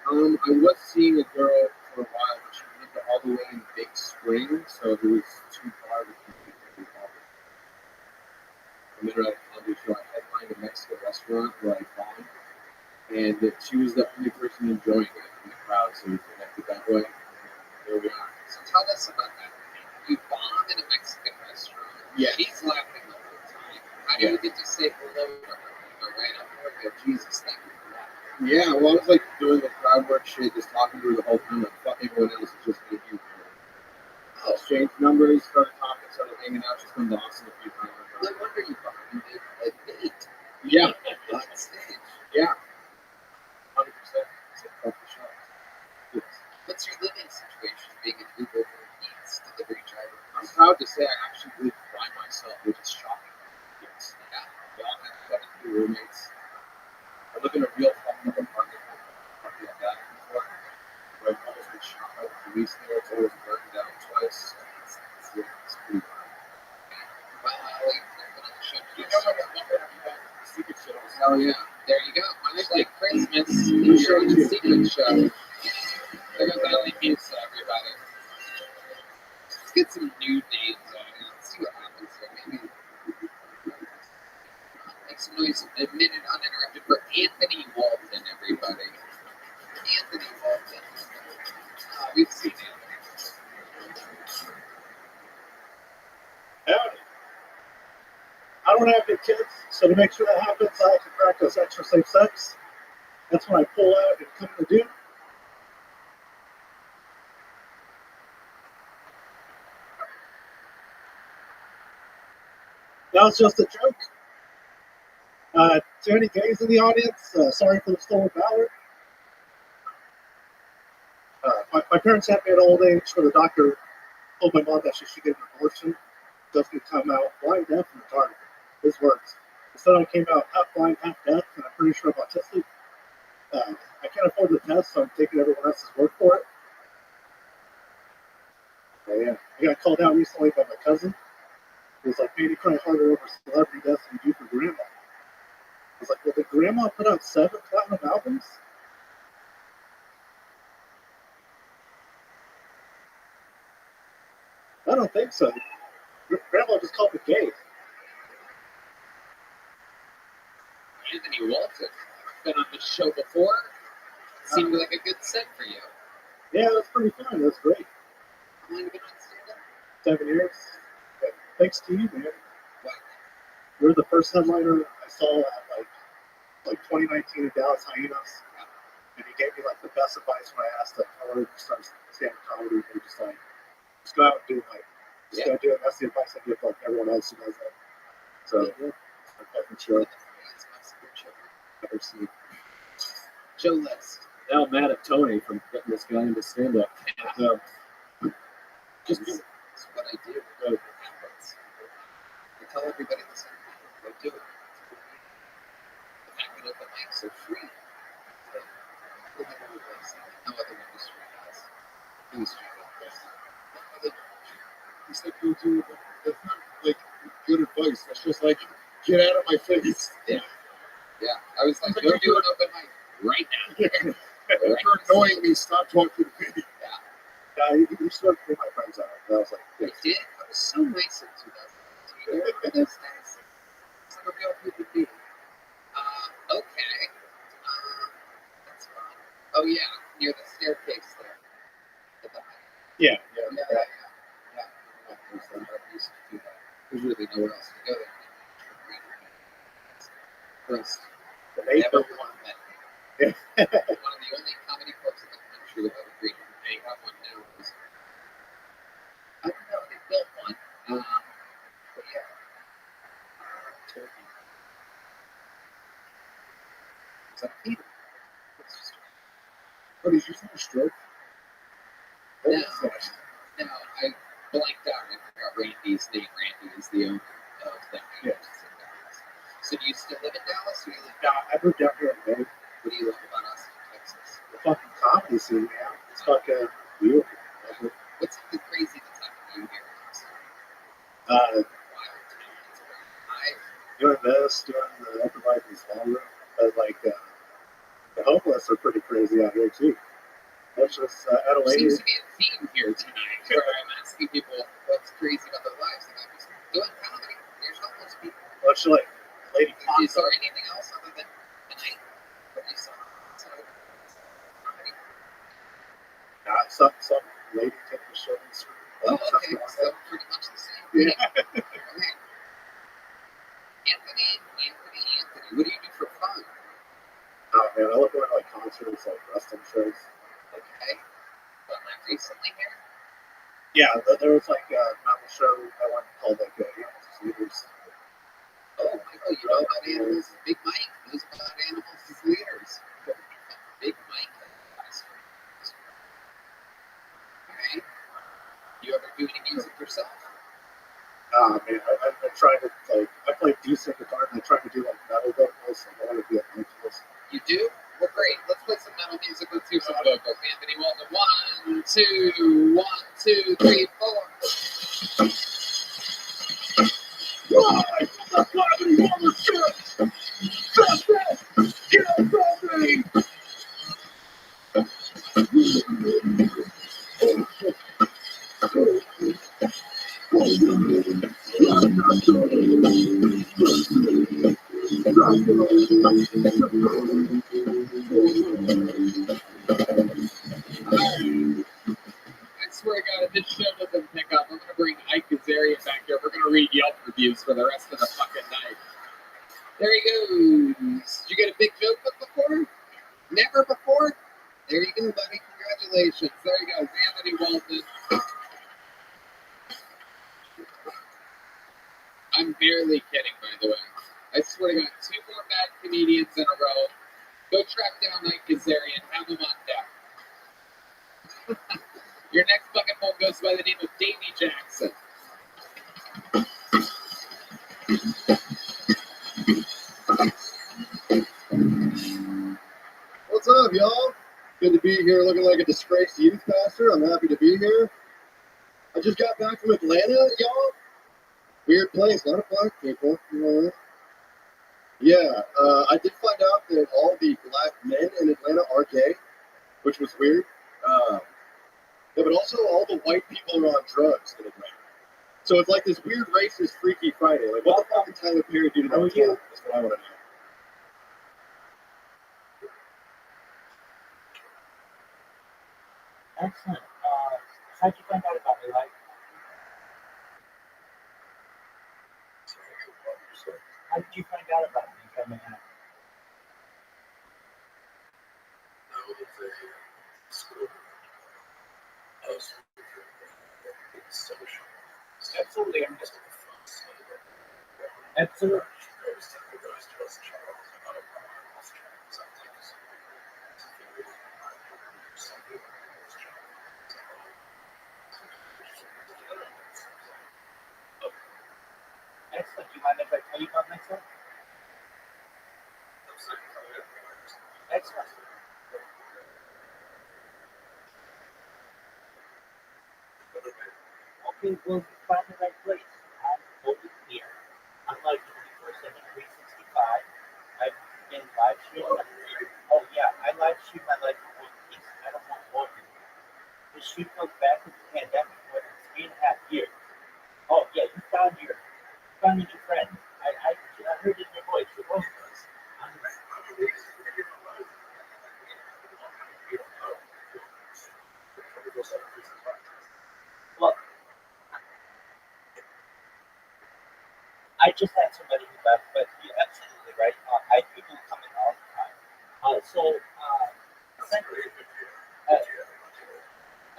I was seeing a girl for a while, but she lived all the way in Big Spring, so it was too far to compete with her. I met her at a comedy show. I headlined a Mexican restaurant where I bombed, and she was the only person enjoying it in the crowd, so we connected that way. There we are. So tell us about that. You bomb in a Mexican restaurant. Yeah. She's laughing the whole time. How do you get to say hello to her? You go right up to her and go, Jesus, thank you for that. Yeah, well, I was like doing the crowd work shit, just talking to her the whole time, like fuck everyone else, it's just me and you. Exchanged numbers, started talking, started hanging out, she's come to Austin a few times. No wonder you bombed a date Yeah, on stage. yeah. 100%. It's a fucking shot. Yes. What's your living situation being an Uber Eats delivery driver? I'm proud to say I actually live by myself, which is shocking. Yes. Yeah. We all have 72 roommates. I live in a real fucking apartment like that before. Where I've almost been shot by the police there. It's always worked. Oh yeah, there you go. Much like Christmas, you're on the secret show. There goes Ellie Musa, everybody. Let's get some new names on it. Let's see what happens here. Maybe make some noise. A minute uninterrupted for Anthony Walton, everybody. Anthony Walton. We've seen Anthony. Howdy. I don't have any kids, so to make sure that happens, I have to practice extra safe sex. That's when I pull out and come to do. That was just a joke. To any gays in the audience, sorry for the stolen valor. My parents had me at old age where the doctor told my mom that she should get an abortion. Doesn't come out blind, deaf, and retarded. His words. Instead, I came out half blind, half deaf, and I'm pretty sure I'm autistic. I can't afford the test, so I'm taking everyone else's word for it. Yeah, I got called out recently by my cousin. He was like, man, you cry harder over celebrity deaths than you do for grandma. I was like, well, did grandma put out 7 platinum albums? I don't think so. Grandma just called me gay. Anthony Walton. Been on this show before. Seemed like a good set for you. Yeah, it was pretty fun. It was great. How long have you been on stand-up? 7 years. But thanks to you, man. What? You're the first headliner I saw at like 2019 in Dallas Hyenas. And he gave me like the best advice when I asked him how to start stand-up comedy. He was just like, just go out and do it. Like, just go do it. That's the advice I give like everyone else who does that. So, I'm fucking sure. Never seen. Joe List. Now mad at Tony from getting this guy into stand-up. Just it's what I do. It happens. I tell everybody the same thing. Go do it. The fact that open mics are free. Look at every place. No other industry has. Industry like this. It's like, go do it. That's not like good advice. That's just like, get out of my face. Yeah. Yeah. I was like, go do an open mic right now. If you're annoying me, stop talking to me. Yeah, he started to be my friends out. And I was like, I did. I was so nice in 2010. You remember those days? It's like a real human being. Okay. That's fine. Oh, yeah. Near the staircase there. At the height. yeah. There's really nowhere else to go there. First, The neighbor. everyone met me. One of the only comedy clubs in the country that have agreed to pay have one now. I don't know if they built one. But yeah. Turkey. Is that Peter? What, did you have a stroke? No. No, I blanked out. I forgot Randy's name. Randy is the owner of that house in Dallas. So do you still live in Dallas? Or you live I moved out here in May. What do you love about Austin, Texas? The fucking comedy scene, man. It's fucking beautiful. What's something crazy that's happened to you here in Austin? Uh, Wild town. It's very high. doing this, doing the open mic in the small room. But like, the homeless are pretty crazy out here too. That's just at a There lady. seems to be a theme here tonight where I'm asking people what's crazy about their lives. And I'm just doing comedy. There's homeless people. Well, she like lady Is Conso. there anything else other than tonight? What you saw? So, comedy. Some lady taking a show on the street. Oh, okay. So pretty much the same thing. Yeah. Okay. Anthony. What do you do for fun? Oh man, I love going to like concerts, like wrestling shows. Okay. Well, not recently here. Yeah, there was like a metal show I went called like Animals as Leaders. Oh, Michael, you know about animals? Big Mike knows about animals as leaders. Big Mike. Alright. You ever do any music yourself? Man, I've been trying to like, I play decent guitar and I'm trying to do like metal vocals. Like, I want to be a vocalist. You do? Well, great. Let's play some metal music. Let's hear some vocals. Anthony Walton. 1, 2, 1, 2, 3, 4. Live from the Comedy World Church. I swear to God, if this show doesn't pick up, I'm gonna bring Ike Azarian back here. We're gonna read Yelp reviews for the rest of the fucking night. There he goes. Did you get a big joke book before? Never before? There you go, buddy. Congratulations. There he goes. Anthony Walton. I'm barely kidding, by the way. I swear to God, 2 more bad comedians in a row. Go track down Ike Azarian. Have him on deck. Your next fucking one goes by the name of Davy Jackson. What's up, y'all? Good to be here looking like a disgraced youth pastor. I'm happy to be here. I just got back from Atlanta, y'all. Weird place, a lot of black people. You know that? Yeah, I did find out that all the black men in Atlanta are gay, which was weird. Yeah, but also all the white people are on drugs in Atlanta. So it's like this weird racist Freaky Friday. Like, what the fuck did Tyler Perry do to that town? That's what I want to know. Excellent. How'd you find out about me? Like, how did you find out about me coming out? Absolutely. Absolutely. Excellent. Do you mind if I tell you about myself? Excellent. Okay, well, you found the right place. I'm over here. I'm like 24/7, 365. I've been live streaming. Oh, yeah, I live stream my life in one piece. I don't want more than that. This stream goes back to the pandemic more than 3.5 years. Oh, yeah, you found a new friend. I heard it in your voice. Your voice was. Well, I just had somebody who left, but you're absolutely right. I have people coming all the time. Essentially,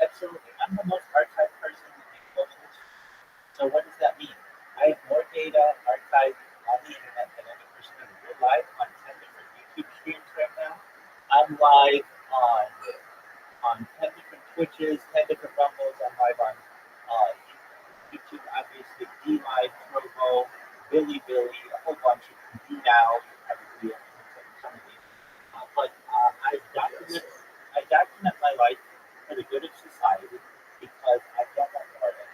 absolutely. I'm the most archived person in the world. So what does that mean? I have more data archived on the internet than any person ever. We're live on 10 different YouTube streams right now. I'm live on 10 different Twitches, 10 different Rumbles. I'm live on YouTube, obviously, DLive, Trovo, Billy, a whole bunch of you now, probably some of these. But I document my life for the good of society because I don't want more of it.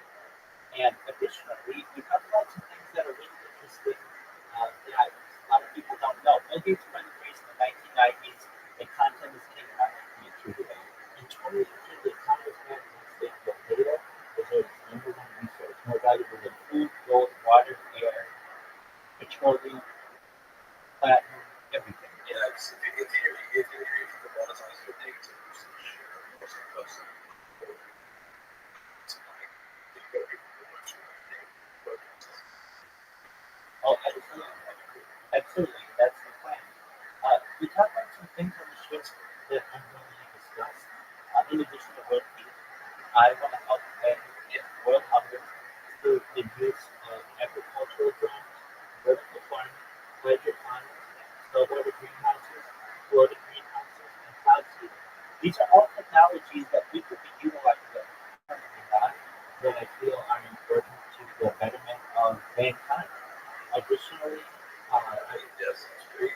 And additionally, we talk about some things that are really interesting that a lot of people don't know. Bill Gates went to race in the 1990s. The content is king, and I'm making it true today. In 2018, the Congress management state that data is the number one resource, more valuable than food, gold, water, air, petroleum, platinum, everything. Yeah, if you're to monetize your data, oh, absolutely. That's the plan. We talked about some things on the show that I'm going to discuss. In addition to world peace, I want to help end world hunger through the use of agricultural drones, vertical farming, hydroponics, saltwater greenhouses, floating greenhouses, and cloud seeding. These are all technologies that we could be utilizing that we're currently not, that I feel are important to the betterment of mankind. Additionally, yes, it's great.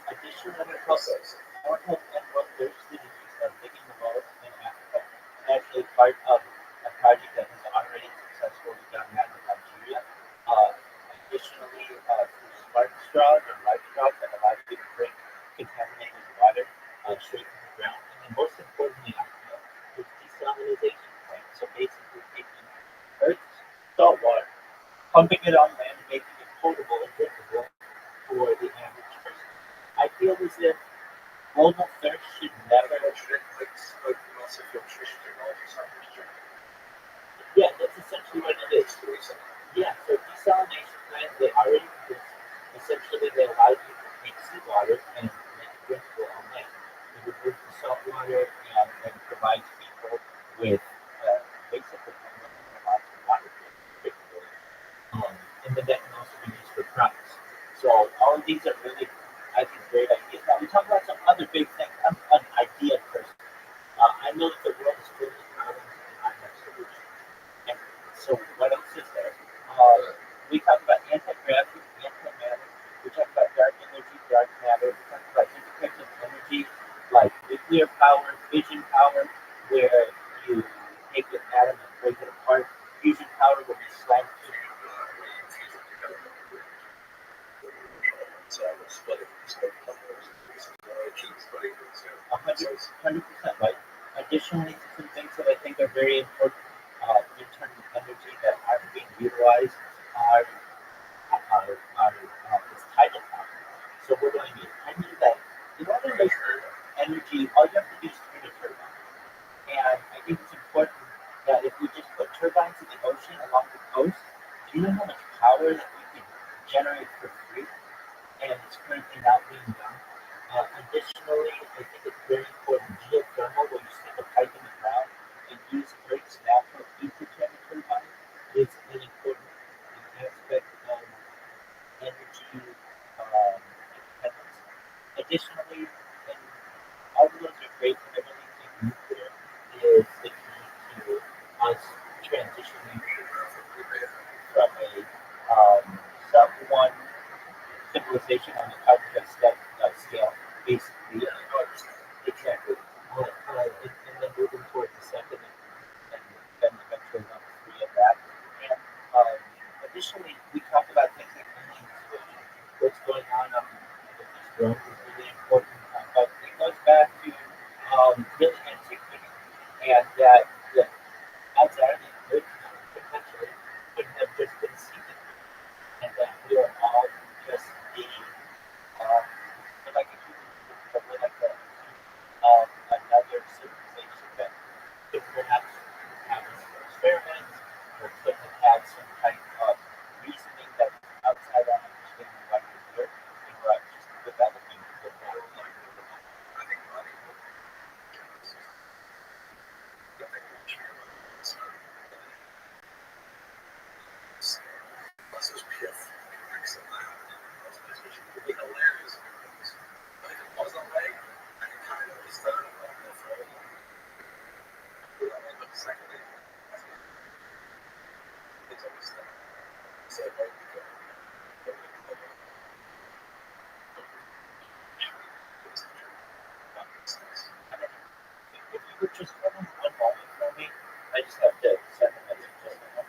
Additionally, more help and what their students are digging the wells in Africa, actually part of a project that has already successfully done that in Nigeria. Additionally, through smart straws or life straws that allow you to drink contaminated water straight from the ground. And then most importantly, is desalinization plant. So basically taking Earth's salt water, pumping it on land, and making it potable and drinkable for the average person. I feel as if global thirst should never. Like massive filtration technology, something. Yeah, that's essentially what it is. Yeah, so desalination plants, they already exist. Essentially, they allow you to take seawater and make it drinkable on land. It removes the salt water and provides people with basically lots of water drinkability. And then that can also be used for crops. So all of these are really, I think, great ideas. Now we talk about some other big things. I'm an idea person. I know that the world is filled with problems and I have solutions. And so what else is there? We talk about anti-gravity, antimatter. We talk about dark energy, dark matter. We talk about different types of energy, like nuclear power, fission power, where you take an atom and break it apart. Fusion power, where you slam two. 100% right. Additionally, some things that I think are very important in terms of energy that aren't being utilized is tidal power. So what do I mean? I mean that in order to make energy, all you have to do is turn a turbine. And I think it's important that if we just put turbines in the ocean along the coast, do you know how much power that we can generate for free? And it's currently not being done. Additionally, I think it's very important geothermal, where you stick a pipe in the ground and use Earth's natural heat to turn a turbine, is an important aspect of energy independence. Additionally, and all of those are great, but I really think nuclear is the key to us transitioning from a sub one civilization on the cognitive scale, basically. Exactly. And then moving towards the second, and then eventually level three of that. And additionally, we talk about things like energy storage. What's going on with these drones is really important, but it goes back to really antiquity, and that the odds are that Earth potentially could have just been seeded, and that we are all just the we're like a human, but we're like another civilization that could perhaps have some experiments or could have had some type of reasoning that's outside our understanding of what we're here, and we're just developing the world. If you would just hold on one moment for me, I just have to send a message to someone.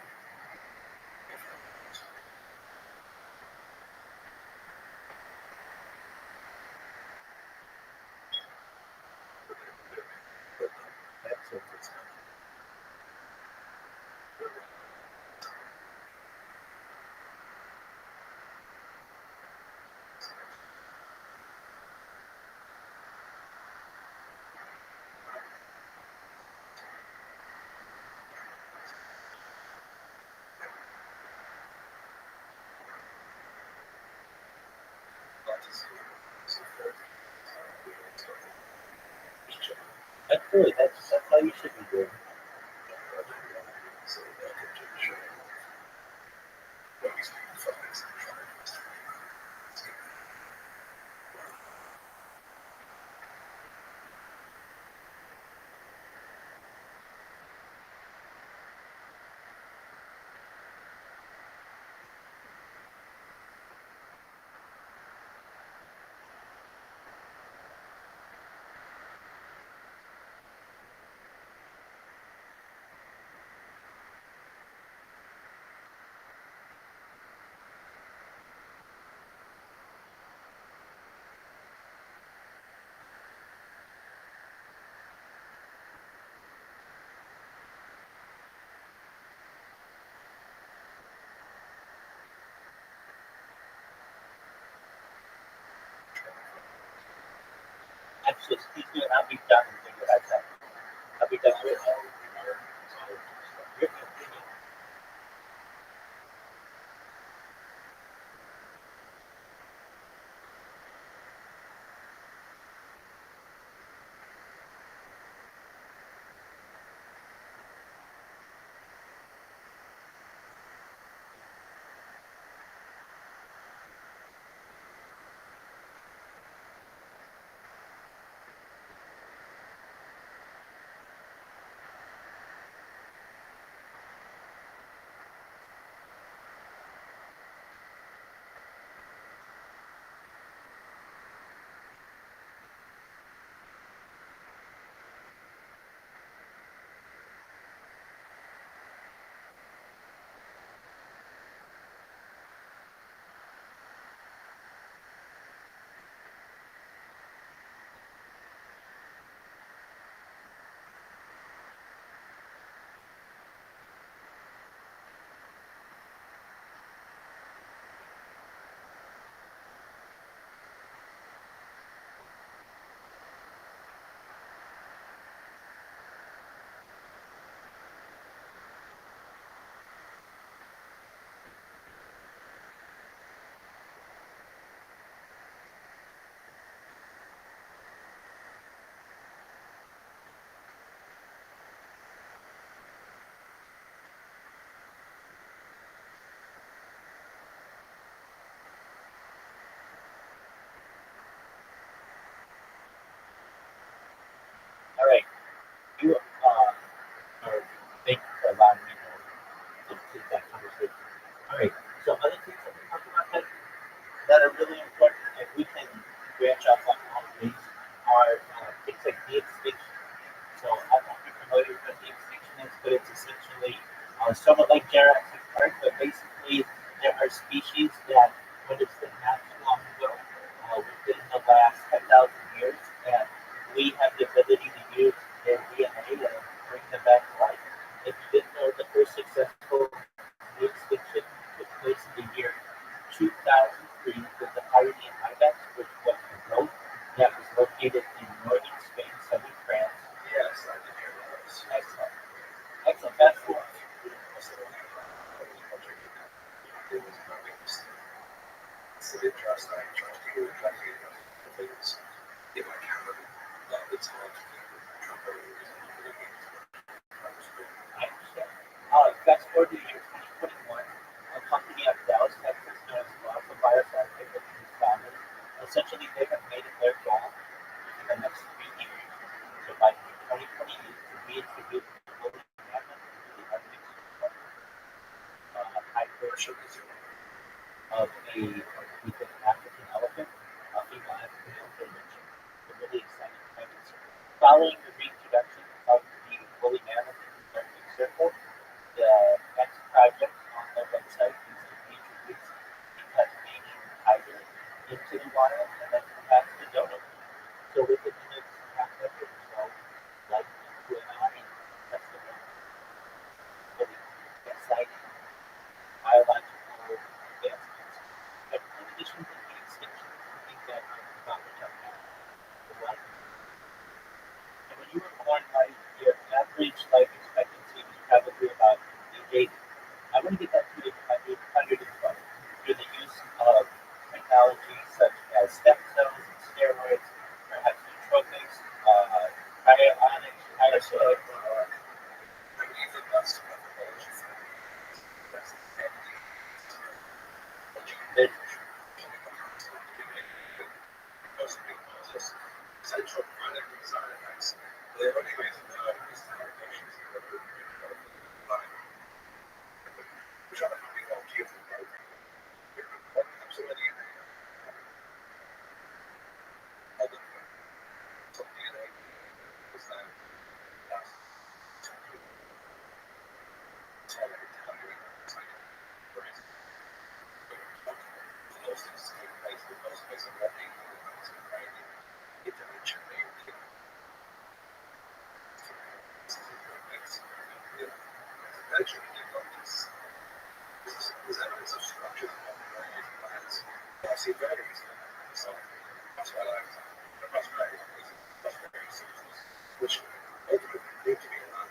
Absolutely, that's how you should be doing. So he's doing, I'll be done with what I said. I'll be done with it. All right. You or thank you for allowing me to take that conversation. All right. So other things that we talk about that are really important, and we can branch off on all of these, are things like de-extinction. So I don't know if you're familiar with what de-extinction is, but it's essentially somewhat like Jurassic Park, but basically there are species that went extinct not too long ago, within the last 10,000 years, and we have the ability to use their DNA and bring them back to life. If you didn't know, the first successful de-extinction took place in the year 2003 with the Pyrenean ibex, which was a goat that was located in northern Spain, southern France. Yes, I did hear those. Excellent. Excellent. That's cool. It was very interesting. It's interesting. I tried to do things in my camera. It's hard to keep track of I understand. Fast forward to the year 2021, a company out of Dallas, Texas, known as Rothschild Bioscientific, was founded. Essentially, they have made it their goal in the next 3 years. So by 2028, to reintroduce the fully mammoth to the Arctic Circle, high version of we think African elephant, a female African elephant, which is a really exciting pregnancy. Following the reintroduction of the woolly mammoth in the Arctic Circle, the next project on their website is to reintroduce the Tasmanian tiger into the wild and then perhaps the dodo. So within the next half decade or so, like to an and that's the really exciting biological advancements. But in addition to the extinction, I think that about which I'm the life. And when you were born, right, your average life expectancy was probably about 80. I want to get that to 112 through the use of technology such as stem cells and steroids, perhaps nootropics, cryonics, cryosolic. I believe the best methodology for that's That most people just central chronic side effects. The only way to know is to have patients who are fine. Which are the people give the program. Absolutely. Other something that is that that's tolerant to having it's like whereas those things take place in those places that they know about to right intervention they eventually get on this evidence of structure of various plants. I see batteries in it. So that's why I like that's why which ultimately proved to be a lot.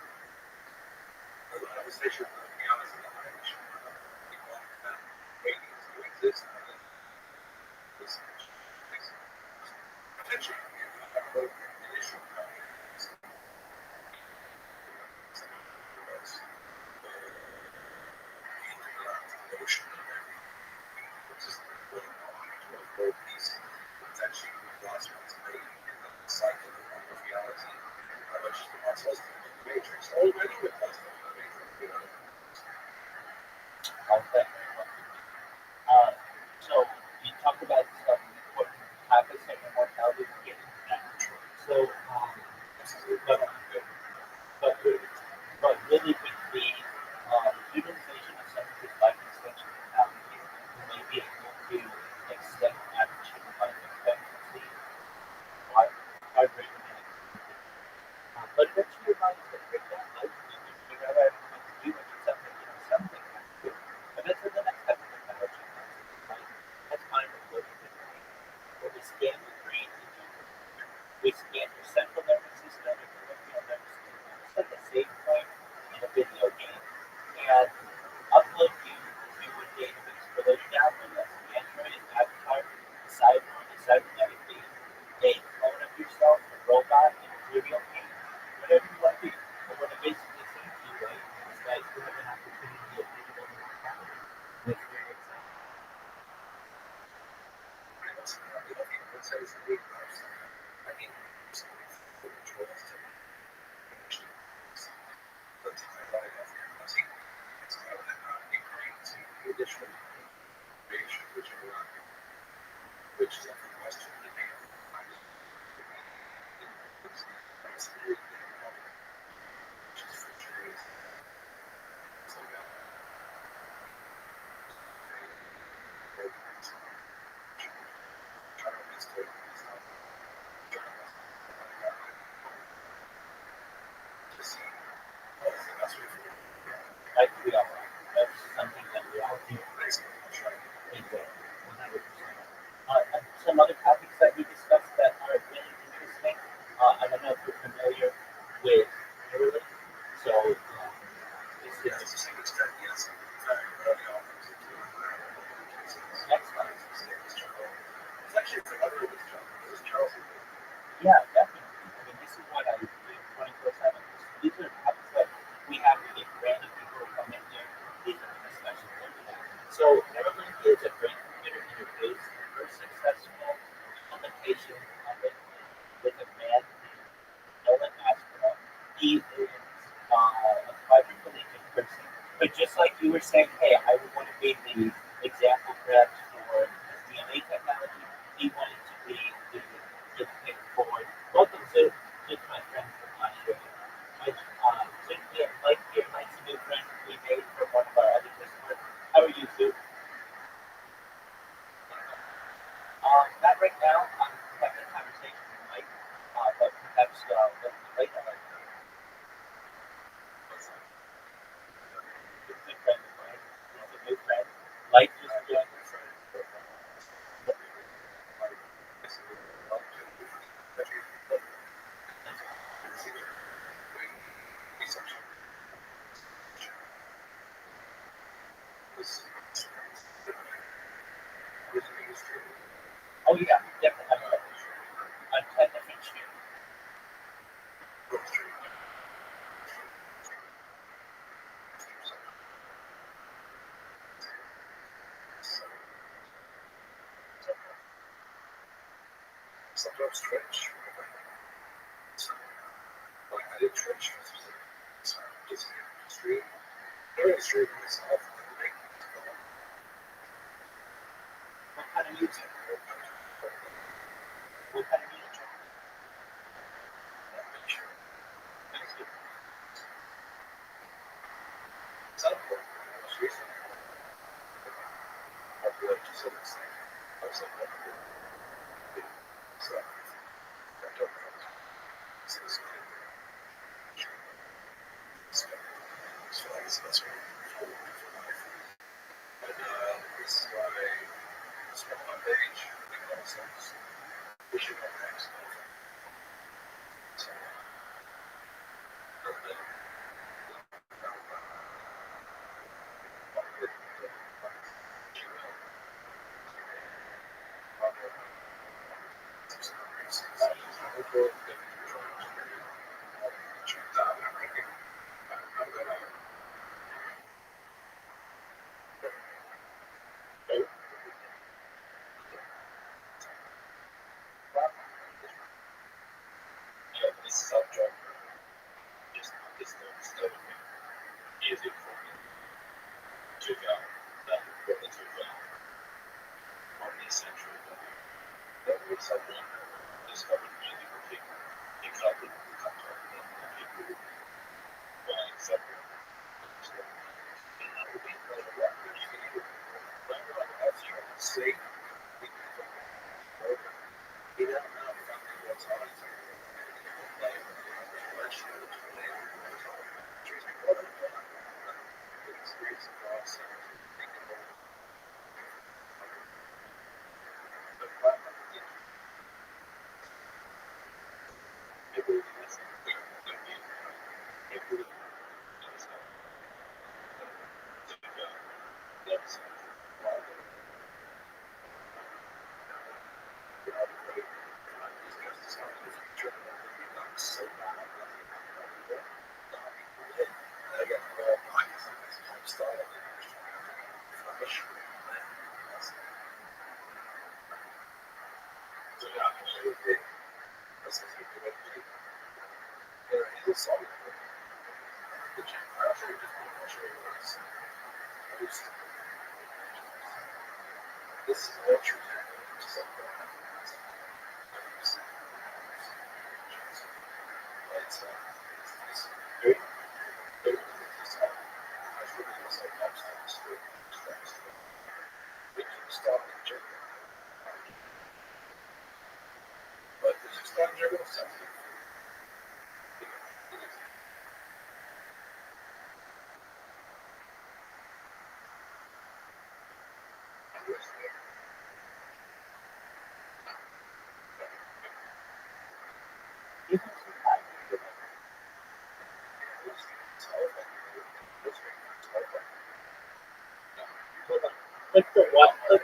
I was fishing, to be honest, in the Irish. People that waiting to exist this potentially an issue. Ocean, which is really to avoid these potentially lost ones made in the cycle of reality, which are supposed to be the matrix. Already with us, Okay. So you talked about some important topics like immortality. We'll get into that. So, but, but, but really with the utilization of some of these life extension technologies, we may be able to extend average human life expectancy by greater than but eventually your body's going to break down. Like, you know, I don't know what to do, but it's something, you know, something has to do. But that's what the next type of technology is, right? That's mind of living differently. Where we scan your brain, we scan your central nervous system, your peripheral nervous system, just like a save point in a video game, and upload you to a database. For those download as an Android, an avatar, a cybernetic being, a clone of yourself, a robot, a material being, whatever you want to be. But what it basically saying to you, right, is that you have an opportunity of digital immortality. And it's very exciting. Which is a question to me. Right? We all are. That's something that we all do. Exactly. 100%. Some other topics that we discussed that are really interesting. I don't know if you're familiar with Neuralink. So, this is excellent. Yeah, definitely. I mean, this is what I do 24/7. These are topics that we have to get random people who come in here. These are the discussions that we have. So, Neuralink is a brain computer interface for successful implementation of it with a man named Nolan Astro. He is a quadriplegic person. But just like you were saying, hey, I would want to be the example perhaps for DNA technology, he wanted to be the pick for both of the just my friends from Australia. Which, like some new friends we made from one of our other Discord. How are you, Sue? Not right now. I'm having a conversation with Mike, but perhaps later. Good friend of mine. He's a new friend. Mike just joined us. Oh yeah, definitely. On 10 different streets. Sometimes Twitch. Like I did Twitch. So just stream. During stream myself. What kind of music? What kind of music? Thank you. Click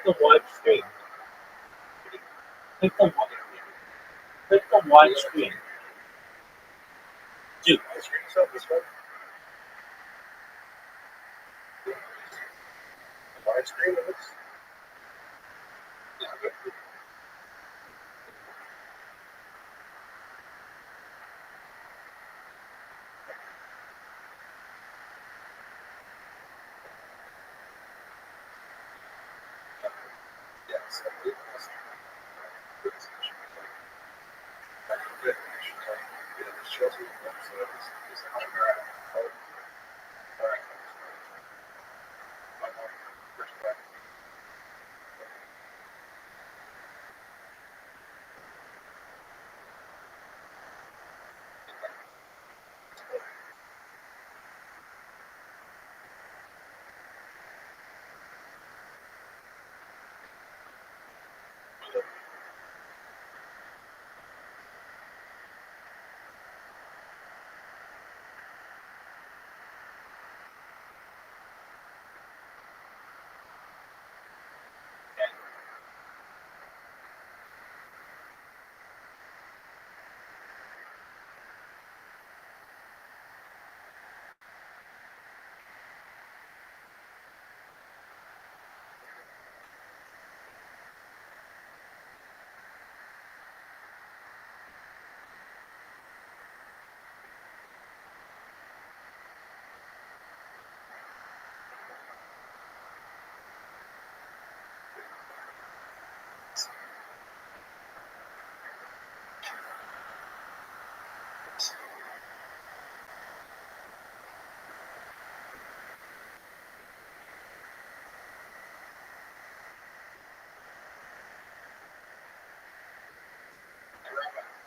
the watch screen. Click the watch screen. Dude.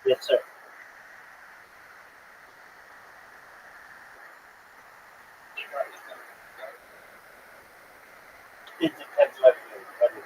Yes, sir. It depends what you do.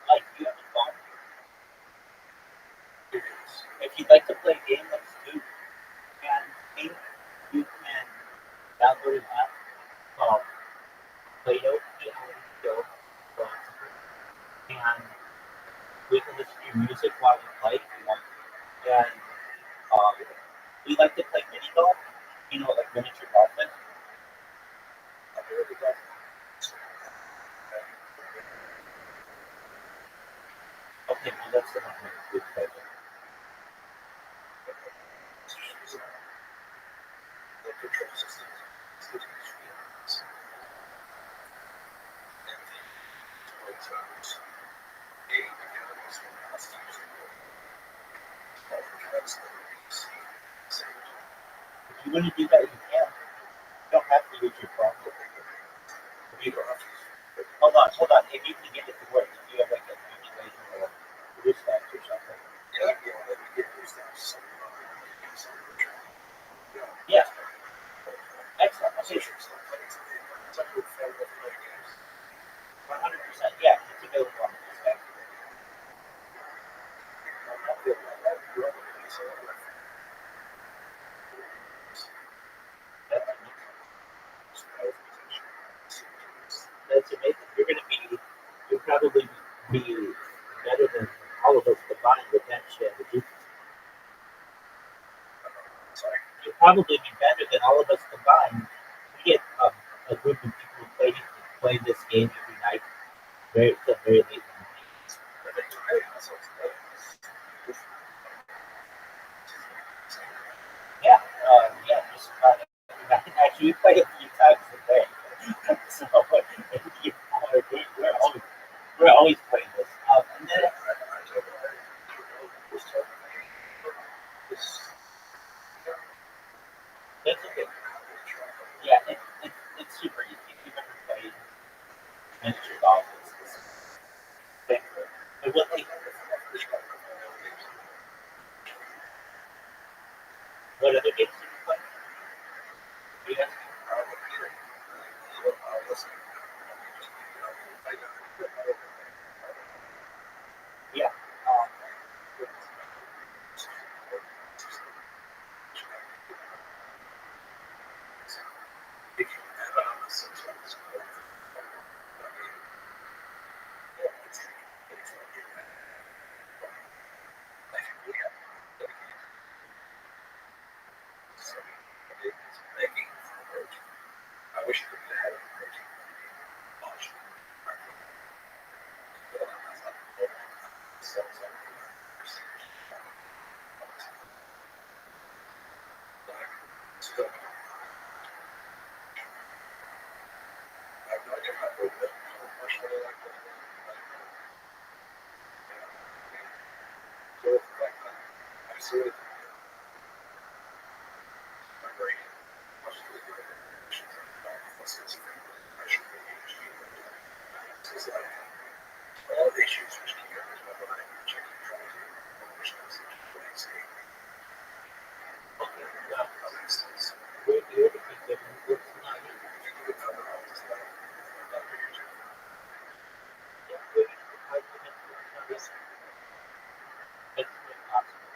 Like, you have a phone. If you'd like to play a game like Scoop and Pink, you can download an app called Play-Doh, P-L-A-D-O, and we can listen to your music while we play if you want. And we like to play mini golf, like miniature golfing. Okay, well, that's the one we play with. If you want to do that, you can. You don't have to use your phone. Hold on. If you can get it to work, if you have like a calculation or a dispatch or something. Yeah. Excellent. Okay. 100%. Yeah, it's available on the dispatch. That's amazing. You'll probably be better than all of us combined with that shit. You'll probably be better than all of us combined. We get a group of people who play this game every night, till very late. Yeah, just actually we play a few times a day. So we're always playing this. And then that's okay. Yeah, it's super easy. If you've ever played miniature golf, it's thing. But what other games do you play? Yeah. Yeah. So my brain must be it's like all the issues which can go into my body, which I can try to emotions, okay, yeah, for instance, we're here to keep them good tonight. You do it from the office level. Yeah, good. I can make this excellent possible.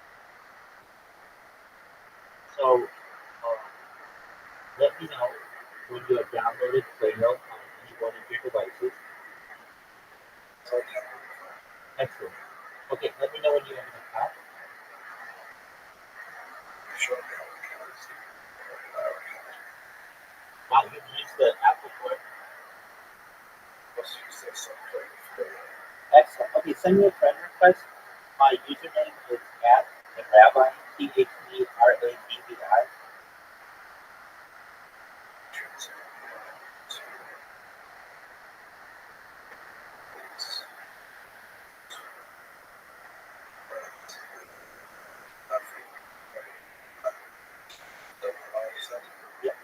So, let me know when you have downloaded Play-Doh on any one of your devices. Excellent. Okay, let me know when you have an account. Wow, you can use the Apple Store. Excellent. Okay, send me a friend request. My username is @Rabbi, THERABBI. Yeah.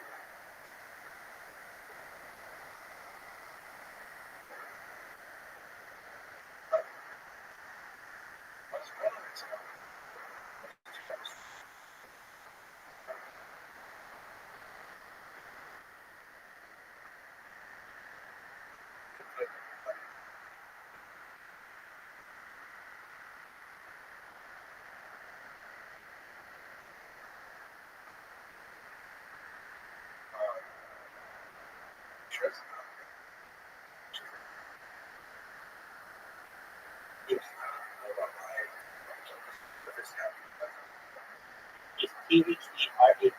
It's THERABBI.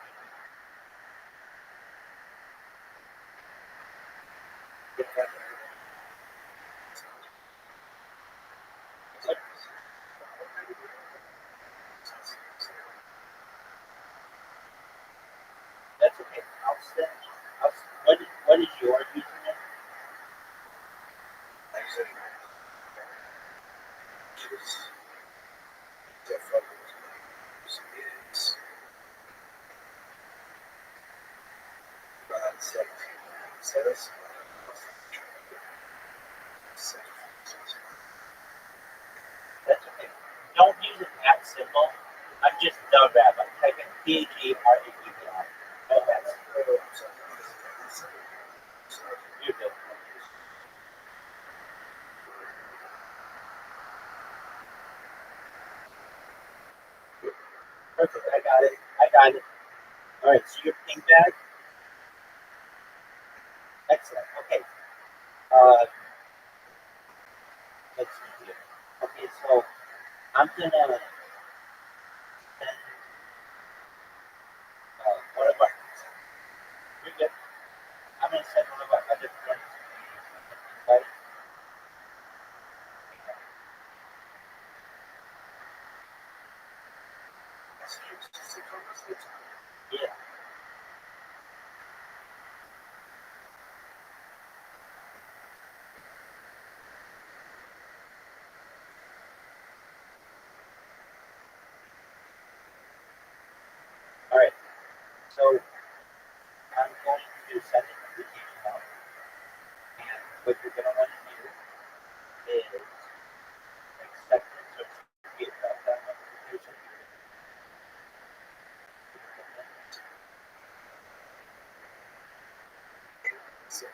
That's okay. I'll send. What is your username? That's okay. Don't use an @ symbol. I'm just the rabbi. Type in THERABBI. No that's you're good. Perfect. I got it. All right. So your ping bag. Excellent. Okay. Uh, let's see here. Okay. So I'm gonna send one of our. You're good. I'm gonna send one of our other friends. Right? Yeah. All right. So I'm going to send an invitation out, and what you're gonna want to do is acceptance or certificate of that invitation. So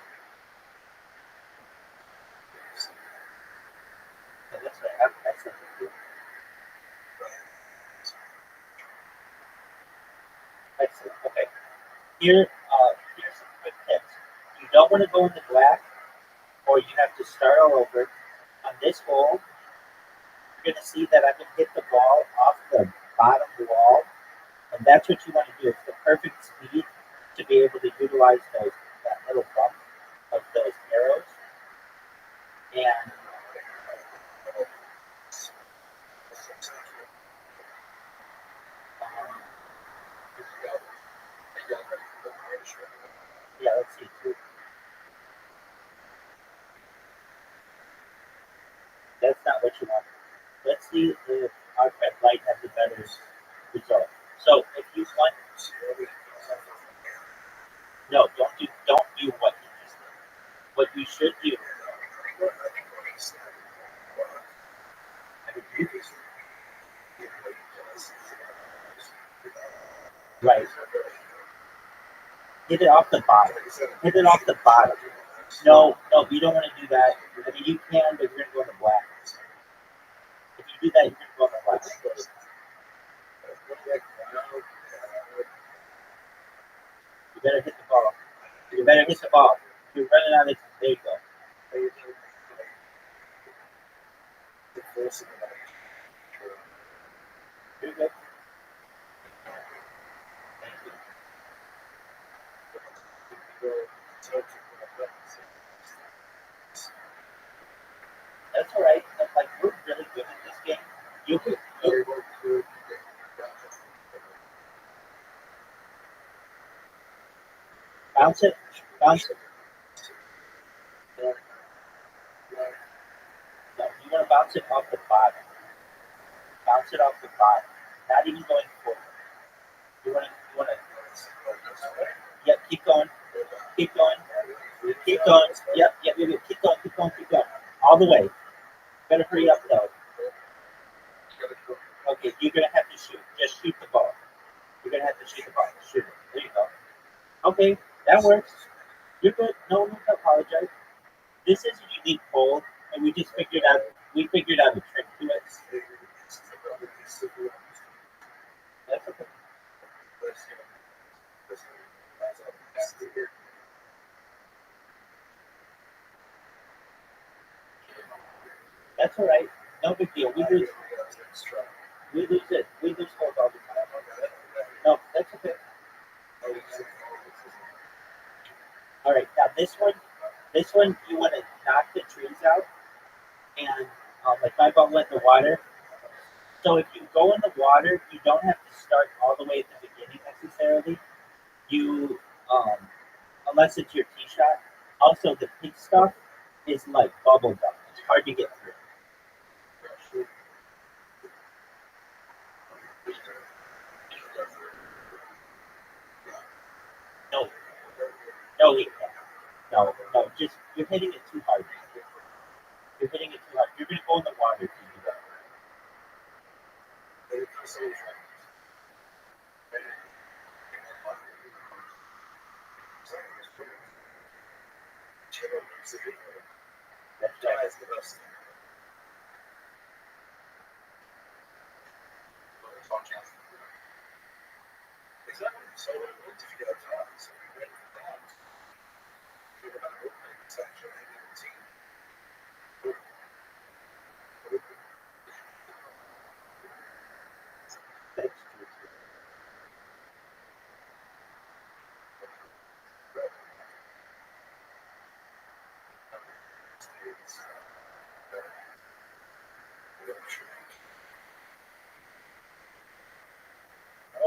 that's what I sent it to. Excellent. Okay. Here's some quick tips. You don't want to go in the black, or you have to start all over. On this hole, you're going to see that I'm going to hit the ball off the bottom wall, and that's what you want to do. It's the perfect speed to be able to utilize that little bump of those arrows. And yeah, let's see. That's not what you want. Let's see if our red light has a better result. So if you want, no, don't do what you just did. What you should do. Right. Hit it off the bottom. Hit it off the bottom. No, you don't want to do that. I mean, you can, but you're going to go in the black. If you do that, you're going to go in the black. You better hit the ball. You better hit the ball. You're running out of time. There you go. You're good. That's all right. Like, we're really good at this game. You could bounce it. Bounce it. No, you want to bounce it off the bottom. Bounce it off the bottom. Not even going forward. You want to. Yep, keep going. Keep going. Keep going. Yep. Keep going. All the way. Better hurry up though. Okay, you're gonna have to shoot. Just shoot the ball. You're gonna have to shoot the ball. Shoot it. There you go. Okay, that works. You're good. No need to apologize. This is a unique hole, and we figured out a trick to it. That's okay. That's all right. No big deal. We lose it. We lose holes all the time. No, that's okay. All right. Now this one you want to knock the trees out, and like my ball went in the water. So if you go in the water, you don't have to start all the way at the beginning necessarily. You, unless it's your tee shot. Also, the pink stuff is like bubble gum. It's hard to get through. No, just you're hitting it too hard. You're hitting it too hard. You're gonna go in the water if you do that. That's right.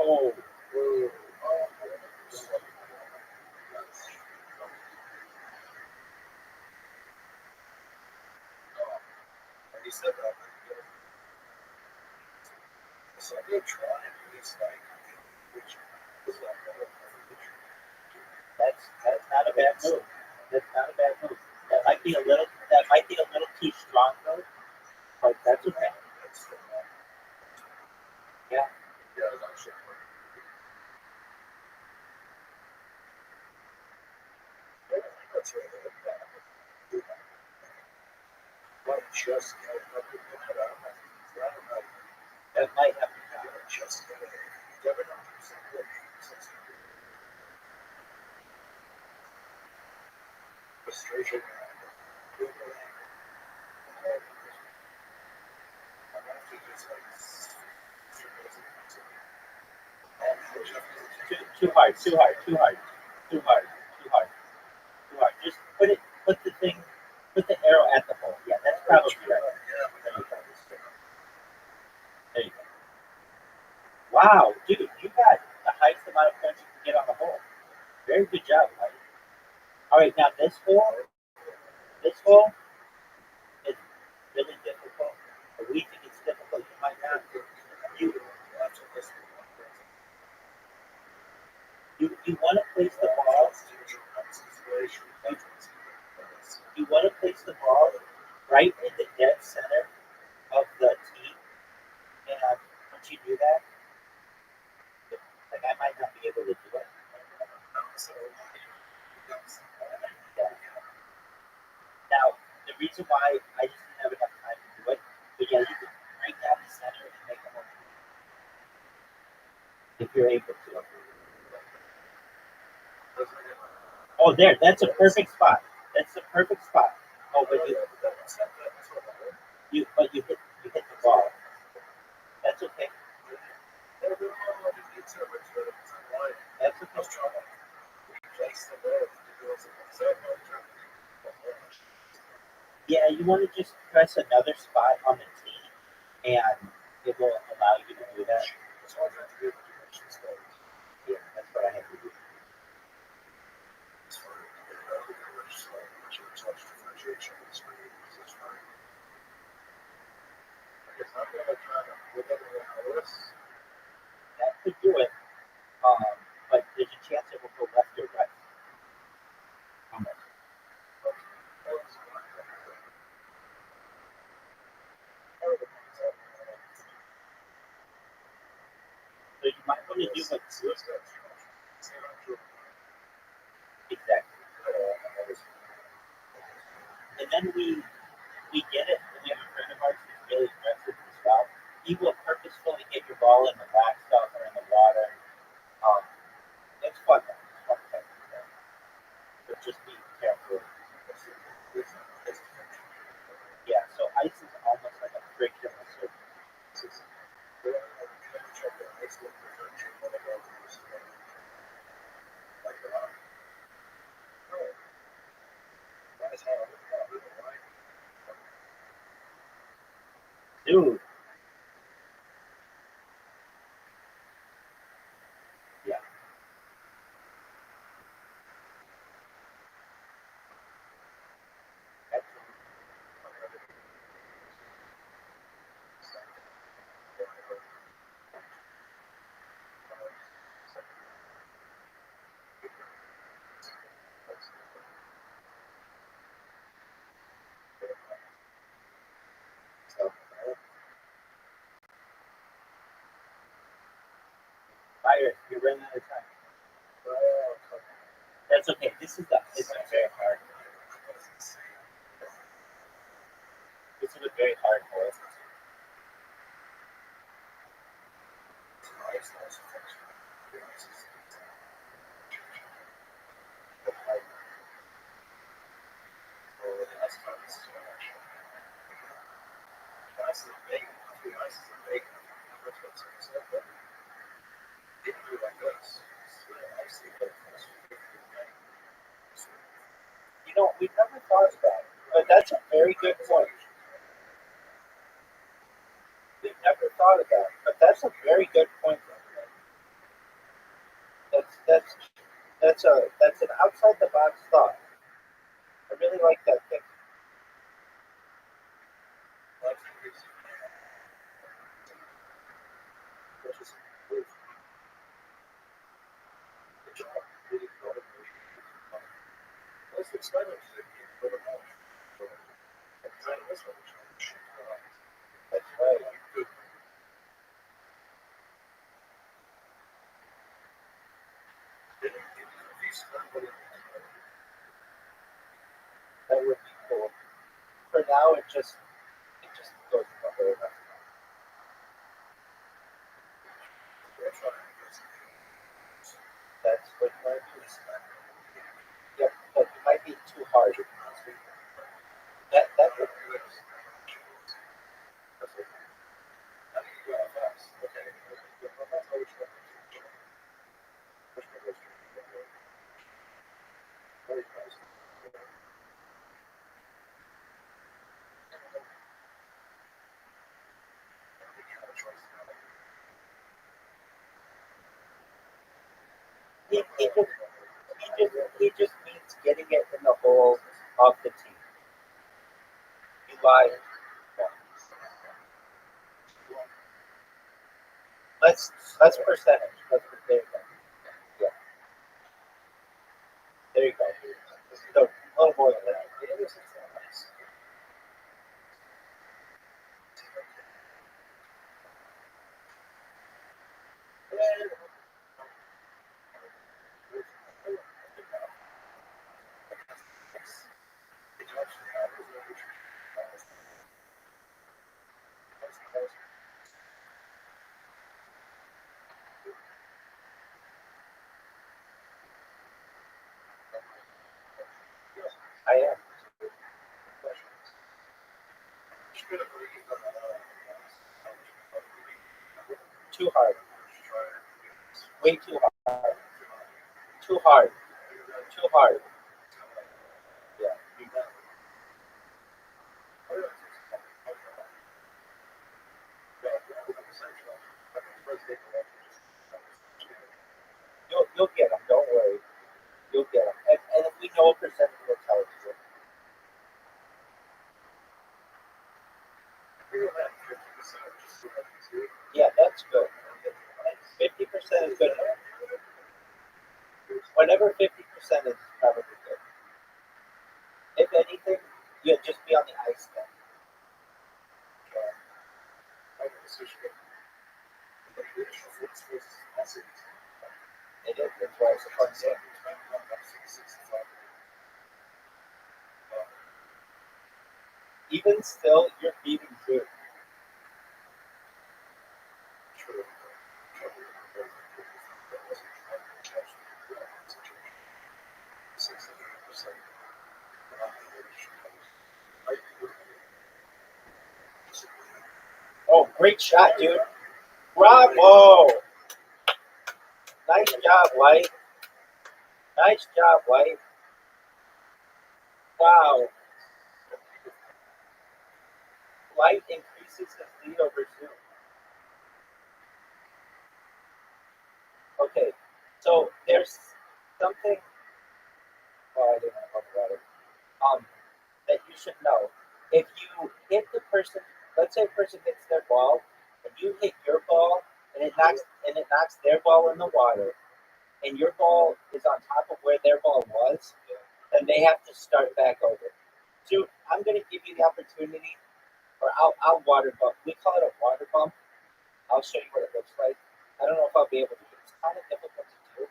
Oh, he said that. So I'm gonna try and it's like that's not a bad move. That's not a bad move. That might be a little too strong though. But that's okay. Yeah. That's sure. That's right. Just that might have to happen. Just frustration. Too hard. Just put the arrow at the hole. Yeah, that's probably right. There you go. Wow, dude, you got the highest amount of points you can get on the hole. Very good job, buddy. All right, now this hole is really difficult. But we think it's difficult. You might not. You once you do that, like I might not be able to do it. Yeah. Now, the reason why I just didn't have enough time to do it, but yeah, you can break down the center and make them work if you're able to. Oh, there, that's a perfect spot. That's the perfect spot. Oh, but you hit the ball. That's okay. That's okay. Yeah, you want to just press another spot on the tee, and it will allow you to do that. Yeah, that's what I have to do. That could do it, but there's a chance it will go left or right. So you might want to do what exactly. And then we get it. And we have a friend of ours who's really aggressive as well. He will purposefully get your ball in the backstop or in the water. It's fun. It's fun. But just be careful. Yeah. So ice is almost like a friction surface. Dude. Yeah. Fire, you're running out of time. That's okay. This is a very hard. This is a very hard hole. You know, we've never thought of that, but that's a very good point. We've never thought of that, but that's a very good point. That's an outside the box thought. I really like that thing. That's right. That would be cool. For now, it just goes in the hole. That's what you might do. Yep, but it might be too hard. That would be it. He just means getting it in the hole of the team. You lie. Let's percentage. There you go. Yeah. There you go. So a little more than that. Too hard. Way too hard. Too hard. Too hard. Yeah. You'll get them. Don't worry. You'll get them. And if we know a percentage, we'll tell it to you. Yeah, that's good. 50% is good enough. Whatever 50% is probably good. If anything, you'll just be on the ice then. It is. That's why it's a fun game. Even still, you're beating Drew. Oh, great shot, dude. Bravo. Nice job, White. Nice job, White. Wow. White increases his lead over Zoom. Okay, so there's something. Oh, I didn't want to talk about it. That you should know. If you hit the person, let's say a person hits their ball, and you hit your ball, and it knocks their ball in the water, and your ball is on top of where their ball was, then they have to start back over. So I'm going to give you the opportunity, or I'll water bump. We call it a water bump. I'll show you what it looks like. I don't know if I'll be able to do it. It's kind of difficult to do.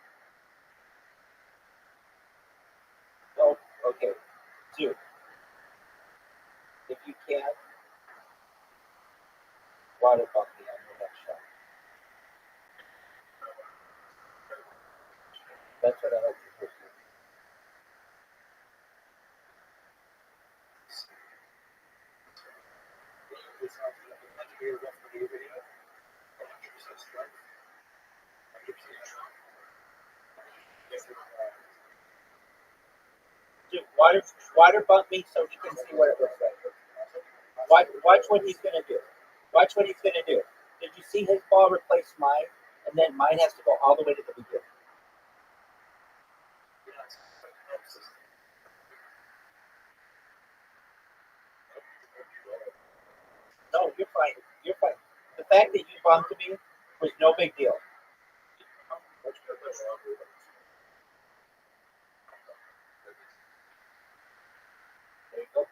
Oh, okay. Do. If you can, water bump me on your next shot. That's what I like to do. Dude, water bump me so he can see what it looks like. Watch what he's gonna do. Watch what he's gonna do. Did you see his ball replace mine? And then mine has to go all the way to the beginning. No, you're fine. You're fine. The fact that you bumped me was no big deal. There you go.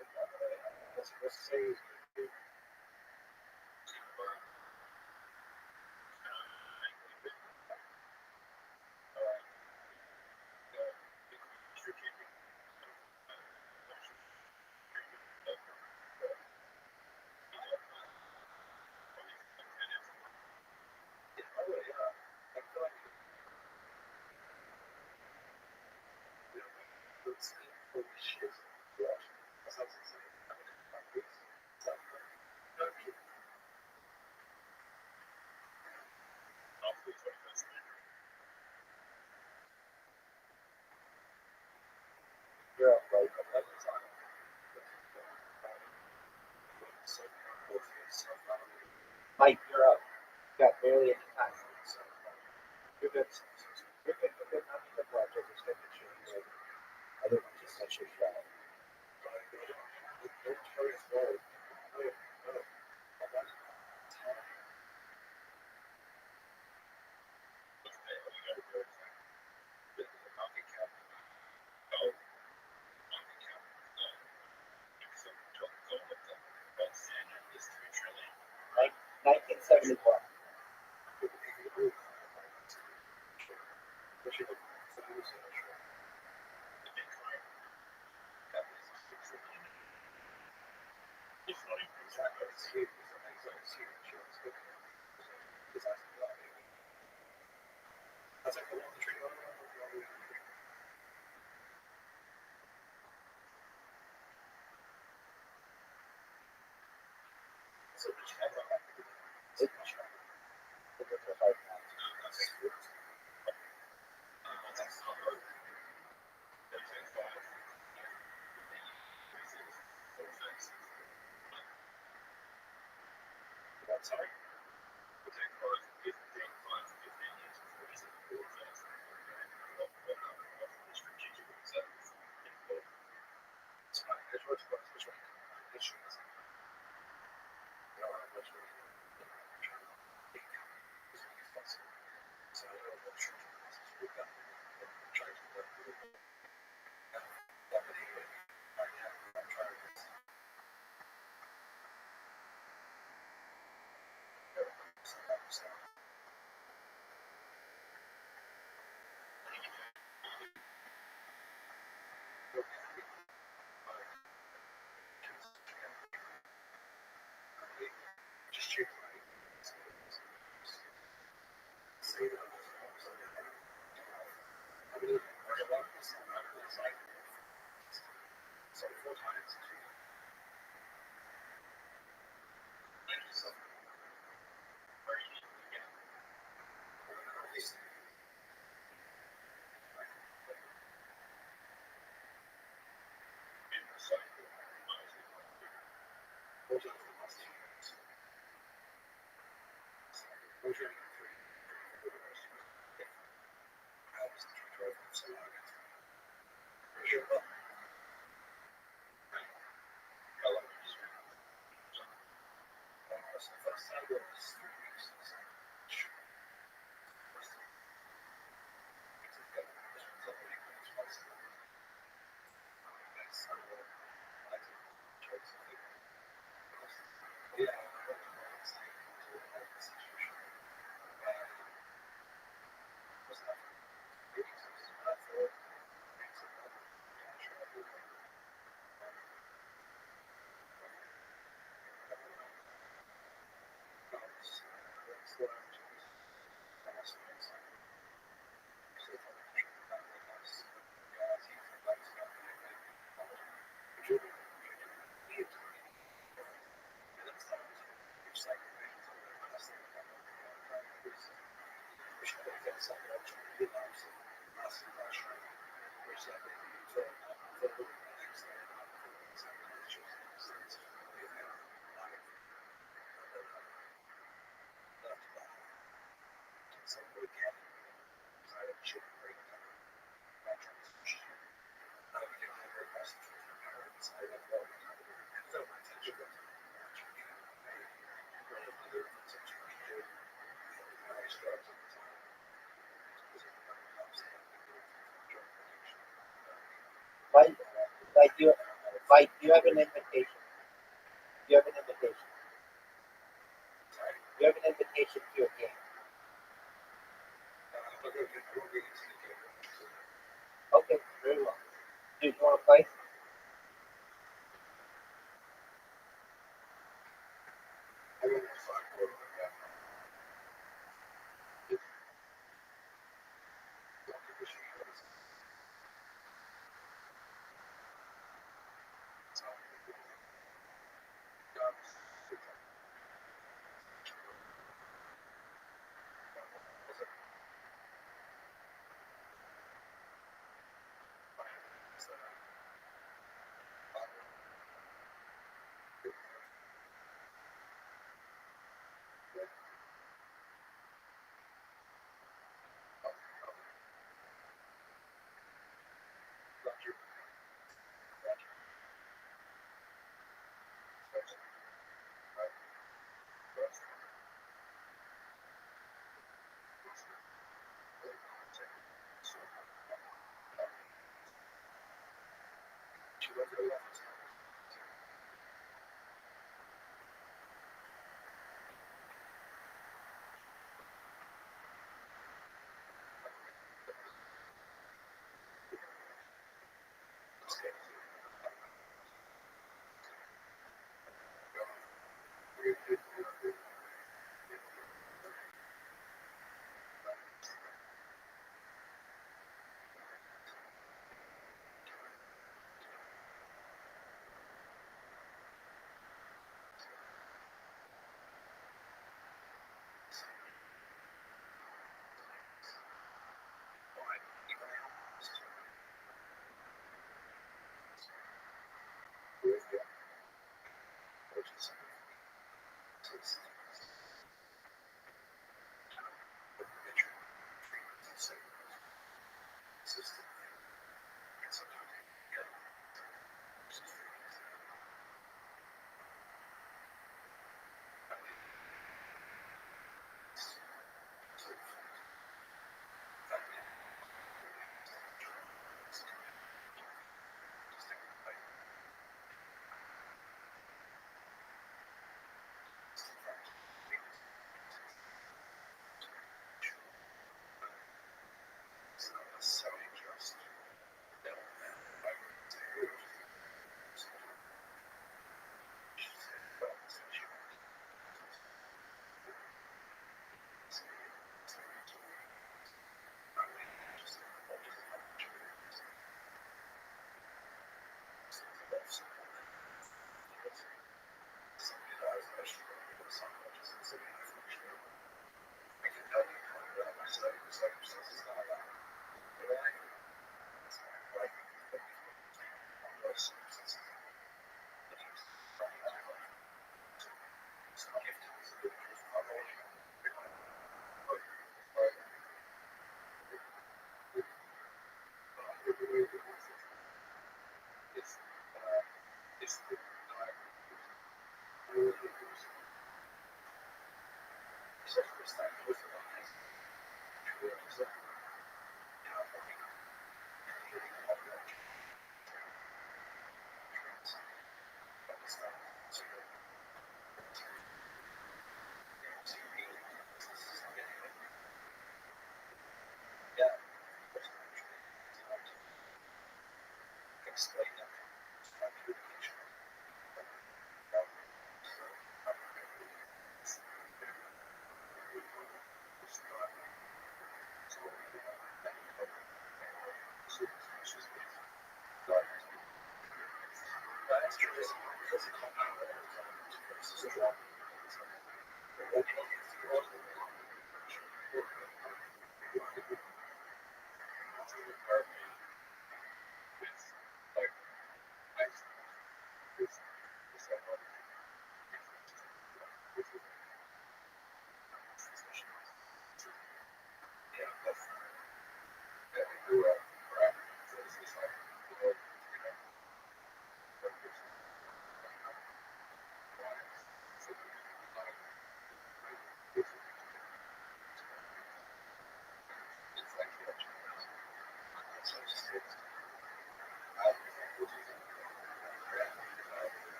You're up, right? Mike, you're up. You got barely any time. You're good. You're good. You're good. Not even watch. I just got to show you. I didn't just let you try. Like 1971. Mike, you have an invitation. You have an invitation. You have an invitation to your game. Okay, very well. Do you want to play?